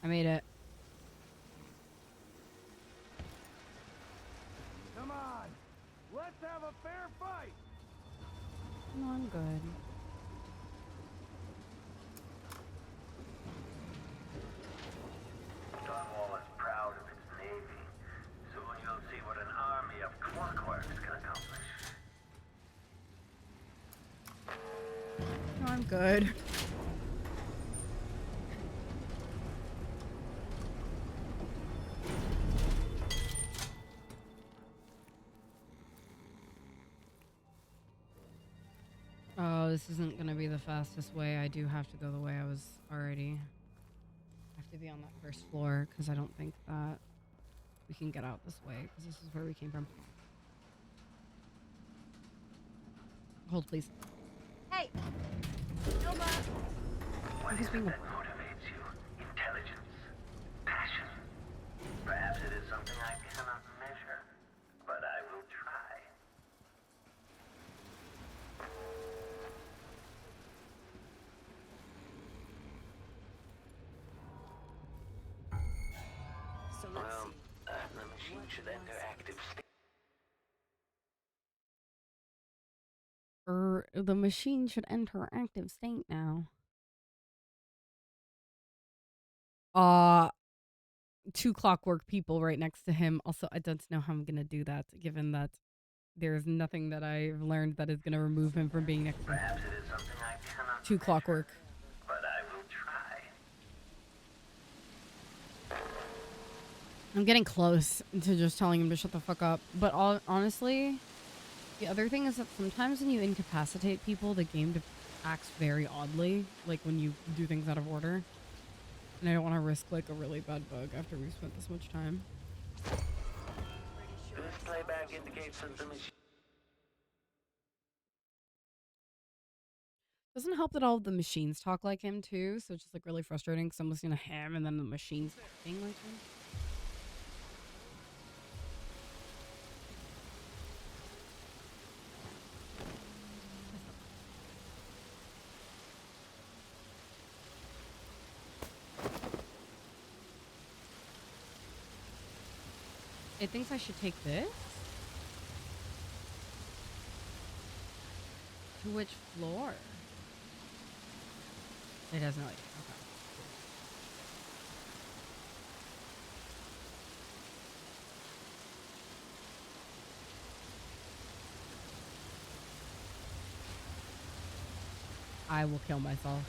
I made it. Come on, let's have a fair fight. No, I'm good. Dunwall is proud of its navy. Soon you'll see what an army of clockworks can accomplish. No, I'm good. Oh, this isn't gonna be the fastest way. I do have to go the way I was already. I have to be on that first floor because I don't think that we can get out this way because this is where we came from. Hold, please. Hey! Nova! What is it that motivates you? Intelligence? Passion? Perhaps it is something I cannot measure, but I will try. So let's see. The machine should enter active state. The machine should enter active state now. Two clockwork people right next to him. Also, I don't know how I'm gonna do that, given that there's nothing that I've learned that is gonna remove him from being next to Perhaps it is something I cannot two clockwork. but I will try. I'm getting close to just telling him to shut the fuck up. But honestly, the other thing is that sometimes when you incapacitate people, the game acts very oddly, like when you do things out of order. And I don't want to risk like a really bad bug after we've spent this much time. This playback indicates that the machine. Doesn't help that all of the machines talk like him too, so it's just like really frustrating because I'm listening to him and then the machines talking like him. It thinks I should take this? To which floor? It has no idea. Okay. I will kill myself.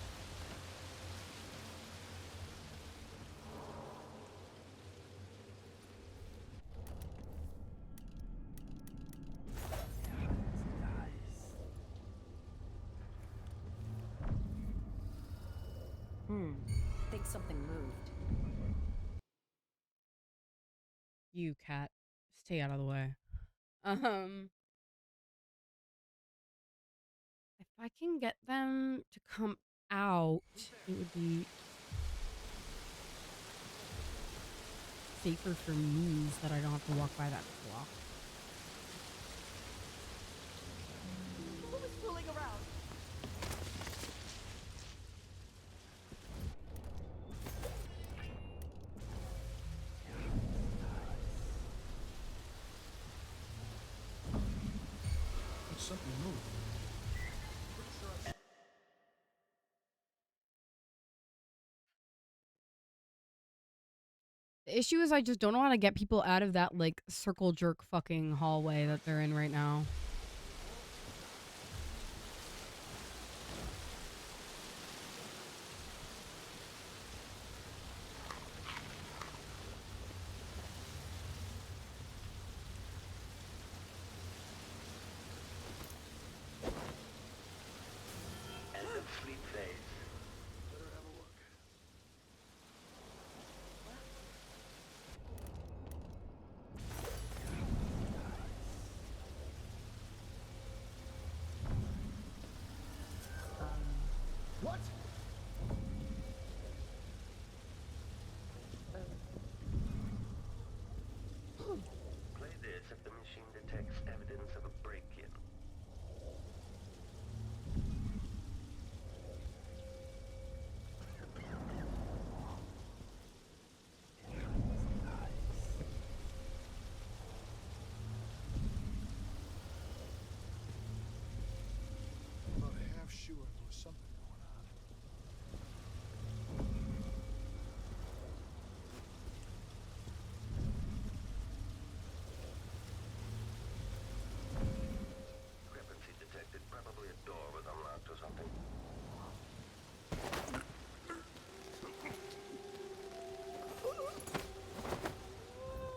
Think something moved. You cat. Stay out of the way. If I can get them to come out, it would be safer for me so that I don't have to walk by that block. Who was fooling around? Something moved. The issue is I just don't know how to get people out of that, like, circle jerk fucking hallway that they're in right now. End of sleep phase. Better have a look.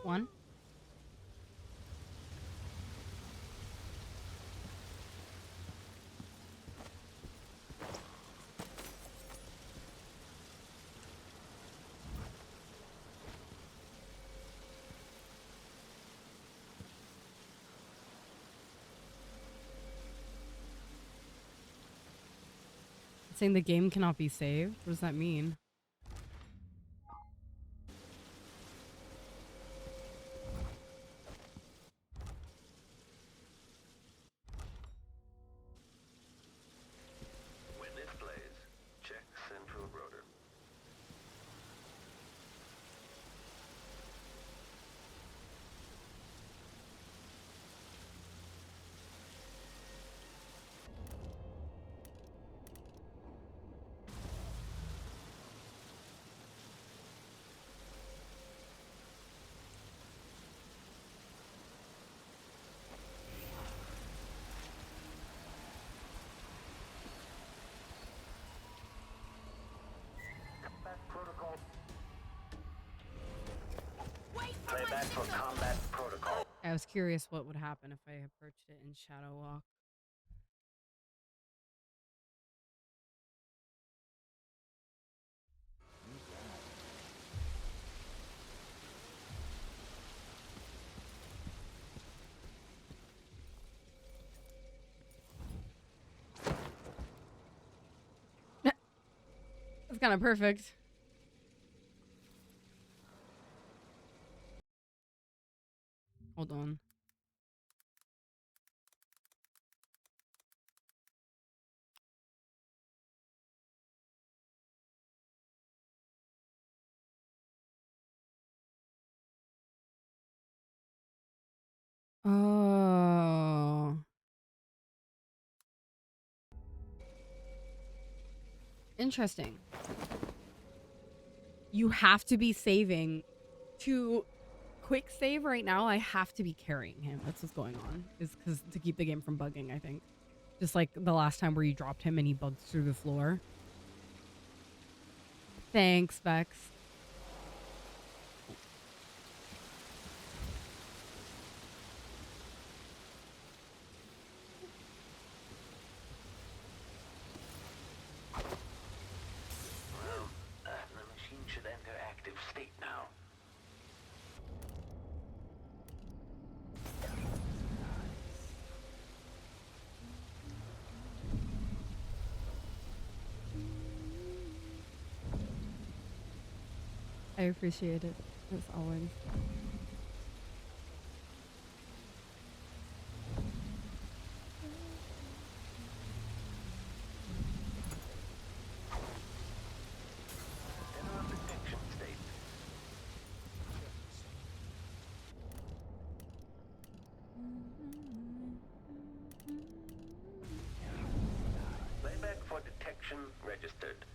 One. It's saying the game cannot be saved. What does that mean? When this plays, check central rotor. Protocol. Playback for combat protocol. I was curious what would happen if I approached it in Shadow Walk. That's kind of perfect. Hold on. Oh. Interesting. You have to be saving to quick save right now. I have to be carrying him. That's what's going on. Is because to keep the game from bugging, I think. Just like the last time where you dropped him and he bugged through the floor. Thanks, Bex. Well, the machine should enter active state now. I appreciate it, as always. Enter a protection state. Playback for detection registered.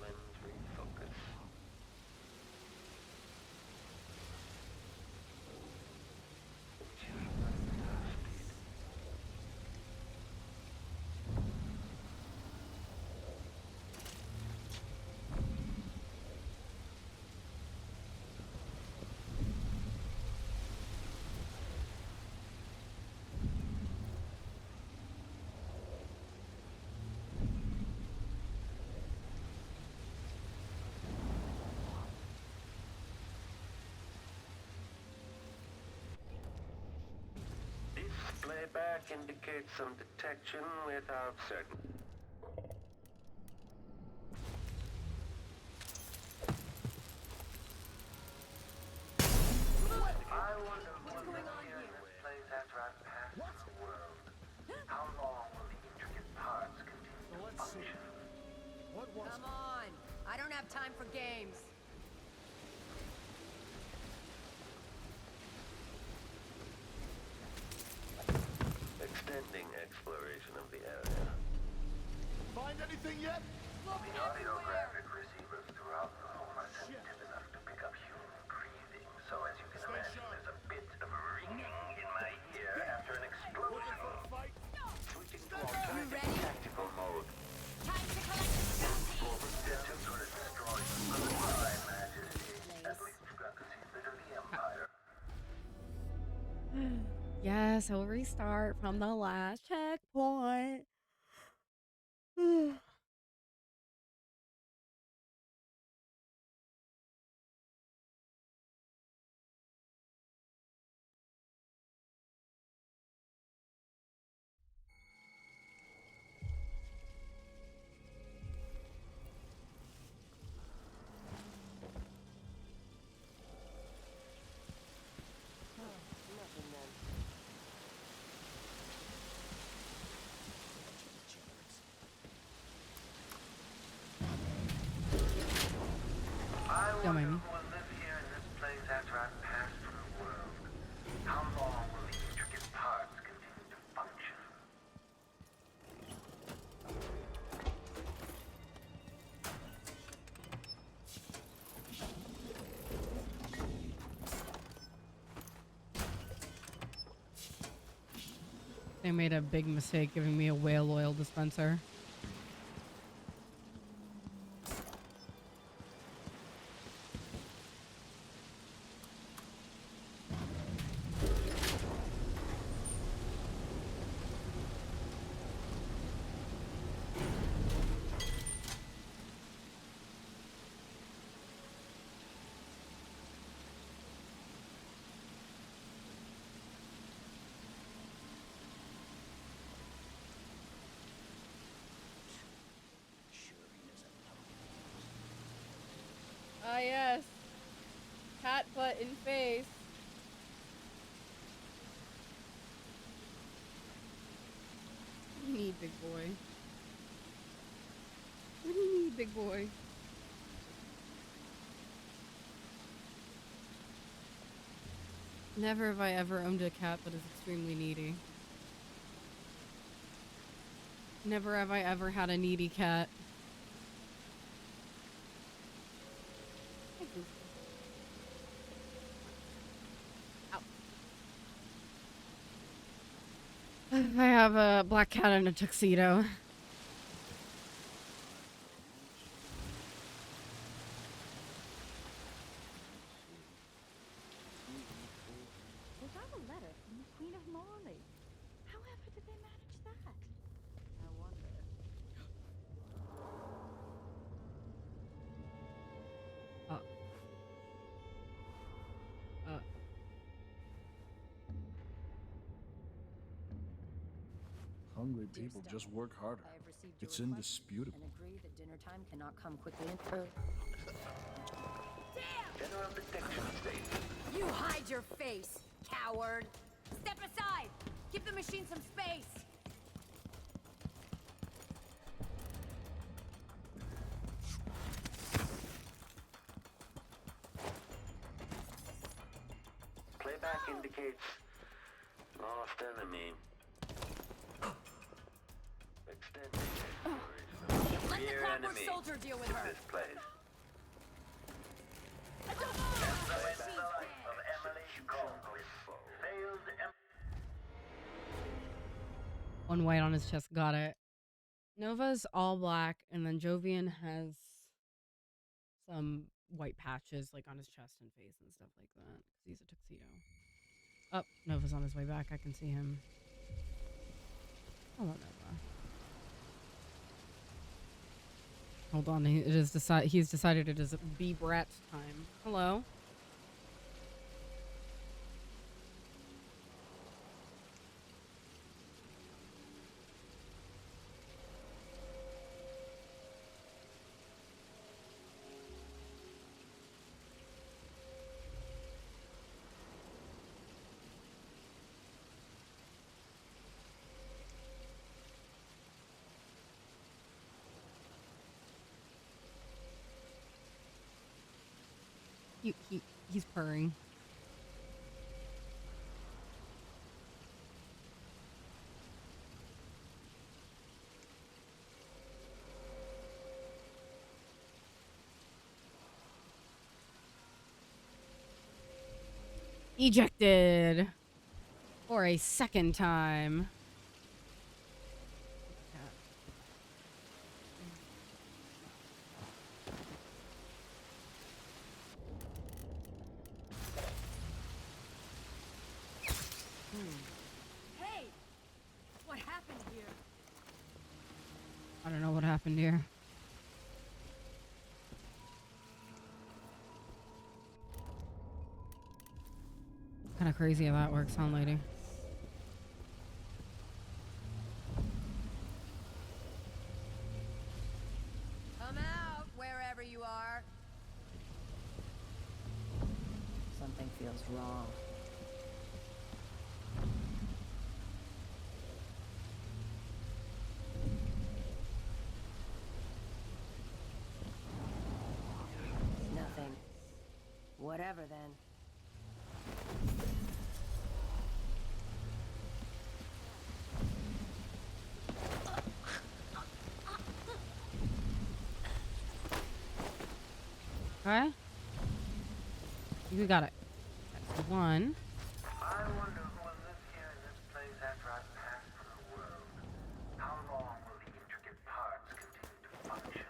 Lens refocus. Playback indicates some detection without certainty. I wonder what will appear in this place after I've passed through the world. How long will the intricate parts continue to function? Come on! I don't have time for games. Extending exploration of the area. Find anything yet? The audiographic receiver neighbors throughout the home are sensitive enough to pick up human breathing, so as you can imagine, there's a bit of ringing in my ear after an explosion. Switching to alternative tactical mode. Time to collect the Attempts were to destroy my majesty. At least you got to see a bit of the Empire. Yes, I'll restart from the last checkpoint. Don't mind me. Will live here in this place after I've passed from the world. How long will the intricate parts continue to function? They made a big mistake giving me a whale oil dispenser. Ah, yes. Cat butt in face. What do you need, big boy? What do you need, big boy? Never have I ever owned a cat that is extremely needy. Never have I ever had a needy cat. I have a black cat in a tuxedo. We got a letter from the Queen of Morley. However did they manage that? I wonder. Hungry people just work harder. I have received It's your request indisputable. and agree that dinner time cannot come quickly and General detection station. You hide your face, coward! Step aside! Give the machine some space! Playback indicates lost enemy. Extending Let the rear clockwork enemy soldier deal with in her! this place. I don't That's the life of Emily Conquest. Failed One white on his chest. Got it. Nova's all black, and then Jovian has some white patches like on his chest and face and stuff like that. 'Cause he's a tuxedo. Oh, Nova's on his way back. I can see him. Hello, Nova. Hold on. He's decided it is B Brat time. Hello. He's purring. Ejected. For a second time. Hey! What happened here? I don't know what happened here. Kind of crazy how that works, huh, lady? Come out, wherever you are. Something feels wrong. Nothing. Whatever then. Okay. You got it. That's one. I wonder who will live here in this place after I pass from the world. How long will the intricate parts continue to function?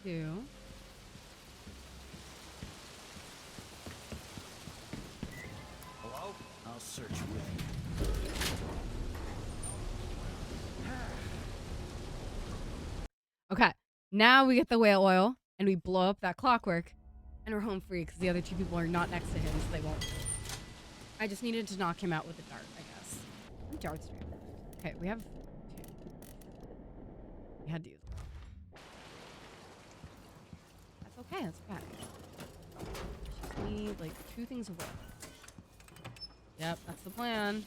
Two. Hello? I'll search with you. Okay. Now we get the whale oil and we blow up that clockwork and we're home free because the other two people are not next to him, so they won't. I just needed to knock him out with a dart, I guess. Darts. Okay, we have two. We had to use one. That's okay. That's okay. Just need like 2 things of wood. Yep, that's the plan.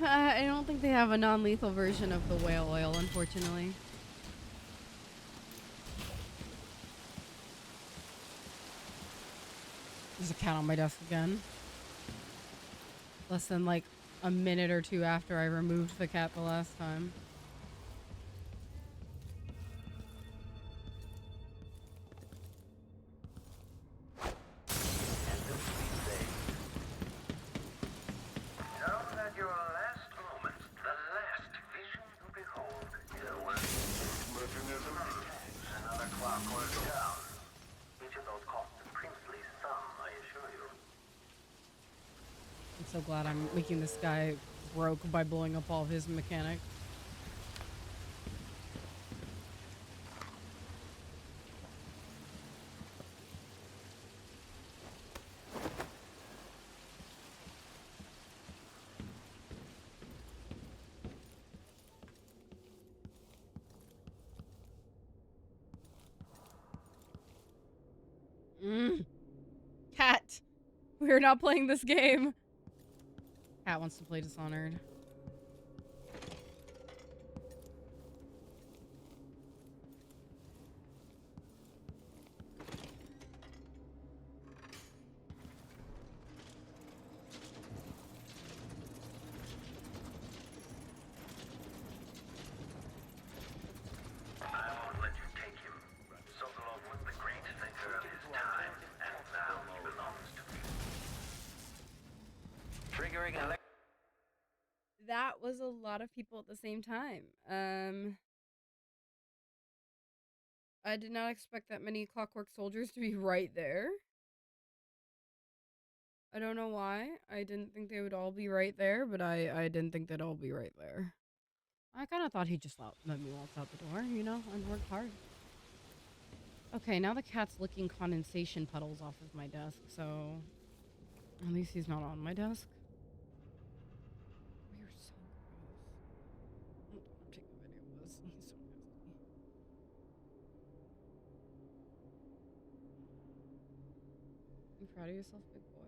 I don't think they have a non-lethal version of the whale oil, unfortunately. There's a cat on my desk again. Less than like a minute or 2 after I removed the cat the last time. I'm so glad I'm making this guy broke by blowing up all of his mechanics. Cat! We're not playing this game. Cat wants to play Dishonored. That was a lot of people at the same time. I did not expect that many clockwork soldiers to be right there. I don't know why. I didn't think they would all be right there, but I didn't think they'd all be right there. I kind of thought he'd just let me walk out the door, you know, and work hard. Okay, now the cat's licking condensation puddles off of my desk, so at least he's not on my desk. We are so gross. Hold on, I'm taking a video of this. He's so nasty. You proud of yourself, big boy?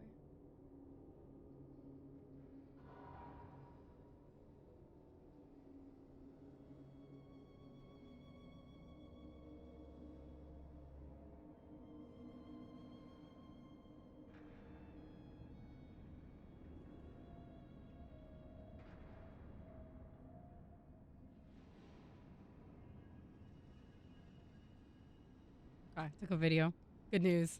Okay, took a video. Good news.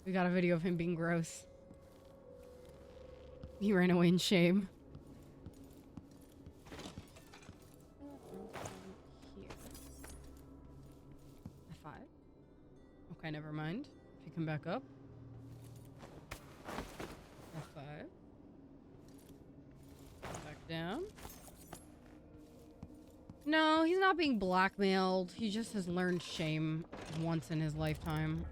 We got a video of him being gross. He ran away in shame. Here. F5. Okay, never mind. Pick him back up. F5. Back down. No, he's not being blackmailed. He just has learned shame once in his lifetime.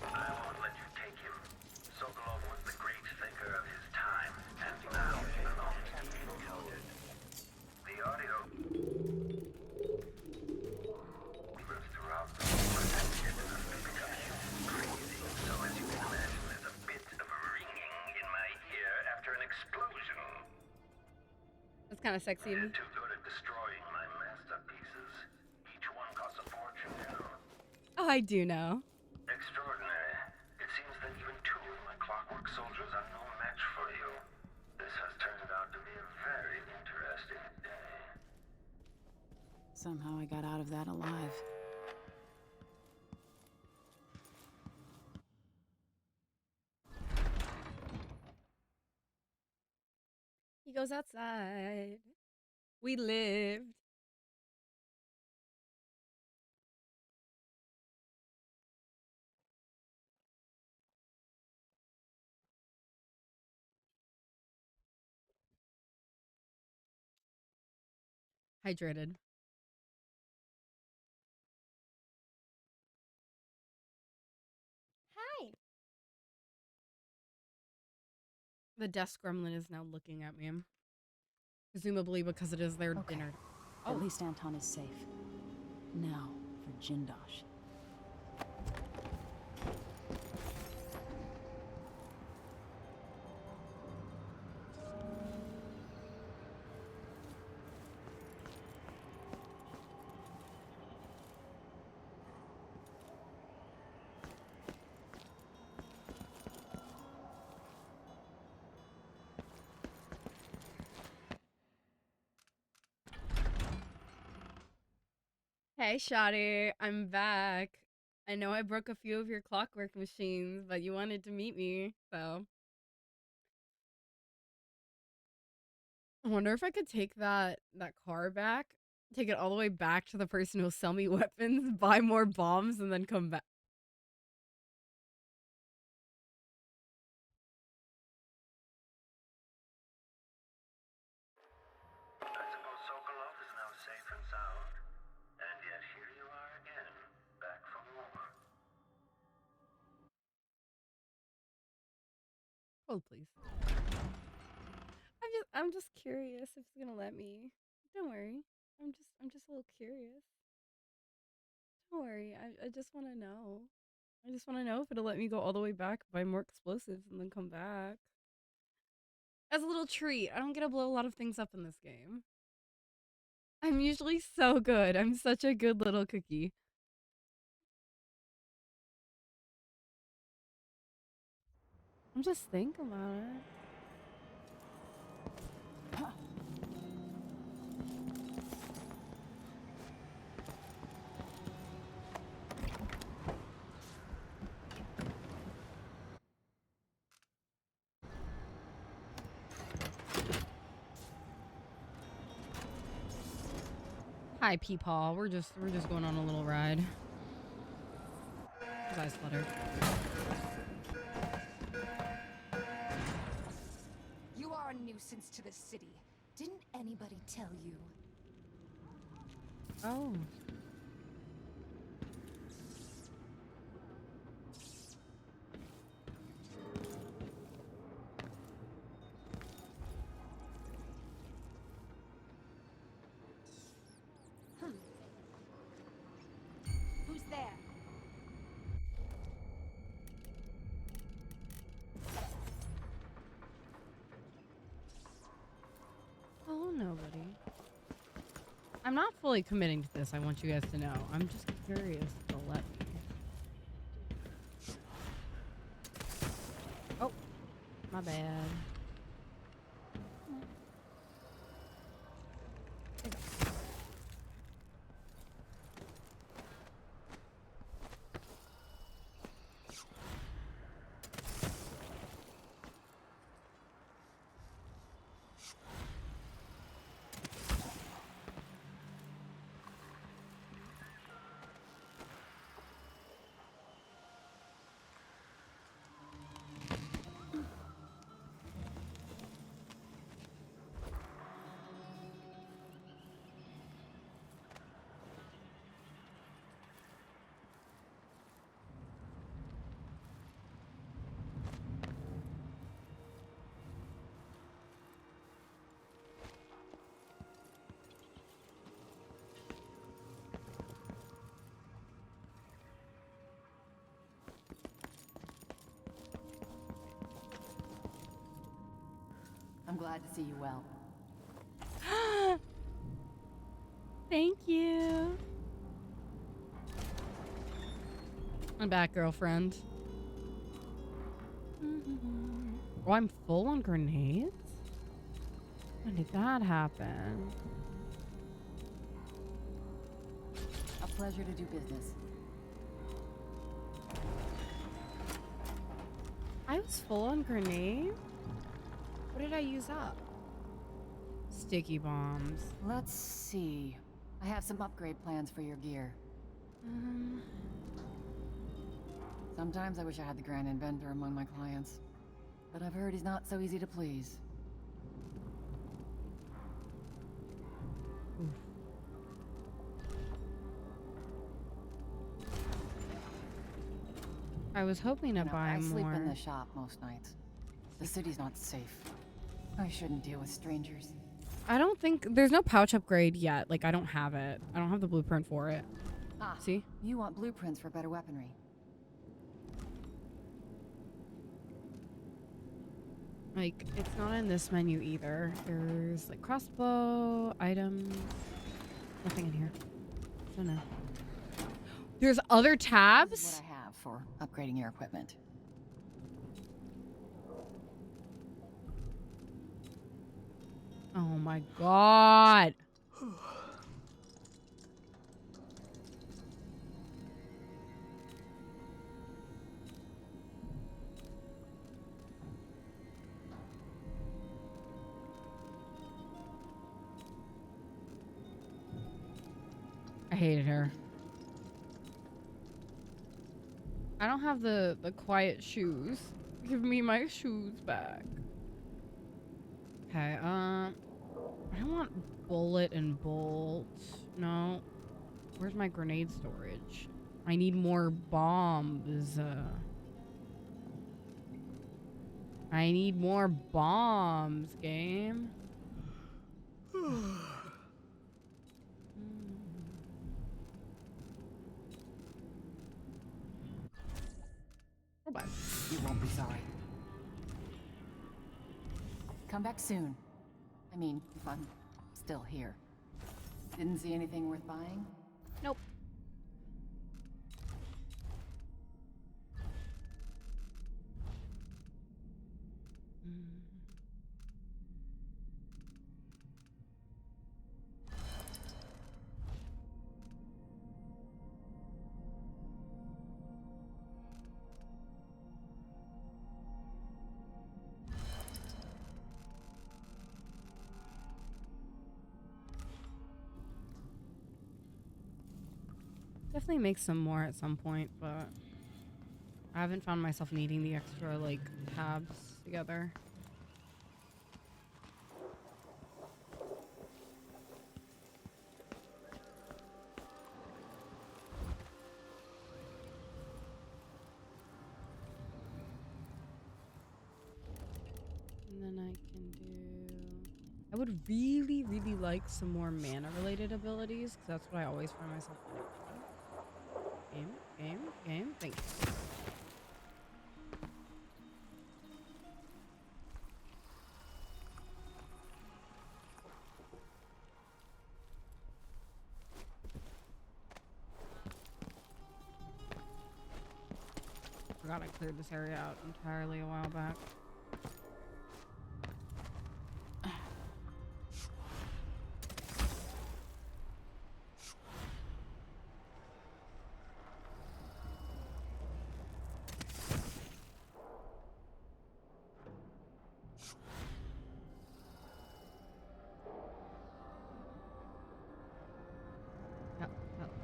I won't let you take him. Sokolov was the great thinker of his time, and now he belongs to be encoded. The audio lives throughout the world and gets enough to become crazy. So as you can imagine, there's a bit of ringing in my ear after an explosion. That's kind of sexy. They're too good at destroying my masterpieces. Each one costs a fortune, you know. Oh, I do know. Extraordinary. It seems that even two of my clockwork soldiers are no match for you. This has turned out to be a very interesting day. Somehow I got out of that alive. He goes outside. We lived. Hydrated. Hi. The desk gremlin is now looking at me. Presumably because it is their dinner. Oh. At least Anton is safe. Now for Jindosh. Hey, Shotty. I'm back. I know I broke a few of your clockwork machines, but you wanted to meet me, so. I wonder if I could take that car back, take it all the way back to the person who'll sell me weapons, buy more bombs, and then come back. I suppose Sokolov is now safe and sound. And yet here you are again, back for more. Hold, please. I'm just curious if it's gonna let me. Don't worry. I'm just a little curious. Don't worry. I just want to know. I just want to know if it'll let me go all the way back, buy more explosives, and then come back. As a little treat. I don't get to blow a lot of things up in this game. I'm usually so good. I'm such a good little cookie. I'm just thinking about it. Hi, Peepaw. We're just going on a little ride. His eyes flutter. nuisance to the city. Didn't anybody tell you? Oh. Who's there? Oh, nobody. I'm not fully committing to this, I want you guys to know. I'm just curious to let me. Oh, my bad. I'm glad to see you well. Thank you. I'm back, girlfriend. Oh, I'm full on grenades? When did that happen? A pleasure to do business. I was full on grenades? What did I use up? Sticky bombs. Let's see. I have some upgrade plans for your gear. Sometimes I wish I had the Grand Inventor among my clients, but I've heard he's not so easy to please. Oof. I was hoping to buy I sleep more. in the shop most nights. The city's not safe. I shouldn't deal with strangers. I don't think there's no pouch upgrade yet. Like, I don't have it. I don't have the blueprint for it. Ah, see? You want blueprints for better weaponry. Like, it's not in this menu either. There's like crossbow, items. Nothing in here. Oh no. There's other This is tabs? what I have for upgrading your equipment. Oh my god. I hated her. I don't have the quiet shoes. Give me my shoes back. Okay, I don't want bullet and bolt. No. Where's my grenade storage? I need more bombs. I need more bombs, game. You won't be sorry. Come back soon. I mean, if I'm still here. Didn't see anything worth buying? Nope. Definitely make some more at some point, but I haven't found myself needing the extra, like, tabs together. And then I can do... I would really, really like some more mana-related abilities, because that's what I always find myself doing. Game. Thank you. Forgot I cleared this area out entirely a while back.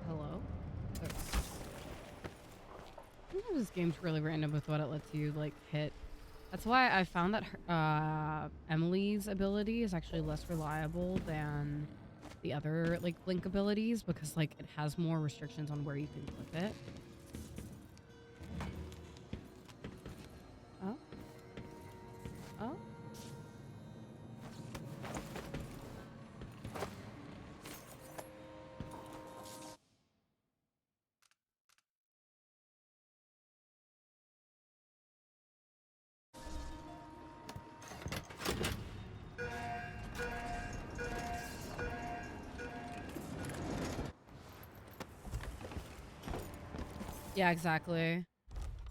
Hello? Sometimes this game's really random with what it lets you like hit. That's why I found that Emily's ability is actually less reliable than the other like Blink abilities, because like it has more restrictions on where you can click it. Oh. Oh. Yeah, exactly.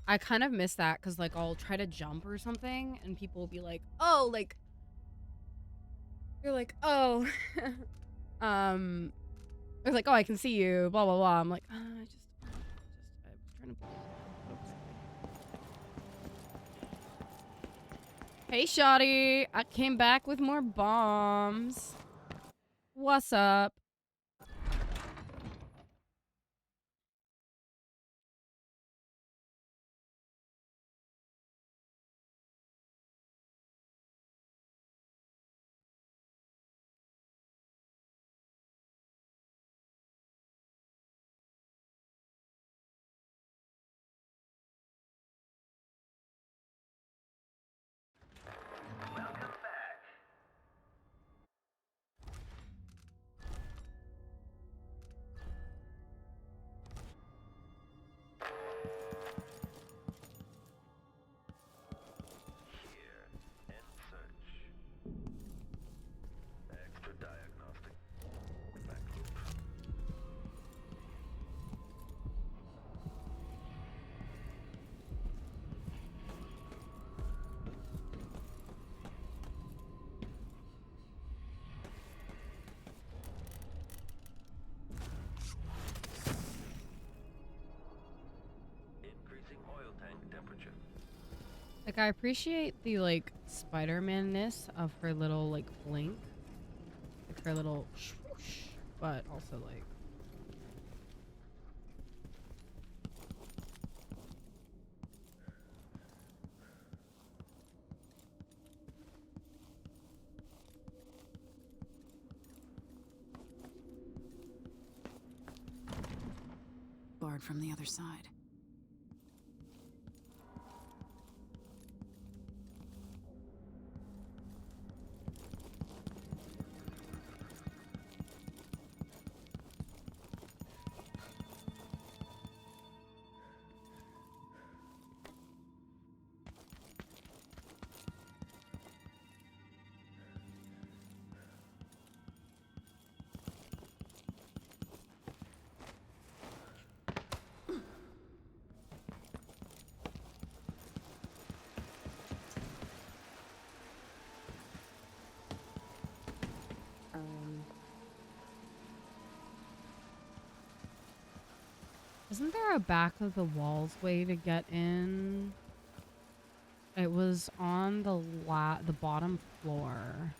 I kind of miss that because like I'll try to jump or something and people will be like, oh, like you're like, oh, they're like, oh, I can see you, blah blah blah. I'm like, I was trying to. Hey, Shotty, I came back with more bombs. What's up? Like, I appreciate the, like, Spider-Man-ness of her little, like, blink. Like, her little swoosh, but also, like... Barred from the other side. Isn't there a back of the walls way to get in? It was on the bottom floor.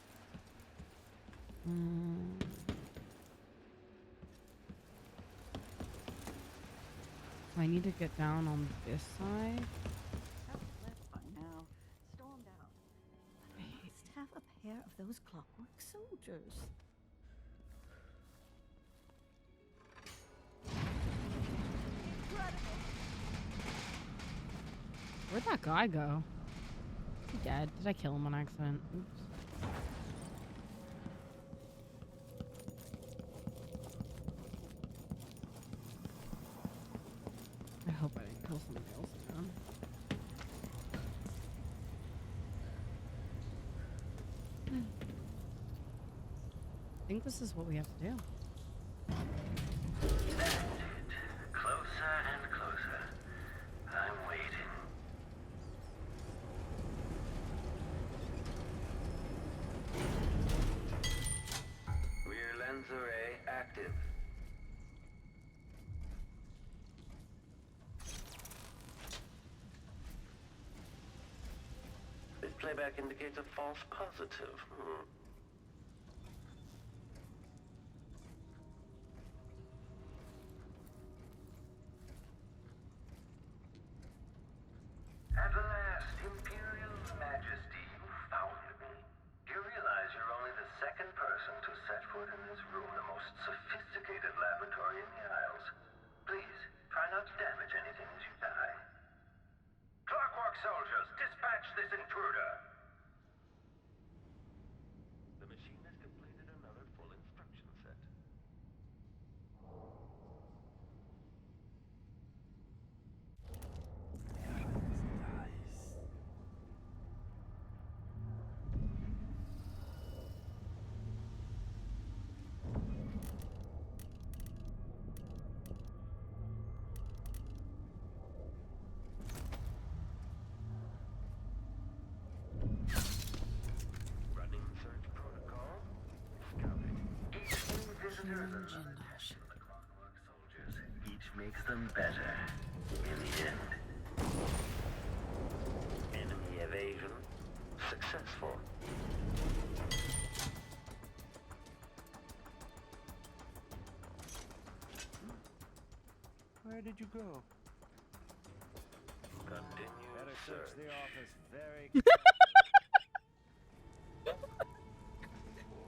I need to get down on this side. Left by now, stormed out. I must have a pair of those clockwork soldiers. Where'd that guy go? he dead? Did I kill him on accident? Oops. I hope I didn't kill somebody else again. I think this is what we have to do. Closer and closer. I'm waiting. Rear lens array active. This playback indicates a false positive. At last, Imperial Majesty, you found me. You realize you're only the second person to set foot in this room, the most sophisticated laboratory in the Isles. Please, try not to damage anything as you die. Clockwork soldiers, dispatch this intruder! The machine has completed another full instruction set. Running search protocol. Scouting. Each new visitor is another test from the Clockwork soldiers. Each makes them better. In the end. Enemy evasion successful. Where did you go? Continue Better search the office very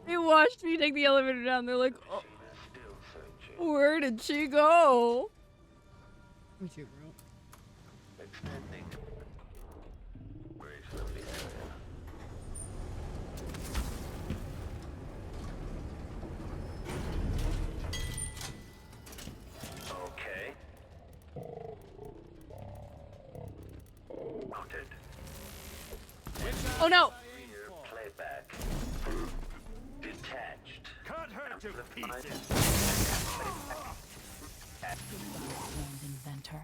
They watched me take the elevator down. They're like, oh, where did she go? Me too, bro. Extending. Brace of the area. Okay. Mounted. Oh no! Rear playback. Detached. Cut her to pieces. Land inventor.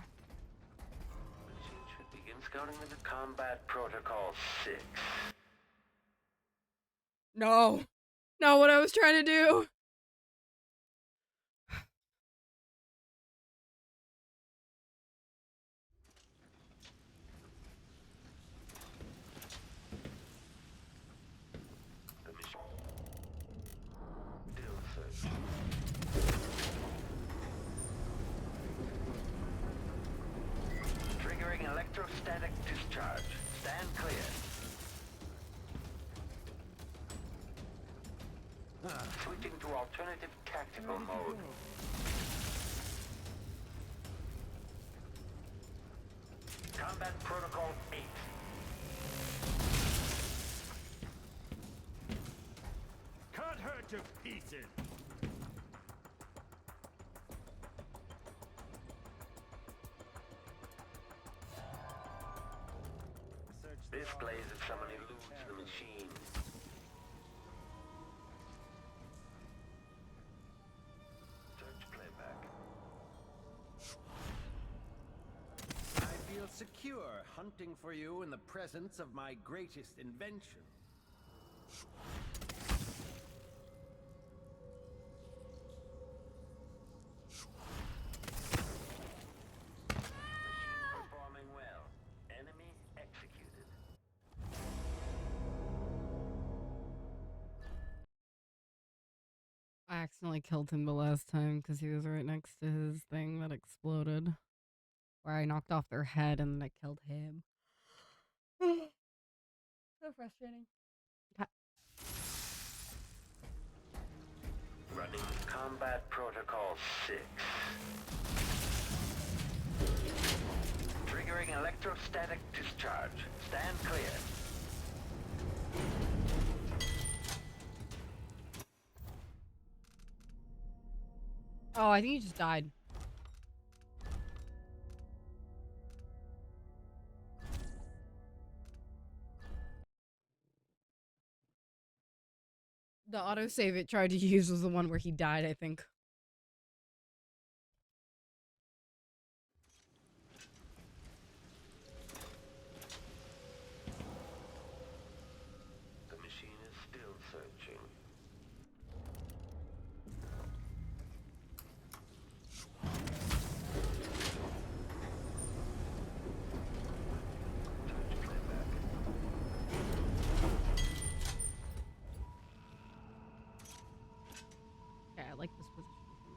Machine should begin scouting into Combat Protocol 6. No. Not what I was trying to do. The mission. Still searching. Triggering electrostatic discharge. Stand clear. Switching to alternative tactical mode. Combat Protocol 8. Cut her to pieces. Displays if someone eludes the machine. Search playback. I feel secure hunting for you in the presence of my greatest invention. Machine performing well. Enemy executed. I accidentally killed him the last time because he was right next to his thing that exploded. Where I knocked off their head and then I killed him. So frustrating. Running Combat Protocol 6. Triggering electrostatic discharge. Stand clear. Oh, I think he just died. The autosave it tried to use was the one where he died, I think. The machine is still searching. Okay, I like this position for me.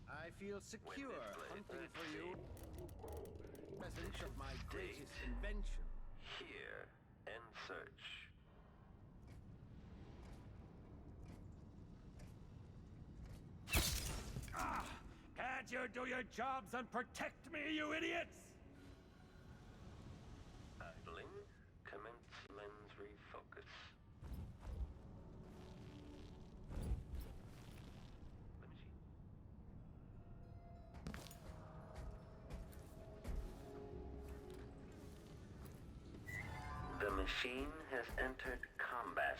I feel secure hunting for you. Presence of my greatest invention. Here, end search. Ah! Can't you do your jobs and protect me, you idiots? Idling. Commence lens refocus. The machine has entered combat.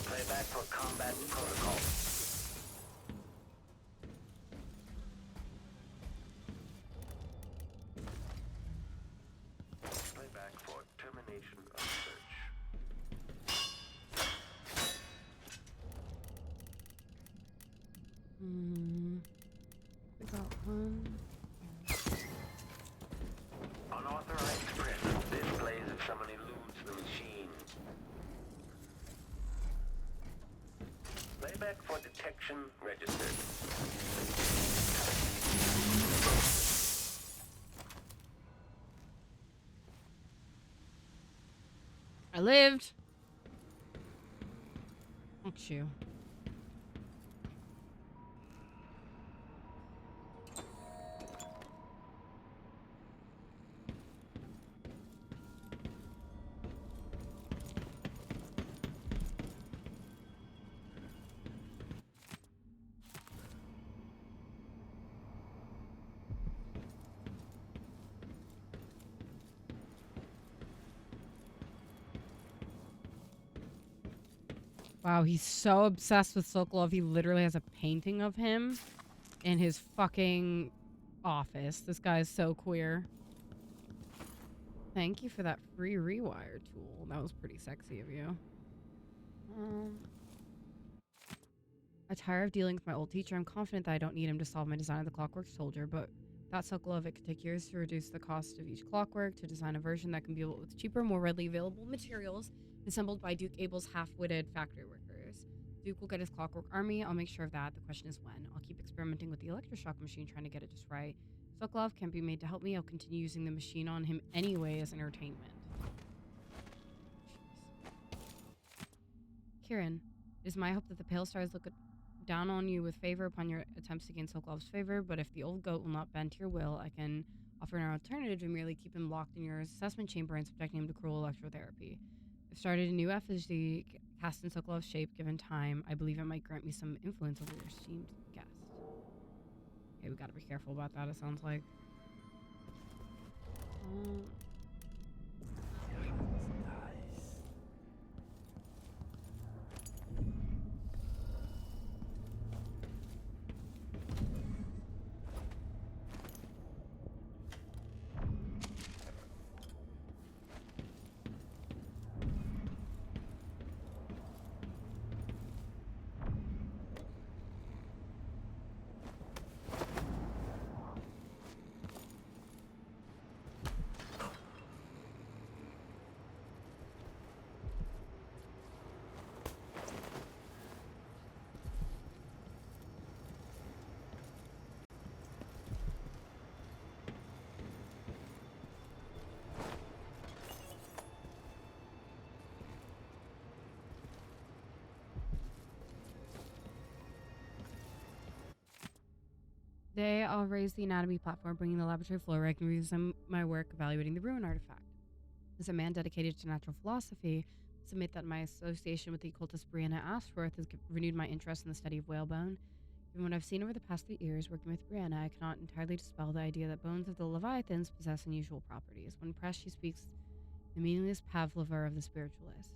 Playback for combat protocol. Playback for termination of search. We got one. Unauthorized print displays if someone eludes the machine. Playback for detection registered. I lived. Thank you. Wow, he's so obsessed with Sokolov, he literally has a painting of him in his fucking office. This guy is so queer. Thank you for that free rewire tool. That was pretty sexy of you. I'm tired of dealing with my old teacher. I'm confident that I don't need him to solve my design of the Clockwork Soldier, but without Sokolov, it could take years to reduce the cost of each clockwork, to design a version that can be built with cheaper, more readily available materials, assembled by Duke Abel's half-witted factory workers. Duke will get his clockwork army. I'll make sure of that. The question is when. I'll keep experimenting with the electroshock machine, trying to get it just right. Sokolov can't be made to help me. I'll continue using the machine on him anyway as entertainment. Kieran, it is my hope that the Pale Stars look down on you with favor upon your attempts to gain Sokolov's favor, but if the old goat will not bend to your will, I can offer an alternative to merely keep him locked in your assessment chamber and subjecting him to cruel electrotherapy. I've started a new effigy cast in Sokolov's shape. Given time, I believe it might grant me some influence over your esteemed guest. Okay, we gotta be careful about that, it sounds like. Today, I'll raise the anatomy platform, bringing the laboratory floor where I can resume my work evaluating the ruin artifact. As a man dedicated to natural philosophy, I submit that my association with the occultist Brianna Ashworth has renewed my interest in the study of whalebone. Given what I've seen over the past 3 years working with Brianna, I cannot entirely dispel the idea that bones of the Leviathans possess unusual properties. When pressed, she speaks the meaningless Pavlova of the spiritualist.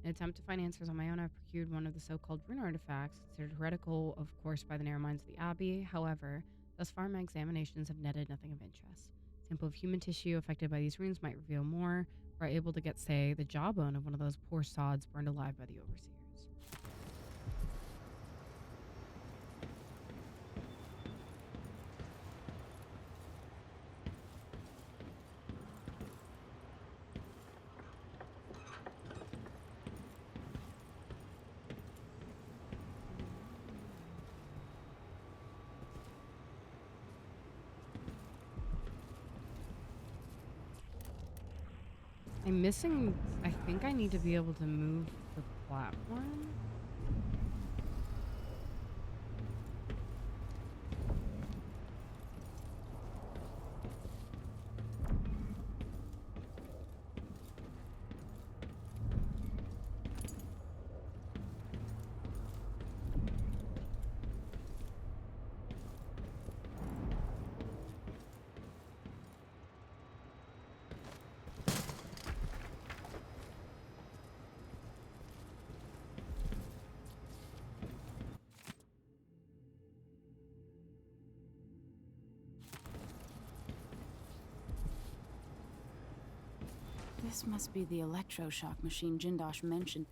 In an attempt to find answers on my own, I've procured one of the so-called ruin artifacts, considered heretical, of course, by the narrow minds of the Abbey. However, thus far my examinations have netted nothing of interest. A sample of human tissue affected by these runes might reveal more. Were I able to get, say, the jawbone of one of those poor sods burned alive by the overseers. I'm missing, I think I need to be able to move the platform. This must be the electroshock machine Jindosh mentioned.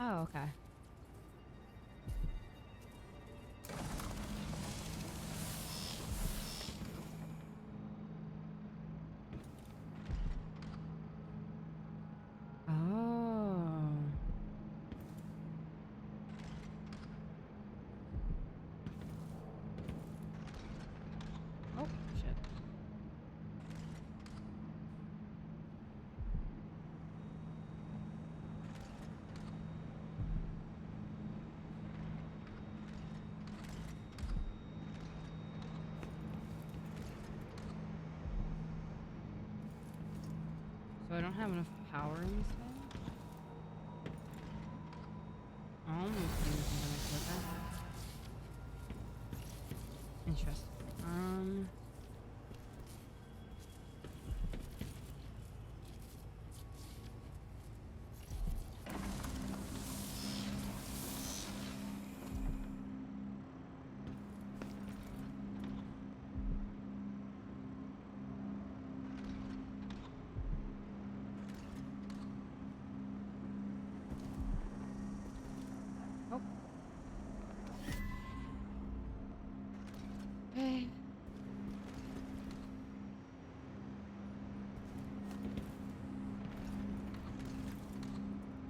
Oh, okay. Oh. Oh, shit. So I don't have enough power in this thing? I almost think I'm gonna click it. Interesting. Oh. Hey.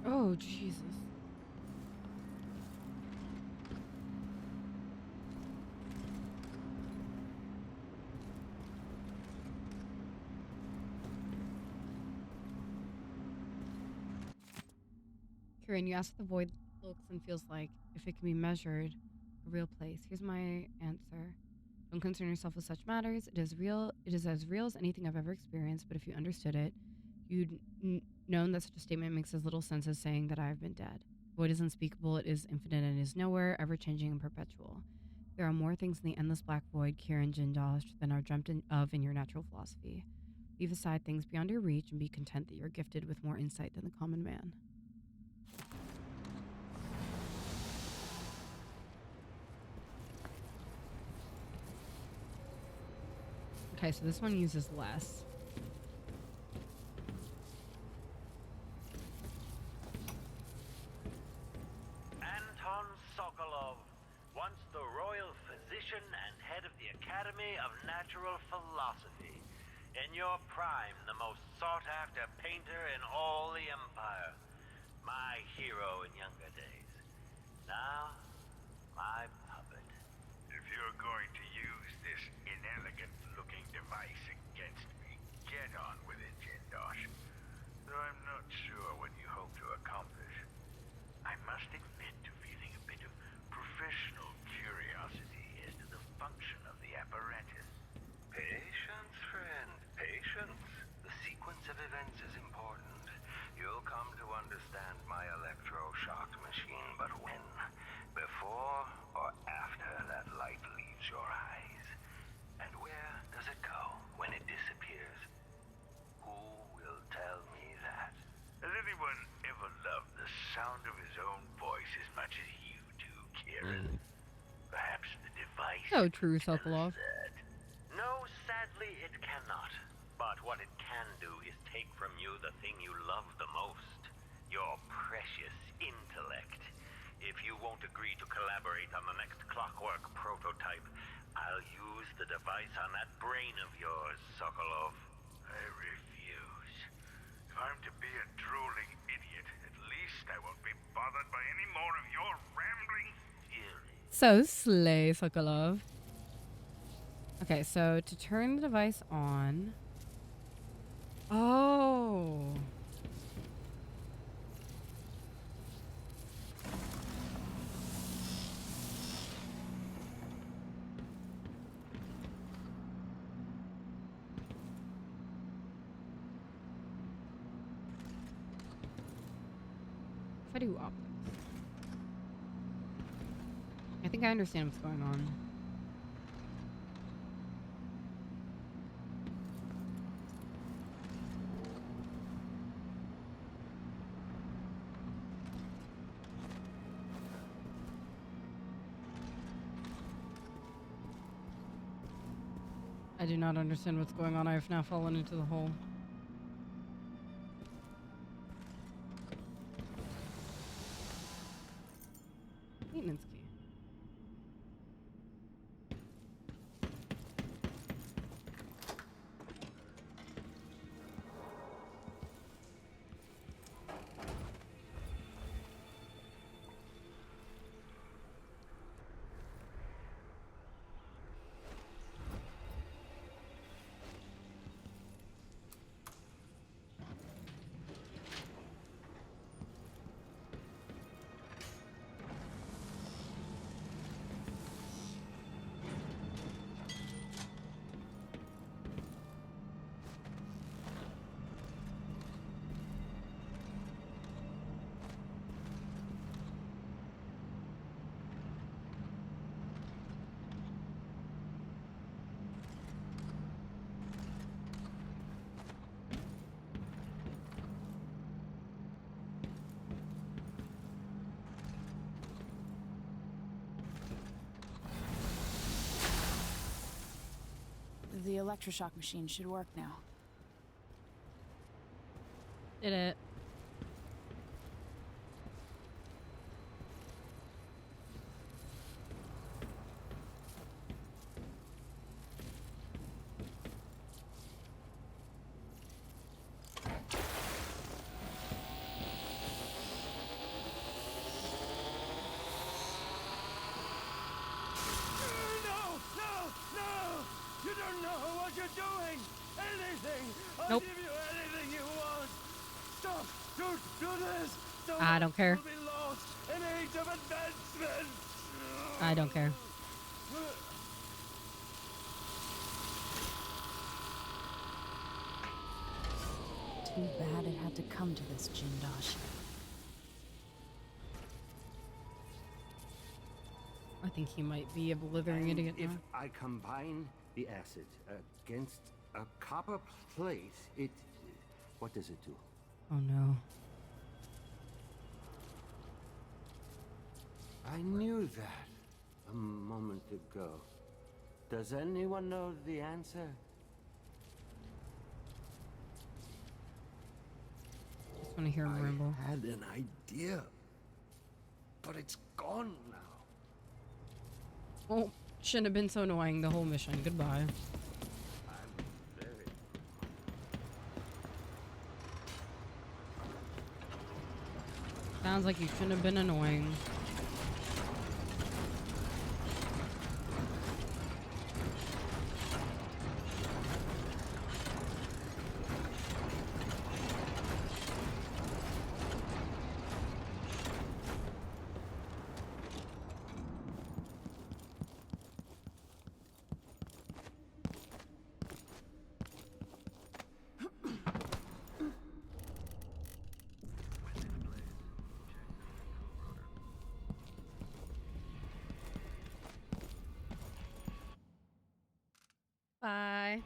Oh, Jesus. Kieran, you asked what the void looks and feels like, if it can be measured, a real place. Here's my answer. Don't concern yourself with such matters. It is real. It is as real as anything I've ever experienced, but if you understood it, you'd known that such a statement makes as little sense as saying that I have been dead. Void is unspeakable, it is infinite, and is nowhere, ever-changing and perpetual. There are more things in the endless black void, Kieran Jindosh, than are dreamt of in your natural philosophy. Leave aside things beyond your reach and be content that you're gifted with more insight than the common man. Okay, so this one uses less. Anton Sokolov, once the royal physician Academy of Natural Philosophy. In your prime, the most sought-after painter in all the Empire. My hero in younger days. Now, my puppet. If you're going to use this inelegant-looking device against me, get on with it, Jindosh. Though I'm not sure what you hope to accomplish. I must admit to feeling a bit of professional curiosity as to the function of the apparatus. Patience, friend, patience. The sequence of events is important. You'll come to understand my electroshock machine, but when? Before or after that light leaves your eyes? And where does it go when it disappears? Who will tell me that? Has anyone ever loved the sound of his own voice as much as you do, Kieran? Perhaps the device... So true, Sokolov. No, sadly, it cannot. But what it can do is take from you the thing you love the most. Your precious intellect. If you won't agree to collaborate on the next clockwork prototype, I'll use the device on that brain of yours, Sokolov. I refuse. If I'm to be a drooling idiot, at least I won't be bothered by any more of your rambling theories. So slay, Sokolov. Okay, so to turn the device on... Oh. If I do optics. I think I understand what's going on. I do not understand what's going on. I have now fallen into the hole. Maintenance key. The electroshock machine should work now. Did it. Nope. Give you anything you want. Stop! Don't do this! Don't I don't care. Will be lost. An age of advancement. I don't care. Too bad it had to come to this, Jindosh. I think he might be obliterating it If now. I combine the acid against a copper plate, it... What does it do? Oh no. I knew that a moment ago. Does anyone know the answer? Just want to hear him ramble. I had an idea, but it's gone now. Well, Shouldn't have been so annoying the whole mission. Goodbye. Sounds like you shouldn't have been annoying. Bye.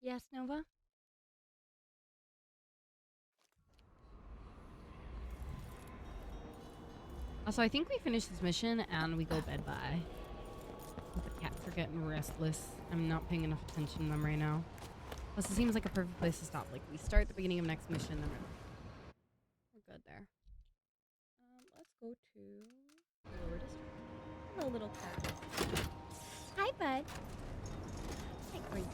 Yes, Nova? Also, I think we finish this mission and we go bed-bye. The cats are getting restless. I'm not paying enough attention to them right now. Plus, it seems like a perfect place to stop. Like, we start the beginning of next mission, then we're good there. Let's go to the lower district. Hello, little cat. Hi, bud. Hi, Grace.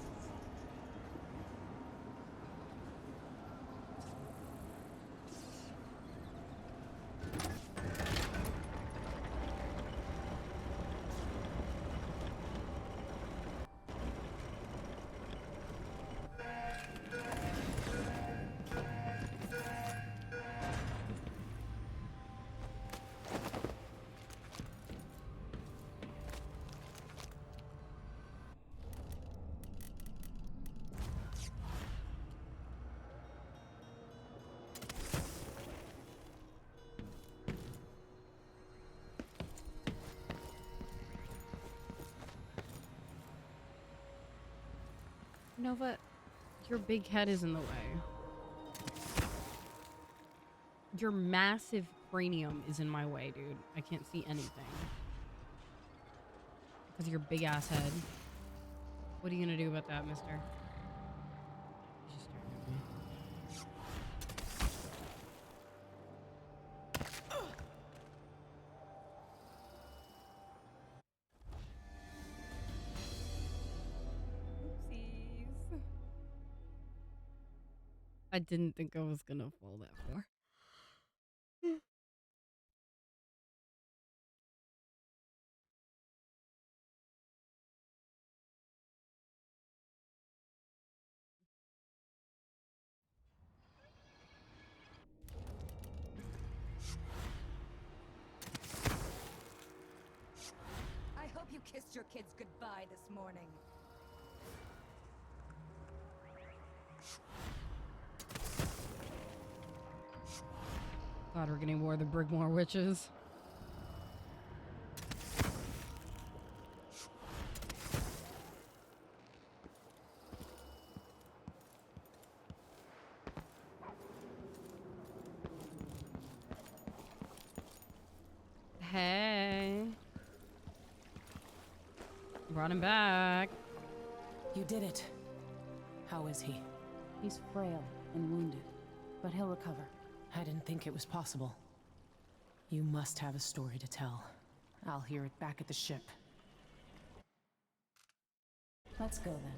Nova, your big head is in the way. Your massive cranium is in my way, dude. I can't see anything. Because of your big ass head. What are you gonna do about that, mister? He's just staring at me. Oopsies. I didn't think I was gonna fall that far. I hope you kissed your kids goodbye this morning. God, we're getting more of the Brigmore witches. Hey. Brought him back. You did it. How is he? He's frail and wounded, but he'll recover. I didn't think it was possible. You must have a story to tell. I'll hear it back at the ship. Let's go then.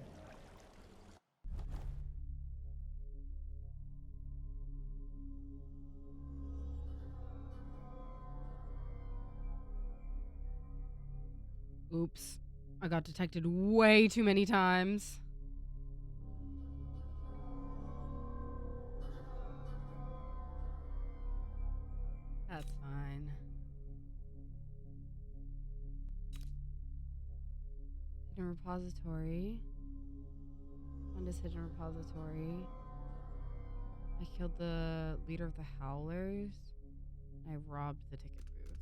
Oops. I got detected way too many times. That's fine. Hidden repository. Find this hidden repository. I killed the leader of the Howlers. I robbed the ticket booth.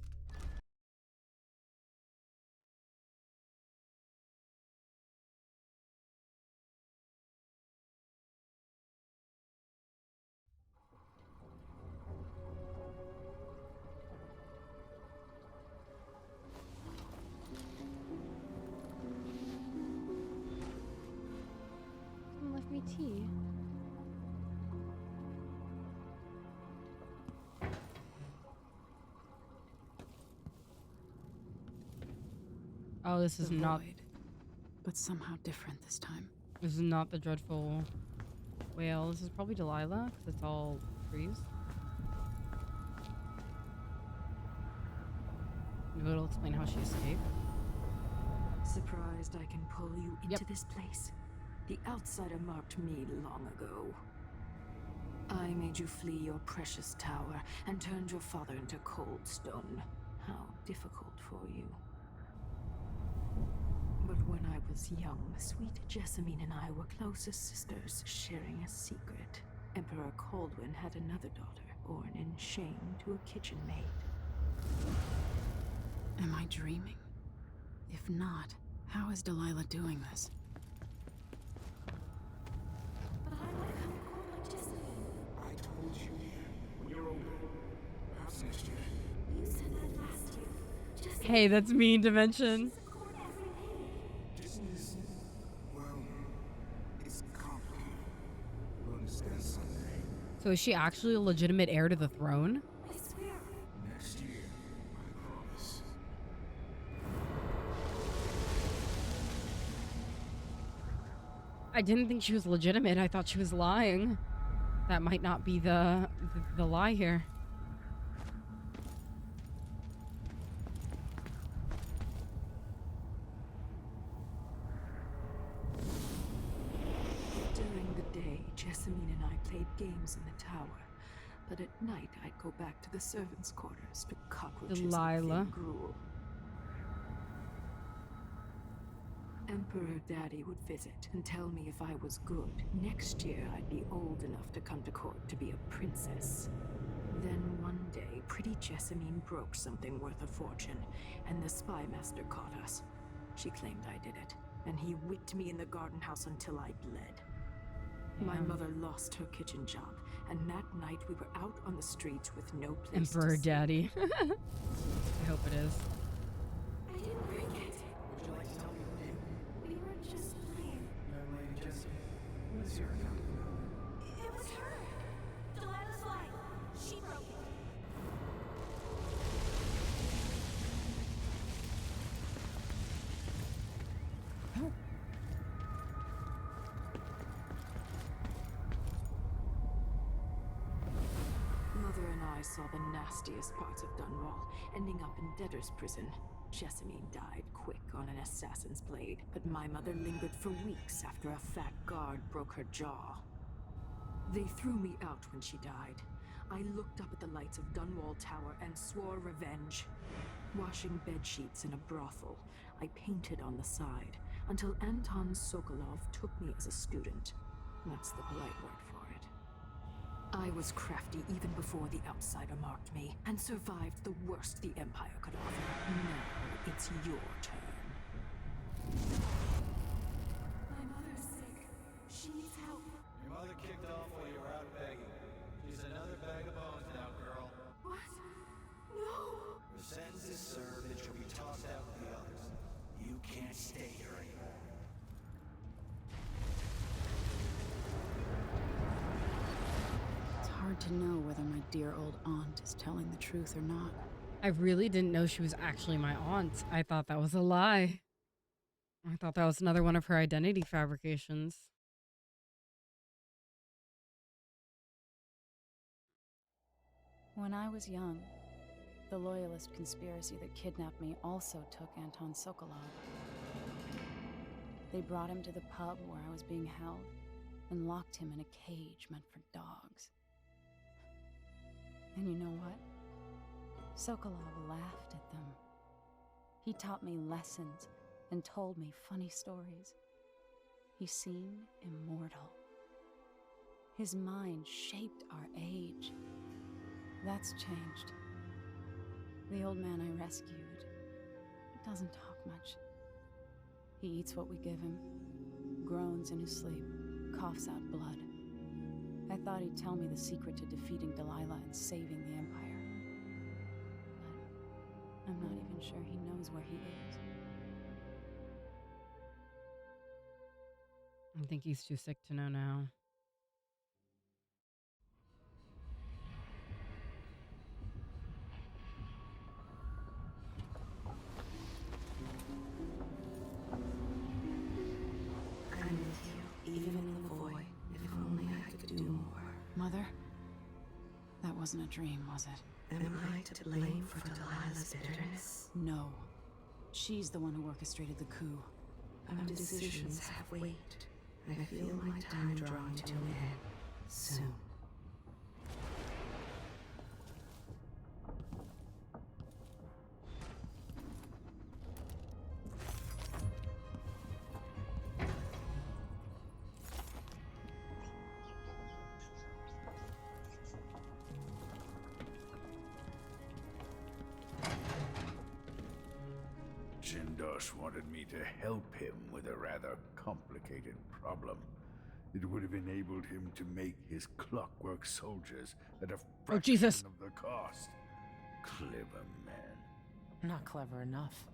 Oh, this is The not. void, but somehow different this time. This is not the dreadful whale. This is probably Delilah, because it's all trees. Maybe it'll explain how she escaped. Surprised I can pull you into this place? The outsider marked me long ago. I made you flee your precious tower and turned your father into cold stone. How difficult for you. But when I was young, sweet Jessamine and I were close as sisters, sharing a secret. Emperor Coldwin had another daughter, born in shame to a kitchen maid. Am I dreaming? If not, how is Delilah doing this? I told you when you're older. Perhaps next year. You said that last year. Just Hey, that's mean Dimension. Business, well, it's complicated. We'll understand someday. So is she actually a legitimate heir to the throne? Next year, I promise. I didn't think she was legitimate. I thought she was lying. That might not be the lie here. During the day, Jessamine and I played games in the tower. But at night, I'd go back to the servants' quarters to cockroaches Delilah. and gruel. Emperor Daddy would visit and tell me if I was good. Next year, I'd be old enough to come to court to be a princess. Then one day, pretty Jessamine broke something worth a fortune, and the spy master caught us. She claimed I did it, and he whipped me in the garden house until I bled. My mother lost her kitchen job, and that night we were out on the streets with no place Emperor to sleep. Daddy. I hope it is. I didn't break it. Would you like to tell me who did? We were just playing. Young lady Jessie, what is your account? It was her! Delilah's line. She broke it. Mother and I saw the nastiest parts of Dunwall, ending up in debtor's prison. Jessamine died quick on an assassin's blade, but my mother lingered for weeks after a fat guard broke her jaw. They threw me out when she died. I looked up at the lights of Dunwall Tower and swore revenge. Washing bedsheets in a brothel, I painted on the side, until Anton Sokolov took me as a student. That's the polite word for it. I was crafty even before the outsider marked me, and survived the worst the Empire could offer. Now it's your turn. My mother's sick. She needs help. Your mother kicked off while you were out begging. She's another bag of bones now, girl. What? No! Her sentence is served and she'll be tossed out with the others. You can't stay here anymore. It's hard to know whether my dear old aunt is telling the truth or not. I really didn't know she was actually my aunt. I thought that was a lie. I thought that was another one of her identity fabrications. When I was young, the Loyalist conspiracy that kidnapped me also took Anton Sokolov. They brought him to the pub where I was being held and locked him in a cage meant for dogs. And you know what? Sokolov laughed at them. He taught me lessons and told me funny stories. He seemed immortal. His mind shaped our age. That's changed. The old man I rescued doesn't talk much. He eats what we give him, groans in his sleep, coughs out blood. I thought he'd tell me the secret to defeating Delilah and saving the Empire. But I'm not even sure he knows where he is. I think he's too sick to know now. Mother? That wasn't a dream, was it? Am I to blame for Delilah's bitterness? No. She's the one who orchestrated the coup. Our decisions have weight. I feel my time drawing to an end soon. Jindosh wanted me to help him with a rather complicated problem. It would have enabled him to make his clockwork soldiers at a fraction of the cost. Clever man. Not clever enough.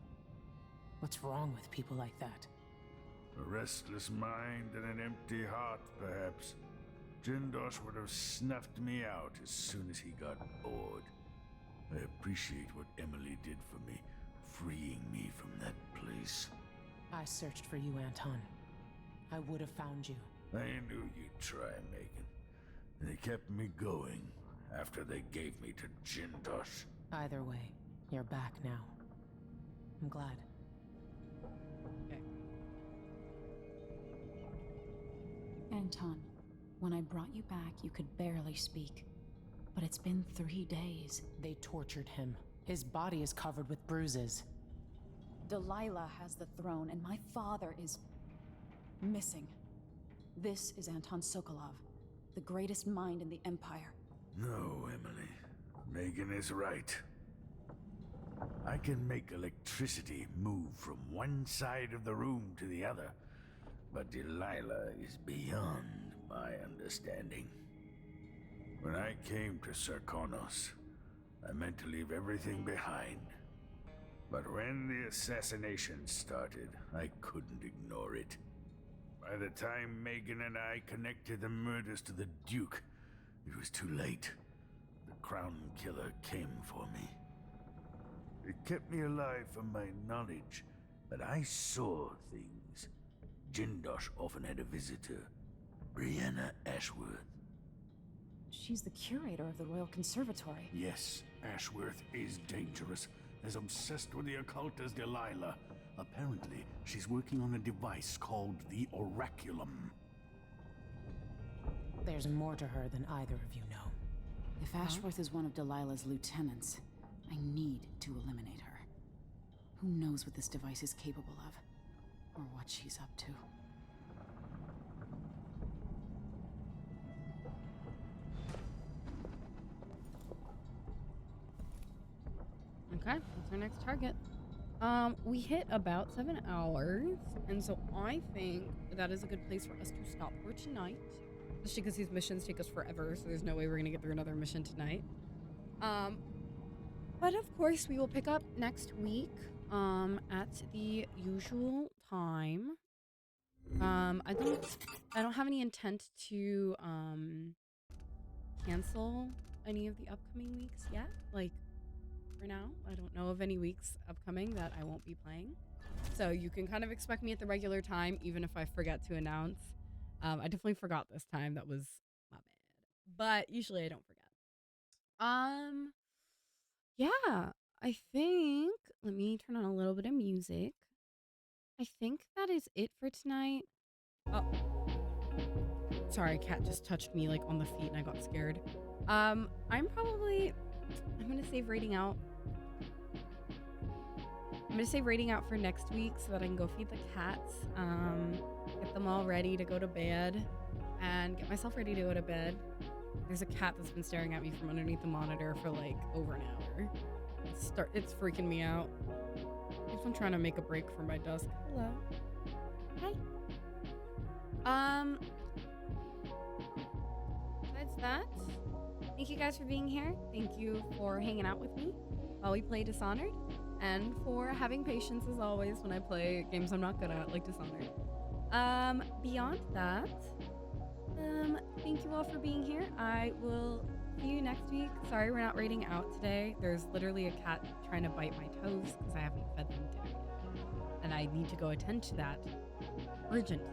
What's wrong with people like that? A restless mind and an empty heart, perhaps. Jindosh would have snuffed me out as soon as he got bored. I appreciate what Emily did for me, freeing me from that place. I searched for you, Anton. I would have found you. I knew you'd try, Megan. They kept me going after they gave me to Jindosh. Either way, you're back now. I'm glad. Okay. Anton, when I brought you back, you could barely speak. But it's been 3 days. They tortured him. His body is covered with bruises. Delilah has the throne, and my father is missing. This is Anton Sokolov, the greatest mind in the Empire. No, Emily. Megan is right. I can make electricity move from one side of the room to the other, but Delilah is beyond my understanding. When I came to Sarkonos, I meant to leave everything behind. But when the assassination started, I couldn't ignore it. By the time Megan and I connected the murders to the Duke, it was too late. The Crown Killer came for me. It kept me alive from my knowledge, but I saw things. Jindosh often had a visitor, Brianna Ashworth. She's the curator of the Royal Conservatory. Yes, Ashworth is dangerous, as obsessed with the occult as Delilah. Apparently, she's working on a device called the Oraculum. There's more to her than either of you know. If Ashworth is one of Delilah's lieutenants, I need to eliminate her. Who knows what this device is capable of, or what she's up to. Okay, that's our next target. We hit about 7 hours, and so I think that is a good place for us to stop for tonight. Especially because these missions take us forever, so there's no way we're gonna get through another mission tonight. But of course, we will pick up next week, at the usual time. I don't have any intent to, cancel any of the upcoming weeks yet. Like, for now, I don't know of any weeks upcoming that I won't be playing. So you can kind of expect me at the regular time, even if I forget to announce. I definitely forgot this time. That was my bad. But usually I don't forget. Yeah, I think, let me turn on a little bit of music. I think that is it for tonight. Oh, sorry, cat just touched me like on the feet and I got scared. I'm gonna save rating out. I'm gonna save rating out for next week so that I can go feed the cats, get them all ready to go to bed, and get myself ready to go to bed. There's a cat that's been staring at me from underneath the monitor for like over an hour. It's freaking me out. If I'm trying to make a break for my dusk. Hello. Hi. Besides that, thank you guys for being here. Thank you for hanging out with me while we play Dishonored, and for having patience as always when I play games I'm not good at, like Dishonored. Beyond that, thank you all for being here. I will see you next week. Sorry we're not raiding out today. There's literally a cat trying to bite my toes because I haven't fed them dinner yet. And I need to go attend to that urgently.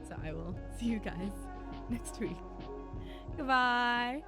So I will see you guys next week. Goodbye.